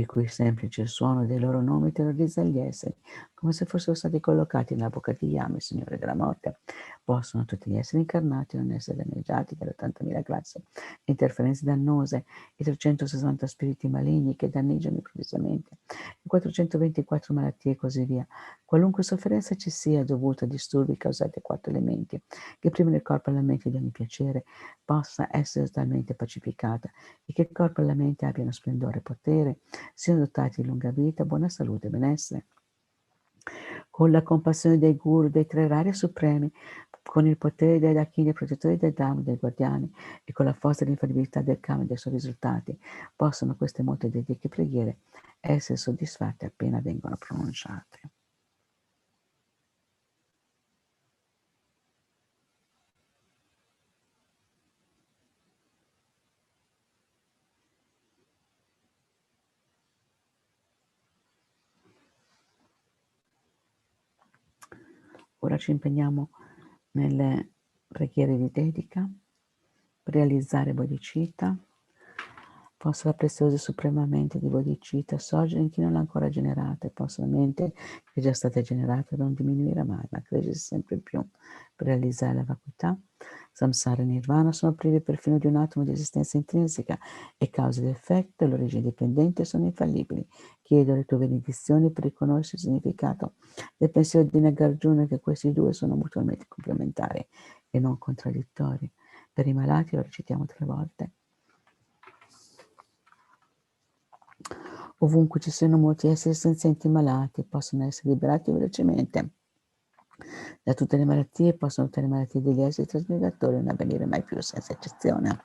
il cui semplice suono dei loro nomi terrorizza gli esseri, come se fossero stati collocati nella bocca di Yama, il Signore della Morte. Possono tutti gli esseri incarnati non essere danneggiati dalle 80.000 classi, interferenze dannose, i 360 spiriti maligni che danneggiano improvvisamente, i 424 malattie e così via. Qualunque sofferenza ci sia dovuta a disturbi causati a 4 elementi, che privano il corpo e la mente di ogni piacere, possa essere totalmente pacificata e che il corpo e la mente abbiano splendore e potere, siano dotati di lunga vita, buona salute e benessere. Con la compassione dei guru, dei 3 rari supremi, con il potere dei Dakini, dei protettori del Dhamma, dei guardiani, e con la forza e l'infallibilità del Kama e dei suoi risultati, possono queste molte dediche preghiere essere soddisfatte appena vengono pronunciate. Ora ci impegniamo nelle preghiere di dedica per realizzare bodhicitta. Possa la preziosa supremamente di bodhicitta sorgere in chi non l'ha ancora generata e possa la mente che è già stata generata non diminuire mai, ma crescere sempre più per realizzare la vacuità. Samsara e Nirvana sono privi perfino di un atomo di esistenza intrinseca e cause ed effetto, l'origine dipendente sono infallibili. Chiedo le tue benedizioni per riconoscere il significato del pensiero di Nagarjuna che questi due sono mutualmente complementari e non contraddittori. Per i malati lo recitiamo 3 volte. Ovunque ci siano molti esseri senzienti malati, possono essere liberati velocemente da tutte le malattie, possono tutte le malattie degli esseri trasmigratori non avvenire mai più, senza eccezione.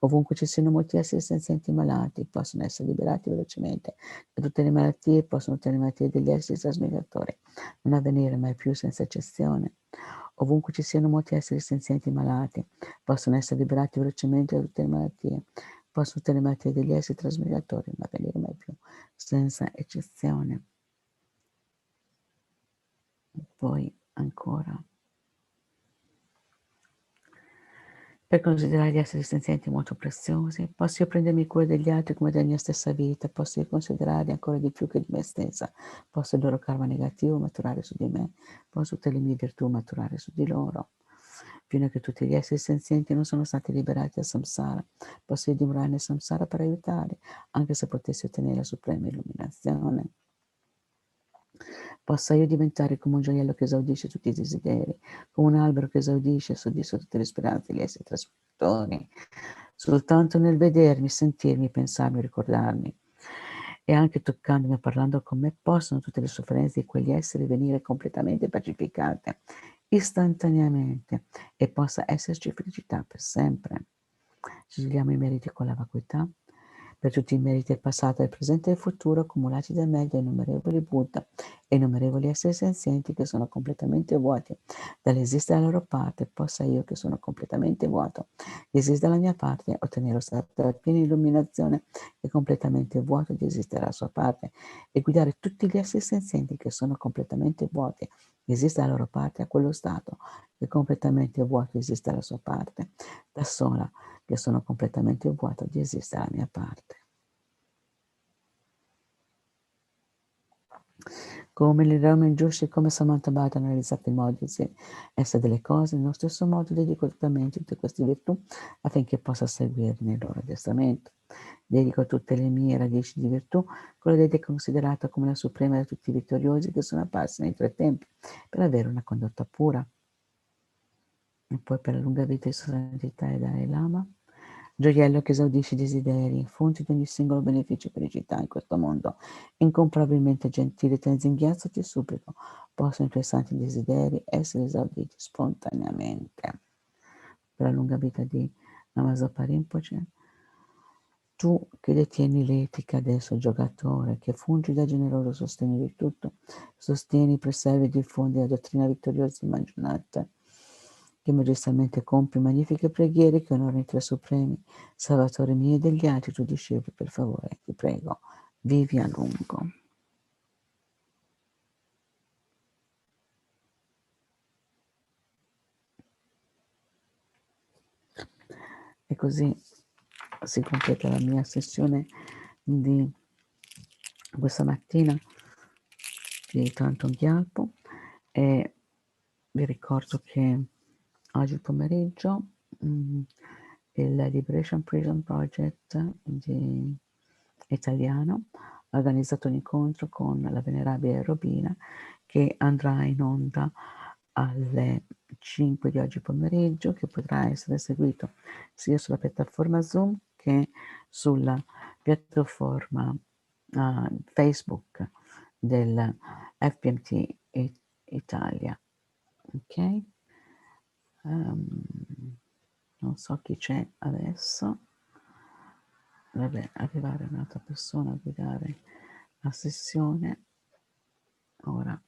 Ovunque ci siano molti esseri senzienti malati, possono essere liberati velocemente da tutte le malattie, possono tutte le malattie degli esseri trasmigratori non avvenire mai più, senza eccezione. Ovunque ci siano molti esseri senzienti malati, possono essere liberati velocemente da tutte le malattie, possono tutte le malattie degli esseri trasmigratori non avvenire mai più, senza eccezione. Poi ancora. Per considerare gli esseri senzienti molto preziosi, posso io prendermi cura degli altri come della mia stessa vita, posso io considerarli ancora di più che di me stessa, posso il loro karma negativo maturare su di me, posso tutte le mie virtù maturare su di loro. Fino a che tutti gli esseri senzienti non sono stati liberati dal samsara, posso io dimorare nel samsara per aiutarli, anche se potessi ottenere la suprema illuminazione. Possa io diventare come un gioiello che esaudisce tutti i desideri, come un albero che esaudisce e soddisfa tutte le speranze degli esseri trasformatori. Soltanto nel vedermi, sentirmi, pensarmi, ricordarmi e anche toccandomi e parlando con me, possono tutte le sofferenze di quegli esseri venire completamente pacificate, istantaneamente, e possa esserci felicità per sempre. Ci togliamo i meriti con la vacuità, per tutti i meriti del passato, del presente e del futuro accumulati da me, da innumerevoli Buddha e innumerevoli esseri senzienti che sono completamente vuoti dall'esistere dalla loro parte, possa io che sono completamente vuoto di esistere dalla mia parte, ottenere lo stato della piena illuminazione che è completamente vuoto di esistere dalla sua parte e guidare tutti gli esseri senzienti che sono completamente vuoti di esistere dalla loro parte a quello stato che è completamente vuoto di esistere dalla sua parte, da sola che sono completamente vuoto di esistere dalla mia parte. Come le Rome giusti, come Samantha Bhatt hanno realizzato il modo di essere delle cose, nello stesso modo dedico totalmente tutte queste virtù affinché possa seguirne il loro addestramento. Dedico tutte le mie radici di virtù, quella che è considerata come la suprema di tutti i vittoriosi che sono apparsi nei 3 tempi, per avere una condotta pura. E poi per la lunga vita di Sua Santità e Dalai Lama, gioiello che esaudisce i desideri, fonte di ogni singolo beneficio e felicità in questo mondo, incomparabilmente gentile Tenzin Gyatso, ti supplico, possano i tuoi santi desideri essere esauditi spontaneamente. Per la lunga vita di Lama Zopa Rinpoche, tu che detieni l'etica del soggiogatore, che fungi da generoso sostegno di tutto, sostieni, preservi e diffondi la dottrina vittoriosa di Manjunath, che magistralmente compi magnifiche preghiere che onorano i 3 supremi, salvatore mio e degli altri tuoi discepoli, per favore, ti prego, vivi a lungo. E così si completa la mia sessione di questa mattina di Thangtong Gyalpo, e vi ricordo che oggi pomeriggio il Liberation Prison Project italiano ha organizzato un incontro con la venerabile Robina che andrà in onda alle 5 di oggi pomeriggio, che potrà essere seguito sia sulla piattaforma Zoom che sulla piattaforma Facebook del FPMT Italia. Ok? Non so chi c'è adesso. Deve arrivare un'altra persona a guidare la sessione. Ora.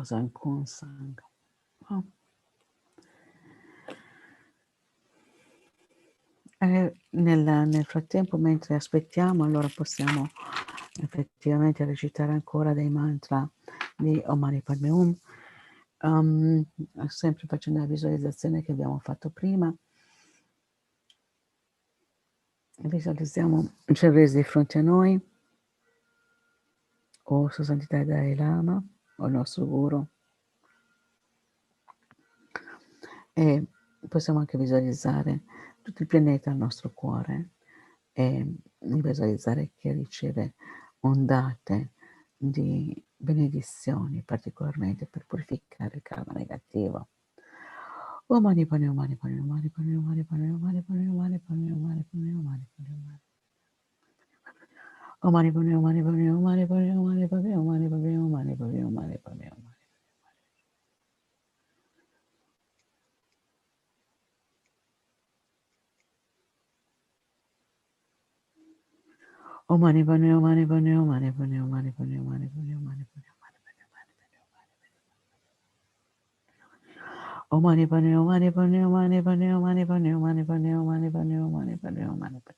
Thangtong Sangha. Nel frattempo, mentre aspettiamo, allora possiamo effettivamente recitare ancora dei mantra di Om Mani Padme Hum, sempre facendo la visualizzazione che abbiamo fatto prima. Visualizziamo Chenrezig di fronte a noi, o Sua Santità il Dalai Lama, o il nostro Guru. E possiamo anche visualizzare tutto il pianeta al nostro cuore e visualizzare che riceve ondate di benedizioni, particolarmente per purificare il karma negativo. Om Mani Padme Hum, Mani Padme Hum, Mani Padme Hum, Mani Padme Hum, Mani Padme Hum, Mani Padme Hum, Mani Padme Hum, Mani Padme Hum. Om Mani Padme Hum, Mani Padme Hum, Mani Padme Hum, Mani Padme Hum, Mani Padme Hum, Mani Padme Hum, Mani Padme Hum. Om Mani Padme Hum, Mani Padme Hum, Mani Padme Hum, Mani Padme Hum, Mani Padme Hum, Mani Padme Hum. Om Mani Padme Hum, Mani Padme Hum, Mani Padme Hum, Mani Padme Hum, Mani Padme Hum, Mani Padme Hum, Mani Padme Hum, Mani Padme Hum. Om Mani Padme Hum, Mani Padme Hum, Mani Padme Hum, Mani Padme Hum, Mani Padme Hum. Om Mani Padme Hum, Mani Padme Hum, Mani Padme Hum, Mani Padme Hum, Mani Padme Hum, Mani Padme Hum, Mani Padme Hum.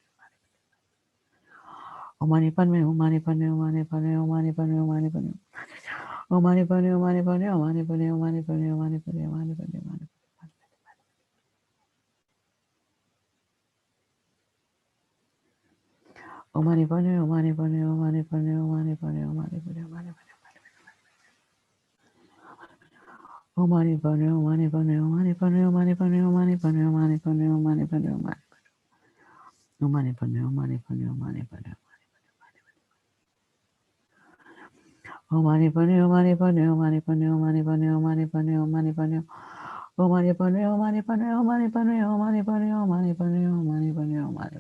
Om Mani Padme Hum, Mani Padme Hum, Mani Padme Hum, Mani Padme Hum, Mani Padme Hum, Mani Padme Hum. Om Mani Padme Hum, Mani Padme Hum, Mani Padme Hum, Mani Padme Hum, Mani Padme Hum, Mani Padme Hum, Mani Padme Hum, Mani. Om Mani Padme Hum, Mani Padme Hum, Mani Padme Hum. Om Mani Padme Hum, Mani Padme Hum, Mani Padme Hum, Mani Padme Hum, Mani Padme Hum, Mani Padme Hum. Om Mani Padme Hum, Mani Padme Hum, Mani Padme Hum, Mani Padme Hum, Mani Padme Hum, Mani Padme Hum, Mani. Om Mani Padme Hum, Mani Padme Hum, Mani Padme Hum, Mani Padme Hum, Mani Padme. Om Mani Padme Hum, Mani Padme Hum, Mani Padme Hum, Mani Padme Hum, Mani Padme Hum, Mani Padme Hum, Mani Padme. Om Mani Padme Hum, Mani Padme Hum, Mani Padme Hum, Mani Padme Hum, Mani Padme Hum, Mani Padme Hum, Mani.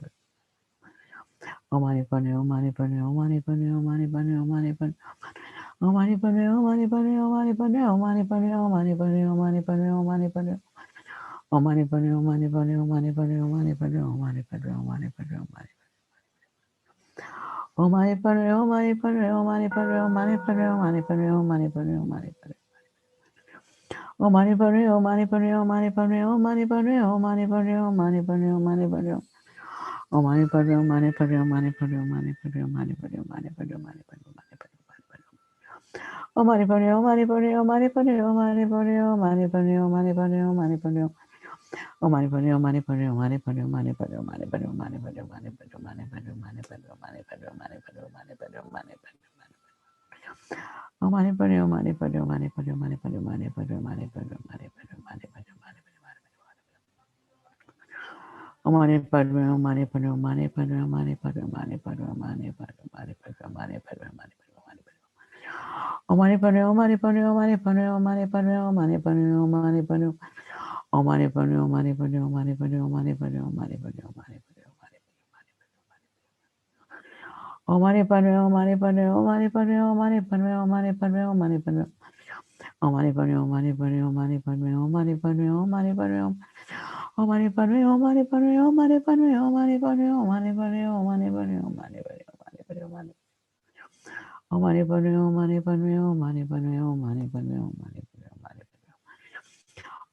Om Mani Padme Hum, Mani Padme Hum, Mani Padme Hum, Mani Padme Hum, Mani Padme Hum, Mani Padme Hum, Mani Padme. Om Mani Padme Hum, Mani Padme Hum, Mani Padme Hum, Mani Padme Hum, Mani Padme Hum, Mani Padme Hum, Mani Padme Hum. Om Mani Padme Hum, Mani Padme Hum, Mani Padme Hum, Mani Padme Hum, Mani Padme Hum, Mani Padme Hum, Mani Padme Hum, Mani Padme Hum. Om Mani Padme Hum, Mani Padme Hum, Mani Padme Hum, Mani Padme Hum, Mani Padme Hum, Mani Padme Hum, Mani Padme Hum. Om Mani Padme Hum, Mani Padme Hum, Mani Padme Hum, Mani Padme Hum, Mani Padme Hum, Mani Padme Hum, Mani Padme Hum, Mani Padme Hum, Mani Padme Hum, Mani Padme Hum, Mani Padme Hum, Mani Padme Hum, Mani Padme Hum. Om Mani Padme Hum, Mani Padme Hum, Mani Padme Hum, Mani Padme Hum, Mani Padme Hum, Mani Padme Hum, Mani Padme Hum, Mani Padme Hum, Mani Padme Hum. Om Mani Padme Hum, Mani Padme Hum, Mani Padme Hum, Mani Padme Hum, Mani Padme Hum, Mani Padme Hum, Mani Padme Hum, Mani Padme Hum, Mani Padme Hum, Mani Padme Hum, Mani Padme Hum. Om Mani Padme Hum, Mani Padme Hum, Mani Padme Hum, Mani Padme Hum, Mani Padme Hum, Mani Padme Hum. Om Mani Padme Hum, Mani Padme Hum, Mani Padme Hum, Mani Padme Hum, Mani Padme Hum, Mani Padme Hum, Mani. Om Mani Padme Hum, Mani Padme Hum, Mani Padme Hum, Mani Padme Hum, Mani Padme Hum, Mani Padme Hum. Om Mani Padme Hum, Mani Padme Hum, Mani Padme Hum, Mani Padme Hum, Mani Padme Hum. Om Mani Padme Hum, Mani Padme Hum, Mani Padme Hum, Mani Padme Hum, Mani Padme Hum, Mani Padme Hum, Mani Padme Hum, Mani Padme Hum, Mani. Om Mani Padme Hum, Mani Padme Hum, Mani Padme Hum, Mani Padme Hum, Mani Padme Hum, Mani Padme Hum.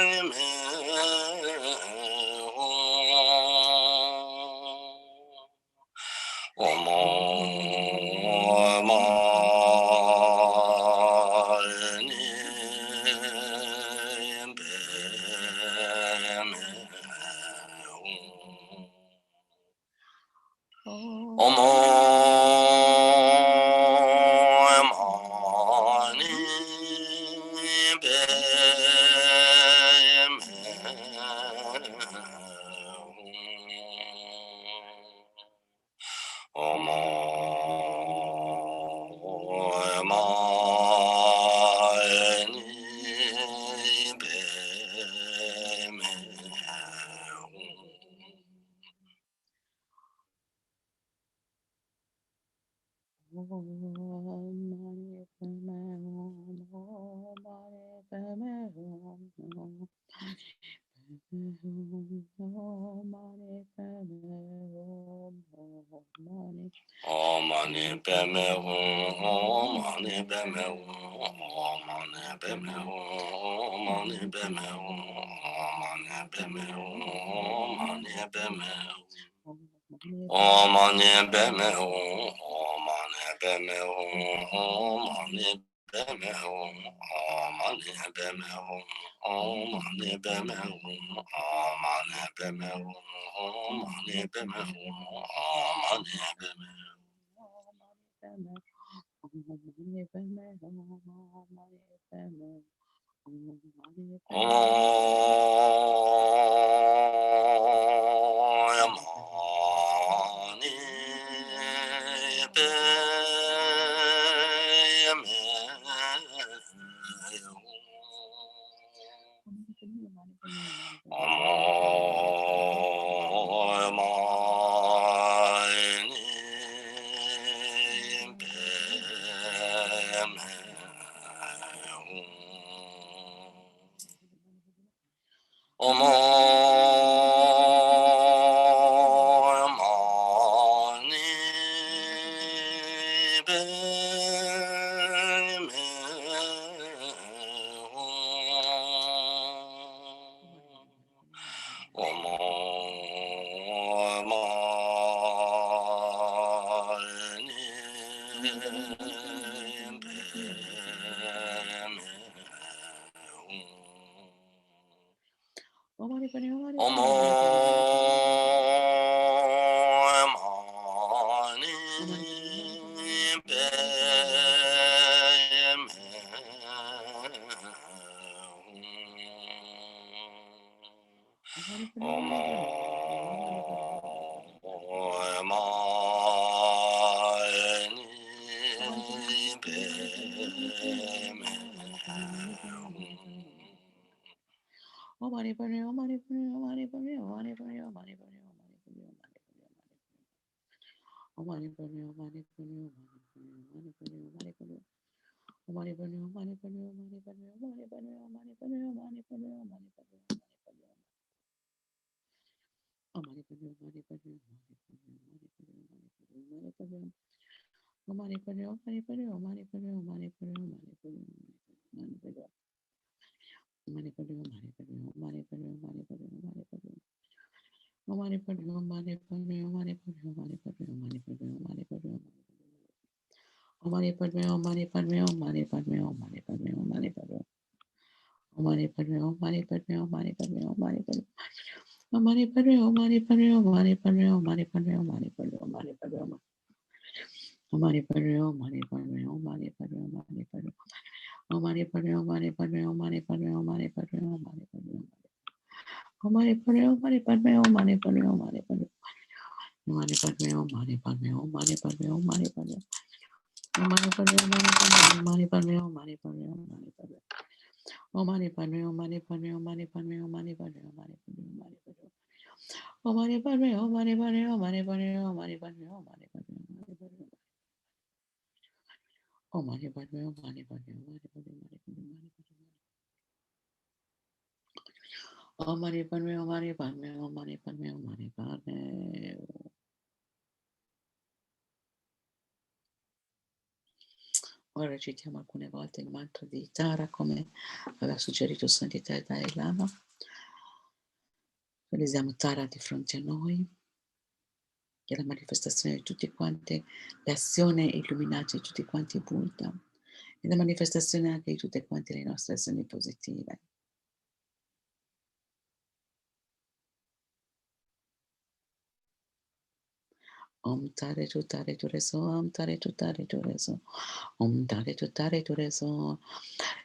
Ora recitiamo alcune volte il mantra di Tara come aveva suggerito Santità e Dalai Lama. Realizziamo Tara di fronte a noi, che è la manifestazione di tutti quanti, l'azione illuminata di tutti quanti Buddha, e la manifestazione anche di tutte quante le nostre azioni positive. Om tare tu reso, om tare tu reso, om tare tu reso,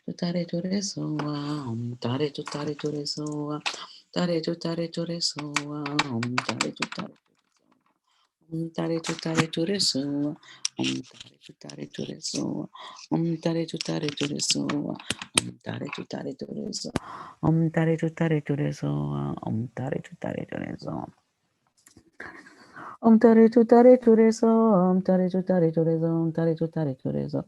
tu tare tu reso, om tare tu reso, tare tu tare tu re so, tare tu tare tare tu tare tu re so, tare tu tare tu re so, tare tu tare tu re so, tare tu tare tu re so, tare tu tare tu re so, tare tu tare tu re so. Tare tu tare tu re so, tare tu tare tu re so, tare tu tare tu re so.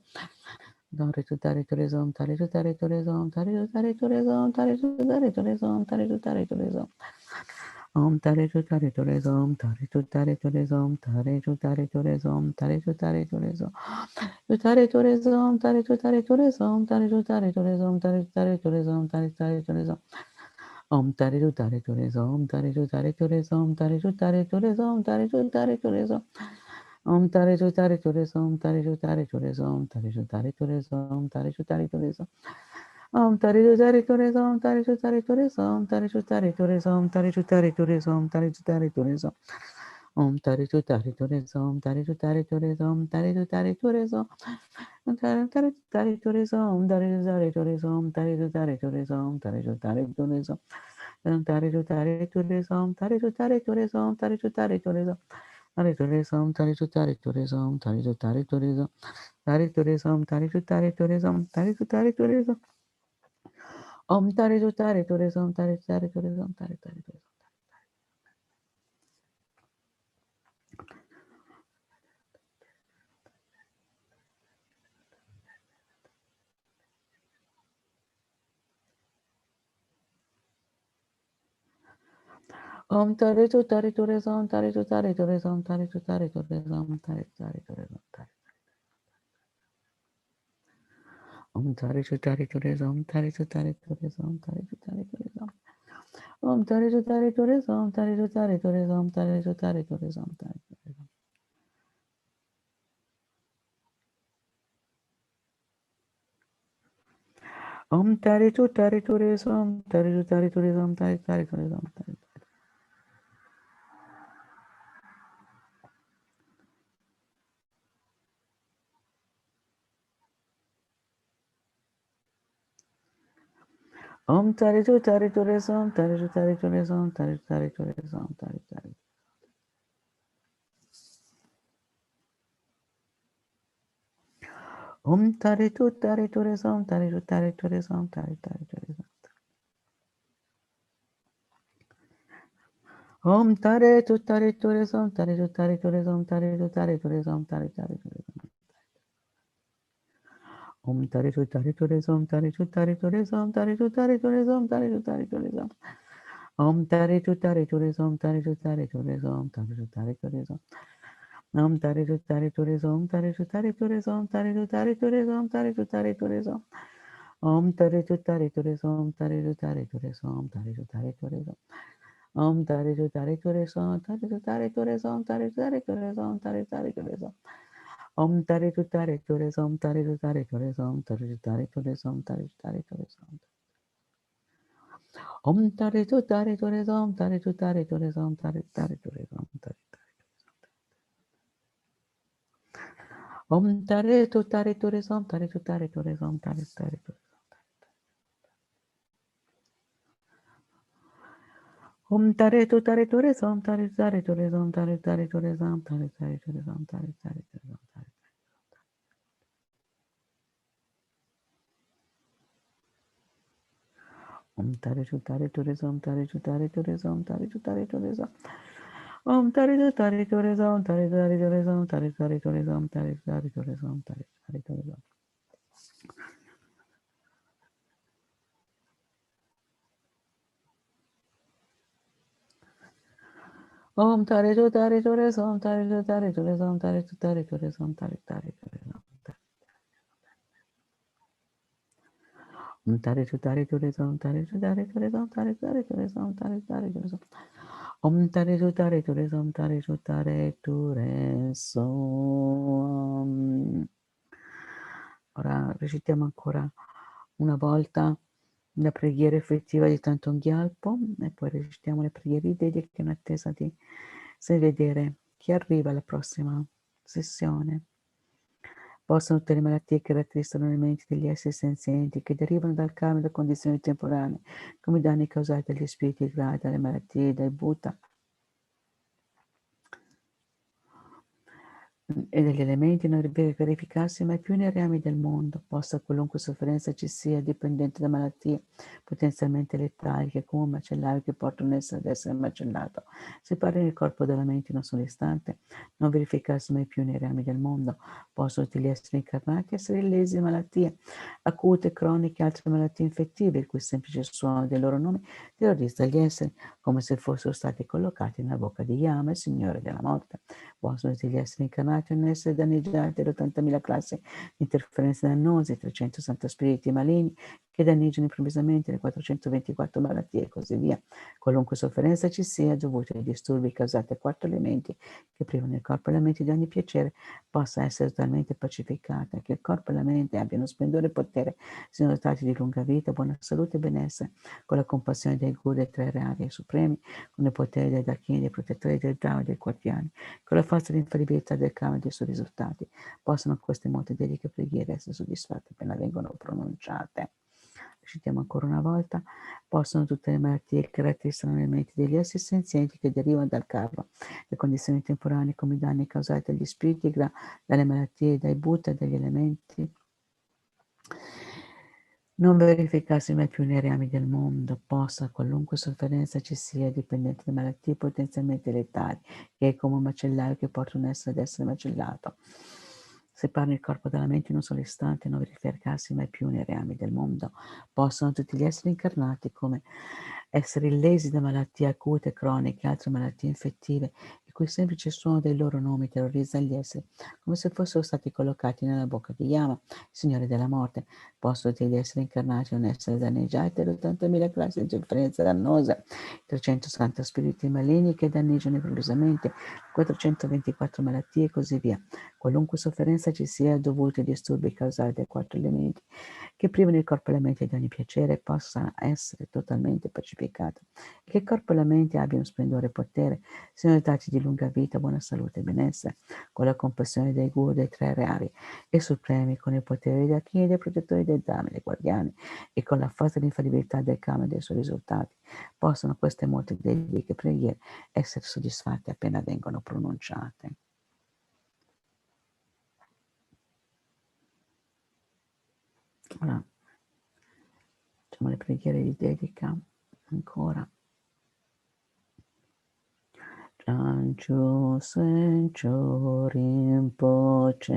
Tare tu tare tu re so, tare tu tare tu re so, tare tu tare tu re so, tare tu tare tu re so, tare tu tare tu re so. Tare tu tare tu re so, tare tu tare tu re so, tare tu tare tu re so, tare tu tare tu re so. Tu tare tu re so, tare tu tare tu re so, tare tu tare tu re so, tare tu tare tu re so, tare tu tare tu re so. Tare tu tare tu re so, tare tu tare tu re so, tare tu tare tu re so, tare tu tare tu re so. Tare tu tare tu re so, tare tu tare tu re so, tare tu tare tu re so, tare tu tare tu re so. Tare tu tare tu re so, tare tu tare tu re so, tare tu tare tu re so, tare tu tare tu re so, tare tu tare tu re so. Tare tu tare tu re so, tare tu tare tu re so, tare tu tare tu re so. Tare tu tare tu re so, tare tu tare tu re so, tare tu tare tu re so, tare tu tare tu re so. Tare tu tare tu re so, tare tu tare tu re so, tare tu tare tu re so. Tare tu re so, tare tu tare tu re so, tare tu tare tu re so. Tare tu re so, tare tu tare tu re so, tare tu tare tu re so. Tare tu tare tu re so, tare tu tare tu re so, tare tare tu re so. Tare tu tare tu re so, tare tu tare tu re so, tare tu tare tu re so, tare tu tare tu re so, tare. Tare tu tare tu re so, tare tu tare tu re so, tare tu tare tu re so. Tare tu tare tu re so, tare tu tare tu re so, tare tu tare tu re so, tare tu re so. Tare tu tare tu re so, tare tu tare tu re so, tare tu tare tu re so, tare. Tare tu tare tu re so, tare tu tare tu re so, tare tu tare tu re so, tare tare. Tare tu tare tu re so, tare tu tare tu re so, tare tare tu re so. Tare tu tare tu re so, tare tu tare tu re so, tare tu tare tu re so, tare tare tu re so. Tare tu tare tu re so, tare tu tare tu re so, tare tu tare tu re so, tare tu tare tu re so. Tare tu tare tu re so, tare tu tare tu re so, tare tu tare tu re so. Tare tu tare tu re so, tare tu tare tu re so, tare tu tare tu re so, tare tu tare tu re so. Tare tu tare tu re so, tare tu tare tu re so, tare tu tare tu re so. Tare tu tare tu re so, tare tu tare tu re so, tare tu tare tu re so, tare tare tu re so. Tare tu tare tu re so, tare tu tare tu re so, tare tu tare tu re so, tare tu tare tu re so. Tare tu tare tu re so, tare tu tare tu re so, tare tu tare tu re so, tare. Tare tu tare tu re so, tare tu tare tu re so, tare tu tare tu re so. Tare tu tare tu re so, tare tu tare tu re so, tare tu tare tu re so, tare tu tare tu re so, tare tu tare tu re so, tare. Tare tu tare tu re so, tare tu tare tu re so, tare tu tare tu re so. Tare tu tare tu re so, tare tu tare tu re so, tare tu tare tu re so, tare tu tare tu re so, tare tu tare tu re so. Tare tu tare tu re so, tare tu tare tu re so, tare tu tare tu re so, tare tare tu re so. Tare tu tare tu re so, tare tu tare tu re so, tare tu tare tu re so, tare tu tare tu re so. Tare tu tare tu re so, tare tu tare tu re so. Ora recitiamo ancora una volta la preghiera effettiva di Thangtong Gyalpo e poi recitiamo le preghiere dediche in attesa di vedere chi arriva alla prossima sessione. Possono tutte le malattie che rattristano le menti degli esseri senzienti, che derivano dal karma e da condizioni temporanee, come i danni causati dagli spiriti gradi, dalle malattie, dai Buddha e degli elementi, non deve verificarsi mai più nei reami del mondo, posta qualunque sofferenza ci sia, dipendente da malattie potenzialmente letali, che come un macellaio che porta un essere ad essere macellato. Separare il corpo dalla mente in un solo istante, non verificarsi mai più nei reami del mondo, possono tutti gli esseri incarnati essere lesi da malattie acute, croniche e altre malattie infettive, il cui semplice suono dei loro nomi terrorizza gli esseri, come se fossero stati collocati nella bocca di Yama, il Signore della morte. Possono tutti gli esseri incarnati non essere danneggiati da 80.000 classi di interferenze dannose, 360 spiriti maligni che danneggiano improvvisamente le 424 malattie e così via. Qualunque sofferenza ci sia dovuta ai disturbi causati a 4 elementi che privano il corpo e la mente di ogni piacere possa essere totalmente pacificata, che il corpo e la mente abbiano splendore e potere, siano dotati di lunga vita, buona salute e benessere, con la compassione dei guru dei 3 reali supremi, con il potere dei dakini, dei protettori del Dao e dei guardiani, con la forza di infallibilità del karma e dei suoi risultati, possono queste molte dediche preghiere essere soddisfatte appena vengono pronunciate. Citiamo ancora una volta: possono tutte le malattie che rattristano le menti degli esseri senzienti che derivano dal karma, le condizioni temporanee come i danni causati dagli spiriti, dalle malattie, dai Buddha e dagli elementi, non verificarsi mai più nei reami del mondo, possa qualunque sofferenza ci sia, dipendente da malattie potenzialmente letali, che è come un macellaio che porta un essere ad essere macellato. Separa il corpo dalla mente in un solo istante, non verificarsi mai più nei reami del mondo. Possono tutti gli esseri incarnati come essere lesi da malattie acute, croniche e altre malattie infettive, il cui semplice suono dei loro nomi terrorizza gli esseri, come se fossero stati collocati nella bocca di Yama, Signore della morte. Possono tutti gli esseri incarnati non essere danneggiati da 80.000 classi di interferenze dannose, 360 spiriti maligni che danneggiano improvvisamente, 424 malattie e così via. Qualunque sofferenza ci sia dovuta ai disturbi causati dai 4 elementi che privano il corpo e la mente di ogni piacere possa essere totalmente pacificata, e che il corpo e la mente abbiano splendore e potere, siano dotati di lunga vita, buona salute e benessere, con la compassione dei guru dei 3 reali e supremi, con il potere dei Akini, dei protettori dei Dhamma, dei guardiani, e con la forza e l'infallibilità del karma e dei suoi risultati, possono queste molte dediche preghiere essere soddisfatte appena vengono pronunciate. Ora facciamo le preghiere di dedica ancora. Chanchu Sencho Rinpoche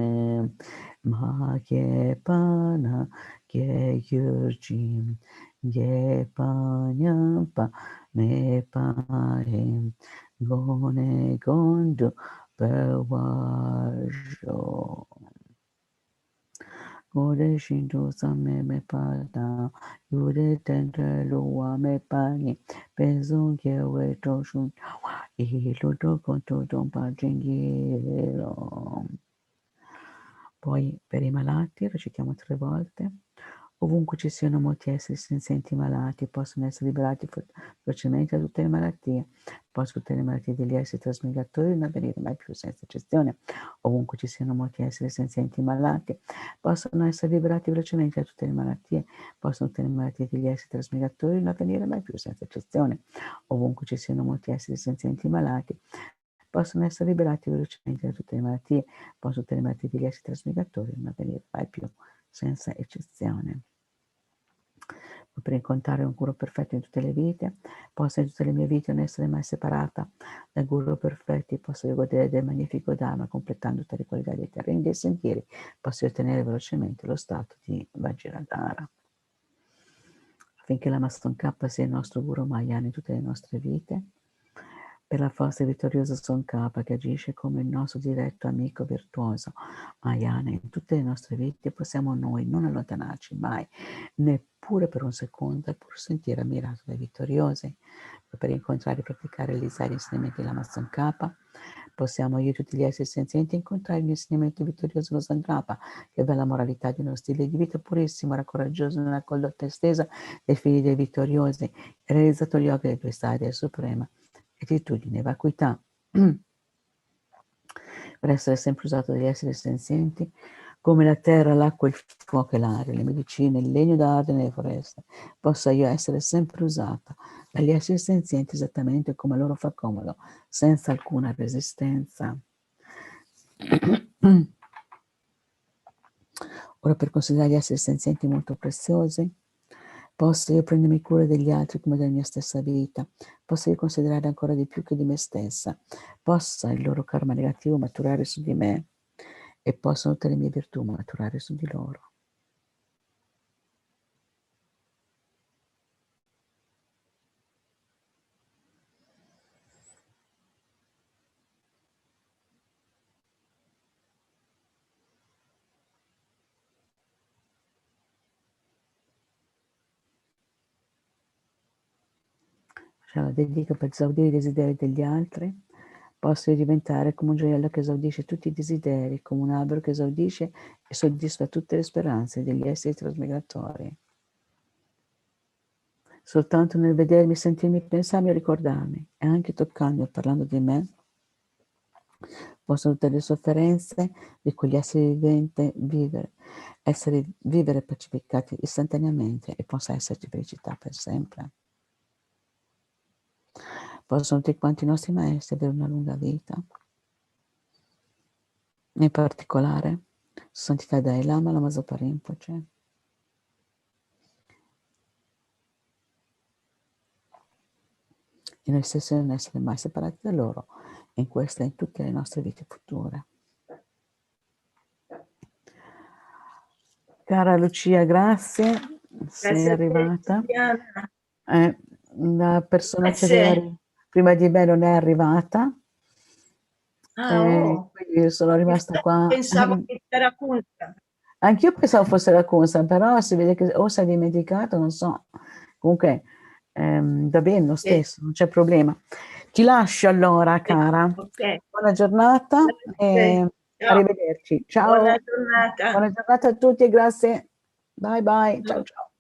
Ma Ge Pana Ge Yurjim Ge Panyampa Me Pahem Gone Gondu Perwajo Ode Shinto Same Me Pada Yude Tendre Luwa Me Pani Pezun Gewe Toshun Poi per i malati recitiamo 3 volte. Ovunque ci siano molti esseri senzienti malati, possono essere liberati velocemente da tutte le malattie. Possono tutte le malattie degli esseri trasmigratori non avvenire mai più senza eccezione. Ovunque ci siano molti esseri senzienti malati, possono essere liberati velocemente da tutte le malattie. Possono tutte le malattie degli esseri trasmigratori non avvenire mai più senza eccezione. Ovunque ci siano molti esseri senzienti malati, possono essere liberati velocemente da tutte le malattie. Possono tutte le malattie degli esseri trasmigratori non avvenire mai più senza eccezione. Per incontrare un guru perfetto in tutte le vite, possa in tutte le mie vite non essere mai separata dai guru perfetti, posso godere del magnifico Dharma, completando tutte le qualità dei terreni e dei sentieri, posso ottenere velocemente lo stato di Vajradhara. Affinché la Tsongkhapa sia il nostro guru Mahayana in tutte le nostre vite, per la forza vittoriosa Tsongkhapa che agisce come il nostro diretto amico virtuoso Mahayana in tutte le nostre vite, possiamo noi non allontanarci mai, neppure per un secondo, pur sentire ammirato dai vittoriosi. Per incontrare e praticare e realizzare gli insegnamenti della Tsongkhapa, possiamo io e tutti gli esseri senzienti incontrare l'insegnamento vittorioso dello Tsongkhapa, che è la moralità di uno stile di vita purissimo, era coraggioso nella condotta estesa dei figli dei vittoriosi, e realizzato gli yoga dei 2 stadi del Suprema, attitudine, vacuità, per essere sempre usato dagli esseri senzienti come la terra, l'acqua, il fuoco e l'aria, le medicine, il legno d'arte nelle foreste, possa io essere sempre usata dagli esseri senzienti esattamente come loro fa comodo, senza alcuna resistenza. Ora, per considerare gli esseri senzienti molto preziosi, posso io prendermi cura degli altri come della mia stessa vita, posso io considerare ancora di più che di me stessa, possa il loro karma negativo maturare su di me e possono tutte le mie virtù maturare su di loro. Cioè, la dedica per esaudire i desideri degli altri, posso diventare come un gioiello che esaudisce tutti i desideri, come un albero che esaudisce e soddisfa tutte le speranze degli esseri trasmigratori. Soltanto nel vedermi, sentirmi, pensarmi e ricordarmi, e anche toccarmi o parlando di me, possono tutte le sofferenze di quegli esseri viventi vivere pacificati istantaneamente e possa esserci felicità per sempre. Possono tutti quanti i nostri maestri avere una lunga vita. In particolare, Santità Kyabje Lama Zopa Rinpoche, e noi stessi non essere mai separati da loro in questa e in tutte le nostre vite future. Cara Lucia, grazie, sei arrivata. La persona che aveva prima di me non è arrivata. Quindi sono rimasta qua. Pensavo che era Kunsa. Anch'io pensavo fosse la Kunsa, però si vede che o si è dimenticato, non so. Comunque va bene lo stesso, non c'è problema. Ti lascio allora, cara. Okay. Buona giornata e arrivederci. Ciao. Buona giornata. Buona giornata a tutti e grazie. Bye bye. Ciao ciao.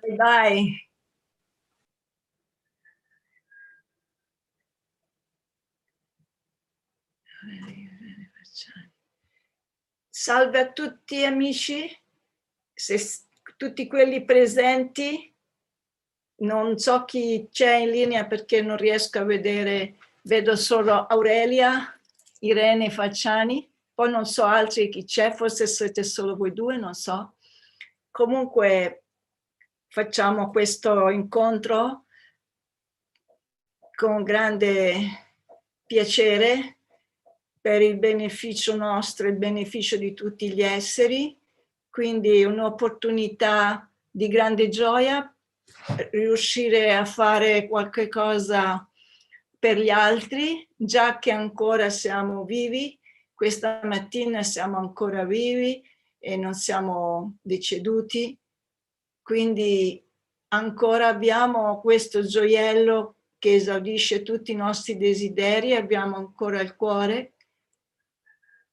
Bye bye. Salve a tutti amici, tutti quelli presenti. Non so chi c'è in linea perché non riesco a vedere, vedo solo Aurelia, Irene Facciani, poi non so altri chi c'è, forse siete solo voi due, non so. Comunque facciamo questo incontro con grande piacere per il beneficio nostro e il beneficio di tutti gli esseri, quindi un'opportunità di grande gioia riuscire a fare qualche cosa per gli altri, già che ancora siamo vivi, questa mattina siamo ancora vivi e non siamo deceduti, quindi ancora abbiamo questo gioiello che esaudisce tutti i nostri desideri, abbiamo ancora il cuore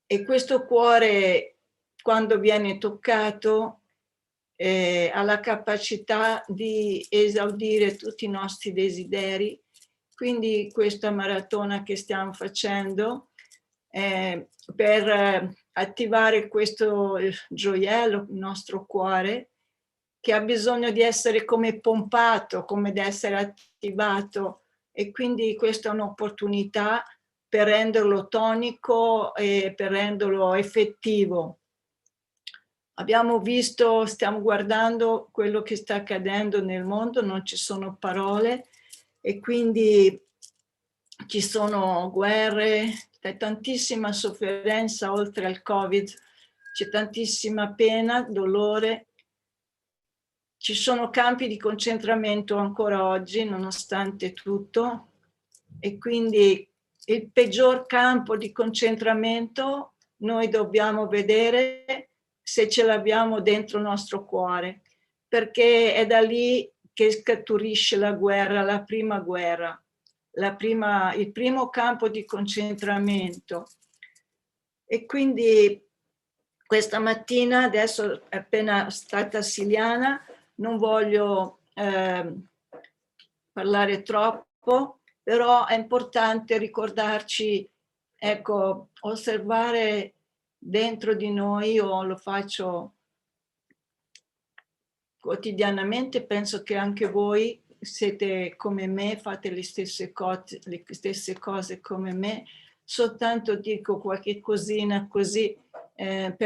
e questo cuore, quando viene toccato, ha la capacità di esaudire tutti i nostri desideri. Quindi questa maratona che stiamo facendo per attivare questo gioiello, il nostro cuore, che ha bisogno di essere come pompato, come di essere attivato, e quindi questa è un'opportunità per renderlo tonico e per renderlo effettivo. Abbiamo visto, stiamo guardando quello che sta accadendo nel mondo, non ci sono parole e quindi ci sono guerre, c'è tantissima sofferenza oltre al Covid, c'è tantissima pena, dolore, ci sono campi di concentramento ancora oggi nonostante tutto e quindi il peggior campo di concentramento noi dobbiamo vedere se ce l'abbiamo dentro il nostro cuore, perché è da lì che scaturisce la guerra, la prima guerra, il primo campo di concentramento. E quindi questa mattina, adesso è appena stata Siliana, non voglio parlare troppo, però è importante ricordarci, ecco, osservare dentro di noi o lo faccio quotidianamente. Penso che anche voi siete come me, fate le stesse cose come me, soltanto dico qualche cosina così per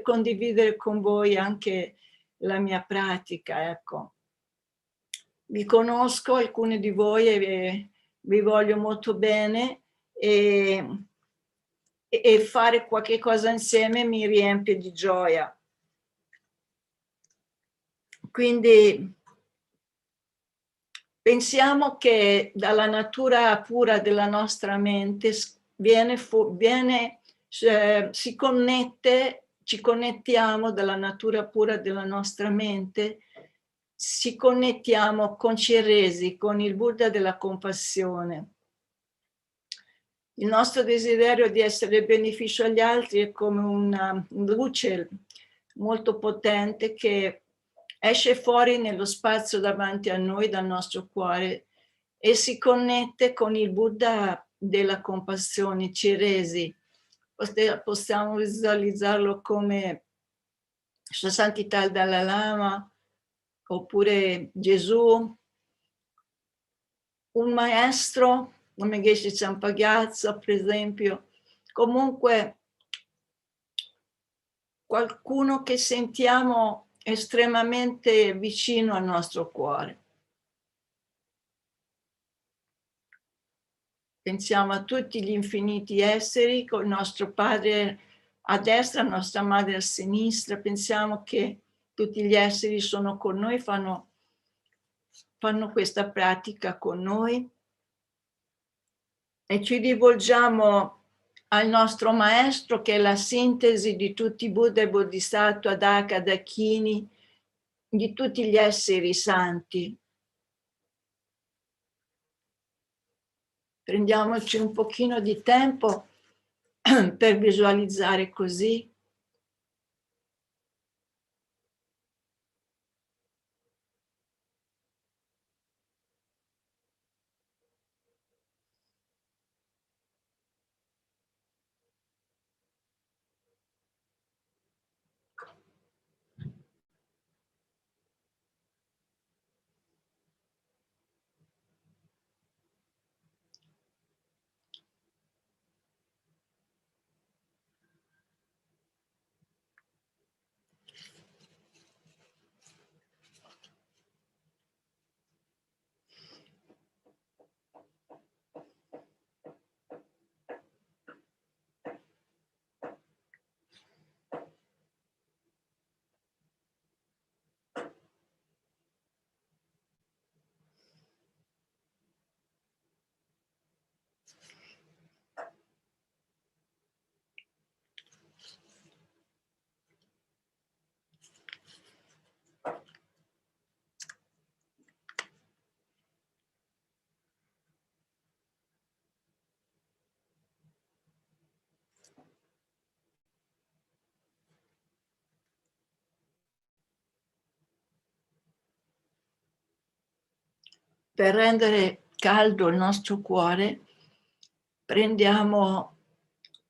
condividere con voi anche la mia pratica, ecco. Vi conosco, alcuni di voi, e vi voglio molto bene, e fare qualche cosa insieme mi riempie di gioia. Quindi pensiamo che dalla natura pura della nostra mente ci connettiamo dalla natura pura della nostra mente, ci connettiamo con Chenrezig, con il Buddha della compassione. Il nostro desiderio di essere beneficio agli altri è come una luce molto potente che esce fuori nello spazio davanti a noi, dal nostro cuore, e si connette con il Buddha della compassione, Chenrezig. Possiamo visualizzarlo come Sua Santità il Dalai Lama, oppure Gesù, un maestro come Geshe Champagyatso, per esempio, comunque qualcuno che sentiamo estremamente vicino al nostro cuore. Pensiamo a tutti gli infiniti esseri, con il nostro padre a destra, la nostra madre a sinistra, pensiamo che tutti gli esseri sono con noi, fanno questa pratica con noi, e ci rivolgiamo al nostro maestro, che è la sintesi di tutti i Buddha e Bodhisattva, Daka, Dakini, di tutti gli esseri santi. Prendiamoci un pochino di tempo per visualizzare così. Per rendere caldo il nostro cuore, prendiamo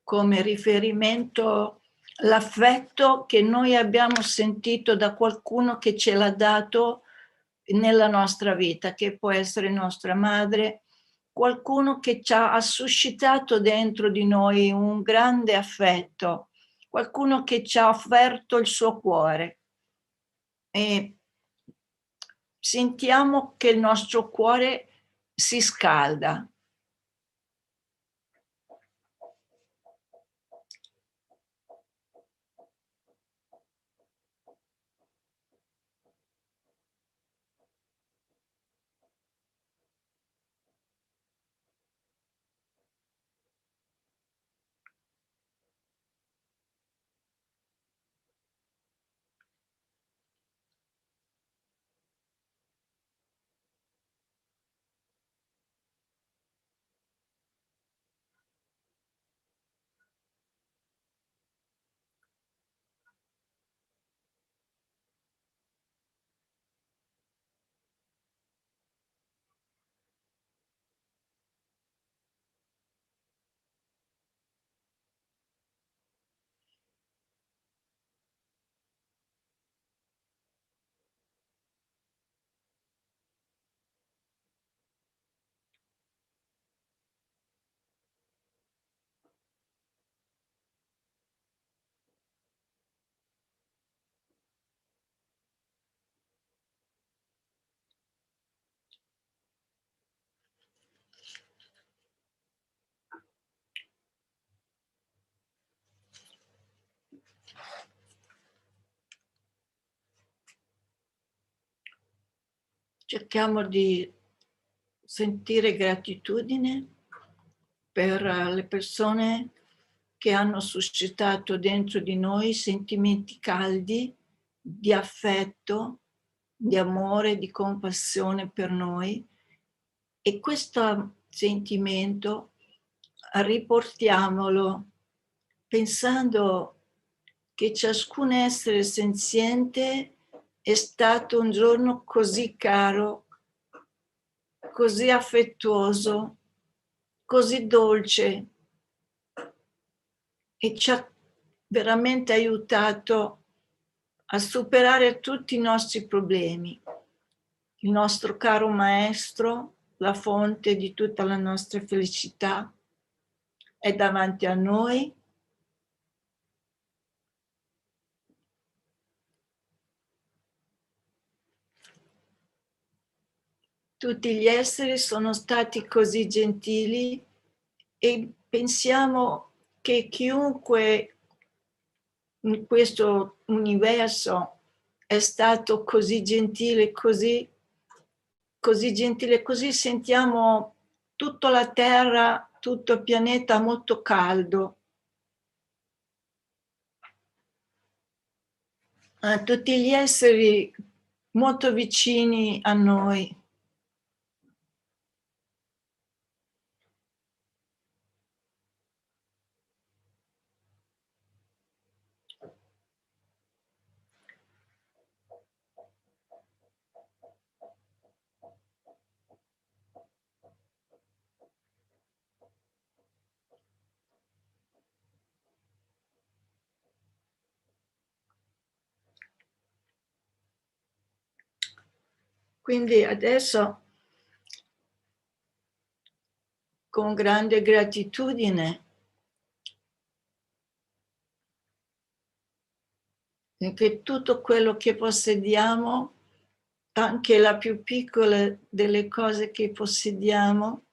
come riferimento l'affetto che noi abbiamo sentito da qualcuno che ce l'ha dato nella nostra vita, che può essere nostra madre, qualcuno che ci ha suscitato dentro di noi un grande affetto, qualcuno che ci ha offerto il suo cuore. E sentiamo che il nostro cuore si scalda. cerchiamo di sentire gratitudine per le persone che hanno suscitato dentro di noi sentimenti caldi di affetto, di amore, di compassione per noi, e questo sentimento riportiamolo pensando che ciascun essere senziente è stato un giorno così caro, così affettuoso, così dolce, e ci ha veramente aiutato a superare tutti i nostri problemi. Il nostro caro maestro, la fonte di tutta la nostra felicità, è davanti a noi. Tutti gli esseri sono stati così gentili e pensiamo che chiunque in questo universo è stato così gentile, così gentile, così sentiamo tutta la terra, tutto il pianeta molto caldo. Tutti gli esseri molto vicini a noi. Quindi adesso, con grande gratitudine, che tutto quello che possediamo, anche la più piccola delle cose che possediamo,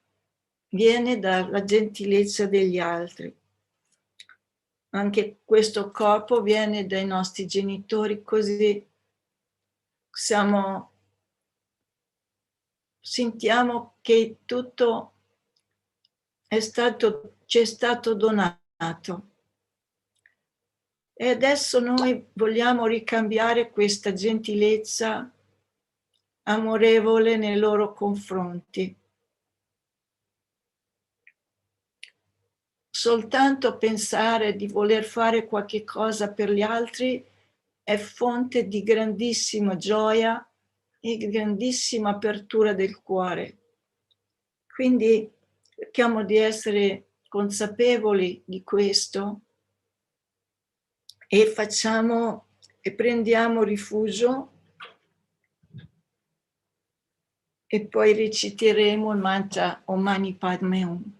viene dalla gentilezza degli altri. Anche questo corpo viene dai nostri genitori, così sentiamo che tutto ci è stato donato. E adesso noi vogliamo ricambiare questa gentilezza amorevole nei loro confronti. Soltanto pensare di voler fare qualche cosa per gli altri è fonte di grandissima gioia e grandissima apertura del cuore. Quindi cerchiamo di essere consapevoli di questo e prendiamo rifugio, e poi reciteremo il mantra Om Mani Padme Hum.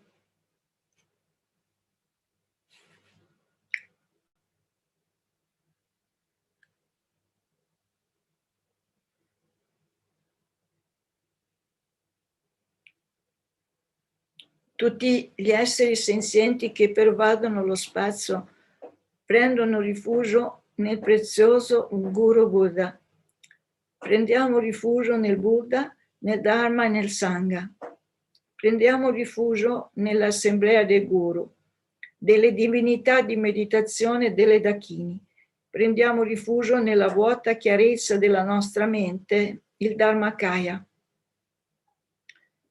Tutti gli esseri senzienti che pervadono lo spazio prendono rifugio nel prezioso Guru Buddha. Prendiamo rifugio nel Buddha, nel Dharma e nel Sangha. Prendiamo rifugio nell'assemblea del Guru, delle divinità di meditazione delle Dakini. Prendiamo rifugio nella vuota chiarezza della nostra mente, il Dharmakaya.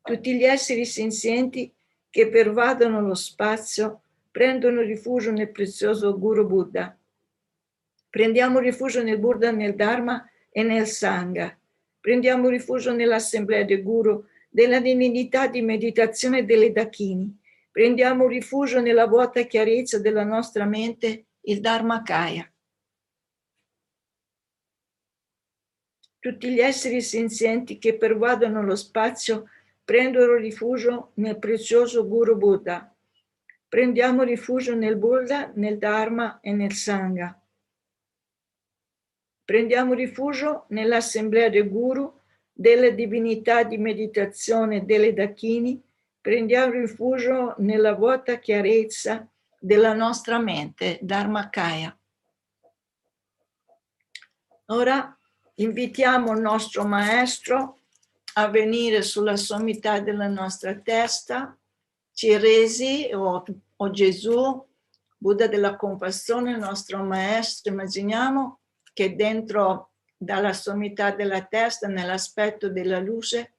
Tutti gli esseri senzienti che pervadono lo spazio prendono rifugio nel prezioso Guru Buddha. Prendiamo rifugio nel Buddha, nel Dharma e nel Sangha. Prendiamo rifugio nell'assemblea del Guru, della divinità di meditazione delle Dakini. Prendiamo rifugio nella vuota chiarezza della nostra mente, il Dharmakaya. Tutti gli esseri senzienti che pervadono lo spazio prendono rifugio nel prezioso Guru Buddha. Prendiamo rifugio nel Buddha, nel Dharma e nel Sangha. Prendiamo rifugio nell'assemblea del Guru, delle divinità di meditazione delle Dakini. Prendiamo rifugio nella vuota chiarezza della nostra mente, Dharmakaya. Ora invitiamo il nostro maestro a venire sulla sommità della nostra testa, Chenrezig o Gesù, Buddha della compassione, il nostro maestro. Immaginiamo che dentro, dalla sommità della testa, nell'aspetto della luce,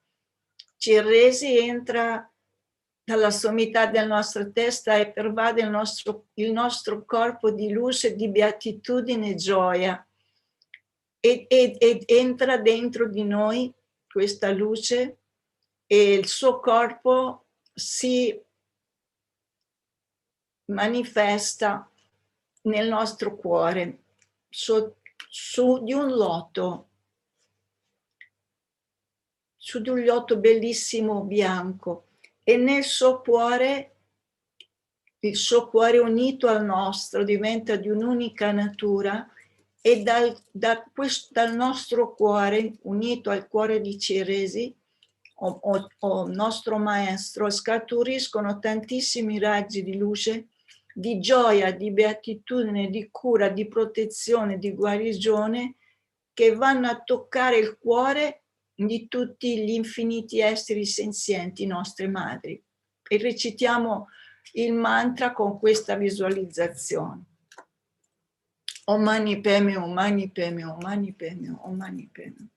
Chenrezig entra dalla sommità della nostra testa e pervade il nostro corpo di luce, di beatitudine e gioia. Ed entra dentro di noi questa luce e il suo corpo si manifesta nel nostro cuore su di un loto bellissimo bianco, e nel suo cuore, il suo cuore unito al nostro diventa di un'unica natura, e dal nostro cuore unito al cuore di Chenrezig o nostro maestro scaturiscono tantissimi raggi di luce, di gioia, di beatitudine, di cura, di protezione, di guarigione, che vanno a toccare il cuore di tutti gli infiniti esseri senzienti, nostre madri. E recitiamo il mantra con questa visualizzazione. Om Mani Padme, Om Mani Padme, Om Mani Padme, Om Mani Padme.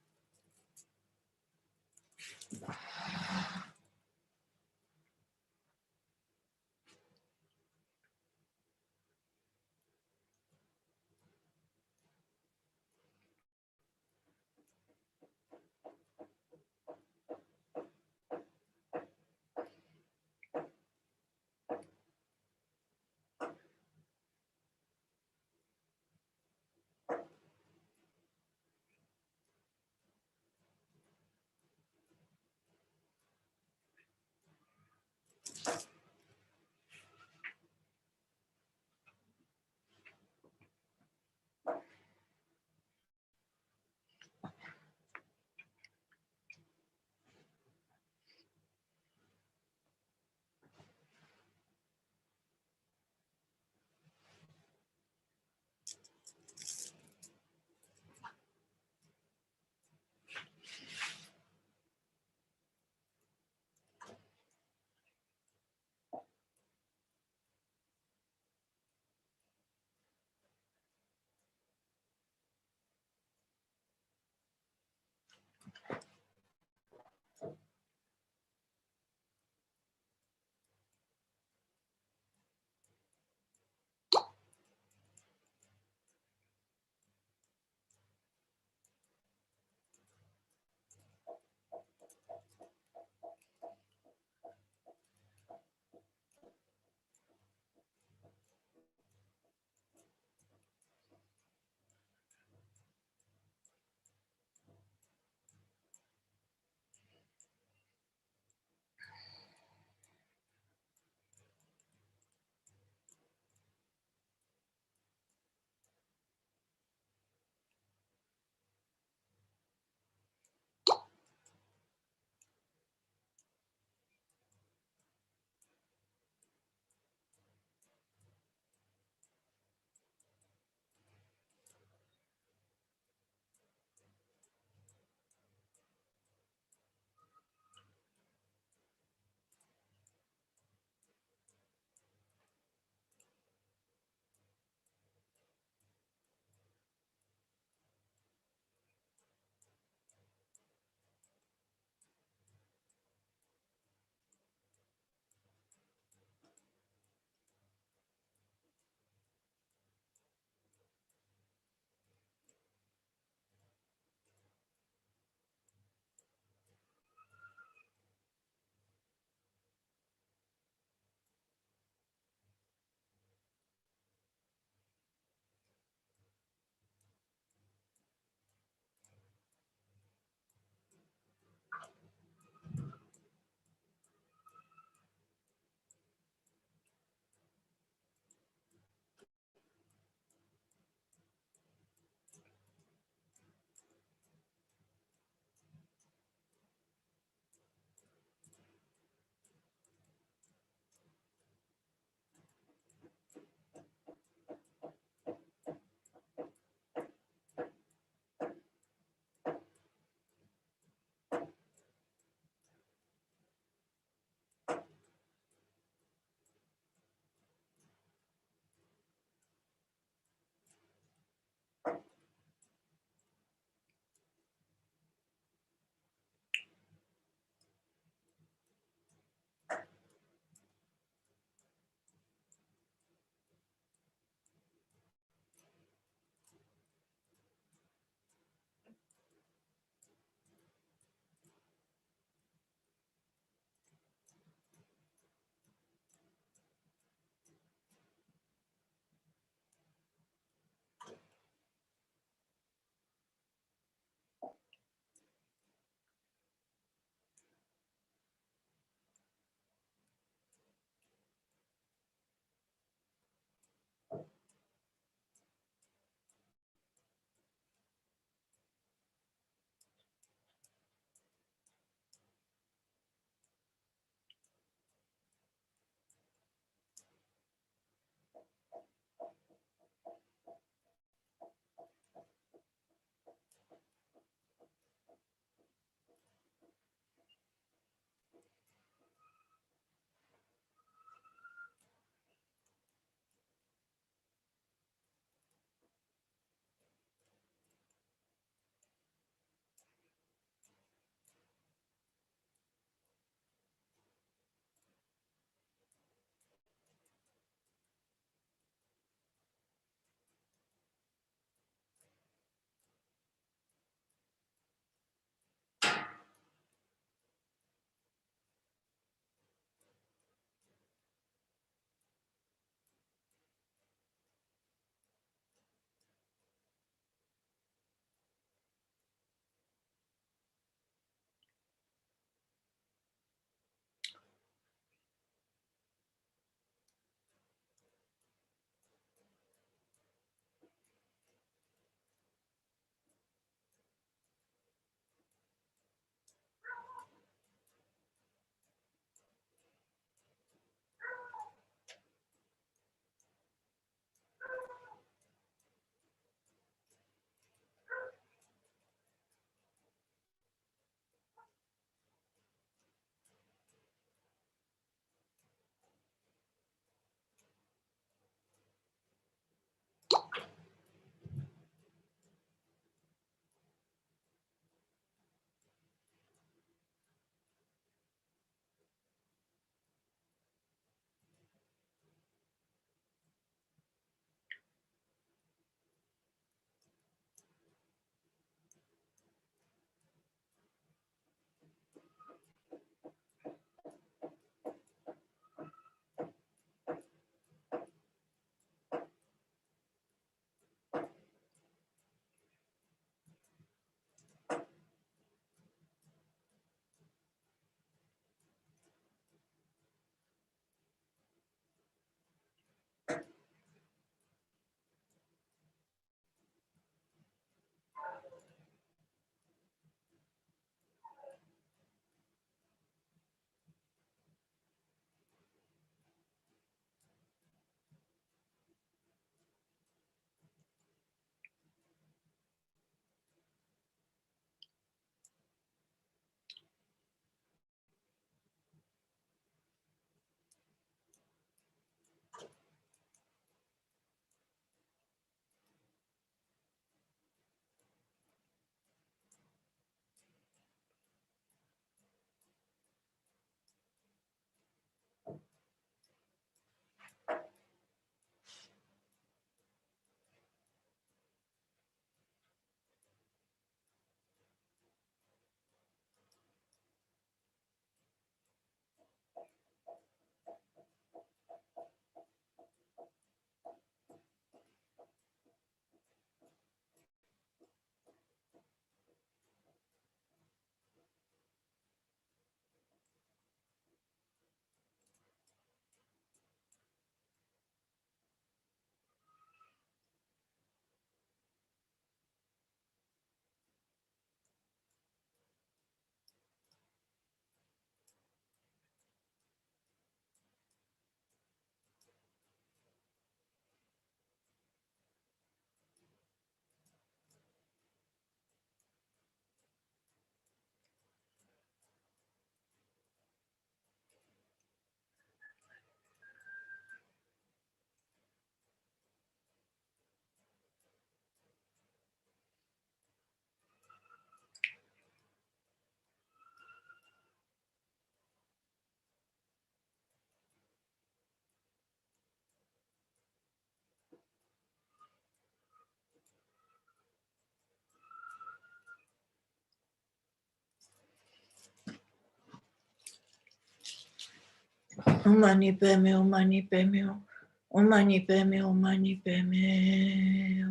Om Mani Padme, Om Mani Padme, Om Mani Padme, Om Mani Padme.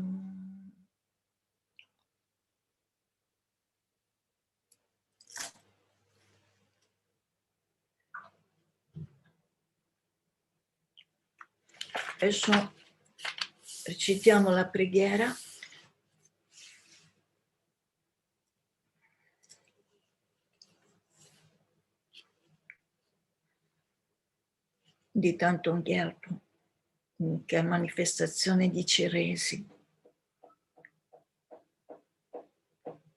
Adesso recitiamo la preghiera di Thangtong Gyalpo, che è manifestazione di Chenrezig.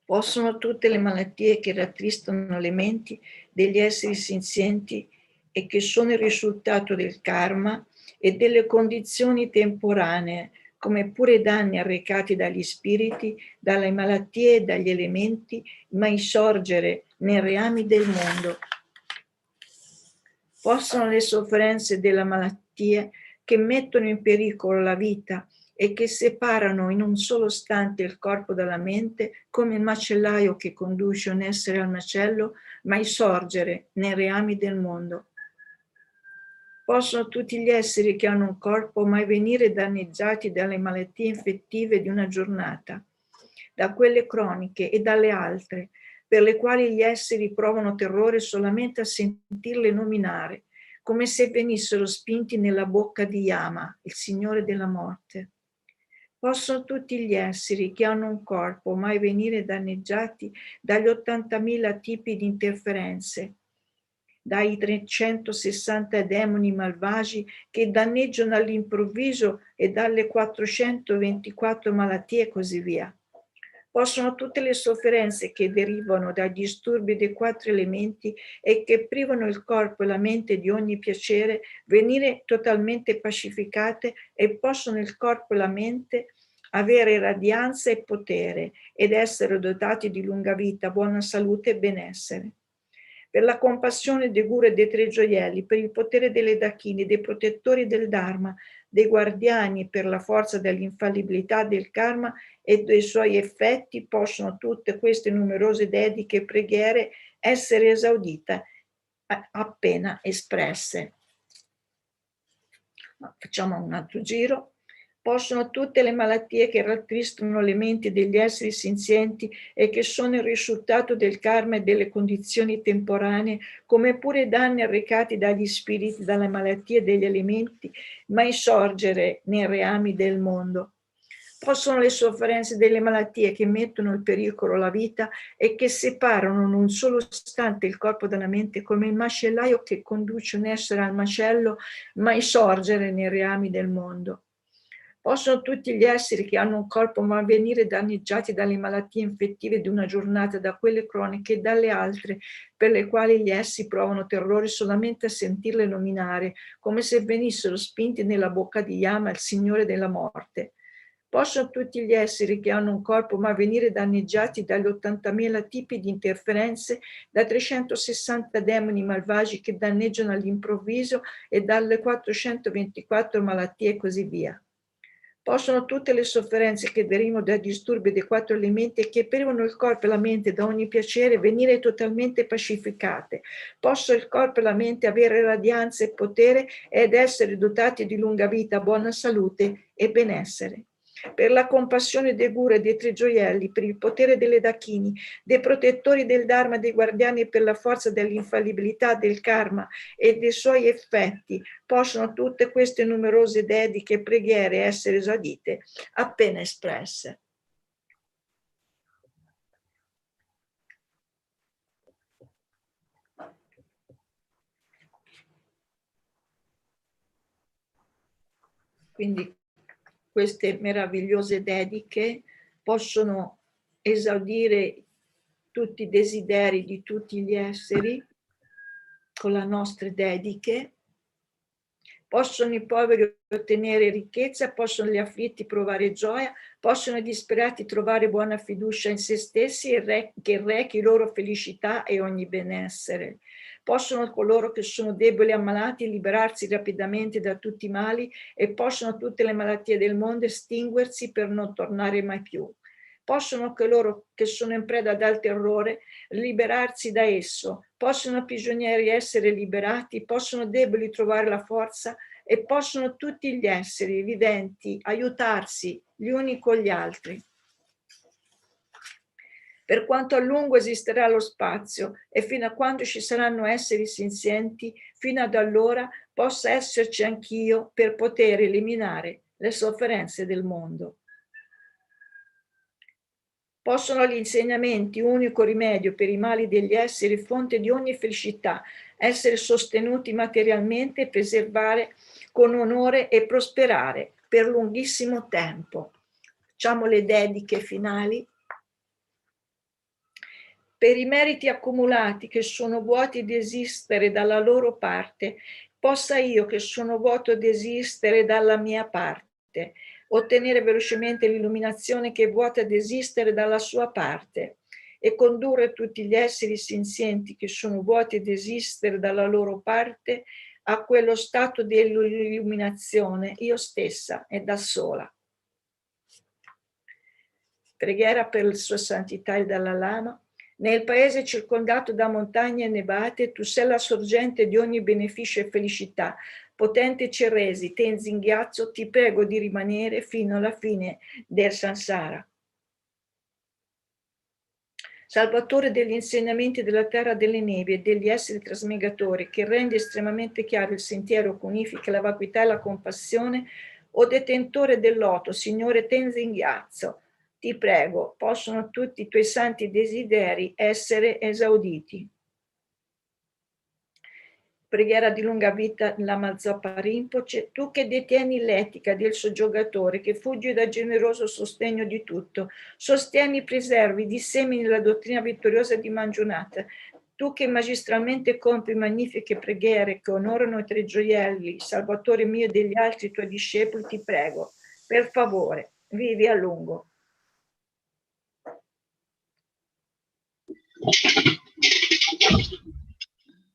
Possono tutte le malattie che rattristano le menti degli esseri senzienti e che sono il risultato del karma e delle condizioni temporanee, come pure danni arrecati dagli spiriti, dalle malattie e dagli elementi, mai sorgere nei reami del mondo. Possono le sofferenze della malattia che mettono in pericolo la vita e che separano in un solo istante il corpo dalla mente, come il macellaio che conduce un essere al macello, mai sorgere nei reami del mondo. Possono tutti gli esseri che hanno un corpo mai venire danneggiati dalle malattie infettive di una giornata, da quelle croniche e dalle altre, per le quali gli esseri provano terrore solamente a sentirle nominare, come se venissero spinti nella bocca di Yama, il Signore della morte. Possono tutti gli esseri che hanno un corpo mai venire danneggiati dagli 80.000 tipi di interferenze, dai 360 demoni malvagi che danneggiano all'improvviso e dalle 424 malattie e così via. Possono tutte le sofferenze che derivano dai disturbi dei 4 elementi e che privano il corpo e la mente di ogni piacere venire totalmente pacificate e possono il corpo e la mente avere radianza e potere ed essere dotati di lunga vita, buona salute e benessere. Per la compassione dei guru e dei 3 gioielli, per il potere delle dachini, dei protettori del Dharma, dei guardiani, per la forza dell'infallibilità del karma e dei suoi effetti, possono tutte queste numerose dediche e preghiere essere esaudite appena espresse. Facciamo un altro giro. Possono tutte le malattie che rattristano le menti degli esseri senzienti e che sono il risultato del karma e delle condizioni temporanee, come pure danni arrecati dagli spiriti, dalle malattie degli elementi, mai sorgere nei reami del mondo. Possono le sofferenze delle malattie che mettono in pericolo la vita e che separano in un solo istante il corpo dalla mente, come il macellaio che conduce un essere al macello, mai sorgere nei reami del mondo. Possono tutti gli esseri che hanno un corpo ma venire danneggiati dalle malattie infettive di una giornata, da quelle croniche e dalle altre, per le quali gli essi provano terrore solamente a sentirle nominare, come se venissero spinti nella bocca di Yama, il Signore della morte. Possono tutti gli esseri che hanno un corpo ma venire danneggiati dagli 80.000 tipi di interferenze, da 360 demoni malvagi che danneggiano all'improvviso e dalle 424 malattie e così via. Possono tutte le sofferenze che derivano dai disturbi dei 4 elementi e che privano il corpo e la mente da ogni piacere venire totalmente pacificate. Possono il corpo e la mente avere radianza e potere ed essere dotati di lunga vita, buona salute e benessere. Per la compassione dei guru e dei 3 gioielli, per il potere delle dachini, dei protettori del Dharma, dei guardiani e per la forza dell'infallibilità del karma e dei suoi effetti, possono tutte queste numerose dediche e preghiere essere esaudite appena espresse. Quindi queste meravigliose dediche possono esaudire tutti i desideri di tutti gli esseri con le nostre dediche. Possono i poveri ottenere ricchezza, possono gli afflitti provare gioia, possono i disperati trovare buona fiducia in se stessi e che rechi loro felicità e ogni benessere. Possono coloro che sono deboli e ammalati liberarsi rapidamente da tutti i mali e possono tutte le malattie del mondo estinguersi per non tornare mai più. possono coloro che sono in preda dal terrore liberarsi da esso, possono prigionieri essere liberati, possono deboli trovare la forza e possono tutti gli esseri viventi aiutarsi gli uni con gli altri. Per quanto a lungo esisterà lo spazio e fino a quando ci saranno esseri senzienti, fino ad allora possa esserci anch'io per poter eliminare le sofferenze del mondo. Possono gli insegnamenti, unico rimedio per i mali degli esseri, fonte di ogni felicità, essere sostenuti materialmente e preservare con onore e prosperare per lunghissimo tempo. Facciamo le dediche finali. Per i meriti accumulati che sono vuoti di esistere dalla loro parte, possa io che sono vuoto di esistere dalla mia parte, ottenere velocemente l'illuminazione che è vuota di esistere dalla sua parte e condurre tutti gli esseri senzienti che sono vuoti di esistere dalla loro parte a quello stato di illuminazione io stessa e da sola. Preghiera per la sua santità il Dalai Lama. Nel paese circondato da montagne nevate, tu sei la sorgente di ogni beneficio e felicità. Potente Chenrezig, Thangtong Gyalpo, ti prego di rimanere fino alla fine del samsara. Salvatore degli insegnamenti della terra delle nevi e degli esseri trasmigratori, che rende estremamente chiaro il sentiero che unifica la vacuità e la compassione, o detentore del loto, Signore Thangtong Gyalpo, ti prego, possono tutti i tuoi santi desideri essere esauditi. Preghiera di lunga vita Lama Zopa Rinpoche, tu che detieni l'etica del soggiogatore, che fuggi dal generoso sostegno di tutto, sostieni, preservi, dissemini la dottrina vittoriosa di Mangiunata, tu che magistralmente compi magnifiche preghiere che onorano i tre gioielli, Salvatore mio e degli altri tuoi discepoli, ti prego, per favore, vivi a lungo.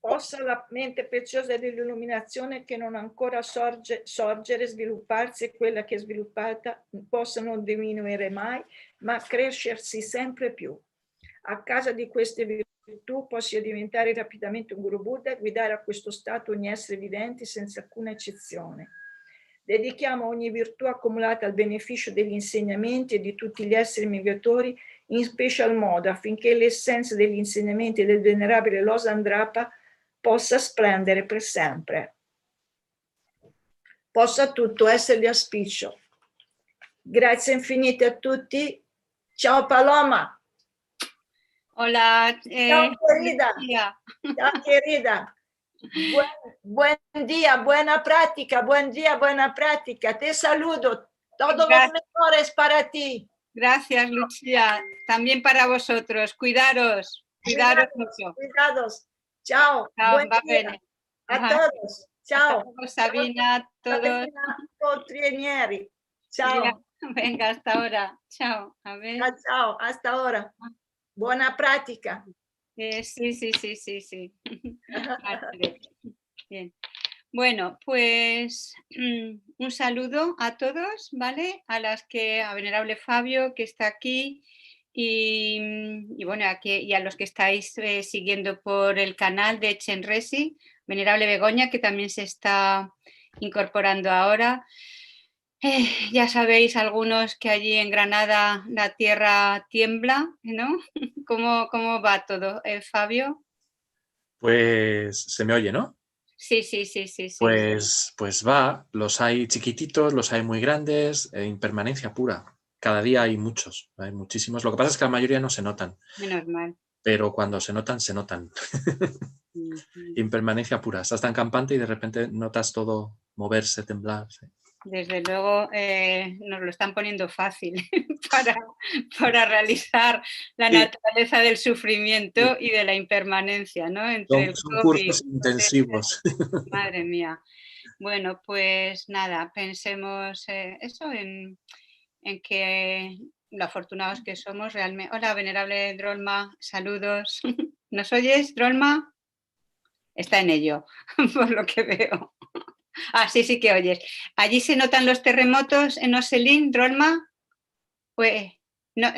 Possa la mente preziosa dell'illuminazione che non ancora sorgere, svilupparsi e quella che è sviluppata possa non diminuire mai, ma crescersi sempre più. A causa di queste virtù possa diventare rapidamente un Guru Buddha e guidare a questo stato ogni essere vivente senza alcuna eccezione. Dedichiamo ogni virtù accumulata al beneficio degli insegnamenti e di tutti gli esseri migratori in special modo affinché l'essenza degli insegnamenti del venerabile Losandrapa possa splendere per sempre. Possa tutto essere di auspicio. Grazie infinite a tutti. Ciao Paloma. Hola. Ciao querida. Ciao querida. Buen día, buena práctica. Buen día, buena práctica. Te saludo. Todos los mejores para ti. Gracias, Lucía. También para vosotros. Cuidaros. Cuidaros mucho. Cuidados. Chao. Chao, Buen va día bene. a todos. Chao. Hasta luego, Sabina, a todos. Trienieri. Chao. Venga, hasta ahora. Chao. A ver. Chao, hasta ahora. Buena práctica. Sí. Vale. Bien. Bueno, pues un saludo a todos, ¿vale? A Venerable Fabio, que está aquí, y bueno, y a los que estáis siguiendo por el canal de Chenrezig, Venerable Begoña, que también se está incorporando ahora. Ya sabéis algunos que allí en Granada la tierra tiembla, ¿no? ¿Cómo va todo, Fabio? Pues se me oye, ¿no? Sí. Pues va, los hay chiquititos, los hay muy grandes, impermanencia pura. Cada día hay muchos, hay muchísimos. Lo que pasa es que la mayoría no se notan. Menos mal. Pero cuando se notan, se notan. Impermanencia pura. Estás tan campante y de repente notas todo moverse, temblar. Sí. Desde luego nos lo están poniendo fácil para realizar la naturaleza del sufrimiento y de la impermanencia, ¿no? Son cursos intensivos. Madre mía. Bueno, pues nada, pensemos eso en que lo afortunados que somos realmente. Hola, venerable Drolma, saludos. ¿Nos oyes, Drolma? Está en ello, por lo que veo. Ah, sí que oyes. ¿Allí se notan los terremotos en Oselín, Drolma? Pues, no,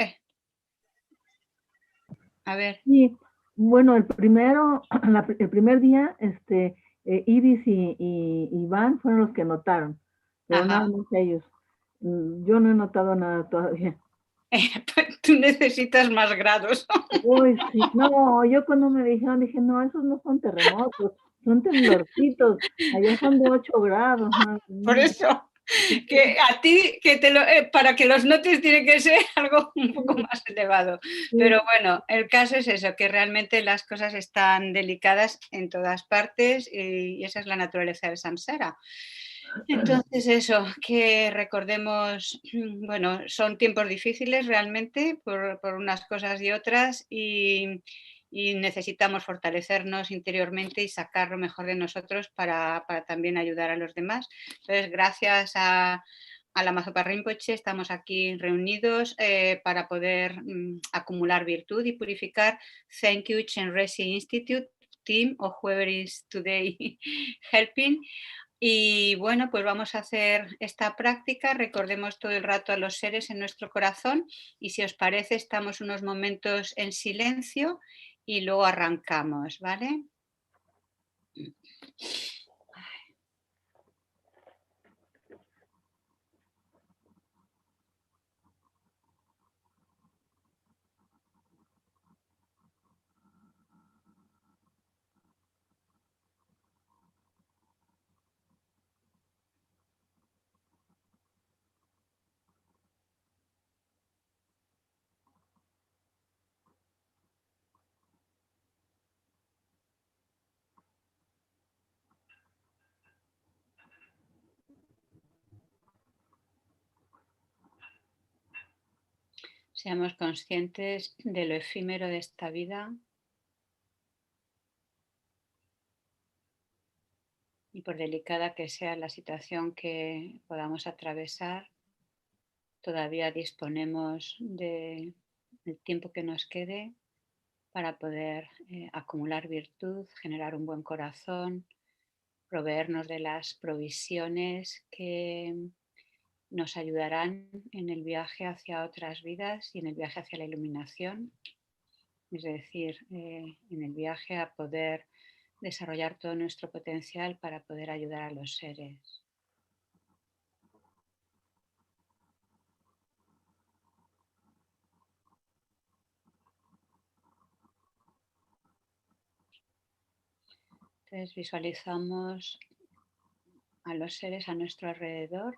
A ver. Sí, bueno, el primer día, Iris y Iván fueron los que notaron, pero nada más ellos. Yo no he notado nada todavía. Tú necesitas más grados. Uy, sí. No, yo cuando me dijeron, dije, no, esos no son terremotos, son temblorcitos. Allá son de 8 grados. Por eso, que a ti, para que los notes tiene que ser algo un poco más elevado. Pero bueno, el caso es eso, que realmente las cosas están delicadas en todas partes y esa es la naturaleza del samsara. Entonces eso, que recordemos, bueno, son tiempos difíciles realmente por unas cosas y otras y necesitamos fortalecernos interiormente y sacar lo mejor de nosotros para también ayudar a los demás. Entonces, gracias a Lama Zopa Rinpoche estamos aquí reunidos para poder acumular virtud y purificar. Thank you, Chenrezig Institute Team, or whoever is today helping. Y bueno, pues vamos a hacer esta práctica, recordemos todo el rato a los seres en nuestro corazón y si os parece estamos unos momentos en silencio y luego arrancamos, ¿vale? Seamos conscientes de lo efímero de esta vida y por delicada que sea la situación que podamos atravesar, todavía disponemos del tiempo que nos quede para poder acumular virtud, generar un buen corazón, proveernos de las provisiones que nos ayudarán en el viaje hacia otras vidas y en el viaje hacia la iluminación, es decir, en el viaje a poder desarrollar todo nuestro potencial para poder ayudar a los seres. Entonces visualizamos a los seres a nuestro alrededor,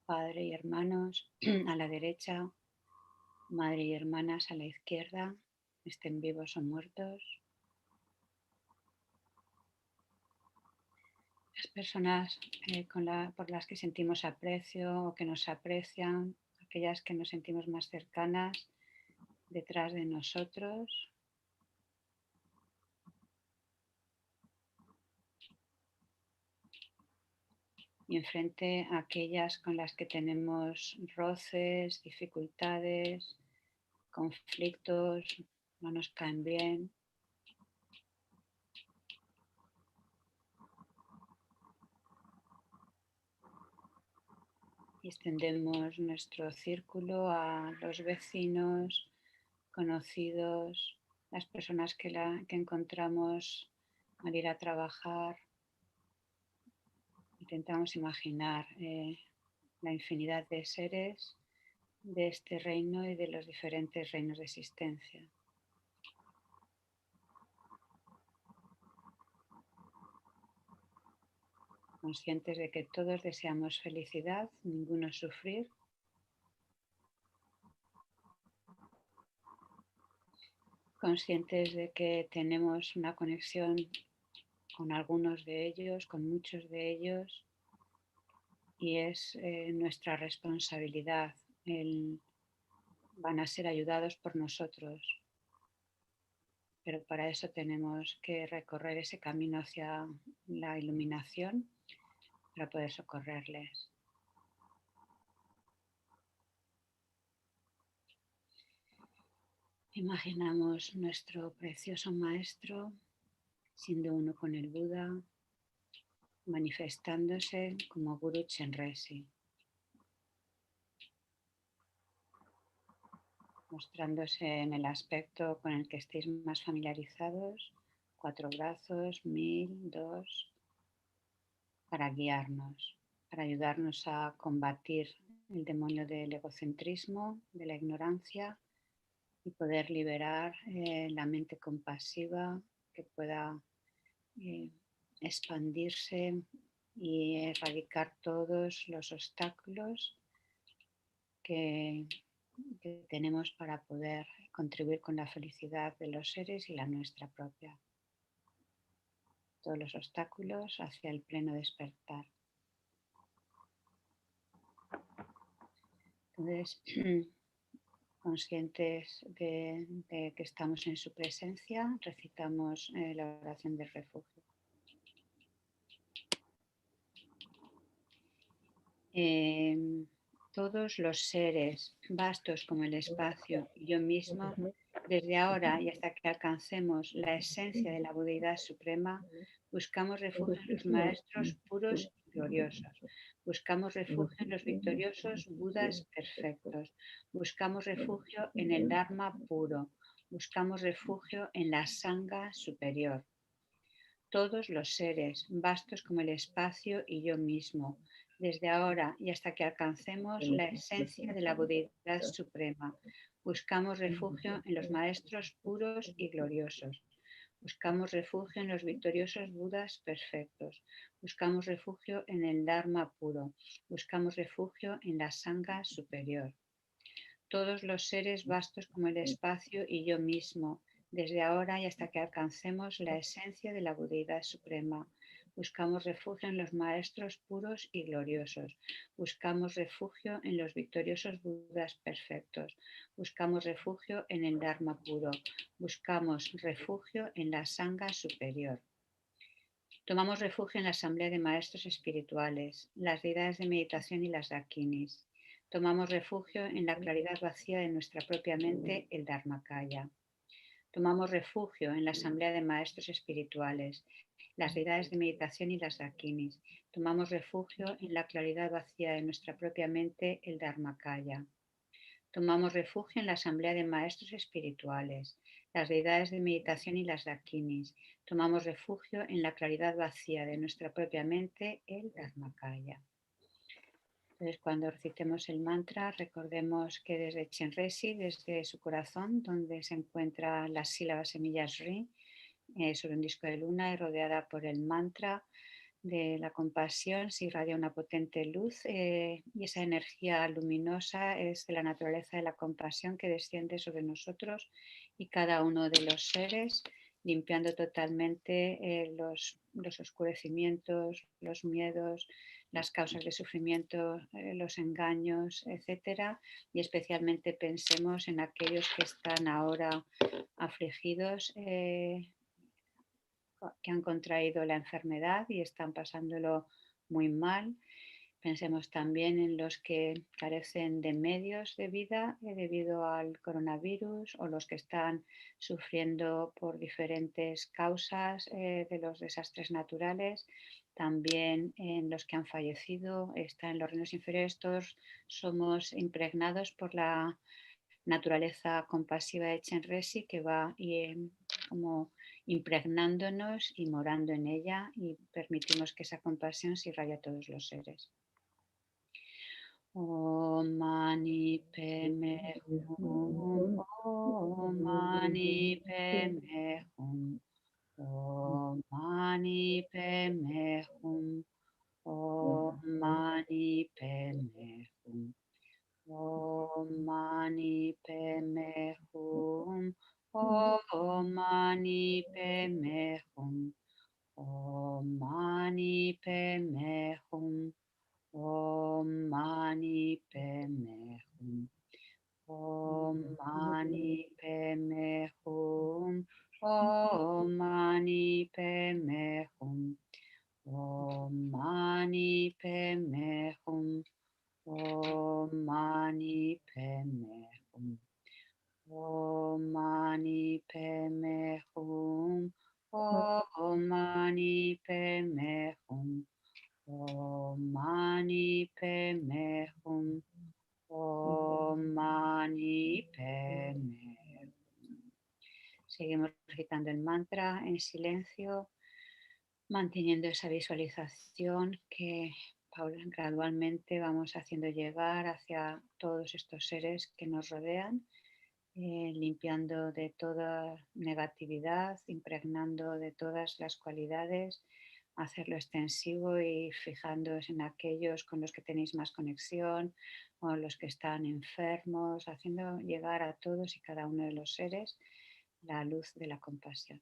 padre y hermanos a la derecha, madre y hermanas a la izquierda, estén vivos o muertos. Las personas por las que sentimos aprecio o que nos aprecian, aquellas que nos sentimos más cercanas detrás de nosotros. Y enfrente a aquellas con las que tenemos roces, dificultades, conflictos, no nos caen bien. Y extendemos nuestro círculo a los vecinos, conocidos, las personas que encontramos al ir a trabajar. Intentamos imaginar la infinidad de seres de este reino y de los diferentes reinos de existencia. Conscientes de que todos deseamos felicidad, ninguno sufrir. Conscientes de que tenemos una conexión con algunos de ellos, con muchos de ellos, y es nuestra responsabilidad. Van a ser ayudados por nosotros, pero para eso tenemos que recorrer ese camino hacia la iluminación para poder socorrerles. Imaginamos nuestro precioso maestro siendo uno con el Buda, manifestándose como Guru Chenrezig. mostrándose en el aspecto con el que estéis más familiarizados, 4 brazos, 1000, 2, para guiarnos, para ayudarnos a combatir el demonio del egocentrismo, de la ignorancia y poder liberar la mente compasiva que pueda expandirse y erradicar todos los obstáculos que tenemos para poder contribuir con la felicidad de los seres y la nuestra propia. Todos los obstáculos hacia el pleno despertar. Entonces, conscientes de que estamos en su presencia, recitamos la oración del refugio. Todos los seres, vastos como el espacio y yo misma, desde ahora y hasta que alcancemos la esencia de la budeidad suprema, buscamos refugio en los maestros puros y gloriosos. Buscamos refugio en los victoriosos Budas perfectos. Buscamos refugio en el Dharma puro. Buscamos refugio en la Sangha superior. Todos los seres, vastos como el espacio y yo mismo, desde ahora y hasta que alcancemos la esencia de la budeidad suprema. Buscamos refugio en los maestros puros y gloriosos. Buscamos refugio en los victoriosos Budas perfectos. Buscamos refugio en el Dharma puro. Buscamos refugio en la Sangha superior. Todos los seres vastos como el espacio y yo mismo, desde ahora y hasta que alcancemos la esencia de la budeidad suprema. Buscamos refugio en los maestros puros y gloriosos. Buscamos refugio en los victoriosos Budas perfectos. Buscamos refugio en el Dharma puro. Buscamos refugio en la Sangha superior. Tomamos refugio en la asamblea de maestros espirituales, las deidades de meditación y las dakinis. Tomamos refugio en la claridad vacía de nuestra propia mente, el Dharmakaya. Tomamos refugio en la asamblea de maestros espirituales, las deidades de meditación y las dakinis. Tomamos refugio en la claridad vacía de nuestra propia mente, el Dharmakaya. Tomamos refugio en la asamblea de maestros espirituales, las deidades de meditación y las dakinis. Tomamos refugio en la claridad vacía de nuestra propia mente, el Dharmakaya. Entonces, cuando recitemos el mantra, recordemos que desde Chenrezig, desde su corazón, donde se encuentra las sílabas semillas Ri, sobre un disco de luna y rodeada por el mantra de la compasión, se irradia una potente luz y esa energía luminosa es de la naturaleza de la compasión que desciende sobre nosotros y cada uno de los seres, limpiando totalmente los oscurecimientos, los miedos, las causas de sufrimiento, los engaños, etcétera, y especialmente pensemos en aquellos que están ahora afligidos, que han contraído la enfermedad y están pasándolo muy mal. Pensemos también en los que carecen de medios de vida debido al coronavirus o los que están sufriendo por diferentes causas de los desastres naturales. También en los que han fallecido, están en los reinos inferiores. Todos somos impregnados por la naturaleza compasiva de Chenrezig que va como impregnándonos y morando en ella y permitimos que esa compasión se irradie a todos los seres. Om Mani Padme Hum, Om Mani Padme Hum, Om Mani Padme Hum, Om Mani Padme Hum. Om Mani Padme Hum, Om Mani Padme Hum, Om Mani Padme Hum, Om Mani Padme Hum, Om Mani Padme Hum, Om Mani Padme Hum, Om Mani Padme Hum. Om Mani Padme Hum, Om Mani Padme Hum, Om Mani Padme Hum, Om Mani Padme Hum, Om Om Mani Padme Hum. Seguimos recitando el mantra en silencio, manteniendo esa visualización que gradualmente vamos haciendo llegar hacia todos estos seres que nos rodean, limpiando de toda negatividad, impregnando de todas las cualidades, hacerlo extensivo y fijándoos en aquellos con los que tenéis más conexión o los que están enfermos, haciendo llegar a todos y cada uno de los seres la luz de la compasión.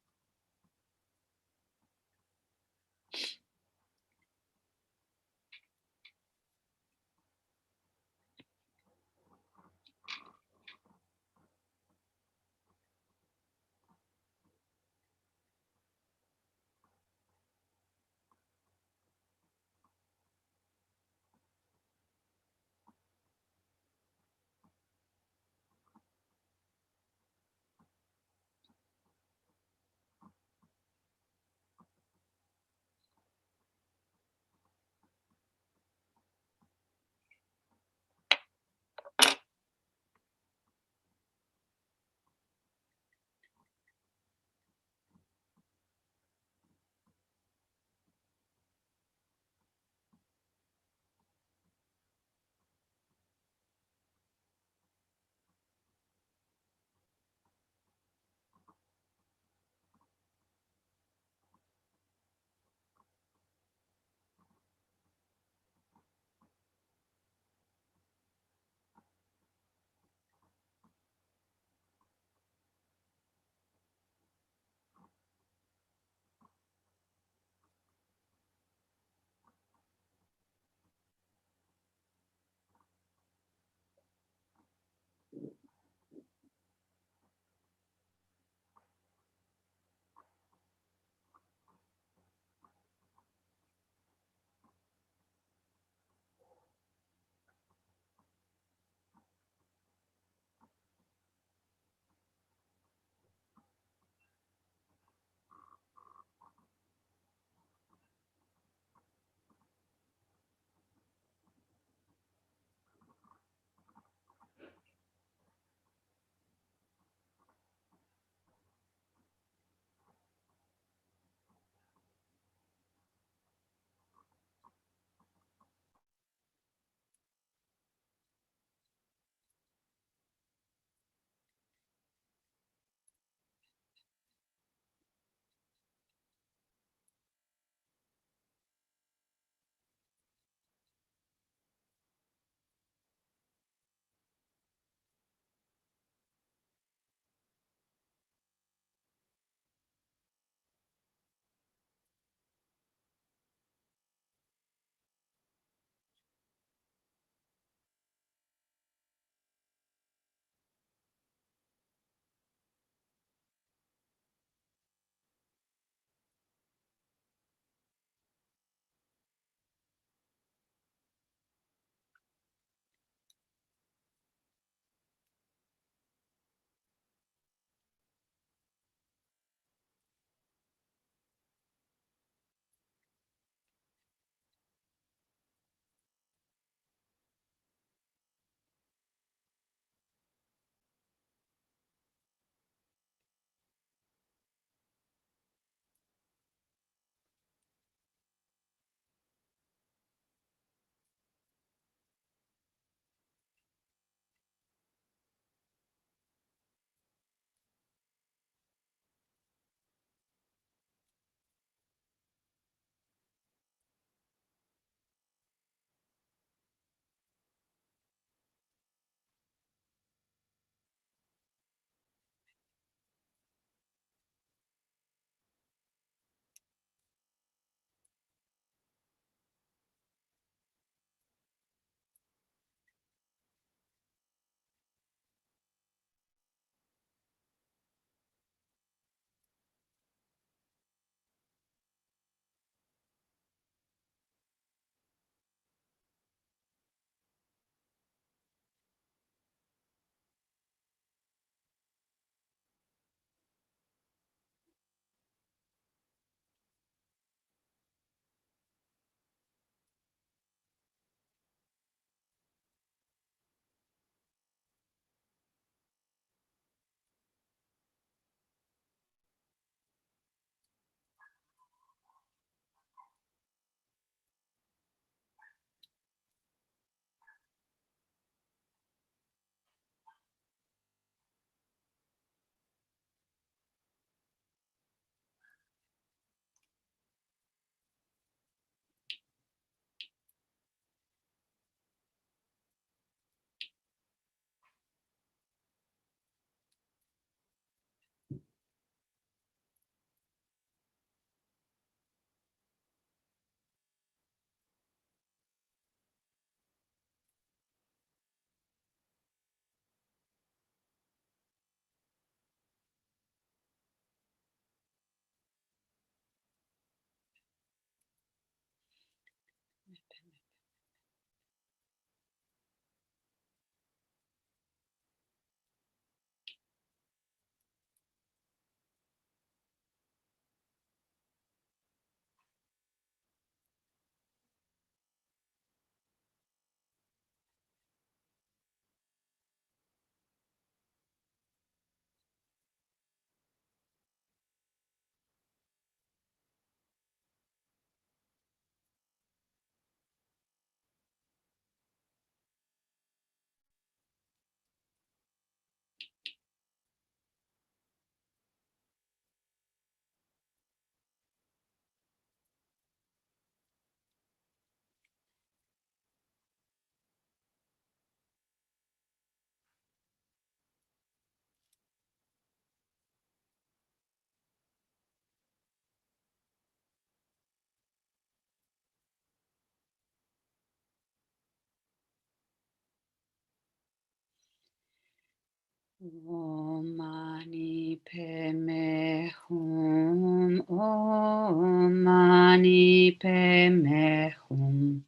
Om Mani Padme Hum. Om Mani Padme Hum.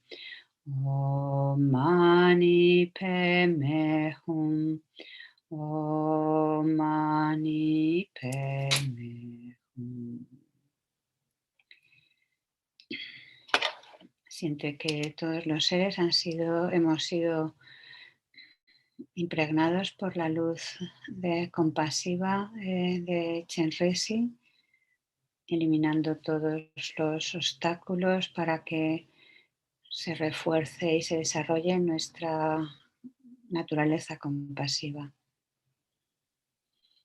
Om Mani Padme Hum. Om Mani Padme Hum. Siente que todos los seres hemos sido impregnados por la luz compasiva de Chenrezig, eliminando todos los obstáculos para que se refuerce y se desarrolle nuestra naturaleza compasiva.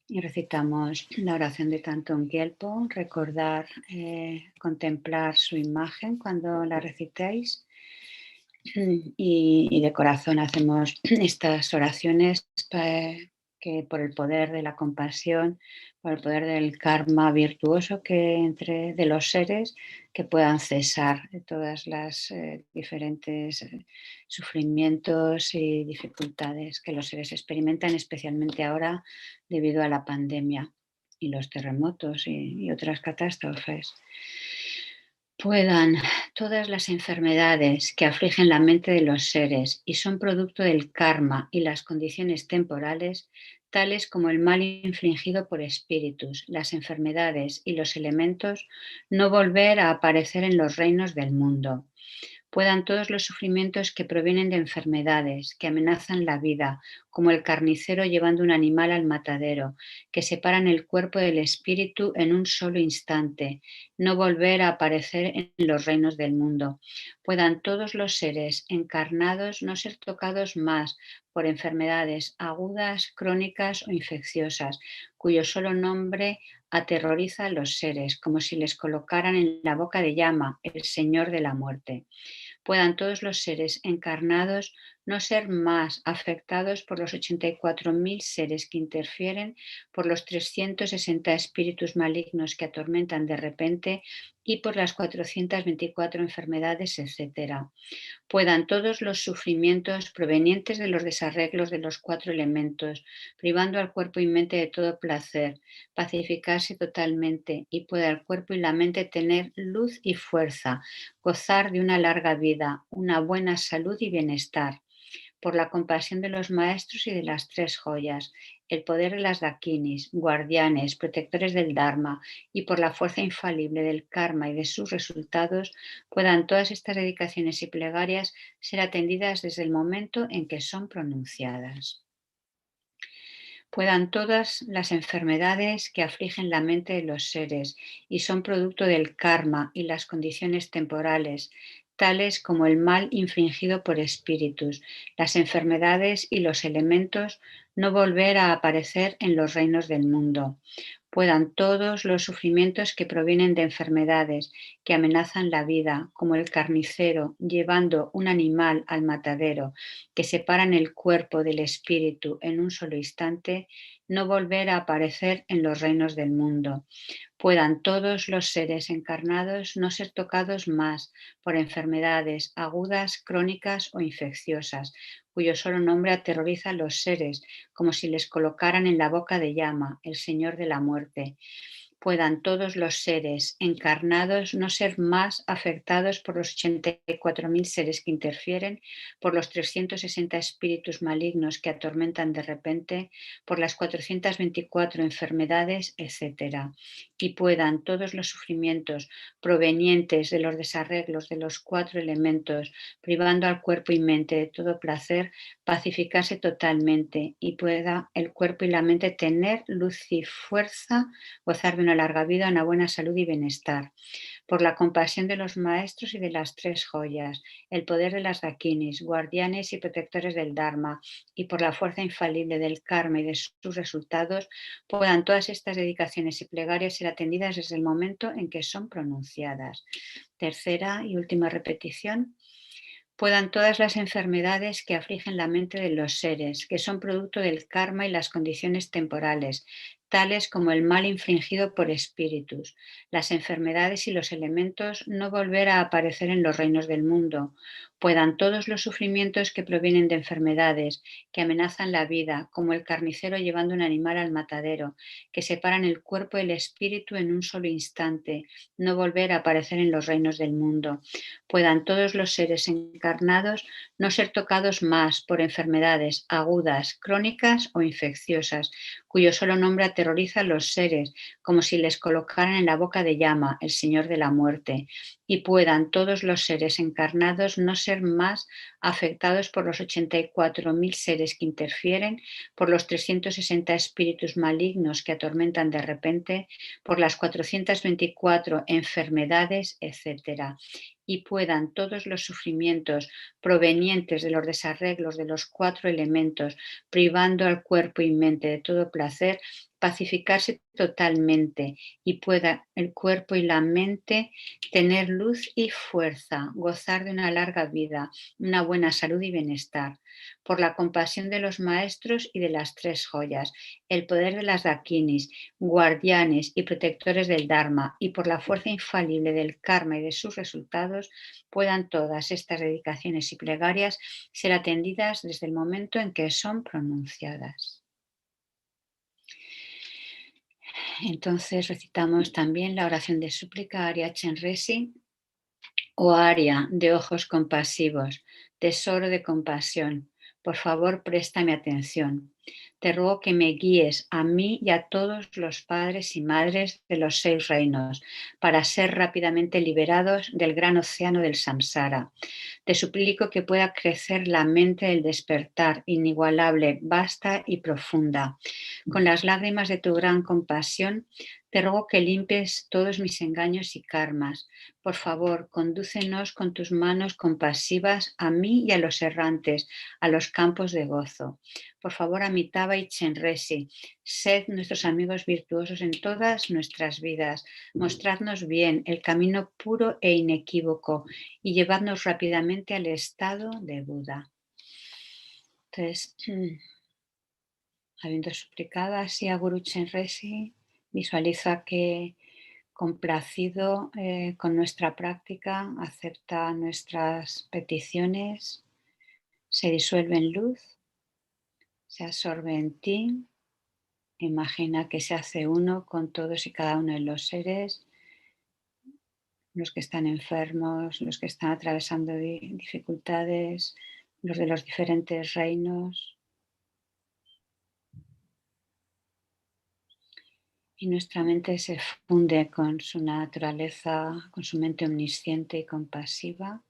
Y recitamos la oración de Thangtong Gyalpo, recordar, contemplar su imagen cuando la recitéis. Y de corazón hacemos estas oraciones que por el poder de la compasión, por el poder del karma virtuoso que entre de los seres, que puedan cesar de todas las diferentes sufrimientos y dificultades que los seres experimentan, especialmente ahora debido a la pandemia y los terremotos y otras catástrofes. Puedan todas las enfermedades que afligen la mente de los seres y son producto del karma y las condiciones temporales, tales como el mal infligido por espíritus, las enfermedades y los elementos, no volver a aparecer en los reinos del mundo. Puedan todos los sufrimientos que provienen de enfermedades, que amenazan la vida, como el carnicero llevando un animal al matadero, que separan el cuerpo del espíritu en un solo instante, no volver a aparecer en los reinos del mundo. Puedan todos los seres encarnados no ser tocados más por enfermedades agudas, crónicas o infecciosas, cuyo solo nombre aterroriza a los seres, como si les colocaran en la boca de llama, el Señor de la muerte. Puedan todos los seres encarnados no ser más afectados por los 84.000 seres que interfieren, por los 360 espíritus malignos que atormentan de repente y por las 424 enfermedades, etc. Puedan todos los sufrimientos provenientes de los desarreglos de los 4 elementos, privando al cuerpo y mente de todo placer, pacificarse totalmente y pueda el cuerpo y la mente tener luz y fuerza, gozar de una larga vida, una buena salud y bienestar. Por la compasión de los maestros y de las 3 joyas, el poder de las dakinis, guardianes, protectores del Dharma y por la fuerza infalible del karma y de sus resultados, puedan todas estas dedicaciones y plegarias ser atendidas desde el momento en que son pronunciadas. Puedan todas las enfermedades que afligen la mente de los seres y son producto del karma y las condiciones temporales, tales como el mal infligido por espíritus, las enfermedades y los elementos, no volver a aparecer en los reinos del mundo. Puedan todos los sufrimientos que provienen de enfermedades que amenazan la vida, como el carnicero llevando un animal al matadero, que separan el cuerpo del espíritu en un solo instante, no volver a aparecer en los reinos del mundo. Puedan todos los seres encarnados no ser tocados más por enfermedades agudas, crónicas o infecciosas, cuyo solo nombre aterroriza a los seres, como si les colocaran en la boca de llama, el Señor de la muerte. Puedan todos los seres encarnados no ser más afectados por los 84.000 seres que interfieren, por los 360 espíritus malignos que atormentan de repente, por las 424 enfermedades, etc. Y puedan todos los sufrimientos provenientes de los desarreglos de los 4 elementos, privando al cuerpo y mente de todo placer, pacificarse totalmente y pueda el cuerpo y la mente tener luz y fuerza, gozar de una larga vida, una buena salud y bienestar. Por la compasión de los maestros y de las 3 joyas, el poder de las dakinis, guardianes y protectores del Dharma, y por la fuerza infalible del karma y de sus resultados, puedan todas estas dedicaciones y plegarias ser atendidas desde el momento en que son pronunciadas. Tercera y última repetición. Puedan todas las enfermedades que afligen la mente de los seres, que son producto del karma y las condiciones temporales, tales como el mal infligido por espíritus, las enfermedades y los elementos no volver a aparecer en los reinos del mundo. Puedan todos los sufrimientos que provienen de enfermedades, que amenazan la vida, como el carnicero llevando un animal al matadero, que separan el cuerpo y el espíritu en un solo instante, no volver a aparecer en los reinos del mundo. Puedan todos los seres encarnados no ser tocados más por enfermedades agudas, crónicas o infecciosas, cuyo solo nombre aterroriza a los seres, como si les colocaran en la boca de llama, el Señor de la muerte. Y puedan todos los seres encarnados no ser más afectados por los 84.000 seres que interfieren, por los 360 espíritus malignos que atormentan de repente, por las 424 enfermedades, etc. Y puedan todos los sufrimientos provenientes de los desarreglos de los 4 elementos, privando al cuerpo y mente de todo placer, pacificarse totalmente, y pueda el cuerpo y la mente tener luz y fuerza, gozar de una larga vida, una buena salud y bienestar. Por la compasión de los maestros y de las 3 joyas, el poder de las dakinis, guardianes y protectores del Dharma, y por la fuerza infalible del karma y de sus resultados, puedan todas estas dedicaciones y plegarias ser atendidas desde el momento en que son pronunciadas. Entonces recitamos también la oración de súplica Aria Chenrezig o Aria de ojos compasivos, tesoro de compasión. Por favor, préstame atención. Te ruego que me guíes a mí y a todos los padres y madres de los 6 reinos para ser rápidamente liberados del gran océano del samsara. Te suplico que pueda crecer la mente del despertar inigualable, vasta y profunda. Con las lágrimas de tu gran compasión, te ruego que limpies todos mis engaños y karmas. Por favor, condúcenos con tus manos compasivas a mí y a los errantes, a los campos de gozo. Por favor, Amitabha y Chenrezig, sed nuestros amigos virtuosos en todas nuestras vidas. Mostradnos bien el camino puro e inequívoco y llevadnos rápidamente al estado de Buda. Entonces, habiendo suplicado así a Guru Chenrezig, visualiza que complacido con nuestra práctica, acepta nuestras peticiones, se disuelve en luz, se absorbe en ti, imagina que se hace uno con todos y cada uno de los seres, los que están enfermos, los que están atravesando dificultades, los de los diferentes reinos. Y nuestra mente se funde con su naturaleza, con su mente omnisciente y compasiva,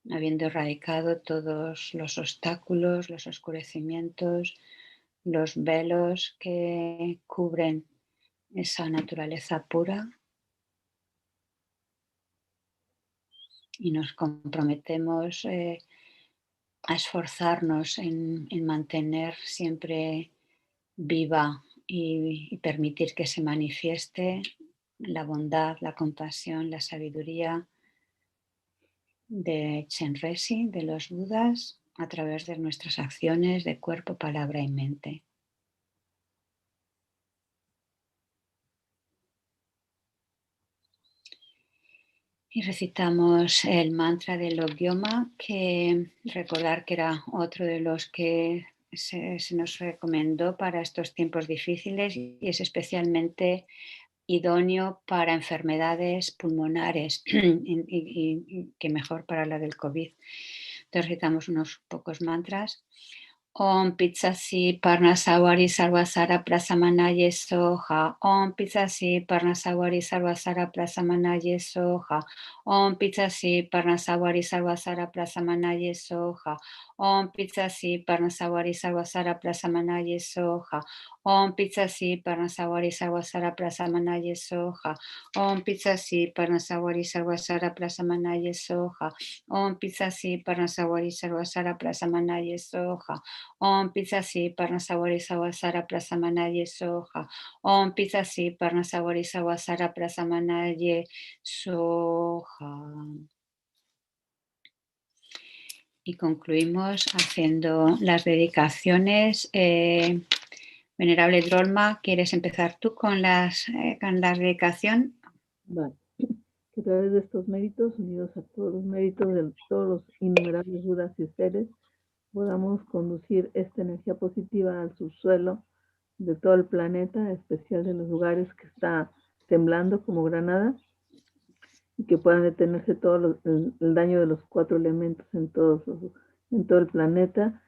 habiendo erradicado todos los obstáculos, los oscurecimientos, los velos que cubren esa naturaleza pura. Y nos comprometemos a esforzarnos en mantener siempre viva y permitir que se manifieste la bondad, la compasión, la sabiduría de Chenrezig, de los Budas, a través de nuestras acciones de cuerpo, palabra y mente. Y recitamos el mantra del Logyoma, que recordar que era otro de los que se nos recomendó para estos tiempos difíciles y es especialmente idóneo para enfermedades pulmonares y que mejor para la del COVID. Entonces recitamos unos pocos mantras. Om Pitsasi Parnasawari Sarvasara Prasamanaye Soha. Om Pitsasi Parnasawari Sarvasara Prasamanaye Soha. Om Pitsasi Parnasawari Sarvasara Prasamanaye Soha. Om Pitsasi Parnasawari Sarvasara Prasamanaye Soha. Om Pitsasi Parnasawari Sarvasara Prasamanaye Soha. Om Pitsasi Parnasawari Sarvasara Prasamanaye Soha. Om Pitsasi Parnasawari Sarvasara Prasamanaye Soha. Om Pitsasi Parnasawari Sarvasara Prasamanaye Soha. Om Pitsasi Parnasawari Sarvasara Prasamanaye Soha. Y concluimos haciendo las dedicaciones. Venerable Drolma, ¿quieres empezar tú con la dedicación? Vale. Que a través de estos méritos, unidos a todos los méritos de todos los innumerables Budas y seres, podamos conducir esta energía positiva al subsuelo de todo el planeta, en especial de los lugares que está temblando como Granada, y que puedan detenerse todo el daño de los 4 elementos en todo el planeta,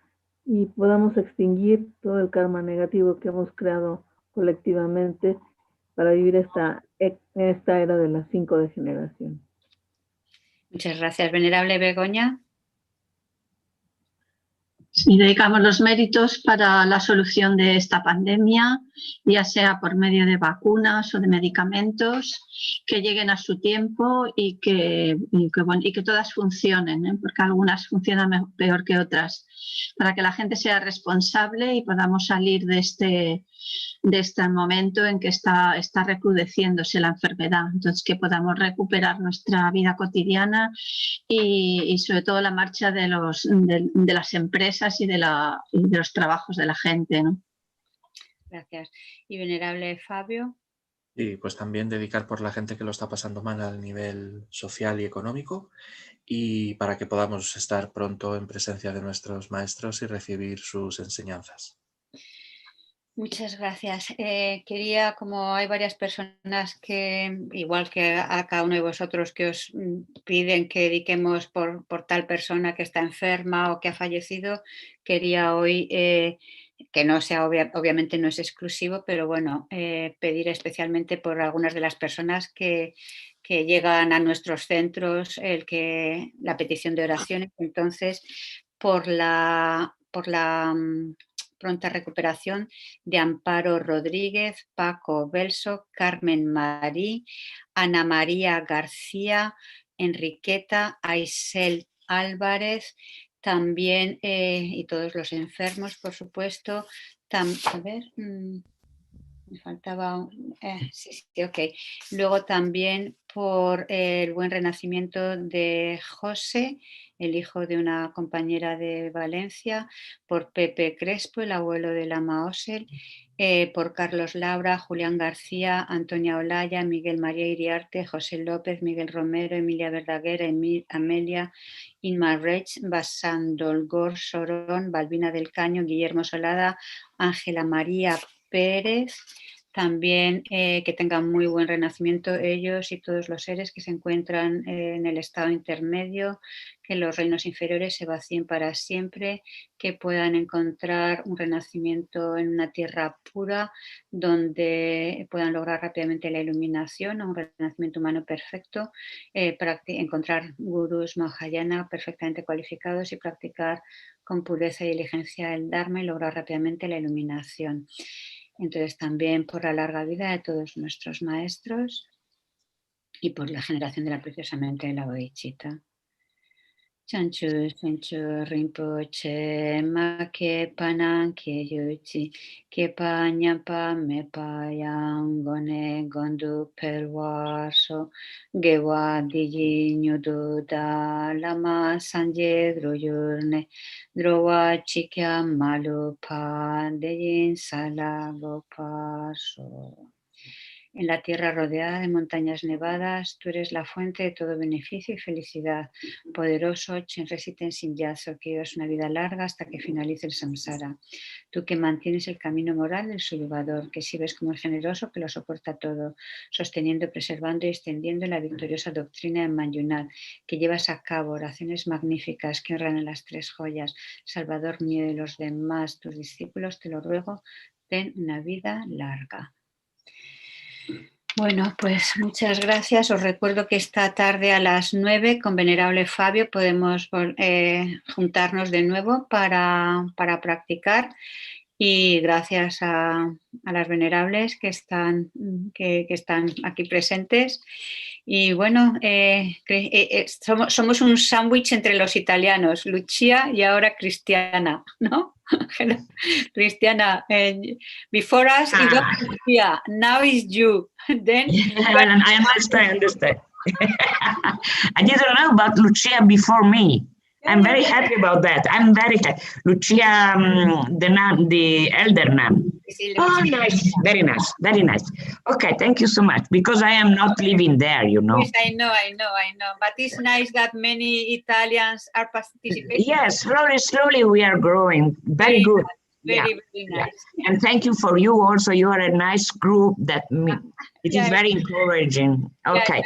y podamos extinguir todo el karma negativo que hemos creado colectivamente para vivir esta era de las 5 degeneraciones. Muchas gracias, Venerable Begoña. Sí, dedicamos los méritos para la solución de esta pandemia, ya sea por medio de vacunas o de medicamentos, que lleguen a su tiempo y que todas funcionen, ¿eh? Porque algunas funcionan peor que otras, para que la gente sea responsable y podamos salir de este momento en que está recrudeciéndose la enfermedad. Entonces, que podamos recuperar nuestra vida cotidiana y sobre todo la marcha de las empresas y de los trabajos de la gente, ¿no? Gracias. Y Venerable Fabio. Y pues también dedicar por la gente que lo está pasando mal a nivel social y económico, y para que podamos estar pronto en presencia de nuestros maestros y recibir sus enseñanzas. Muchas gracias. Quería, como hay varias personas que, igual que a cada uno de vosotros, que os piden que dediquemos por tal persona que está enferma o que ha fallecido, quería hoy, que no sea, obviamente no es exclusivo, pero bueno, pedir especialmente por algunas de las personas que llegan a nuestros centros la petición de oraciones. Entonces, por la pronta recuperación de Amparo Rodríguez, Paco Belso, Carmen Marí, Ana María García, Enriqueta, Aisel Álvarez, también, y todos los enfermos, por supuesto. A ver, me faltaba, sí, ok. Luego también por el buen renacimiento de José, el hijo de una compañera de Valencia, por Pepe Crespo, el abuelo de Lama Osel, por Carlos Laura, Julián García, Antonia Olaya, Miguel María Iriarte, José López, Miguel Romero, Emilia Verdaguer, Amelia, Inma Reich, Basandolgor Sorón, Balbina del Caño, Guillermo Solada, Ángela María Pérez. También que tengan muy buen renacimiento ellos y todos los seres que se encuentran en el estado intermedio, que los reinos inferiores se vacíen para siempre, que puedan encontrar un renacimiento en una tierra pura donde puedan lograr rápidamente la iluminación, un renacimiento humano perfecto, para encontrar gurús Mahayana perfectamente cualificados y practicar con pureza y diligencia el Dharma y lograr rápidamente la iluminación. Entonces también por la larga vida de todos nuestros maestros y por la generación de la preciosamente de la bodhicitta. Chanchu, Chanchu, Rinpoche, Ma ke panan ke yuchi, ke pa nyapa me pa yang gone gondu perwaso, gewa diji nyudu da lama sanje droyurne, drowa chikya malu pa deyin salago paso. En la tierra rodeada de montañas nevadas, tú eres la fuente de todo beneficio y felicidad. Poderoso Chenrezig Institute, que llevas una vida larga hasta que finalice el samsara. Tú que mantienes el camino moral del subyugador, que sirves como el generoso que lo soporta todo, sosteniendo, preservando y extendiendo la victoriosa doctrina de Manjunat, que llevas a cabo oraciones magníficas que honran a las 3 joyas. Salvador mío de los demás, tus discípulos, te lo ruego, ten una vida larga. Bueno, pues muchas gracias. Os recuerdo que esta tarde a las 9 con Venerable Fabio podemos juntarnos de nuevo para practicar, y gracias a las venerables que están aquí presentes. Y bueno, somos un sándwich entre los italianos, Lucia y ahora Cristiana, ¿no? Cristiana, before us it was Lucia, now is you. Then I understand. I didn't know about Lucia before me. I'm very happy about that. I'm very happy. Lucia, the nun, the elder nun. Oh, nice. Very nice. Very nice. Okay, thank you so much. Because I am not living there, you know. Yes, I know. But it's nice that many Italians are participating. Yes, slowly we are growing. Very good. Very nice. Yeah. And thank you for you also. You are a nice group that it is very encouraging. Okay.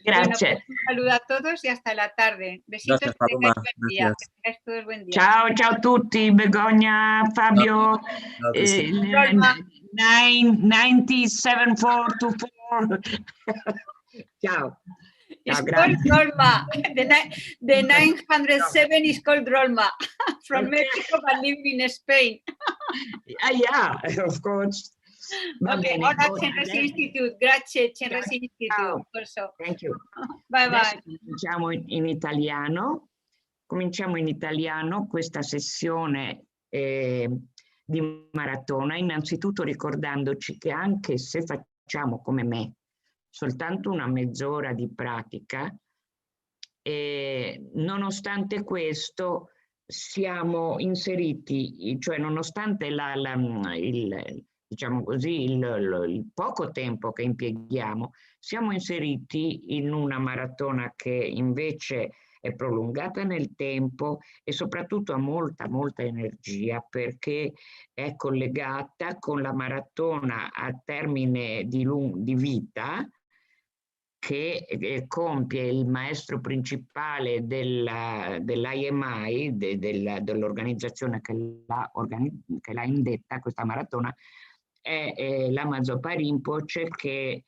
Grazie. Bueno, un saludo a todos y hasta la tarde. Besitos. Gracias, Paloma. Gracias. Que tengáis todos buen día. Ciao a tutti, Begoña, Fabio, 97424. Ciao. It's called Rolma. The 907 is called Rolma from Mexico but living in Spain. Yeah, of course. Okay, ora Chenrezig Institute. Grazie, Chenrezig Institute. Thank you. Bye bye. Cominciamo in italiano. Cominciamo in italiano questa sessione di maratona, innanzitutto ricordandoci che anche se facciamo come me soltanto una mezz'ora di pratica, nonostante questo siamo inseriti, cioè nonostante diciamo così, il poco tempo che impieghiamo, siamo inseriti in una maratona che invece è prolungata nel tempo e soprattutto ha molta energia, perché è collegata con la maratona a termine di vita che compie il maestro principale dell'IMI, dell'organizzazione che l'ha indetta questa maratona, è Lama Zopa Rinpoche, che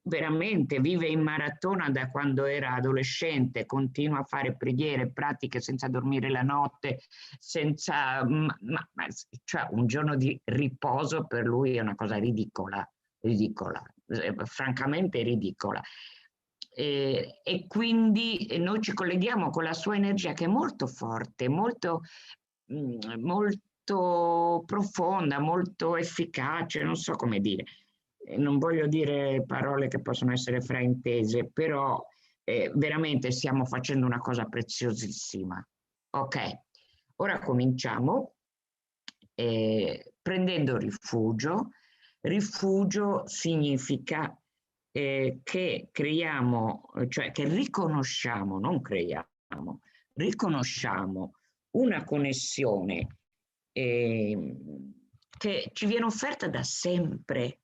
veramente vive in maratona da quando era adolescente, continua a fare preghiere, pratiche senza dormire la notte, senza cioè un giorno di riposo per lui è una cosa ridicola, francamente ridicola. E quindi noi ci colleghiamo con la sua energia, che è molto forte, molto profonda, molto efficace, non so come dire. Non voglio dire parole che possono essere fraintese, però veramente stiamo facendo una cosa preziosissima. Ok, ora cominciamo prendendo rifugio. Rifugio significa che creiamo, cioè che riconosciamo, non creiamo, riconosciamo una connessione che ci viene offerta da sempre,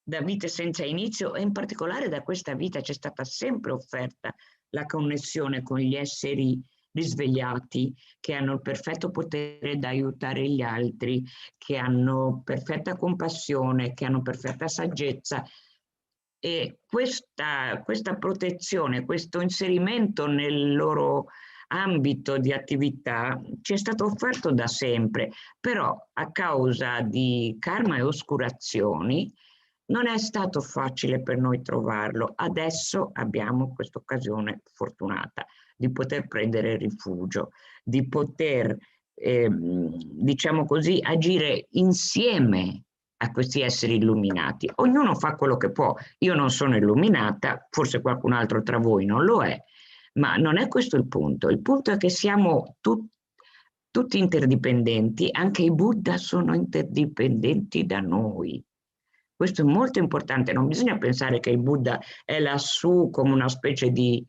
da vite senza inizio, e in particolare da questa vita ci è stata sempre offerta la connessione con gli esseri risvegliati, che hanno il perfetto potere di aiutare gli altri, che hanno perfetta compassione, che hanno perfetta saggezza. E questa protezione, questo inserimento nel loro ambito di attività ci è stato offerto da sempre, però a causa di karma e oscurazioni non è stato facile per noi trovarlo. Adesso abbiamo questa occasione fortunata di poter prendere rifugio, di poter, diciamo così, agire insieme a questi esseri illuminati. Ognuno fa quello che può. Io non sono illuminata, forse qualcun altro tra voi non lo è, ma non è questo il punto. Il punto è che siamo tutti interdipendenti, anche i Buddha sono interdipendenti da noi. Questo è molto importante, non bisogna pensare che il Buddha è lassù come una specie di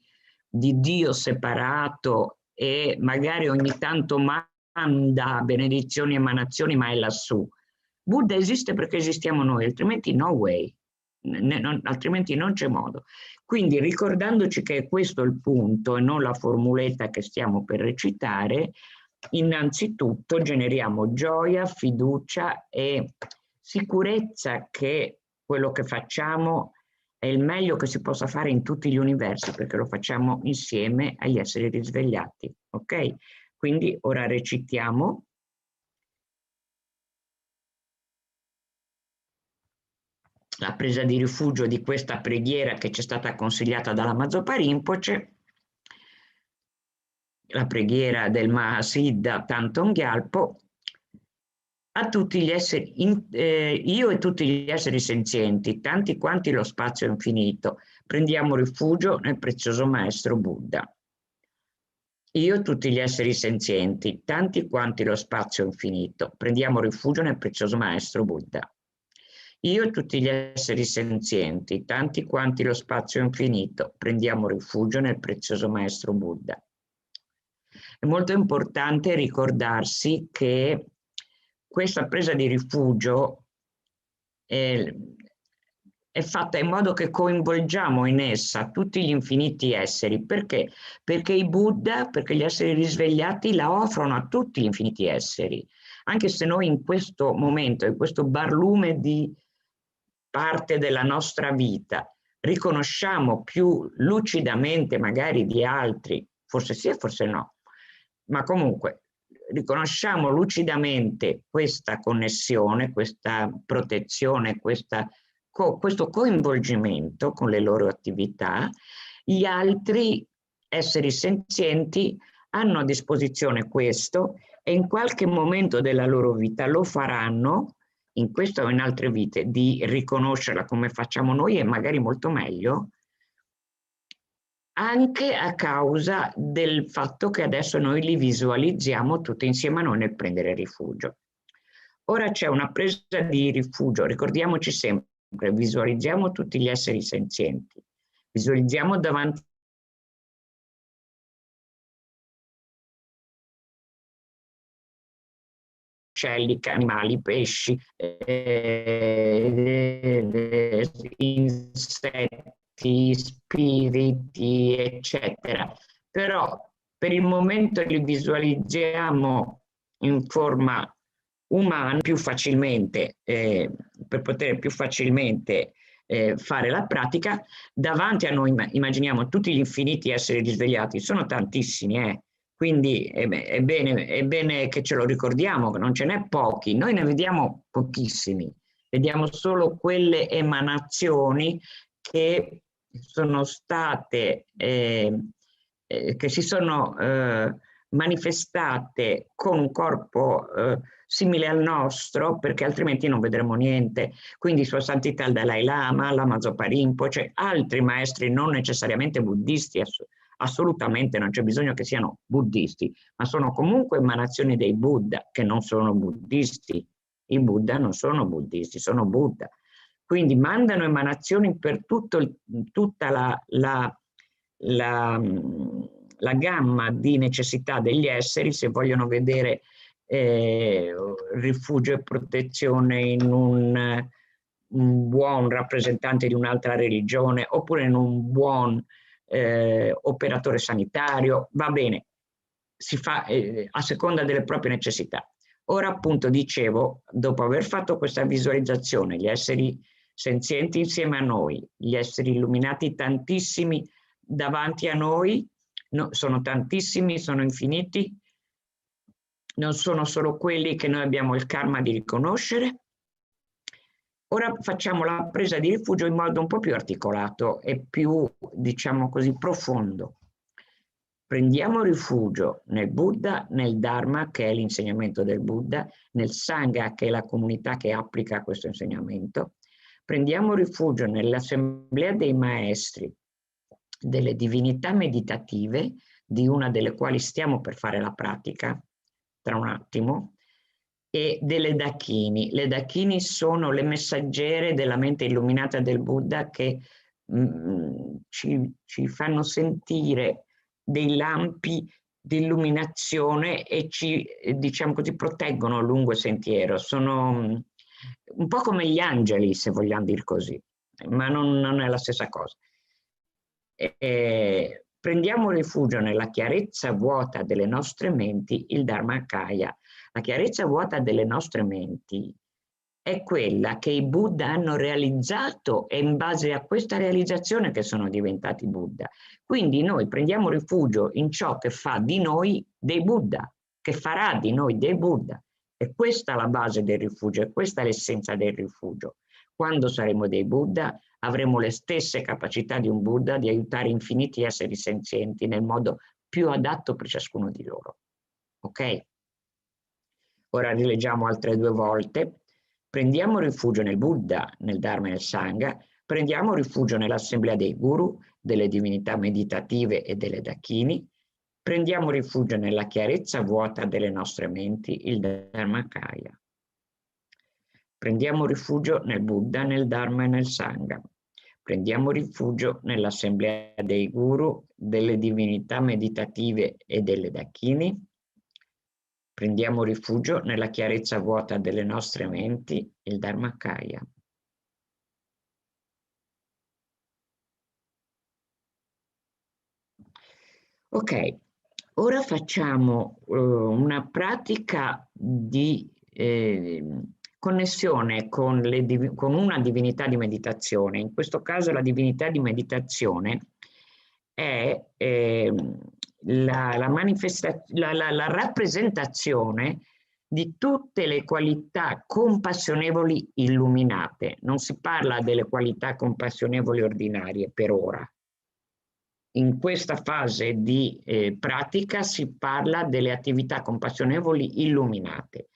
Dio separato e magari ogni tanto manda benedizioni e emanazioni, ma è lassù. Buddha esiste perché esistiamo noi, altrimenti no way, altrimenti non c'è modo. Quindi ricordandoci che questo è il punto e non la formuletta che stiamo per recitare, innanzitutto generiamo gioia, fiducia e sicurezza che quello che facciamo è il meglio che si possa fare in tutti gli universi, perché lo facciamo insieme agli esseri risvegliati. Ok? Quindi ora recitiamo. La presa di rifugio di questa preghiera che ci è stata consigliata dalla Lama Zopa Rinpoche, la preghiera del Mahasiddha Thangtong Gyalpo, a tutti gli esseri, io e tutti gli esseri senzienti, tanti quanti lo spazio infinito, prendiamo rifugio nel prezioso Maestro Buddha. Io tutti gli esseri senzienti, tanti quanti lo spazio infinito, prendiamo rifugio nel prezioso Maestro Buddha. Io tutti gli esseri senzienti, tanti quanti lo spazio infinito, prendiamo rifugio nel prezioso Maestro Buddha. È molto importante ricordarsi che questa presa di rifugio è fatta in modo che coinvolgiamo in essa tutti gli infiniti esseri. Perché? Perché i Buddha, perché gli esseri risvegliati la offrono a tutti gli infiniti esseri. Anche se noi in questo momento, in questo barlume di parte della nostra vita, riconosciamo più lucidamente magari di altri, forse sì e forse no, ma comunque riconosciamo lucidamente questa connessione, questa protezione, questo coinvolgimento con le loro attività, gli altri esseri senzienti hanno a disposizione questo e in qualche momento della loro vita lo faranno, in questa o in altre vite, di riconoscerla come facciamo noi e magari molto meglio, anche a causa del fatto che adesso noi li visualizziamo tutti insieme a noi nel prendere rifugio. Ora c'è una presa di rifugio, ricordiamoci sempre, visualizziamo tutti gli esseri senzienti, visualizziamo davanti uccelli, animali, pesci, insetti, spiriti, eccetera. Però per il momento li visualizziamo in forma umana più facilmente, per poter più facilmente fare la pratica. Davanti a noi immaginiamo tutti gli infiniti esseri risvegliati, sono tantissimi, quindi è bene che ce lo ricordiamo, che non ce n'è pochi, noi ne vediamo pochissimi, vediamo solo quelle emanazioni che sono state, che si sono manifestate con un corpo simile al nostro, perché altrimenti non vedremo niente. Quindi Sua Santità il Dalai Lama, Lama Zopa Rinpoche, altri maestri non necessariamente buddisti, assolutamente non c'è bisogno che siano buddisti, ma sono comunque emanazioni dei Buddha, che non sono buddisti. I Buddha non sono buddisti, sono Buddha. Quindi mandano emanazioni per tutta la gamma di necessità degli esseri, se vogliono vedere rifugio e protezione in un buon rappresentante di un'altra religione oppure in un buon operatore sanitario, va bene, si fa a seconda delle proprie necessità. Ora appunto dicevo, dopo aver fatto questa visualizzazione, gli esseri senzienti insieme a noi, gli esseri illuminati tantissimi davanti a noi, sono tantissimi, sono infiniti, non sono solo quelli che noi abbiamo il karma di riconoscere. Ora facciamo la presa di rifugio in modo un po' più articolato e più, diciamo così, profondo. Prendiamo rifugio nel Buddha, nel Dharma, che è l'insegnamento del Buddha, nel Sangha, che è la comunità che applica questo insegnamento. Prendiamo rifugio nell'assemblea dei maestri, delle divinità meditative, di una delle quali stiamo per fare la pratica tra un attimo, e delle Dakini. Le Dakini sono le messaggere della mente illuminata del Buddha che ci fanno sentire dei lampi di illuminazione e ci, diciamo così, proteggono lungo il sentiero. Sono un po' come gli angeli, se vogliamo dire così, ma non è la stessa cosa. Prendiamo rifugio nella chiarezza vuota delle nostre menti, il Dharmakaya. La chiarezza vuota delle nostre menti è quella che i Buddha hanno realizzato e in base a questa realizzazione che sono diventati Buddha. Quindi noi prendiamo rifugio in ciò che fa di noi dei Buddha, che farà di noi dei Buddha. E questa è la base del rifugio, e questa è l'essenza del rifugio. Quando saremo dei Buddha avremo le stesse capacità di un Buddha di aiutare infiniti esseri senzienti nel modo più adatto per ciascuno di loro. Ok? Ora rileggiamo altre 2 volte. Prendiamo rifugio nel Buddha, nel Dharma e nel Sangha, prendiamo rifugio nell'assemblea dei guru, delle divinità meditative e delle Dakini, Prendiamo rifugio nella chiarezza vuota delle nostre menti, il Dharmakaya. Prendiamo rifugio nel Buddha, nel Dharma e nel Sangha. Prendiamo rifugio nell'assemblea dei guru, delle divinità meditative e delle dakini. Prendiamo rifugio nella chiarezza vuota delle nostre menti, il Dharmakaya. Ok, ora facciamo una pratica di connessione con una divinità di meditazione. In questo caso la divinità di meditazione è la rappresentazione di tutte le qualità compassionevoli illuminate. Non si parla delle qualità compassionevoli ordinarie per ora. In questa fase di pratica si parla delle attività compassionevoli illuminate.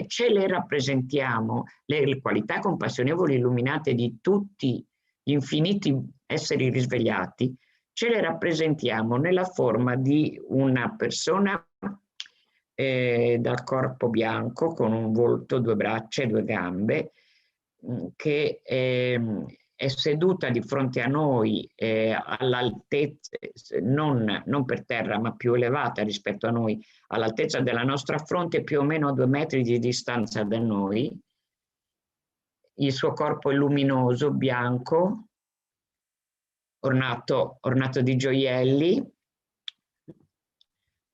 Ce le rappresentiamo, le qualità compassionevoli illuminate di tutti gli infiniti esseri risvegliati, ce le rappresentiamo nella forma di una persona dal corpo bianco, con un volto, 2 braccia e 2 gambe, che è seduta di fronte a noi all'altezza, non per terra, ma più elevata rispetto a noi, all'altezza della nostra fronte, più o meno a 2 metri di distanza da noi. Il suo corpo è luminoso, bianco, ornato di gioielli,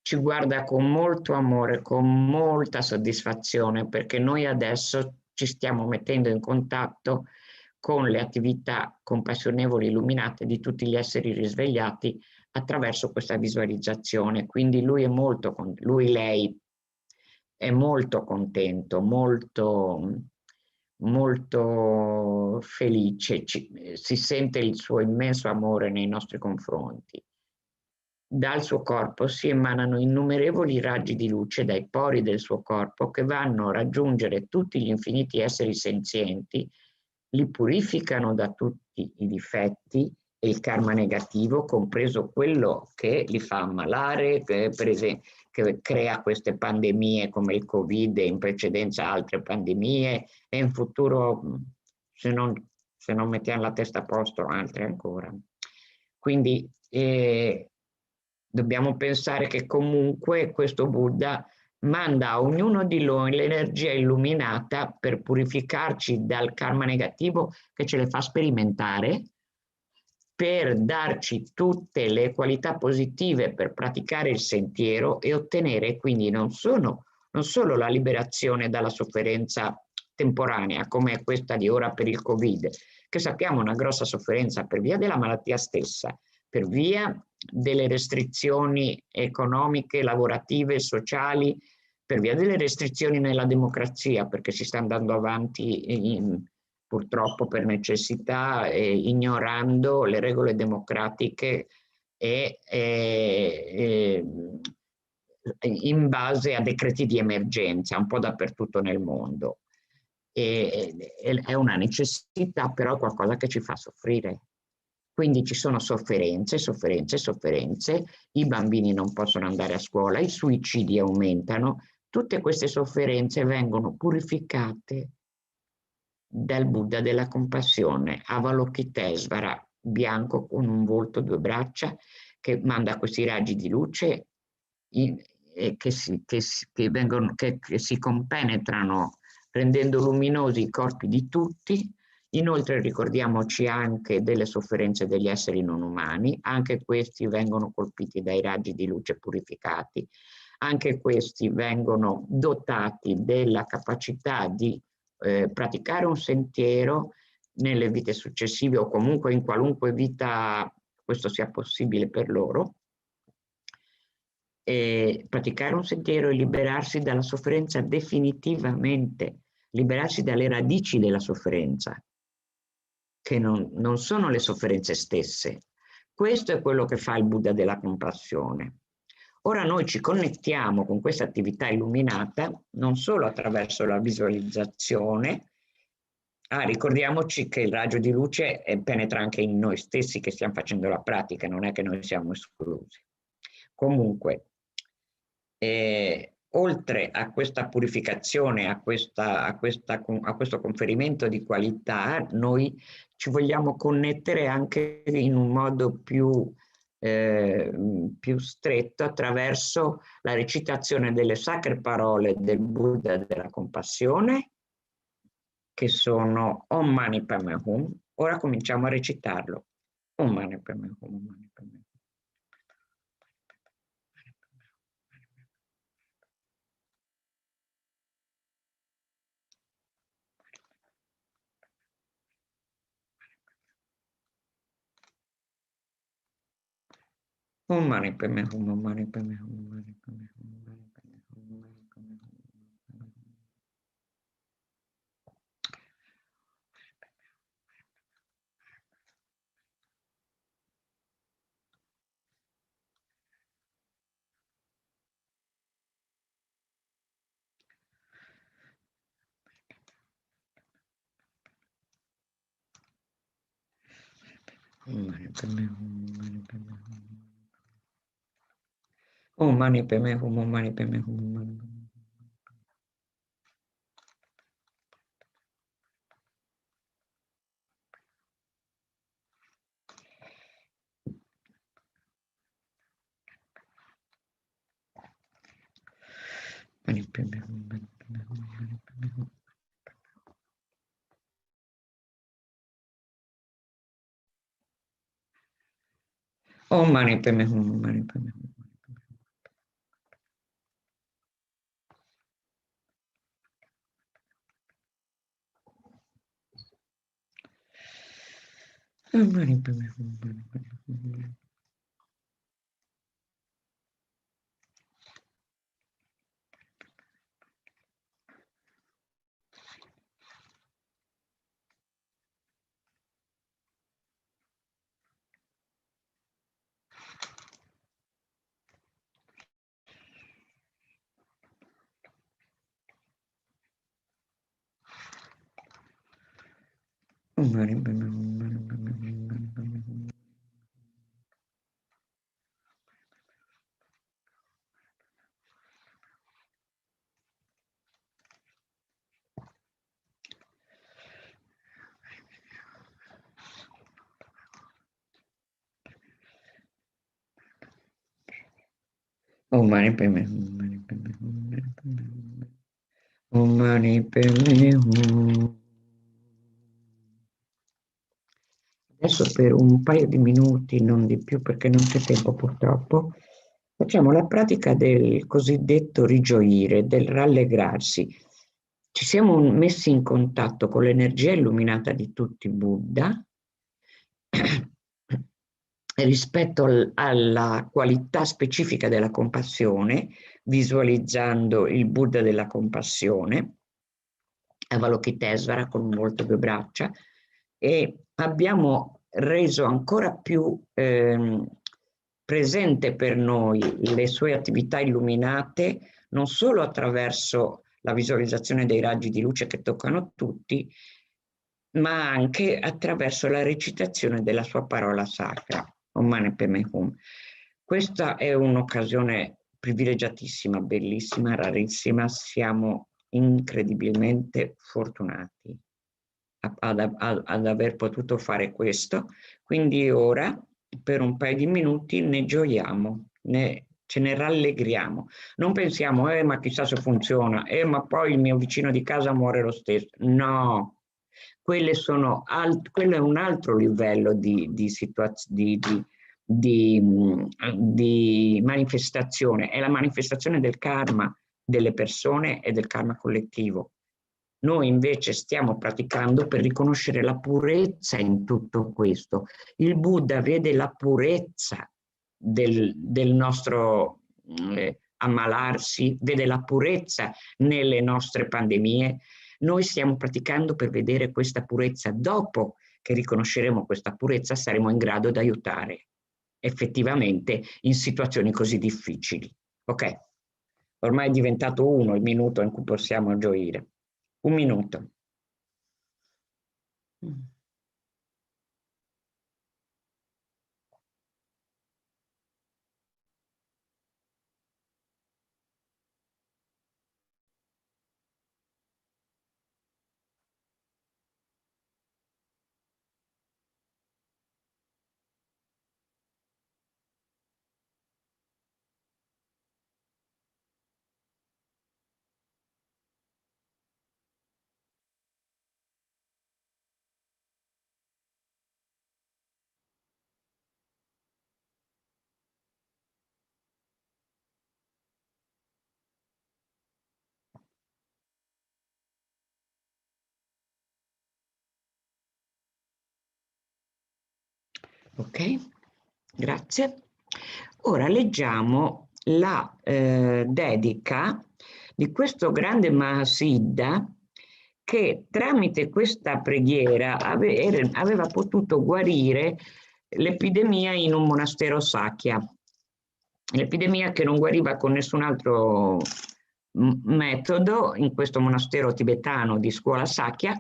ci guarda con molto amore, con molta soddisfazione, perché noi adesso ci stiamo mettendo in contatto con le attività compassionevoli illuminate di tutti gli esseri risvegliati attraverso questa visualizzazione. Quindi lei è molto contento, molto felice, si sente il suo immenso amore nei nostri confronti. Dal suo corpo si emanano innumerevoli raggi di luce dai pori del suo corpo che vanno a raggiungere tutti gli infiniti esseri senzienti, li purificano da tutti i difetti e il karma negativo, compreso quello che li fa ammalare, per esempio, che crea queste pandemie come il Covid e in precedenza altre pandemie, e in futuro, se non mettiamo la testa a posto, altre ancora. Quindi dobbiamo pensare che comunque questo Buddha manda a ognuno di noi l'energia illuminata per purificarci dal karma negativo che ce le fa sperimentare, per darci tutte le qualità positive per praticare il sentiero e ottenere quindi non solo la liberazione dalla sofferenza temporanea come questa di ora per il Covid, che sappiamo è una grossa sofferenza per via della malattia stessa, per via delle restrizioni economiche, lavorative, sociali, per via delle restrizioni nella democrazia, perché si sta andando avanti purtroppo per necessità, ignorando le regole democratiche e in base a decreti di emergenza un po' dappertutto nel mondo. È una necessità, però qualcosa che ci fa soffrire. Quindi ci sono sofferenze, i bambini non possono andare a scuola, i suicidi aumentano, tutte queste sofferenze vengono purificate dal Buddha della compassione, Avalokitesvara, bianco con un volto, 2 braccia, che manda questi raggi di luce che si compenetrano rendendo luminosi i corpi di tutti. Inoltre ricordiamoci anche delle sofferenze degli esseri non umani, anche questi vengono colpiti dai raggi di luce purificati, anche questi vengono dotati della capacità di praticare un sentiero nelle vite successive o comunque in qualunque vita questo sia possibile per loro, e praticare un sentiero e liberarsi dalla sofferenza definitivamente, liberarsi dalle radici della sofferenza, che non sono le sofferenze stesse. Questo è quello che fa il Buddha della compassione. Ora noi ci connettiamo con questa attività illuminata non solo attraverso la visualizzazione. Ricordiamoci che il raggio di luce penetra anche in noi stessi che stiamo facendo la pratica, non è che noi siamo esclusi. Comunque, oltre a questa purificazione, a questo conferimento di qualità, noi ci vogliamo connettere anche in un modo più stretto attraverso la recitazione delle sacre parole del Buddha della compassione, che sono Om Mani Padme Hum. Ora cominciamo a recitarlo. Om Mani Padme Hum, Om Mani Padme Hum. Om Mani Padme Hum, Om Mani Padme Hum, Om Mani Padme Hum, Om Mani Padme Hum, Om Mani Padme Hum. Om Mani Padme Hum, Om Mani Padme Hum, Om Mani Padme Hum. Mani Padme Hum, Mani Padme Hum, Mani Padme Hum. Om Mani Padme Hum, Om Mani Padme Hum. Om Mani Padme Hum, Mani Padme Hum. Om Mani Padme Hum, Mani Padme Hum, Mani Padme Hum. Om Mani Padme Hum, Mani Padme Hum, Mani Padme Hum. Om Mani Padme Hum. Adesso per un paio di minuti, non di più perché non c'è tempo purtroppo, facciamo la pratica del cosiddetto rigioire, del rallegrarsi. Ci siamo messi in contatto con l'energia illuminata di tutti i Buddha rispetto alla qualità specifica della compassione, visualizzando il Buddha della compassione, Avalokitesvara con un volto e due braccia, e abbiamo reso ancora più presente per noi le sue attività illuminate, non solo attraverso la visualizzazione dei raggi di luce che toccano tutti, ma anche attraverso la recitazione della sua parola sacra, Om Mani Padme Hum. Questa è un'occasione privilegiatissima, bellissima, rarissima, siamo incredibilmente fortunati ad aver potuto fare questo, quindi ora per un paio di minuti ne gioiamo, ce ne rallegriamo, non pensiamo ma chissà se funziona, ma poi il mio vicino di casa muore lo stesso, no, quello è un altro livello di manifestazione, è la manifestazione del karma delle persone e del karma collettivo. Noi invece stiamo praticando per riconoscere la purezza in tutto questo. Il Buddha vede la purezza del nostro ammalarsi, vede la purezza nelle nostre pandemie. Noi stiamo praticando per vedere questa purezza. Dopo che riconosceremo questa purezza saremo in grado di aiutare effettivamente in situazioni così difficili. Ok? Ormai è diventato 1 il minuto in cui possiamo gioire. 1 minuto. Ok, grazie. Ora leggiamo la dedica di questo grande Mahasiddha che tramite questa preghiera aveva potuto guarire l'epidemia in un monastero Sakya. L'epidemia che non guariva con nessun altro metodo in questo monastero tibetano di scuola Sakya,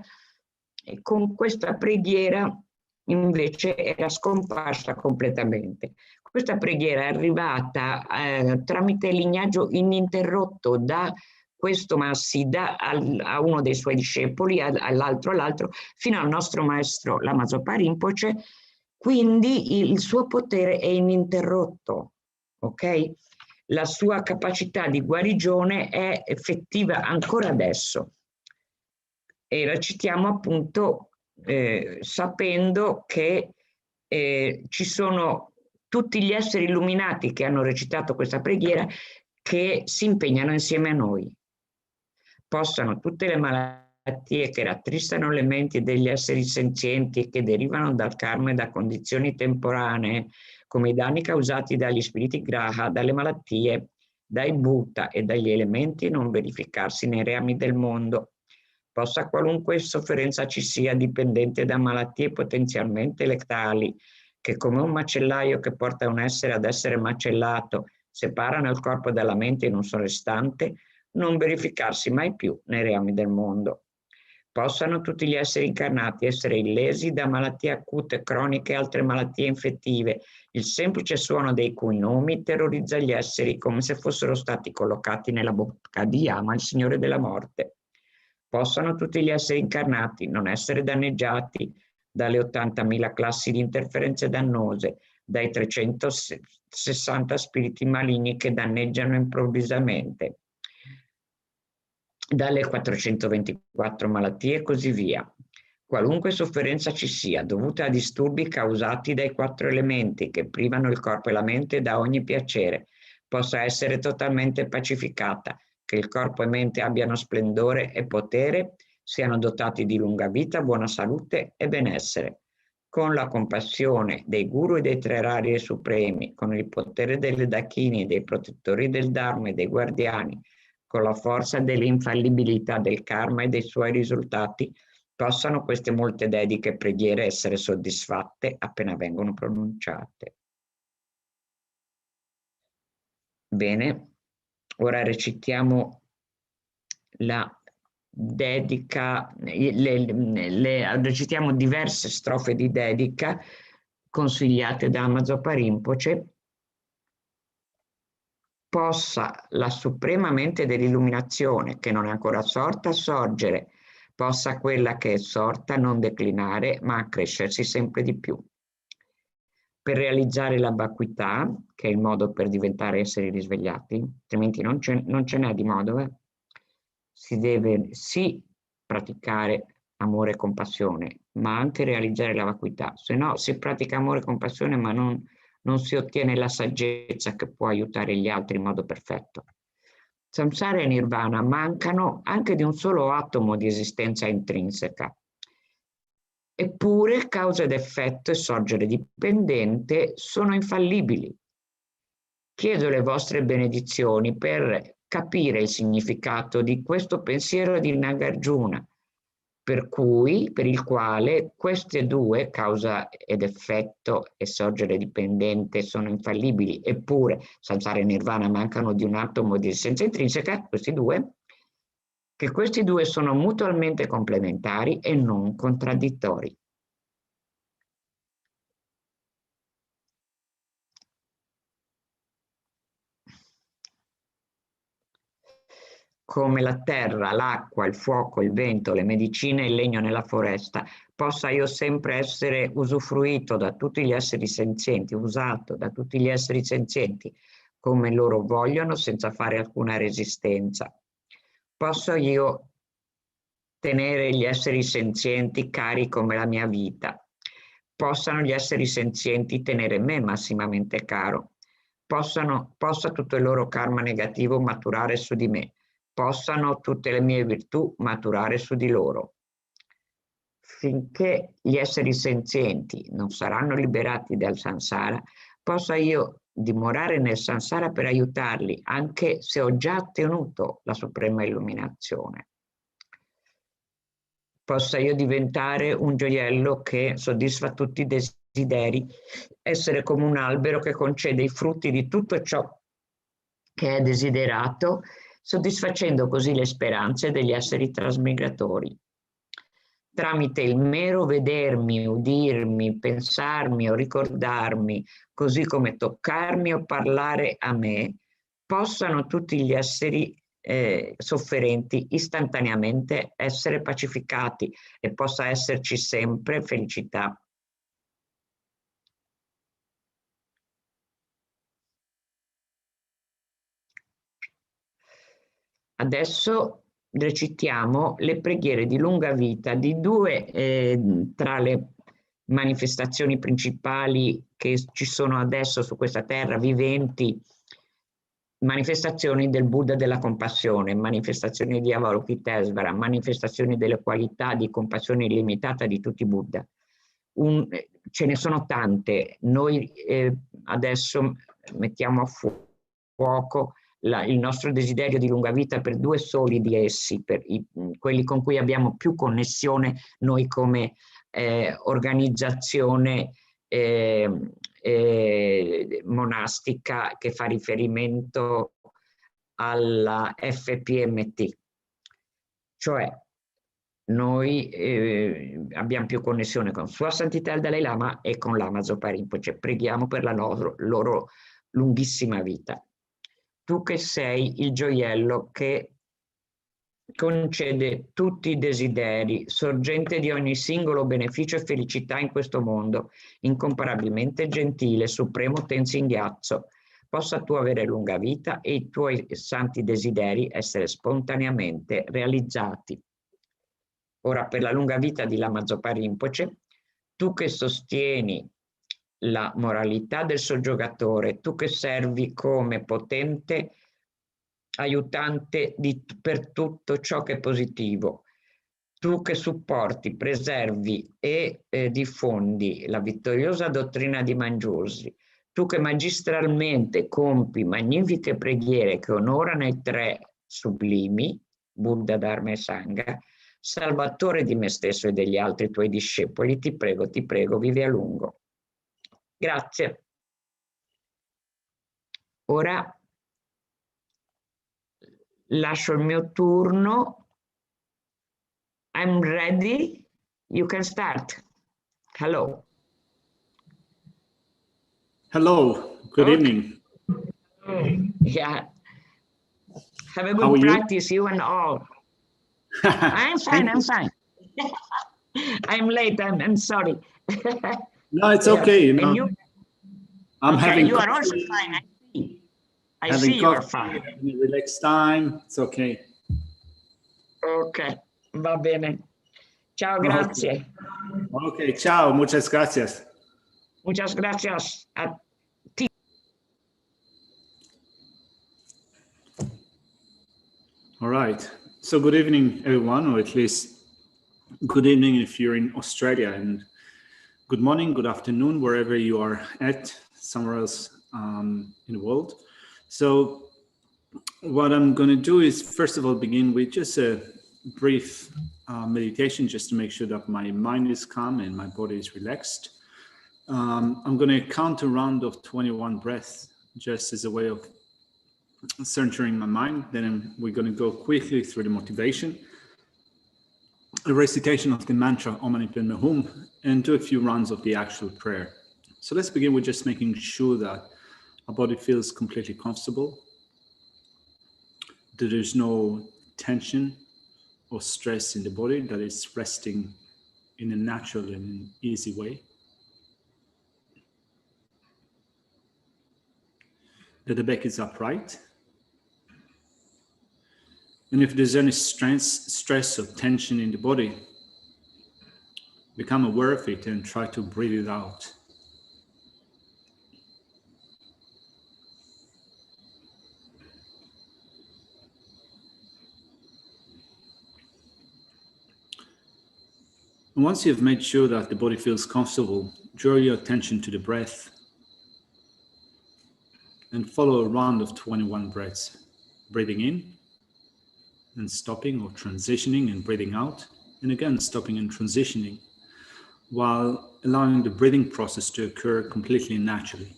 e con questa preghiera invece era scomparsa completamente. Questa preghiera è arrivata tramite lignaggio ininterrotto da questo Mahasiddha a uno dei suoi discepoli, all'altro, fino al nostro maestro Lama Zopa Rinpoche, quindi il suo potere è ininterrotto, ok? La sua capacità di guarigione è effettiva ancora adesso. E recitiamo appunto sapendo che ci sono tutti gli esseri illuminati che hanno recitato questa preghiera che si impegnano insieme a noi. Possano tutte le malattie che rattristano le menti degli esseri senzienti e che derivano dal karma e da condizioni temporanee, come i danni causati dagli spiriti graha, dalle malattie, dai bhuta e dagli elementi, non verificarsi nei reami del mondo. Possa qualunque sofferenza ci sia dipendente da malattie potenzialmente letali, che come un macellaio che porta un essere ad essere macellato separano il corpo dalla mente in un solo istante, non verificarsi mai più nei reami del mondo. Possano tutti gli esseri incarnati essere illesi da malattie acute, croniche e altre malattie infettive, il semplice suono dei cui nomi terrorizza gli esseri come se fossero stati collocati nella bocca di Yama, il Signore della Morte. Possano tutti gli esseri incarnati non essere danneggiati dalle 80.000 classi di interferenze dannose, dai 360 spiriti maligni che danneggiano improvvisamente, dalle 424 malattie e così via. Qualunque sofferenza ci sia, dovuta a disturbi causati dai 4 elementi che privano il corpo e la mente da ogni piacere, possa essere totalmente pacificata, che il corpo e mente abbiano splendore e potere, siano dotati di lunga vita, buona salute e benessere. Con la compassione dei guru e dei 3 rari e supremi, con il potere delle dakini, dei protettori del dharma e dei guardiani, con la forza dell'infallibilità del karma e dei suoi risultati, possano queste molte dediche preghiere essere soddisfatte appena vengono pronunciate. Bene, ora recitiamo la dedica, recitiamo diverse strofe di dedica consigliate da Lama Zopa Rinpoche. Possa la suprema mente dell'illuminazione, che non è ancora sorta, sorgere, possa quella che è sorta non declinare, ma accrescersi sempre di più. Per realizzare la vacuità, che è il modo per diventare esseri risvegliati, altrimenti non ce n'è di modo, si deve sì praticare amore e compassione, ma anche realizzare la vacuità. Se no si pratica amore e compassione, ma non si ottiene la saggezza che può aiutare gli altri in modo perfetto. Samsara e Nirvana mancano anche di un solo atomo di esistenza intrinseca. Eppure causa ed effetto e sorgere dipendente sono infallibili. Chiedo le vostre benedizioni per capire il significato di questo pensiero di Nagarjuna, per il quale queste due, causa ed effetto e sorgere dipendente, sono infallibili, eppure samsara e nirvana mancano di un atomo di essenza intrinseca, questi due sono mutualmente complementari e non contraddittori. Come la terra, l'acqua, il fuoco, il vento, le medicine e il legno nella foresta, possa io sempre essere usufruito da tutti gli esseri senzienti, usato da tutti gli esseri senzienti come loro vogliono senza fare alcuna resistenza. Posso io tenere gli esseri senzienti cari come la mia vita. Possano gli esseri senzienti tenere me massimamente caro. Possa tutto il loro karma negativo maturare su di me. Possano tutte le mie virtù maturare su di loro. finché gli esseri senzienti non saranno liberati dal samsara, possa io dimorare nel samsara per aiutarli, anche se ho già ottenuto la suprema illuminazione. Possa io diventare un gioiello che soddisfa tutti i desideri, essere come un albero che concede i frutti di tutto ciò che è desiderato, soddisfacendo così le speranze degli esseri trasmigratori. Tramite il mero vedermi, udirmi, pensarmi o ricordarmi, così come toccarmi o parlare a me, possano tutti gli esseri sofferenti istantaneamente essere pacificati e possa esserci sempre felicità. Adesso recitiamo le preghiere di lunga vita di due tra le manifestazioni principali che ci sono adesso su questa terra viventi, manifestazioni del Buddha della compassione, manifestazioni di Avalokitesvara, manifestazioni delle qualità di compassione illimitata di tutti i Buddha. Ce ne sono tante. Noi adesso mettiamo a fuoco il nostro desiderio di lunga vita per due soli di essi, per quelli con cui abbiamo più connessione noi come organizzazione monastica che fa riferimento alla FPMT, cioè noi abbiamo più connessione con Sua Santità il Dalai Lama e con Lama Zopa Rinpoche. Preghiamo per la loro lunghissima vita. Tu che sei il gioiello che concede tutti i desideri, sorgente di ogni singolo beneficio e felicità in questo mondo, incomparabilmente gentile, supremo Tenzin Gyatso, possa tu avere lunga vita e i tuoi santi desideri essere spontaneamente realizzati. Ora, per la lunga vita di Lama Zopa Rinpoche, tu che sostieni la moralità del soggiogatore, tu che servi come potente aiutante per tutto ciò che è positivo, tu che supporti, preservi e diffondi la vittoriosa dottrina di Manjushri, tu che magistralmente compi magnifiche preghiere che onorano i tre sublimi, Buddha, Dharma e Sangha, Salvatore di me stesso e degli altri tuoi discepoli, ti prego, vivi a lungo. Grazie. Ora lascio il mio turno. I'm ready. You can start. Hello. Hello. Good evening. Yeah. Have a good practice, you and all. I'm fine. I'm fine. I'm late. I'm sorry. No, it's okay. You know, I'm okay, having. You are also fine. I see you are fine. Relaxed time. It's okay. Ok, va bene. Ciao, grazie. Okay, ciao. Muchas gracias. Muchas gracias a ti. All right. So good evening, everyone, or at least good evening if you're in Australia, and good morning, good afternoon, wherever you are at, somewhere else in the world. So what I'm going to do is, first of all, begin with just a brief meditation, just to make sure that my mind is calm and my body is relaxed. I'm going to count a round of 21 breaths, just as a way of centering my mind. Then we're going to go quickly through the motivation, a recitation of the mantra Om Mani Padme Hum, and do a few rounds of the actual prayer. So let's begin with just making sure that our body feels completely comfortable, that there's no tension or stress in the body, that it's resting in a natural and easy way. That the back is upright. And if there's any stress or tension in the body, become aware of it and try to breathe it out. And once you've made sure that the body feels comfortable, draw your attention to the breath and follow a round of 21 breaths, breathing in and stopping or transitioning and breathing out, and again stopping and transitioning, while allowing the breathing process to occur completely naturally.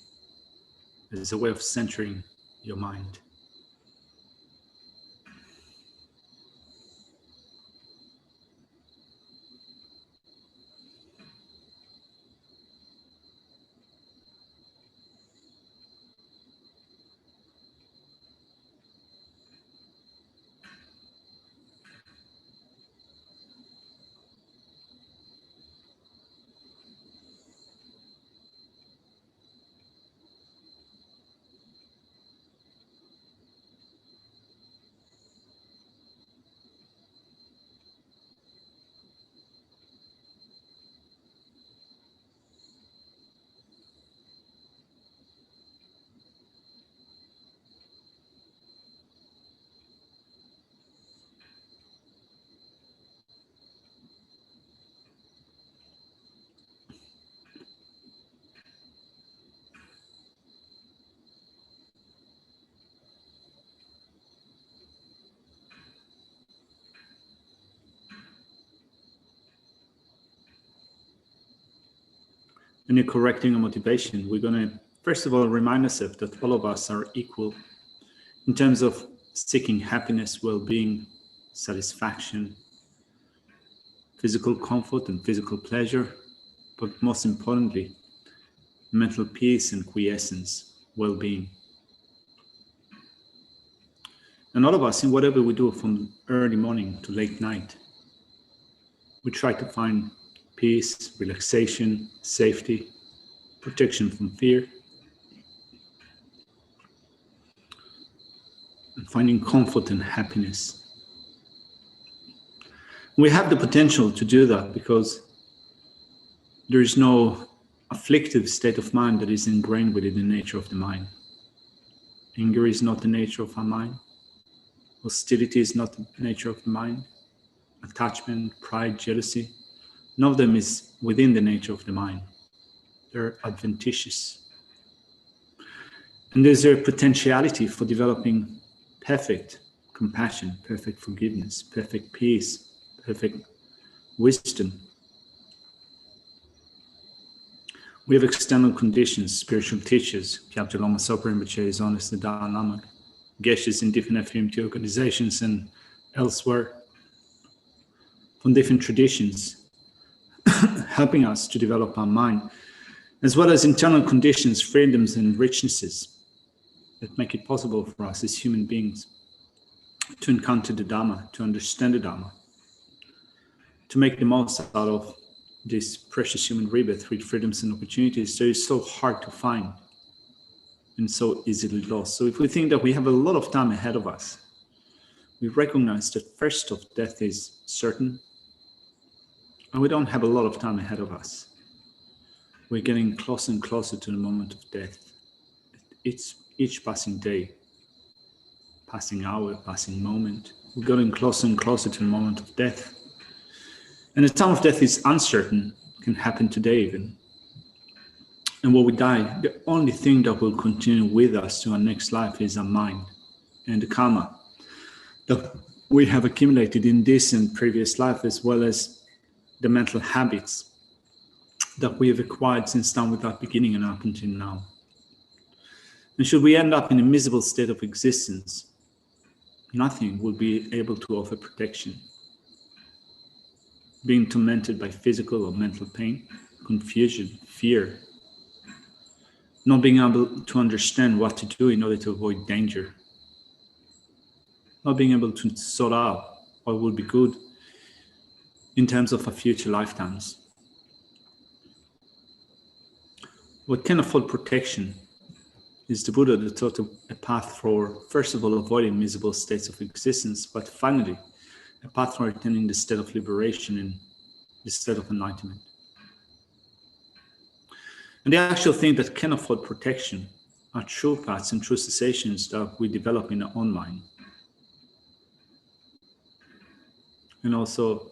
It's a way of centering your mind. When you're correcting a motivation, we're going to, first of all, remind ourselves that all of us are equal in terms of seeking happiness, well-being, satisfaction, physical comfort and physical pleasure, but most importantly, mental peace and quiescence, well-being. And all of us, in whatever we do from early morning to late night, we try to find peace, relaxation, safety, protection from fear, and finding comfort and happiness. We have the potential to do that because there is no afflictive state of mind that is ingrained within the nature of the mind. Anger is not the nature of our mind. Hostility is not the nature of the mind. Attachment, pride, jealousy, none of them is within the nature of the mind. They're adventitious. And there's a potentiality for developing perfect compassion, perfect forgiveness, perfect peace, perfect wisdom. We have external conditions, spiritual teachers, Kyabje Lama Zopa Rinpoche is honest, the Dalai Lama, geshes in different FPMT organizations and elsewhere, from different traditions, helping us to develop our mind, as well as internal conditions, freedoms and richnesses that make it possible for us as human beings to encounter the Dharma, to understand the Dharma, to make the most out of this precious human rebirth with freedoms and opportunities that is so hard to find and so easily lost. So if we think that we have a lot of time ahead of us, we recognize that first of death is certain, and we don't have a lot of time ahead of us. We're getting closer and closer to the moment of death. It's each passing day, passing hour, passing moment. We're getting closer and closer to the moment of death. And the time of death is uncertain, can happen today even. And when we die, the only thing that will continue with us to our next life is our mind and the karma that we have accumulated in this and previous life, as well as the mental habits that we have acquired since time without beginning and up until now. And should we end up in a miserable state of existence, nothing will be able to offer protection. Being tormented by physical or mental pain, confusion, fear, not being able to understand what to do in order to avoid danger, not being able to sort out what would be good in terms of our future lifetimes. What can afford protection is the Buddha that taught a path for, first of all, avoiding miserable states of existence, but finally, a path for attaining the state of liberation and the state of enlightenment. And the actual thing that can afford protection are true paths and true cessations that we develop in our own mind. And also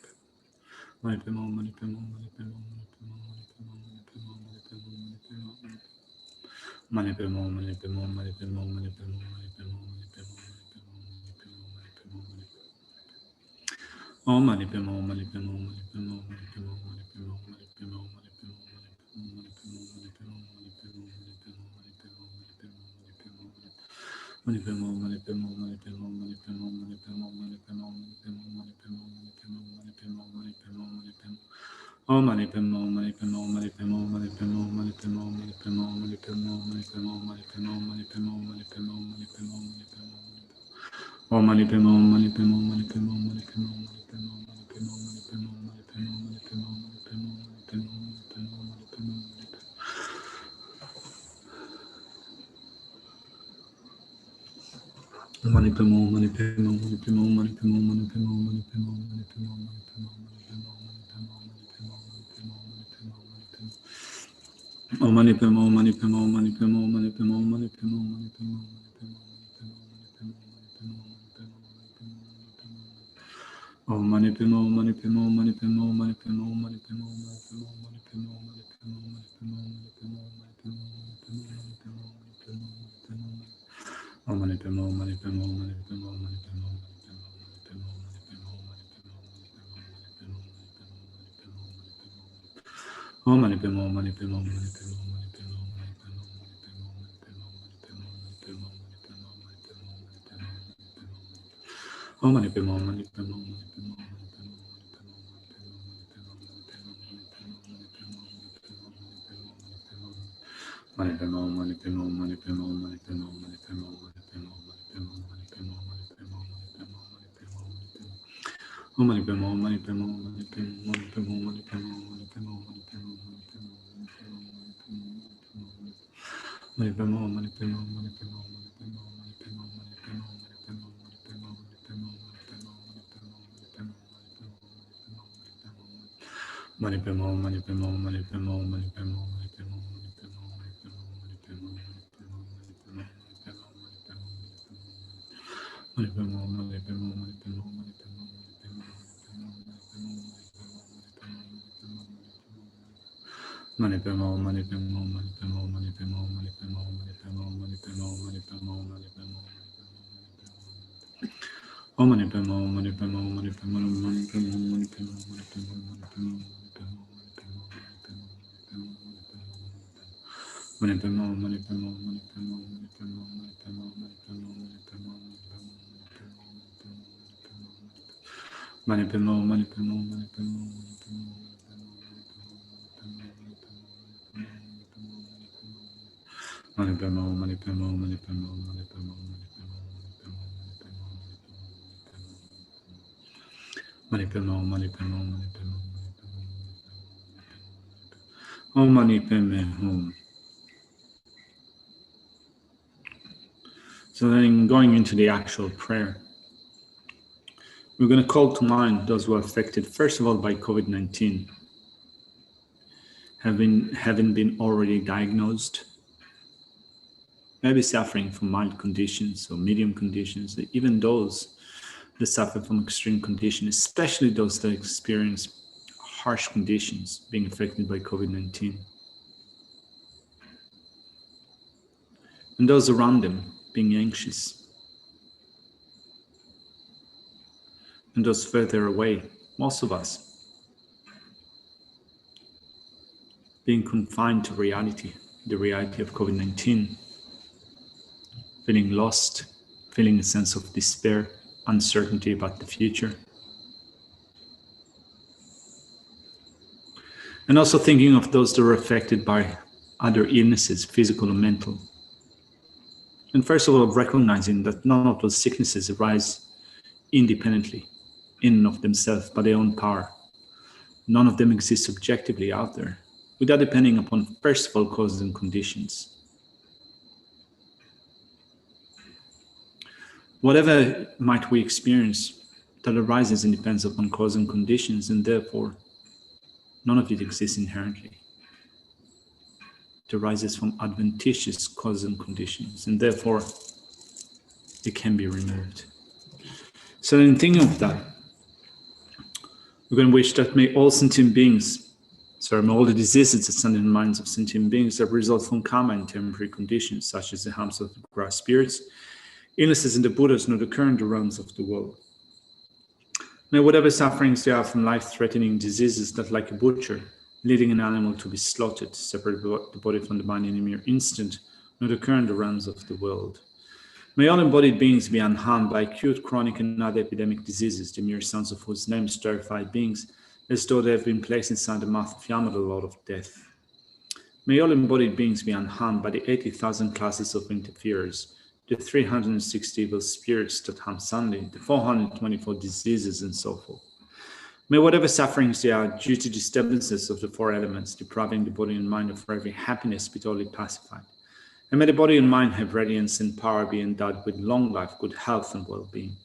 So then going into the actual prayer, we're going to call to mind those who are affected, first of all, by COVID-19, having been already diagnosed, maybe suffering from mild conditions or medium conditions, even those that suffer from extreme conditions, especially those that experience harsh conditions being affected by COVID-19. And those around them being anxious. And those further away, most of us, being confined to reality, the reality of COVID-19, feeling lost, feeling a sense of despair, uncertainty about the future. And also thinking of those that are affected by other illnesses, physical or mental. And first of all, recognizing that none of those sicknesses arise independently, in and of themselves, by their own power. None of them exist subjectively out there, without depending upon, first of all, causes and conditions. Whatever might we experience that arises and depends upon cause and conditions, and therefore none of it exists inherently. It arises from adventitious causes and conditions, and therefore it can be removed. So in thinking of that, we're going to wish that may all sentient beings, may all the diseases that stand in the minds of sentient beings that result from karma and temporary conditions, such as the harms of grass spirits, illnesses in the Buddhas, not occur in the realms of the world. May whatever sufferings there are from life-threatening diseases that, like a butcher, leading an animal to be slaughtered, separate the body from the mind in a mere instant, not occur in the realms of the world. May all embodied beings be unharmed by acute, chronic, and other epidemic diseases, the mere sounds of whose names terrify beings, as though they have been placed inside the mouth of Yama, the Lord of Death. May all embodied beings be unharmed by the 80,000 classes of interferers, the 360 evil spirits that harm Sunday, the 424 diseases, and so forth. May whatever sufferings there are due to disturbances of the four elements, depriving the body and mind of every happiness, be totally pacified. And may the body and mind have radiance and power, be endowed with long life, good health and well-being.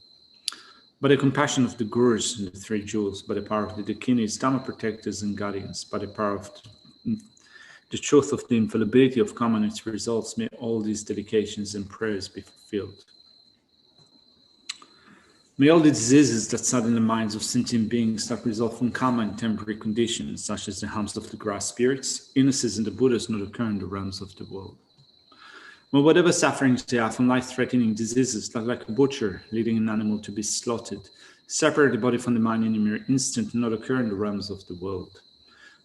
By the compassion of the Gurus and the Three Jewels, by the power of the Dakinis, Dhamma protectors and guardians, by the power of the truth of the infallibility of karma and its results, may all these dedications and prayers be fulfilled. May all the diseases that sadden the minds of sentient beings that result from karma and temporary conditions, such as the harms of the grass spirits, illnesses, and the Buddhas, not occur in the realms of the world. May whatever sufferings they are from life-threatening diseases, like a butcher leading an animal to be slaughtered, separate the body from the mind in a mere instant, and not occur in the realms of the world.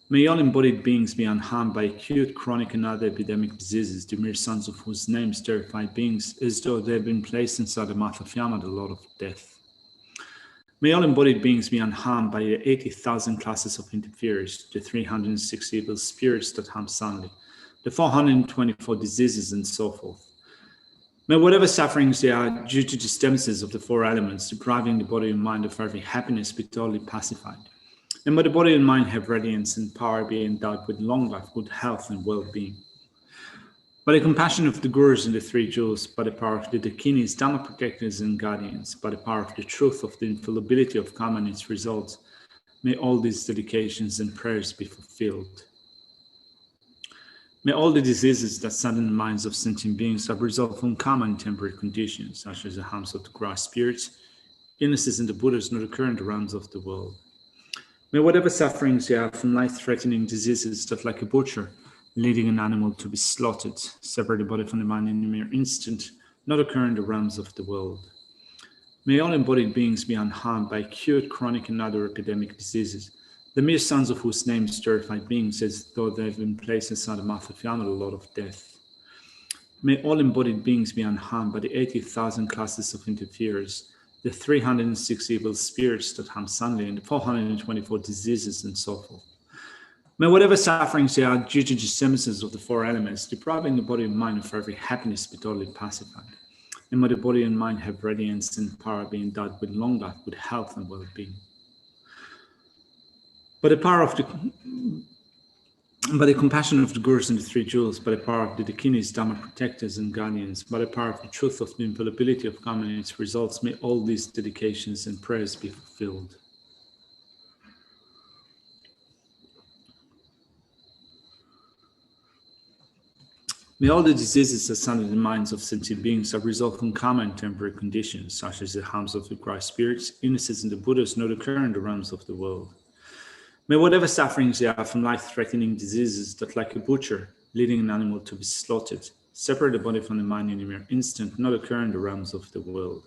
May all embodied beings be unharmed by acute, chronic, and other epidemic diseases, the mere sons of whose names terrify beings, as though they have been placed inside the mouth of Yama, the Lord of Death. May all embodied beings be unharmed by the 80,000 classes of interferers, the 306 evil spirits that harm soundly, the 424 diseases, and so forth. May whatever sufferings they are due to disturbances of the four elements, depriving the body and mind of every happiness, be totally pacified. And may the body and mind have radiance and power, be endowed with long life, good health, and well-being. By the compassion of the Gurus and the Three Jewels, by the power of the Dakinis, Dhamma protectors and guardians, by the power of the truth of the infallibility of karma and its results, may all these dedications and prayers be fulfilled. May all the diseases that sadden the minds of sentient beings that result from karma and temporary conditions, such as the harms of the grass spirits, illnesses, and the Buddhas, not occur in the realms of the world. May whatever sufferings they are from life-threatening diseases that, like a butcher leading an animal to be slaughtered, separate the body from the mind in a mere instant, not occur in the realms of the world. May all embodied beings be unharmed by acute, chronic, and other epidemic diseases, the mere sons of whose names terrify beings, as though they have been placed inside the mouth of Yama, the Lord of Death. May all embodied beings be unharmed by the 80,000 classes of interferers, the 306 evil spirits that harm soundly, and the 424 diseases, and so forth. May whatever sufferings they are due to disturbances of the four elements, depriving the body and mind of every happiness, be totally pacified. And may the body and mind have radiance and power, be endowed with long life, good health, and well-being. By the compassion of the Gurus and the Three Jewels, by the power of the Dakinis, Dhamma protectors and guardians, by the power of the truth of the infallibility of karma and its results, may all these dedications and prayers be fulfilled. May all the diseases that sadden the minds of sentient beings that result from karma and temporary conditions, such as the harms of the grass spirits, illnesses, and the Buddhas, not occur in the realms of the world. May whatever sufferings there are from life-threatening diseases that, like a butcher leading an animal to be slaughtered, separate the body from the mind in a mere instant, not occur in the realms of the world.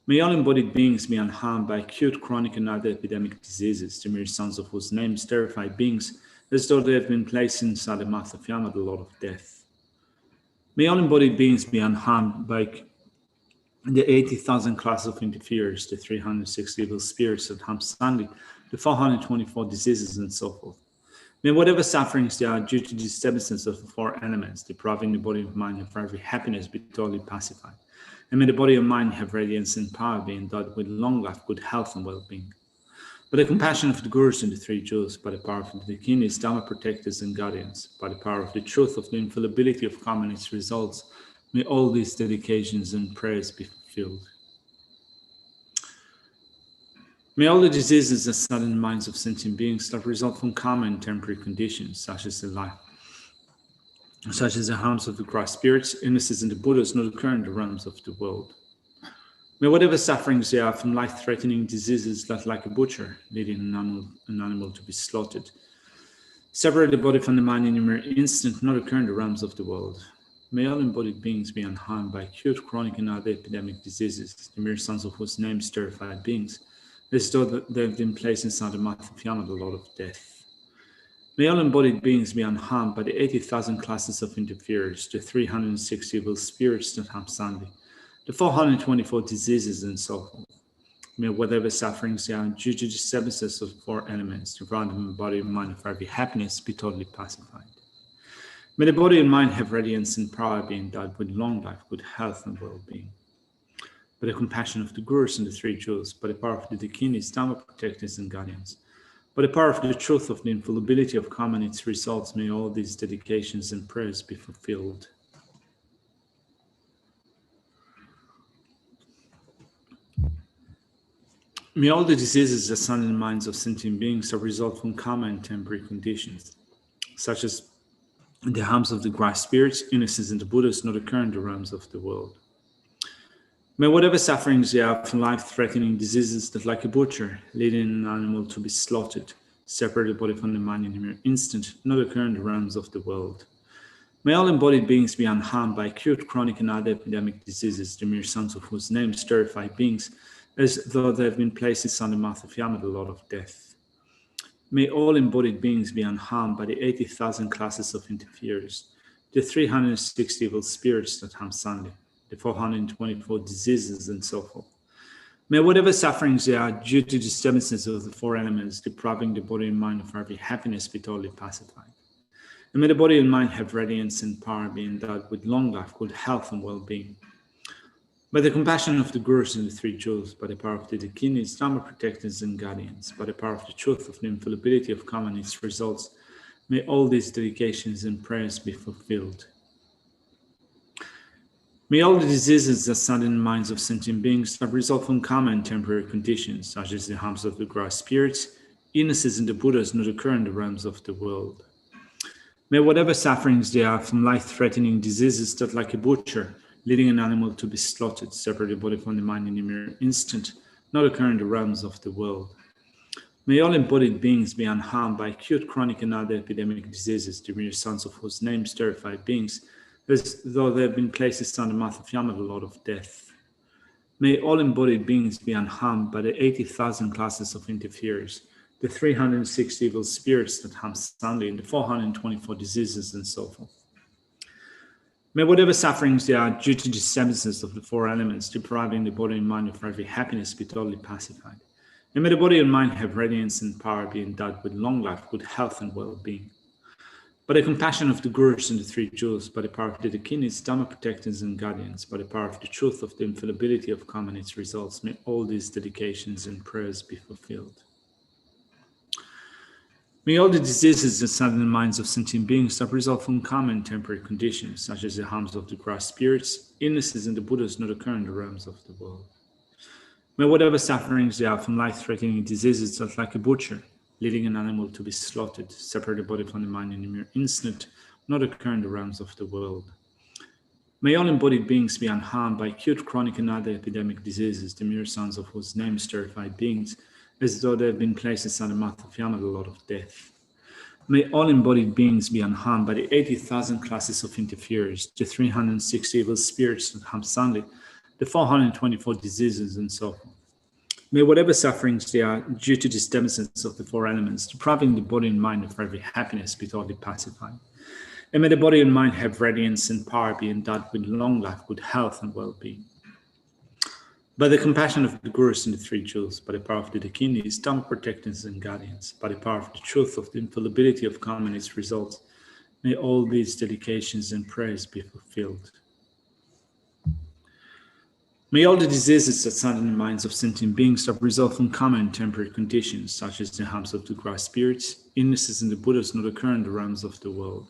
May all embodied beings be unharmed by acute, chronic, and other epidemic diseases, the mere sons of whose names terrify beings, as though they have been placed inside the mouth of Yama, the Lord of Death. May all embodied beings be unharmed by the 80,000 classes of interferers, the 306 evil spirits that harm soundly, the 424 diseases, and so forth. May whatever sufferings they are due to disturbances of the four elements, depriving the body and mind of every happiness, be totally pacified. And may the body and mind have radiance and power, be endowed with long life, good health, and well-being. By the compassion of the Gurus and the Three Jewels, by the power of the Dakinis, Dhamma protectors and guardians, by the power of the truth of the infallibility of karma and its results, may all these dedications and prayers be fulfilled. May all the diseases that sadden the minds of sentient beings that result from karma and temporary conditions, such as the harms of the grass spirits, illnesses, and the Buddhas, not occur in the realms of the world. May whatever sufferings they are from life-threatening diseases that, like a butcher leading an animal to be slaughtered, separate the body from the mind in a mere instant, not occur in the realms of the world. May all embodied beings be unharmed by acute, chronic, and other epidemic diseases, the mere sons of whose names terrify beings, as though they have been placed inside the mouth of Yama, the Lord of Death. May all embodied beings be unharmed by the 80,000 classes of interferers, the 306 evil spirits that harm soundly, the 424 diseases, and so forth. May whatever sufferings they are due to disturbances of four elements, depriving the body and mind of every happiness, be totally pacified. May the body and mind have radiance and power, be endowed with long life, good health, and well-being. By the compassion of the Gurus and the Three Jewels, by the power of the Dakinis, Dhamma protectors and guardians, by the power of the truth of the infallibility of karma and its results, may all these dedications and prayers be fulfilled. May all the diseases that stand in the minds of sentient beings are result from karma and temporary conditions, such as the harms of the grass spirits, innocence, and the Buddhas not occur in the realms of the world. May whatever sufferings they have from life-threatening diseases that, like a butcher, leading an animal to be slaughtered, separate the body from the mind in a mere instant, not occur in the realms of the world. May all embodied beings be unharmed by acute, chronic, and other epidemic diseases, the mere sons of whose names terrify beings, as though they have been placed on the mouth of Yama, the Lord of Death. May all embodied beings be unharmed by the 80,000 classes of interferers, the 360 evil spirits that harm Sunday, the 424 diseases, and so forth. May whatever sufferings they are due to disturbances of the four elements, depriving the body and mind of every happiness, be totally pacified. And may the body and mind have radiance and power, be endowed with long life, good health, and well-being. By the compassion of the Gurus and the Three Jewels, by the power of the Dakinis, Dharma protectors and guardians, by the power of the truth of the infallibility of karma and its results, may all these dedications and prayers be fulfilled. May all the diseases that stand in the minds of sentient beings that result from karma and temporary conditions, such as the harms of the grass spirits, illnesses, and the Buddhas not occur in the realms of the world. May whatever sufferings they are from life-threatening diseases that, like a butcher, leading an animal to be slaughtered, separate the body from the mind in a mere instant, not occur in the realms of the world. May all embodied beings be unharmed by acute, chronic, and other epidemic diseases, the mere sons of whose names terrify beings, as though they have been placed on the mouth of Yama, the Lord of Death. May all embodied beings be unharmed by the 80,000 classes of interferers, the 360 evil spirits that harm Sunday, and the 424 diseases, and so forth. May whatever sufferings they are due to disturbances of the four elements, depriving the body and mind of every happiness, be totally pacified. And may the body and mind have radiance and power, be endowed with long life, good health, and well-being. By the compassion of the Gurus and the Three Jewels, by the power of the Dakinis, Dharma protectors and guardians, by the power of the truth of the infallibility of karma and its results, may all these dedications and prayers be fulfilled. May all the diseases that stand in the minds of sentient beings that result from karma and temporary conditions, such as the harms of the grass spirits, illnesses, and the Buddhas not occur in the realms of the world. May whatever sufferings they are from life-threatening diseases that, like a butcher, leading an animal to be slaughtered, separate the body from the mind in a mere instant, not occur in the realms of the world. May all embodied beings be unharmed by acute, chronic, and other epidemic diseases, the mere sons of whose names terrify beings, as though they have been placed on the mouth of Yama, the Lord of Death. May all embodied beings be unharmed by the 80,000 classes of interferers, the 360 evil spirits that harm Sunday, the 424 diseases, and so forth. May whatever sufferings they are due to disturbances of the four elements, depriving the body and mind of every happiness, be totally pacified. And may the body and mind have radiance and power, be endowed with long life, good health, and well-being. By the compassion of the Gurus and the Three Jewels, by the power of the Dakinis, Dharma protectors and guardians, by the power of the truth of the infallibility of karma and its results, may all these dedications and prayers be fulfilled. May all the diseases that stand in the minds of sentient beings that result from karma and temporary conditions, such as the harms of the grass spirits, illnesses, and the Buddhas not occur in the realms of the world.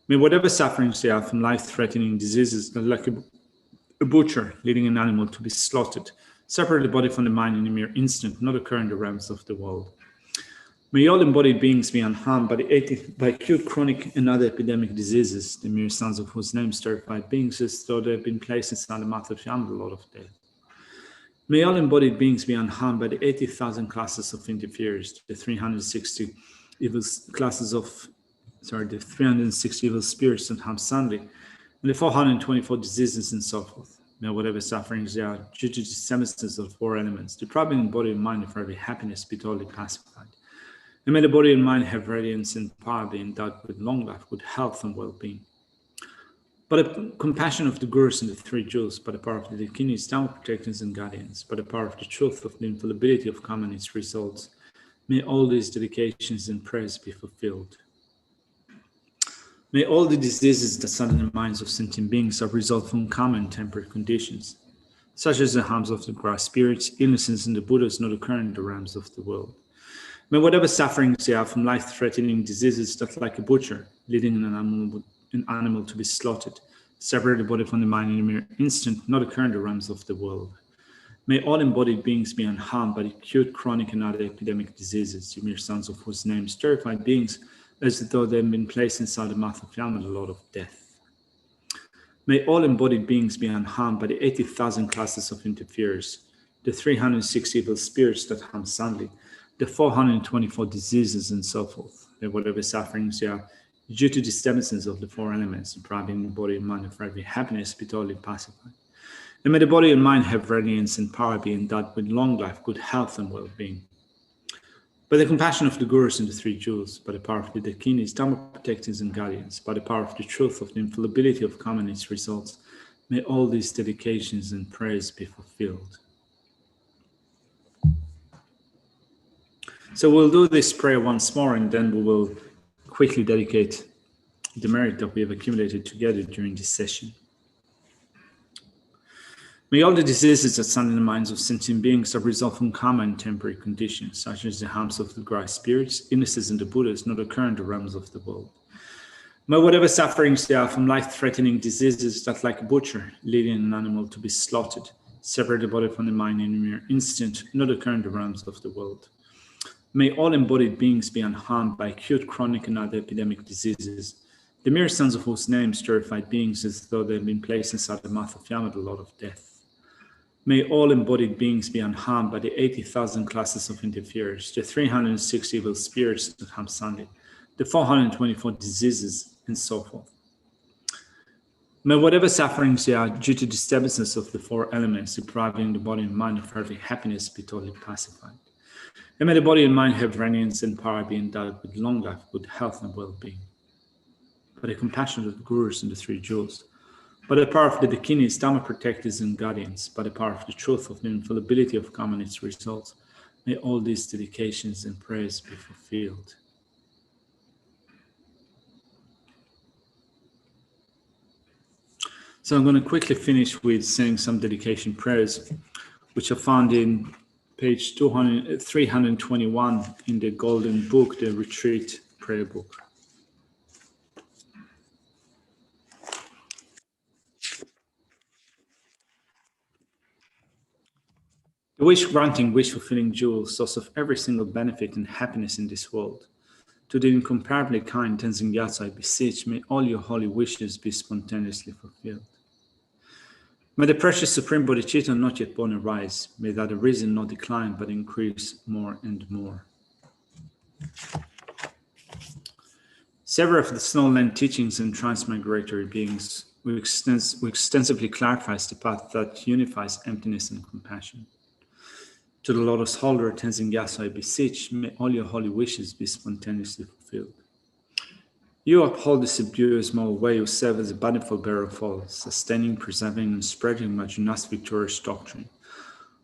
May whatever sufferings they are from life-threatening diseases that, like a butcher leading an animal to be slaughtered, separate the body from the mind in a mere instant, not occur in the realms of the world. May all embodied beings be unharmed by acute, chronic, and other epidemic diseases, the mere sons of whose names terrify beings, as though they have been placed on the mouth of Yama, the Lord of Death. May all embodied beings be unharmed by the 80,000 classes of interferers, the 360 evil spirits that harm Sunday, and the 424 diseases, and so forth. May whatever sufferings they are due to disturbances of four elements, depriving the body and mind of every happiness, be totally pacified. And may the body and mind have radiance and power, be endowed with long life, good health, and well-being. By the compassion of the Gurus and the Three Jewels, by the power of the Dakinis, Dharma protectors and guardians, by the power of the truth of the infallibility of karma and its results, may all these dedications and prayers be fulfilled. May all the diseases that stand in the minds of sentient beings that result from karma and temporary conditions, such as the harms of the grass spirits, illnesses, and the Buddhas not occur in the realms of the world. May whatever sufferings they are from life-threatening diseases that, like a butcher leading an animal to be slaughtered, separate the body from the mind in a mere instant, not occur in the realms of the world. May all embodied beings be unharmed by acute, chronic, and other epidemic diseases, you mere sons of whose names terrified beings, as though they had been placed inside the mouth of Yama, the Lord of Death. May all embodied beings be unharmed by the 80,000 classes of interferers, the 306 evil spirits that harm soundly, the 424 diseases, and so forth. May whatever sufferings they are due to disturbances of the four elements, depriving the body and mind of every happiness, be totally pacified. And may the body and mind have radiance and power, be endowed with long life, good health, and well-being. By the compassion of the Gurus and the Three Jewels, by the power of the Dakinis, Dharma protectors and guardians, by the power of the truth of the infallibility of karma and its results, may all these dedications and prayers be fulfilled. So we'll do this prayer once more, and then we will quickly dedicate the merit that we have accumulated together during this session. May all the diseases that stand in the minds of sentient beings are result from karma and temporary conditions, such as the harms of the grass spirits, illnesses, and the Buddhas, not occur in the realms of the world. May whatever sufferings there are from life-threatening diseases that, like a butcher, leading an animal to be slaughtered, separate the body from the mind in a mere instant, not occur in the realms of the world. May all embodied beings be unharmed by acute, chronic, and other epidemic diseases, the mere sons of whose names terrified beings, as though they had been placed inside the mouth of Yama, the Lord of Death. May all embodied beings be unharmed by the 80,000 classes of interferers, the 306 evil spirits that harm soundly, the 424 diseases, and so forth. May whatever sufferings they are due to disturbances of the four elements, depriving the body and mind of every happiness, be totally pacified. And may the body and mind have radiance and power, be endowed with long life, good health, and well-being. By the compassion of the Gurus and the Three Jewels, by the power of the Dakinis, Dharma protectors and guardians, by the power of the truth of the infallibility of karma and its results, may all these dedications and prayers be fulfilled. So I'm going to quickly finish with saying some dedication prayers, which are found in page 321 in the Golden Book, the Retreat Prayer Book. The wish-granting, wish-fulfilling jewel, source of every single benefit and happiness in this world. To the incomparably kind Tenzin Gyatso, I beseech, may all your holy wishes be spontaneously fulfilled. May the precious Supreme Bodhicitta not yet born arise. May that arisen not decline, but increase more and more. Several of the Snowland teachings and transmigratory beings who extensively clarifies the path that unifies emptiness and compassion. To the Lotus Holder, Tenzin Gyatso, I beseech, may all your holy wishes be spontaneously fulfilled. You uphold the subduous moral way, who serve as a bountiful bearer of all, sustaining, preserving, and spreading my just victorious doctrine,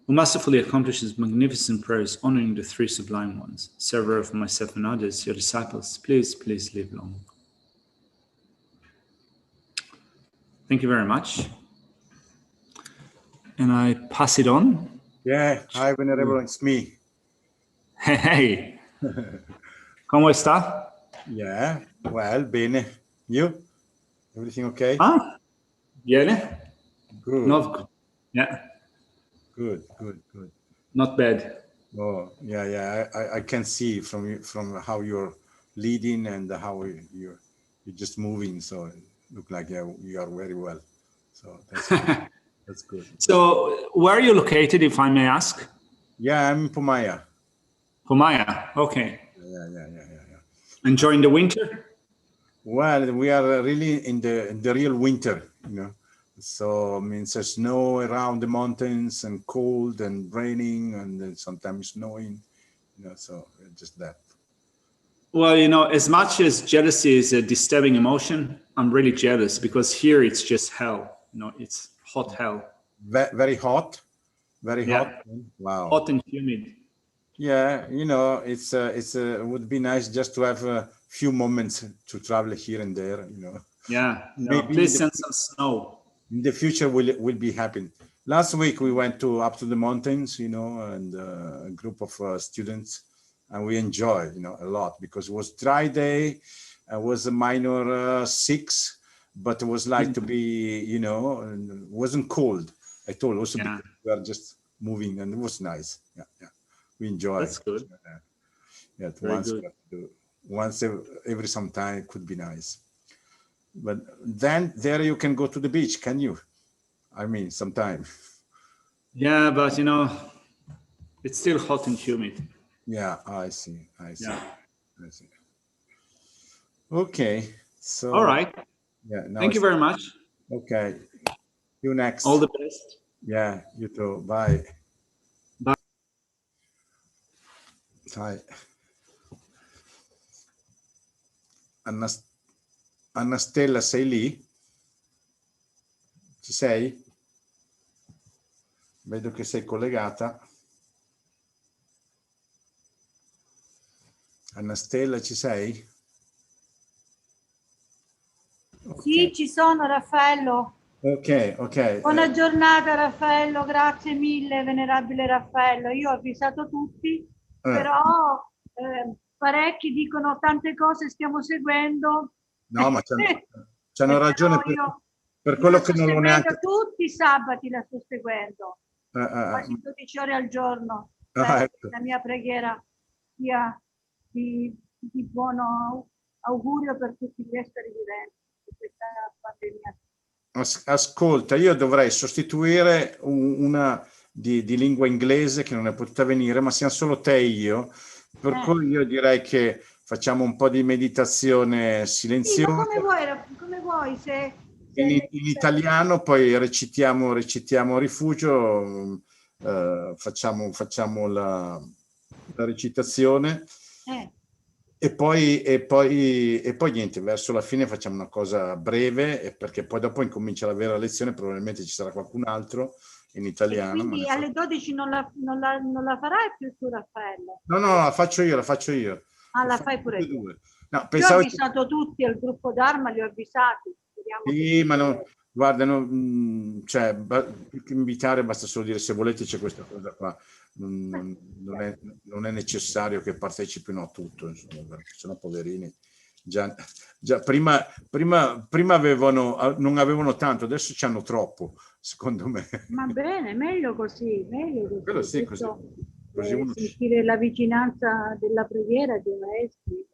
who masterfully accomplishes magnificent prayers honoring the three sublime ones, several of myself and others, your disciples, please live long. Thank you very much. And I pass it on. Yeah, hi Venerable, it's me. Hey, ¿cómo está? Yeah, well, bene. You? Everything okay? Ah, bene. Good. Not good. Yeah. Good. Not bad. Oh, yeah. I can see from how you're leading and how you're just moving. So it look like you are very well. So that's good. That's good. So where are you located, if I may ask? Yeah, I'm in Pumaya. Pumaya, okay. Yeah. Enjoying the winter? Well, we are really in the real winter, you know. So means there's snow around the mountains and cold and raining and then sometimes snowing, you know. So just that. Well, you know, as much as jealousy is a disturbing emotion, I'm really jealous because here it's just hell. You know, it's hot hell. Very hot, very hot. Wow. Hot and humid. Yeah, you know, it would be nice just to have a few moments to travel here and there, you know. Yeah, Maybe please send some snow. In the future will be happening. Last week we went up to the mountains, you know, and a group of students, and we enjoyed, you know, a lot because it was dry day. It was a minor 6, but it was like to be, you know, and it wasn't cold at all. Also, because we are just moving, and it was nice. Yeah, yeah. We enjoy. That's good. Yeah, Very good. once every some time it could be nice. But then there you can go to the beach, can you? I mean, sometime. Yeah, but you know, it's still hot and humid. Yeah, I see. Yeah. I see. Okay, so. All right. Yeah. Now Thank you very much. Okay. You next. All the best. Yeah, you too. Bye. Bye. Hi. Annastella, sei lì? Ci sei? Vedo che sei collegata. Annastella, ci sei? Okay. Sì, ci sono, Raffaello. Ok, ok. Buona giornata, Raffaello, grazie mille, venerabile Raffaello. Io ho avvisato tutti, però parecchi dicono tante cose stiamo seguendo. No, ma c'hanno ragione per quello che non l'ho neanche... Tutti i sabati la sto seguendo, quasi 12 ore al giorno. Ecco. La mia preghiera sia di buon augurio per tutti gli esseri viventi di questa pandemia. Ascolta, io dovrei sostituire una di lingua inglese che non è potuta venire, ma siamo solo te e io, per cui io direi che facciamo un po' di meditazione silenziosa. Sì, ma come vuoi se in italiano, poi recitiamo Rifugio, facciamo la recitazione. E poi niente, verso la fine facciamo una cosa breve, perché poi dopo incomincia la vera lezione, probabilmente ci sarà qualcun altro in italiano. E quindi alle 12 non la farai più tu, Raffaello? No, la faccio io. Ah, la fai pure tu. No, io ho avvisato tutti, al gruppo Dharma li ho avvisati. Sì, ma no, guarda, cioè, più che invitare basta solo dire se volete c'è questa cosa qua. Non è necessario che partecipino a tutto, insomma, perché sennò poverini già prima non avevano tanto, adesso ci hanno troppo, secondo me. Ma bene, meglio così. Quello sì, così uno sentire la vicinanza della preghiera dei maestri.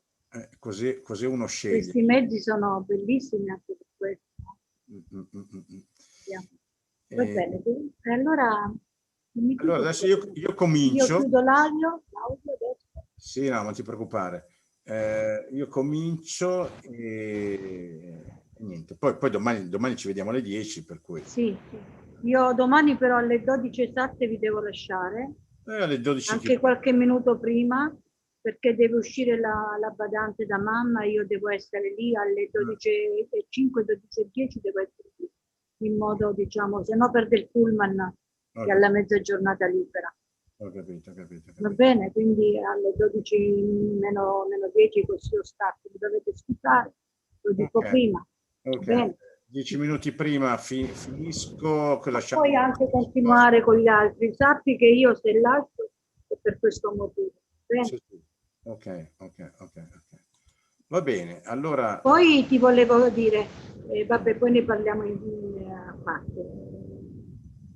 Così uno sceglie. Questi mezzi sono bellissimi anche per questo. Va bene, allora adesso io comincio. Io chiudo l'audio adesso. Sì, no, non ti preoccupare. Io comincio e niente. Poi domani ci vediamo alle 10, per cui. Sì. Io domani però alle 12 esatte vi devo lasciare. Alle 12 anche qualche minuto prima, perché deve uscire la badante da mamma, io devo essere lì alle 12:05, 12:10 devo essere lì, in modo, diciamo, se no perde il pullman che ha la mezza giornata libera. Ho capito. Va bene, quindi alle 12 meno 10 così io stacco, mi dovete scusare, lo dico prima. Ok, bene. 10 minuti prima finisco. Puoi anche continuare con gli altri, sappi che io se lascio è per questo motivo. Bene? Sì. Ok. Va bene, allora... Poi ti volevo dire, vabbè, poi ne parliamo a parte.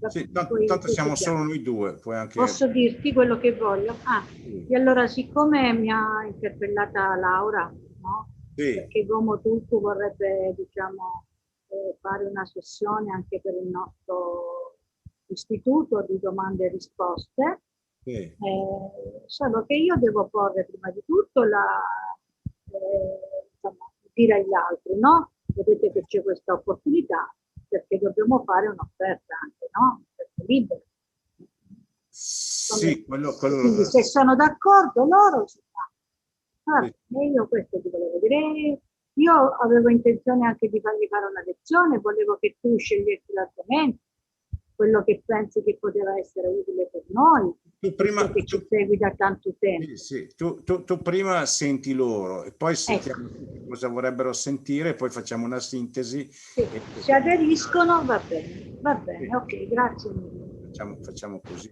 Sì, tanto siamo solo noi due, puoi anche... Posso dirti quello che voglio? Sì. E allora, siccome mi ha interpellata Laura, no? Sì. Perché Gomo Tulku vorrebbe, diciamo, fare una sessione anche per il nostro istituto di domande e risposte, sì. Solo che io devo porre prima di tutto dire agli altri, no? Vedete che c'è questa opportunità, perché dobbiamo fare un'offerta anche, no? Un'offerta libera. Sì, quello... Quindi se sono d'accordo loro si fa. E io questo ti volevo dire. Io avevo intenzione anche di fargli fare una lezione, volevo che tu scegliessi l'argomento, quello che pensi che poteva essere utile per noi, che ci segui da tanto tempo. Sì. Tu prima senti loro e poi sentiamo cosa vorrebbero sentire e poi facciamo una sintesi. Sì. Se aderiscono va bene, sì. Ok, grazie mille. Facciamo così.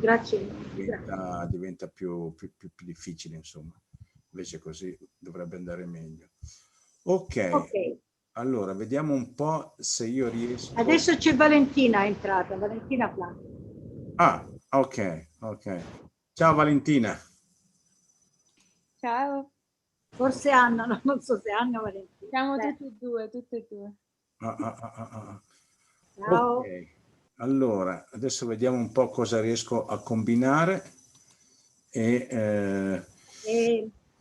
Grazie mille. Diventa più difficile, insomma. Invece così dovrebbe andare meglio. Ok. Allora, vediamo un po' se io riesco... Adesso c'è Valentina, è entrata, Valentina Plan. Ah, ok, ok. Ciao Valentina. Ciao. Forse Anna, non so se Anna o Valentina. Siamo tutte e due. Ciao. Ok, allora adesso vediamo un po' cosa riesco a combinare E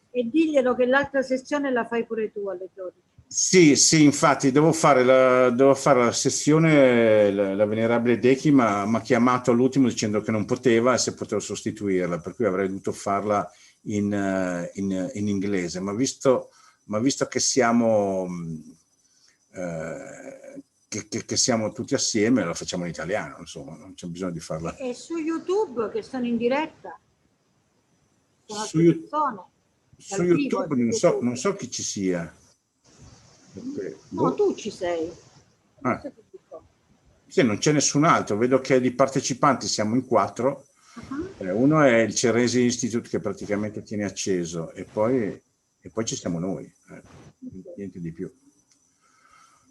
diglielo che l'altra sessione la fai pure tu alle 12. sì, infatti devo fare la sessione, la venerabile Deki mi ha chiamato all'ultimo dicendo che non poteva e se potevo sostituirla, per cui avrei dovuto farla in inglese, ma visto che siamo che siamo tutti assieme, la facciamo in italiano, insomma, non c'è bisogno di farla. E su YouTube che sono in diretta. Sono Su, persone. su YouTube non so chi ci sia. No, tu ci sei. Ah. Sì, non c'è nessun altro, vedo che di partecipanti siamo in 4. Uno è il Chenrezig Institute che praticamente tiene acceso e poi ci siamo noi, niente di più.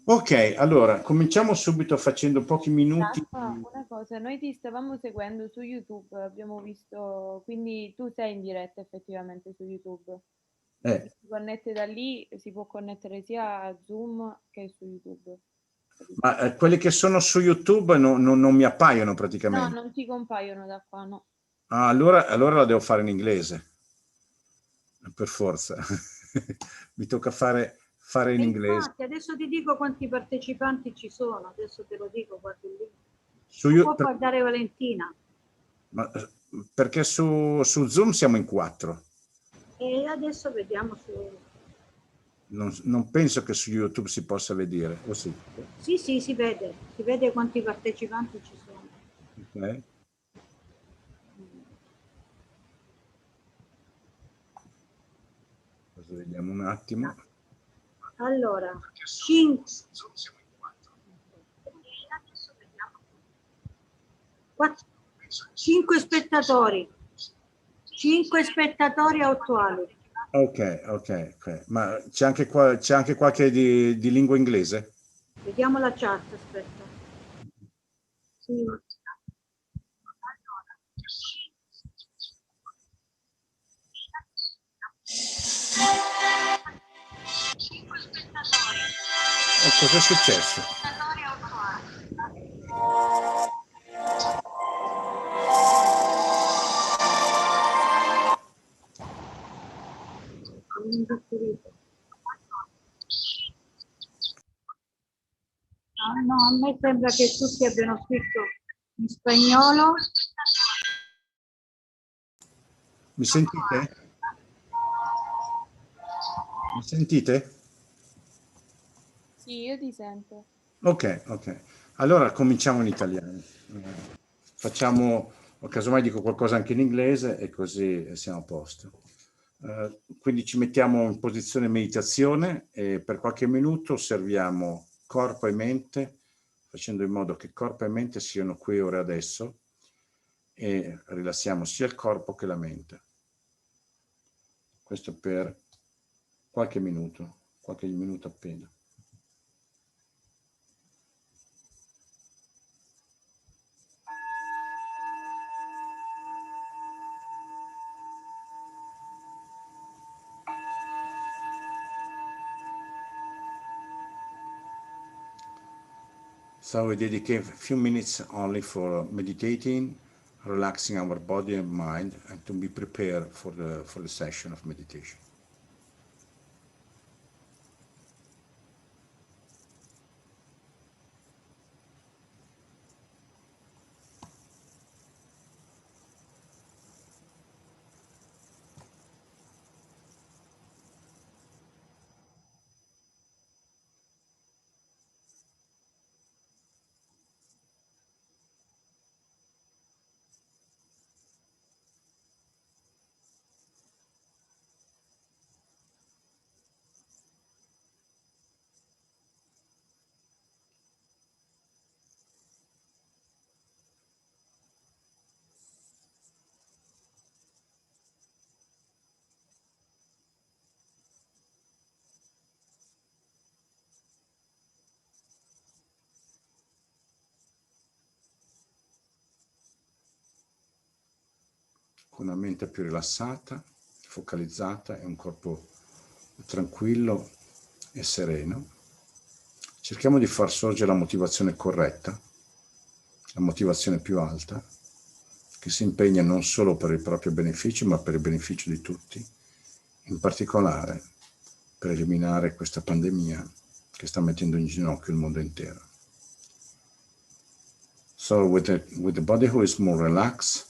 Ok, allora cominciamo subito facendo pochi minuti. Una cosa, noi ti stavamo seguendo su YouTube, abbiamo visto, quindi tu sei in diretta effettivamente su YouTube. Si connette da lì, si può connettere sia a Zoom che su YouTube. Ma quelli che sono su YouTube non mi appaiono praticamente. No, non ti compaiono da qua, no. Ah, allora la devo fare in inglese, per forza. Mi tocca fare in inglese. Infatti, adesso ti dico quanti partecipanti ci sono, adesso te lo dico, guardi lì. Può guardare Valentina. Ma, perché su Zoom siamo in 4. E adesso vediamo su... Non penso che su YouTube si possa vedere, o sì? Sì, si vede quanti partecipanti ci sono. Ok. Vediamo un attimo. Allora, 5 spettatori. 5 spettatori attuali. Ok. Ma c'è anche qualche di lingua inglese? Vediamo la chat, aspetta. Sì. Cosa è successo? No, a me sembra che tutti abbiano scritto in spagnolo. Mi sentite? Mi sentite? Sì, io ti sento. Ok. Allora cominciamo in italiano. Facciamo, o casomai dico qualcosa anche in inglese e così siamo a posto. Quindi ci mettiamo in posizione meditazione e per qualche minuto osserviamo corpo e mente, facendo in modo che corpo e mente siano qui ora e adesso e rilassiamo sia il corpo che la mente. Questo per qualche minuto appena. So we dedicate a few minutes only for meditating, relaxing our body and mind, and to be prepared for the session of meditation. con una mente più rilassata, focalizzata e un corpo tranquillo e sereno. Cerchiamo di far sorgere la motivazione corretta, la motivazione più alta, che si impegna non solo per il proprio beneficio, ma per il beneficio di tutti, in particolare per eliminare questa pandemia che sta mettendo in ginocchio il mondo intero. So with the body who is more relaxed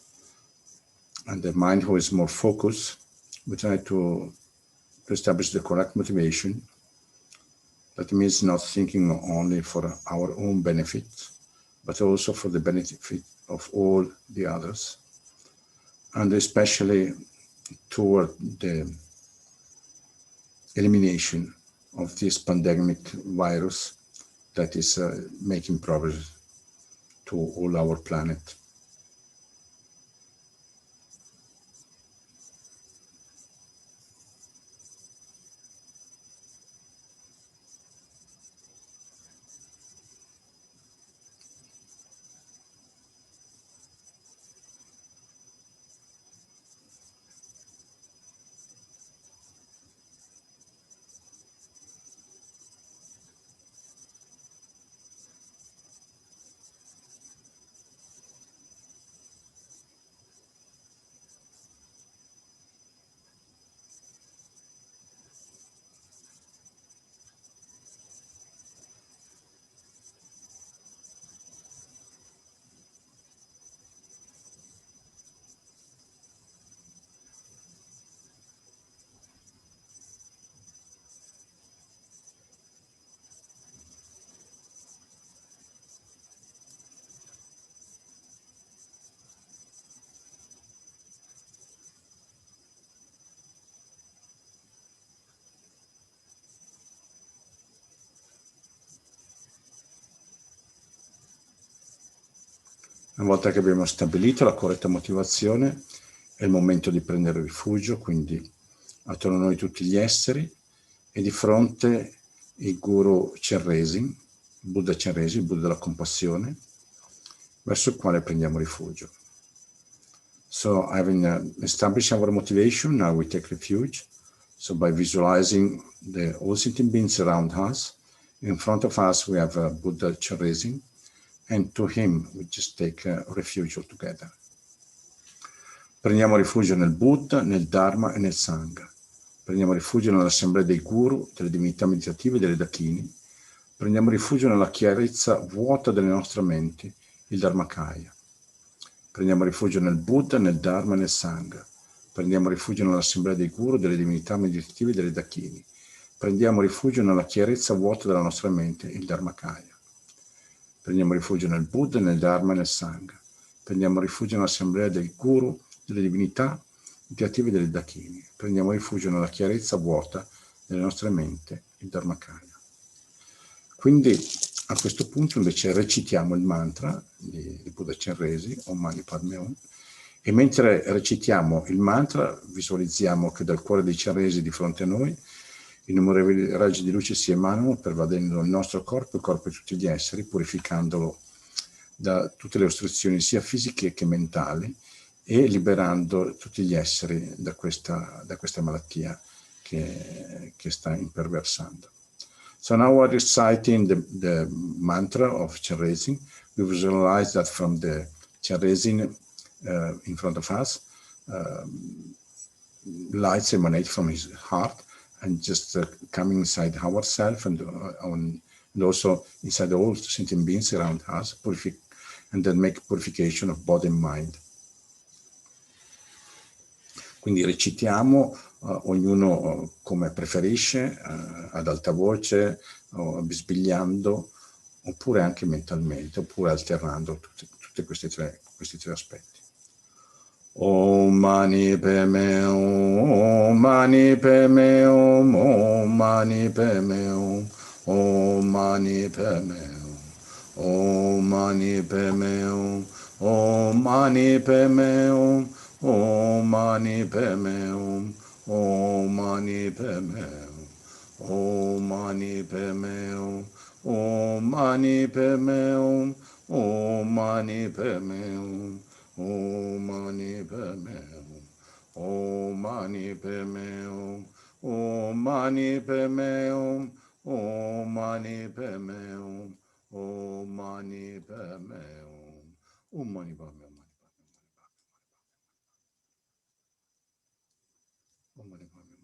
and the mind who is more focused, we try to establish the correct motivation. That means not thinking only for our own benefit, but also for the benefit of all the others, and especially toward the elimination of this pandemic virus that is making progress to all our planet. Una volta che abbiamo stabilito la corretta motivazione, è il momento di prendere rifugio, quindi attorno a noi tutti gli esseri e di fronte il guru Chenrezig, Buddha Chenrezig, il Buddha della compassione, verso il quale prendiamo rifugio. So having established our motivation, now we take refuge. So by visualizing the all sentient beings around us, in front of us we have Buddha Chenrezig, and to him we just take refuge altogether. Prendiamo rifugio nel Buddha, nel Dharma e nel Sangha. Prendiamo rifugio nell'assemblea dei guru, delle divinità meditative e delle dakini. Prendiamo rifugio nella chiarezza vuota delle nostre menti, il Dharmakaya. Prendiamo rifugio nel Buddha, nel Dharma e nel Sangha. Prendiamo rifugio nell'assemblea dei guru, delle divinità meditative e delle dakini. Prendiamo rifugio nella chiarezza vuota della nostra mente, il Dharmakaya. Prendiamo rifugio nel Buddha, nel Dharma e nel Sangha. Prendiamo rifugio nell'assemblea dei guru, delle divinità meditative e delle dakini. Prendiamo rifugio nella chiarezza vuota delle nostre mente, il Dharmakaya. Quindi a questo punto invece recitiamo il mantra di Buddha Chenrezig, Om Mani Padme Hum, e mentre recitiamo il mantra visualizziamo che dal cuore di Chenrezig di fronte a noi innumerevoli raggi di luce si emanano pervadendo il nostro corpo e il corpo di tutti gli esseri, purificandolo da tutte le ostruzioni sia fisiche che mentali e liberando tutti gli esseri da questa malattia che sta imperversando. So now we're reciting the mantra of Chenrezig. We visualize that from the Chenrezig in front of us, lights emanate from his heart and just coming inside ourselves and also inside all sentient beings around us, and then make purification of body and mind. Quindi recitiamo ognuno come preferisce, ad alta voce, bisbigliando, oppure anche mentalmente, oppure alternando tutti questi tre aspetti. Om Mani Padme Hum, Om Mani Padme Hum, Om Mani Padme Hum, Om Mani Padme Hum, Om Mani Padme Hum, Om Mani Padme Hum, Om Mani Padme Hum, Om Mani Padme Hum, Om Mani Padme Hum, Om Mani Padme Hum, Om Mani Padme Hum, Om Mani Padme Hum, Om Mani Padme Hum. Om Mani Padme Hum. Om Mani Padme Hum. Om Mani Padme Hum. Om Mani Padme Hum. Om Mani Padme Hum.